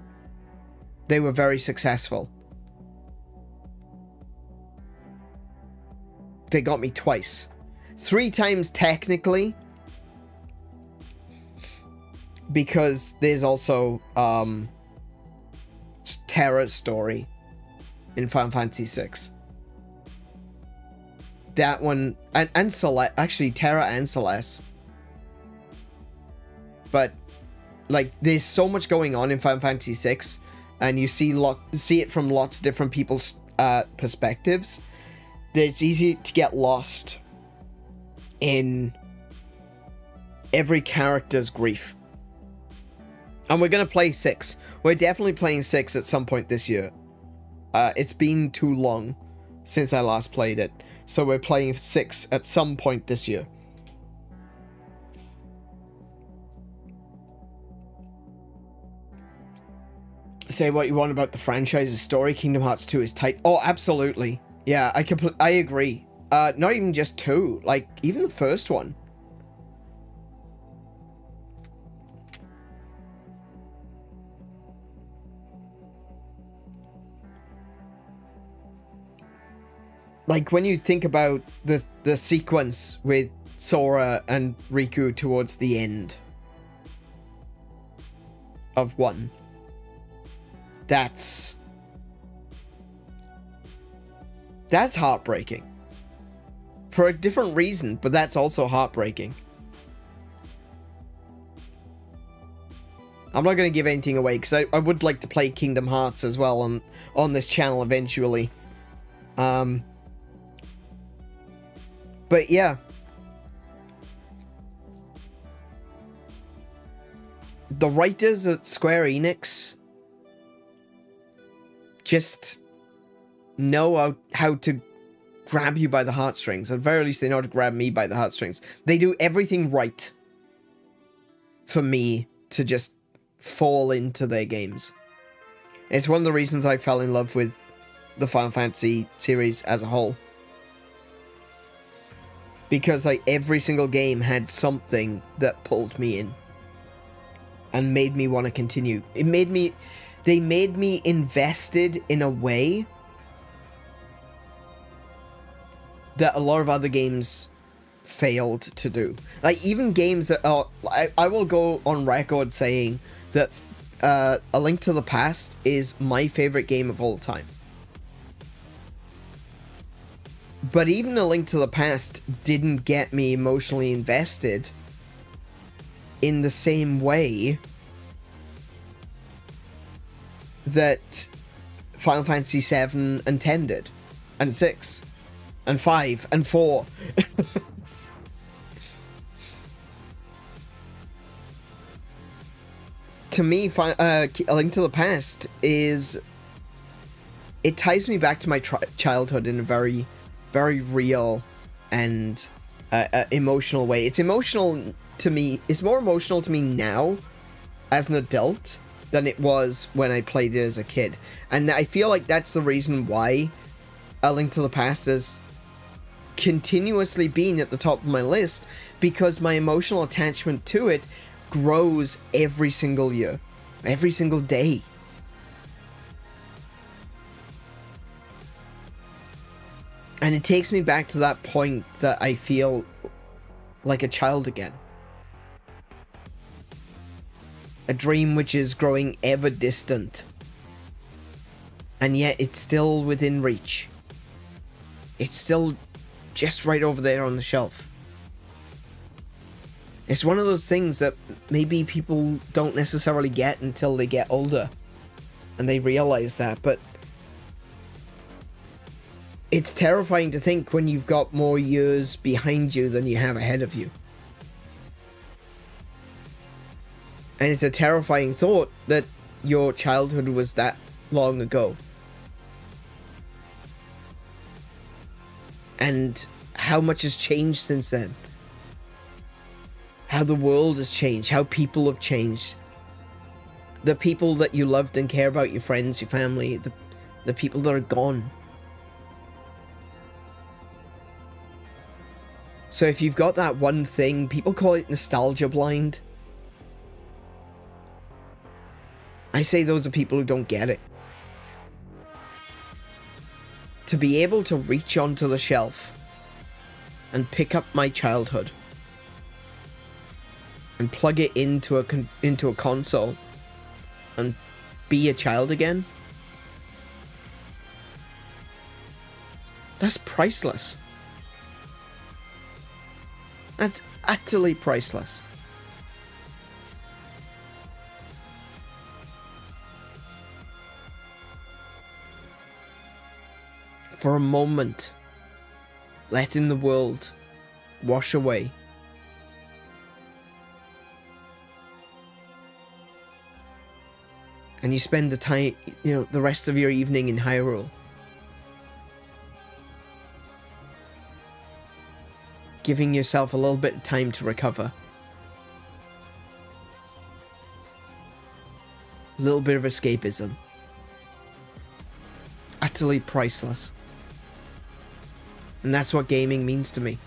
They were very successful. They got me twice. 3 times technically. Because there's also Terra's story in Final Fantasy VI. That one, and Celeste, actually Terra and Celeste. But like, there's so much going on in Final Fantasy VI, and you see it from lots of different people's perspectives, that it's easy to get lost in every character's grief. And we're going to play 6. We're definitely playing 6 at some point this year. It's been too long since I last played it, so we're playing 6 at some point this year. Say what you want about the franchise's story. Kingdom Hearts 2 is tight. Oh, absolutely. Yeah, I agree. Not even just 2, like even the first one. Like, when you think about the sequence with Sora and Riku towards the end of 1, that's heartbreaking. For a different reason, but that's also heartbreaking. I'm not going to give anything away, because I would like to play Kingdom Hearts as well on this channel eventually. But yeah. The writers at Square Enix just know how to grab you by the heartstrings. At the very least, they know how to grab me by the heartstrings. They do everything right for me to just fall into their games. It's one of the reasons I fell in love with the Final Fantasy series as a whole. Because like every single game had something that pulled me in and made me want to continue. They made me invested in a way that a lot of other games failed to do. Like, even games that are... I will go on record saying that A Link to the Past is my favorite game of all time. But even A Link to the Past didn't get me emotionally invested in the same way that Final Fantasy 7 and 10 did, and 6, and 5, and 4. To me, A Link to the Past is... It ties me back to my childhood in a very, very real and emotional way. It's emotional to me. It's more emotional to me now as an adult than it was when I played it as a kid. And I feel like that's the reason why A Link to the Past has continuously been at the top of my list, because my emotional attachment to it grows every single year, every single day. And it takes me back to that point that I feel like a child again. A dream which is growing ever distant. And yet it's still within reach. It's still just right over there on the shelf. It's one of those things that maybe people don't necessarily get until they get older. And they realize that, but... It's terrifying to think when you've got more years behind you than you have ahead of you. And it's a terrifying thought that your childhood was that long ago. And how much has changed since then. How the world has changed, how people have changed. The people that you loved and care about, your friends, your family, the people that are gone. So if you've got that one thing, people call it nostalgia blind. I say those are people who don't get it. To be able to reach onto the shelf and pick up my childhood and plug it into a console and be a child again, that's priceless. That's utterly priceless. For a moment, letting the world wash away. And you spend the time, the rest of your evening in Hyrule. Giving yourself a little bit of time to recover. A little bit of escapism. Utterly priceless. And that's what gaming means to me.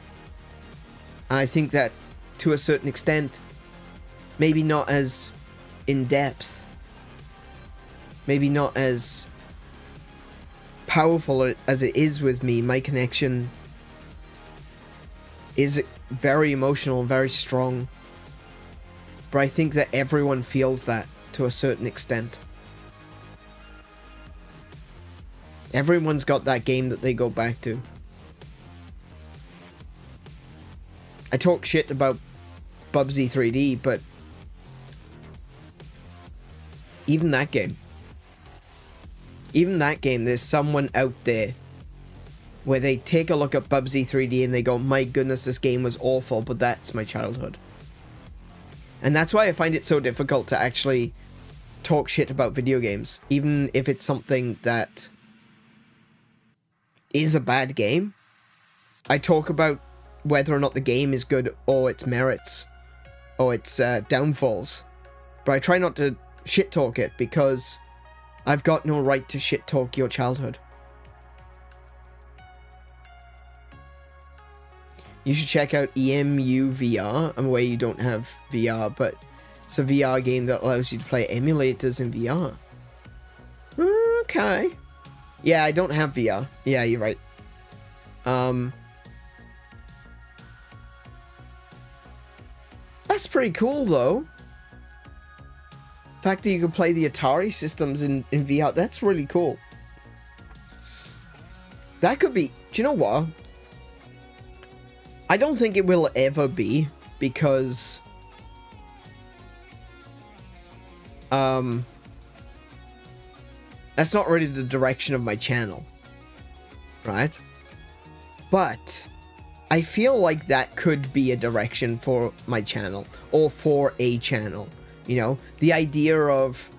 And I think that, to a certain extent, maybe not as in-depth, maybe not as powerful as it is with me, my connection is very emotional and very strong. But I think that everyone feels that to a certain extent. Everyone's got that game that they go back to. I talk shit about Bubsy 3D, but even that game, there's someone out there where they take a look at Bubsy 3D and they go, my goodness, this game was awful, but that's my childhood. And that's why I find it so difficult to actually talk shit about video games, even if it's something that is a bad game. I talk about whether or not the game is good, or its merits, or its downfalls. But I try not to shit talk it, because I've got no right to shit talk your childhood. You should check out EMU VR. I'm aware you don't have VR, but it's a VR game that allows you to play emulators in VR. Okay. Yeah, I don't have VR. Yeah, you're right. That's pretty cool, though. The fact that you can play the Atari systems in VR, that's really cool. That could be... Do you know what? I don't think it will ever be, because... that's not really the direction of my channel. Right? But... I feel like that could be a direction for my channel, or for a channel, you know? The idea of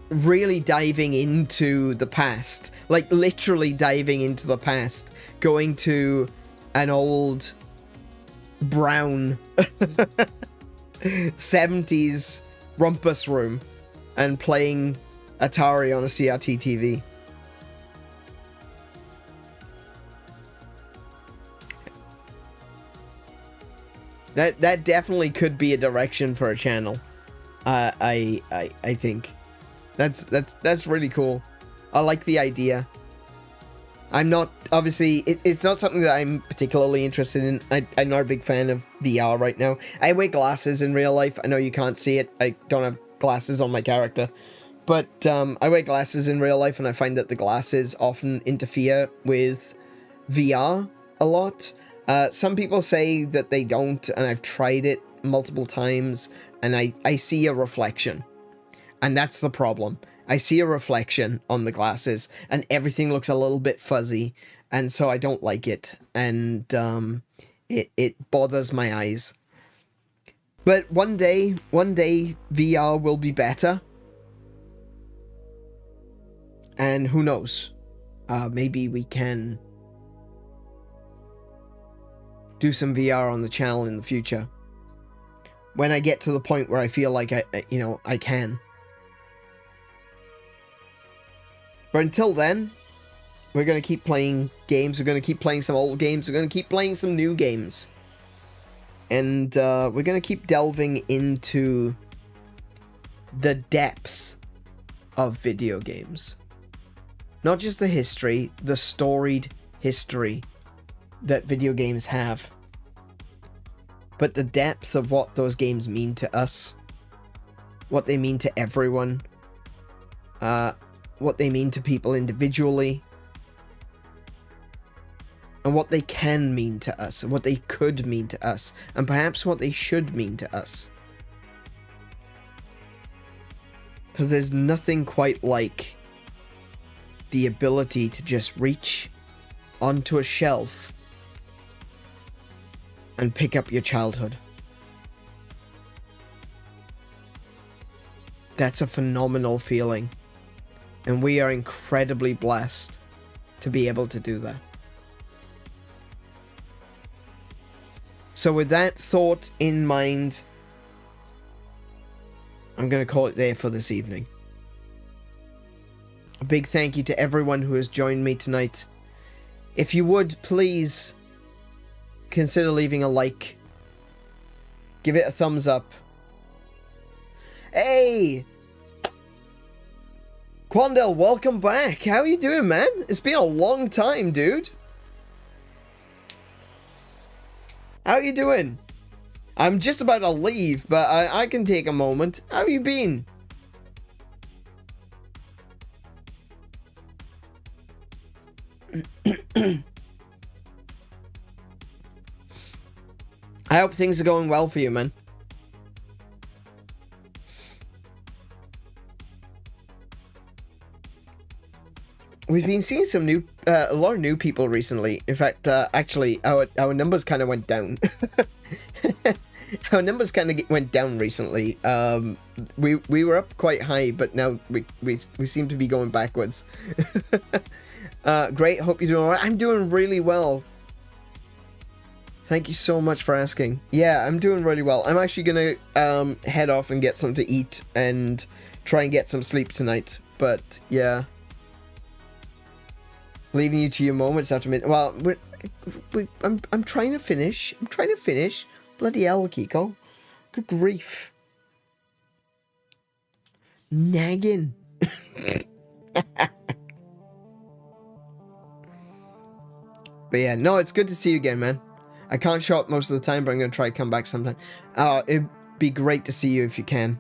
really diving into the past, like literally diving into the past, going to an old brown 70s rumpus room and playing Atari on a CRT TV. That definitely could be a direction for a channel. I think that's really cool. I like the idea. I'm not, obviously, it's not something that I'm particularly interested in. I'm not a big fan of VR right now. I wear glasses in real life. I know you can't see it. I don't have glasses on my character. But I wear glasses in real life, and I find that the glasses often interfere with VR a lot. Some people say that they don't, and I've tried it multiple times, and I see a reflection. And that's the problem. I see a reflection on the glasses, and everything looks a little bit fuzzy, and so I don't like it, and it bothers my eyes. But one day VR will be better. And who knows? Maybe we can do some VR on the channel in the future. When I get to the point where I feel like I can. But until then, we're going to keep playing games. We're going to keep playing some old games. We're going to keep playing some new games. And we're going to keep delving into the depth of video games. Not just the history, the storied history that video games have, but the depth of what those games mean to us, what they mean to everyone, what they mean to people individually, and what they can mean to us, and what they could mean to us, and perhaps what they should mean to us. Because there's nothing quite like the ability to just reach onto a shelf and pick up your childhood. That's a phenomenal feeling. And we are incredibly blessed to be able to do that. So with that thought in mind, I'm going to call it there for this evening. A big thank you to everyone who has joined me tonight. If you would, please consider leaving a like. Give it a thumbs up. Hey! Quandel, welcome back. How are you doing, man? It's been a long time, dude. How are you doing? I'm just about to leave, but I can take a moment. How have you been? I hope things are going well for you, man. we've been seeing some new, a lot of new people recently. In fact, actually, our numbers kind of went down. Our numbers kind of went down recently. We were up quite high, but now we seem to be going backwards. Great, hope you're doing alright. I'm doing really well. Thank you so much for asking. Yeah, I'm doing really well. I'm actually gonna head off and get something to eat and try and get some sleep tonight. But yeah, leaving you to your moments after midnight. Well, I'm trying to finish. I'm trying to finish. Bloody hell, Kiko. Good grief. Nagging. But yeah, no, it's good to see you again, man. I can't show up most of the time, but I'm going to try to come back sometime. It'd be great to see you if you can.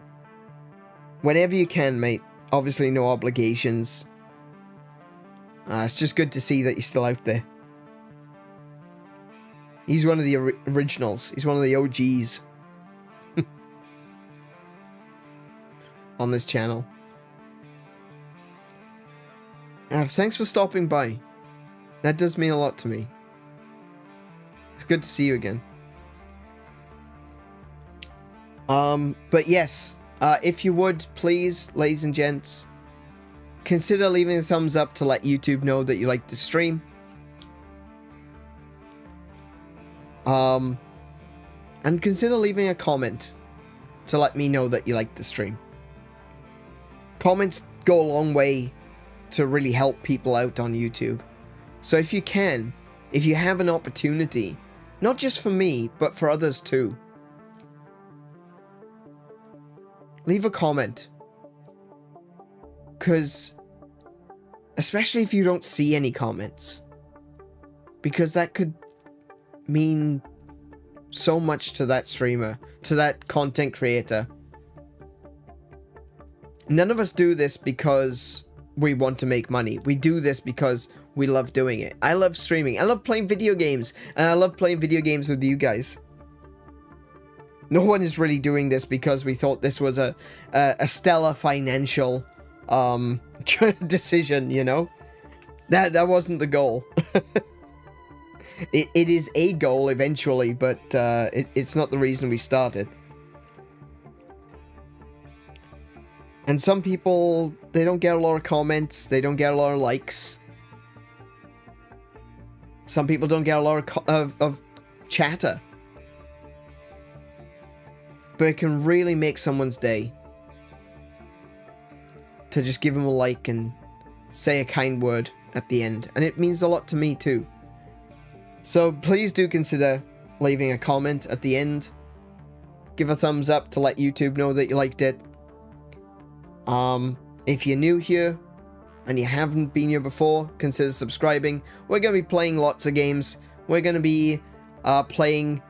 Whenever you can, mate. Obviously, no obligations. It's just good to see that you're still out there. He's one of the originals. He's one of the OGs. On this channel. Thanks for stopping by. That does mean a lot to me. It's good to see you again. But yes, if you would, please, ladies and gents, consider leaving a thumbs up to let YouTube know that you like the stream. And consider leaving a comment to let me know that you like the stream. Comments go a long way to really help people out on YouTube. So if you can, if you have an opportunity, not just for me, but for others too, leave a comment. Because, especially if you don't see any comments, because that could mean so much to that streamer, to that content creator. None of us do this because we want to make money. We do this because we love doing it. I love streaming. I love playing video games. And I love playing video games with you guys. No one is really doing this because we thought this was a stellar financial decision, you know? That wasn't the goal. It is a goal eventually, but it's not the reason we started. And some people, they don't get a lot of comments, they don't get a lot of likes. Some people don't get a lot of chatter. But it can really make someone's day to just give them a like and say a kind word at the end. And it means a lot to me too. So please do consider leaving a comment at the end. Give a thumbs up to let YouTube know that you liked it. If you're new here and you haven't been here before, consider subscribing. We're going to be playing lots of games. We're going to be playing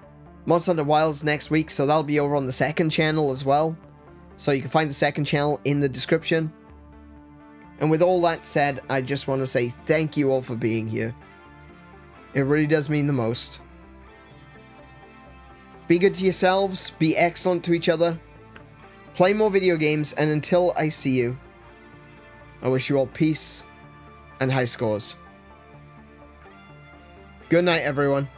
Monster Hunter Wilds next week, so that'll be over on the second channel as well. So you can find the second channel in the description. And with all that said, I just want to say thank you all for being here. It really does mean the most. Be good to yourselves, be excellent to each other, play more video games, and until I see you, I wish you all peace and high scores. Good night, everyone.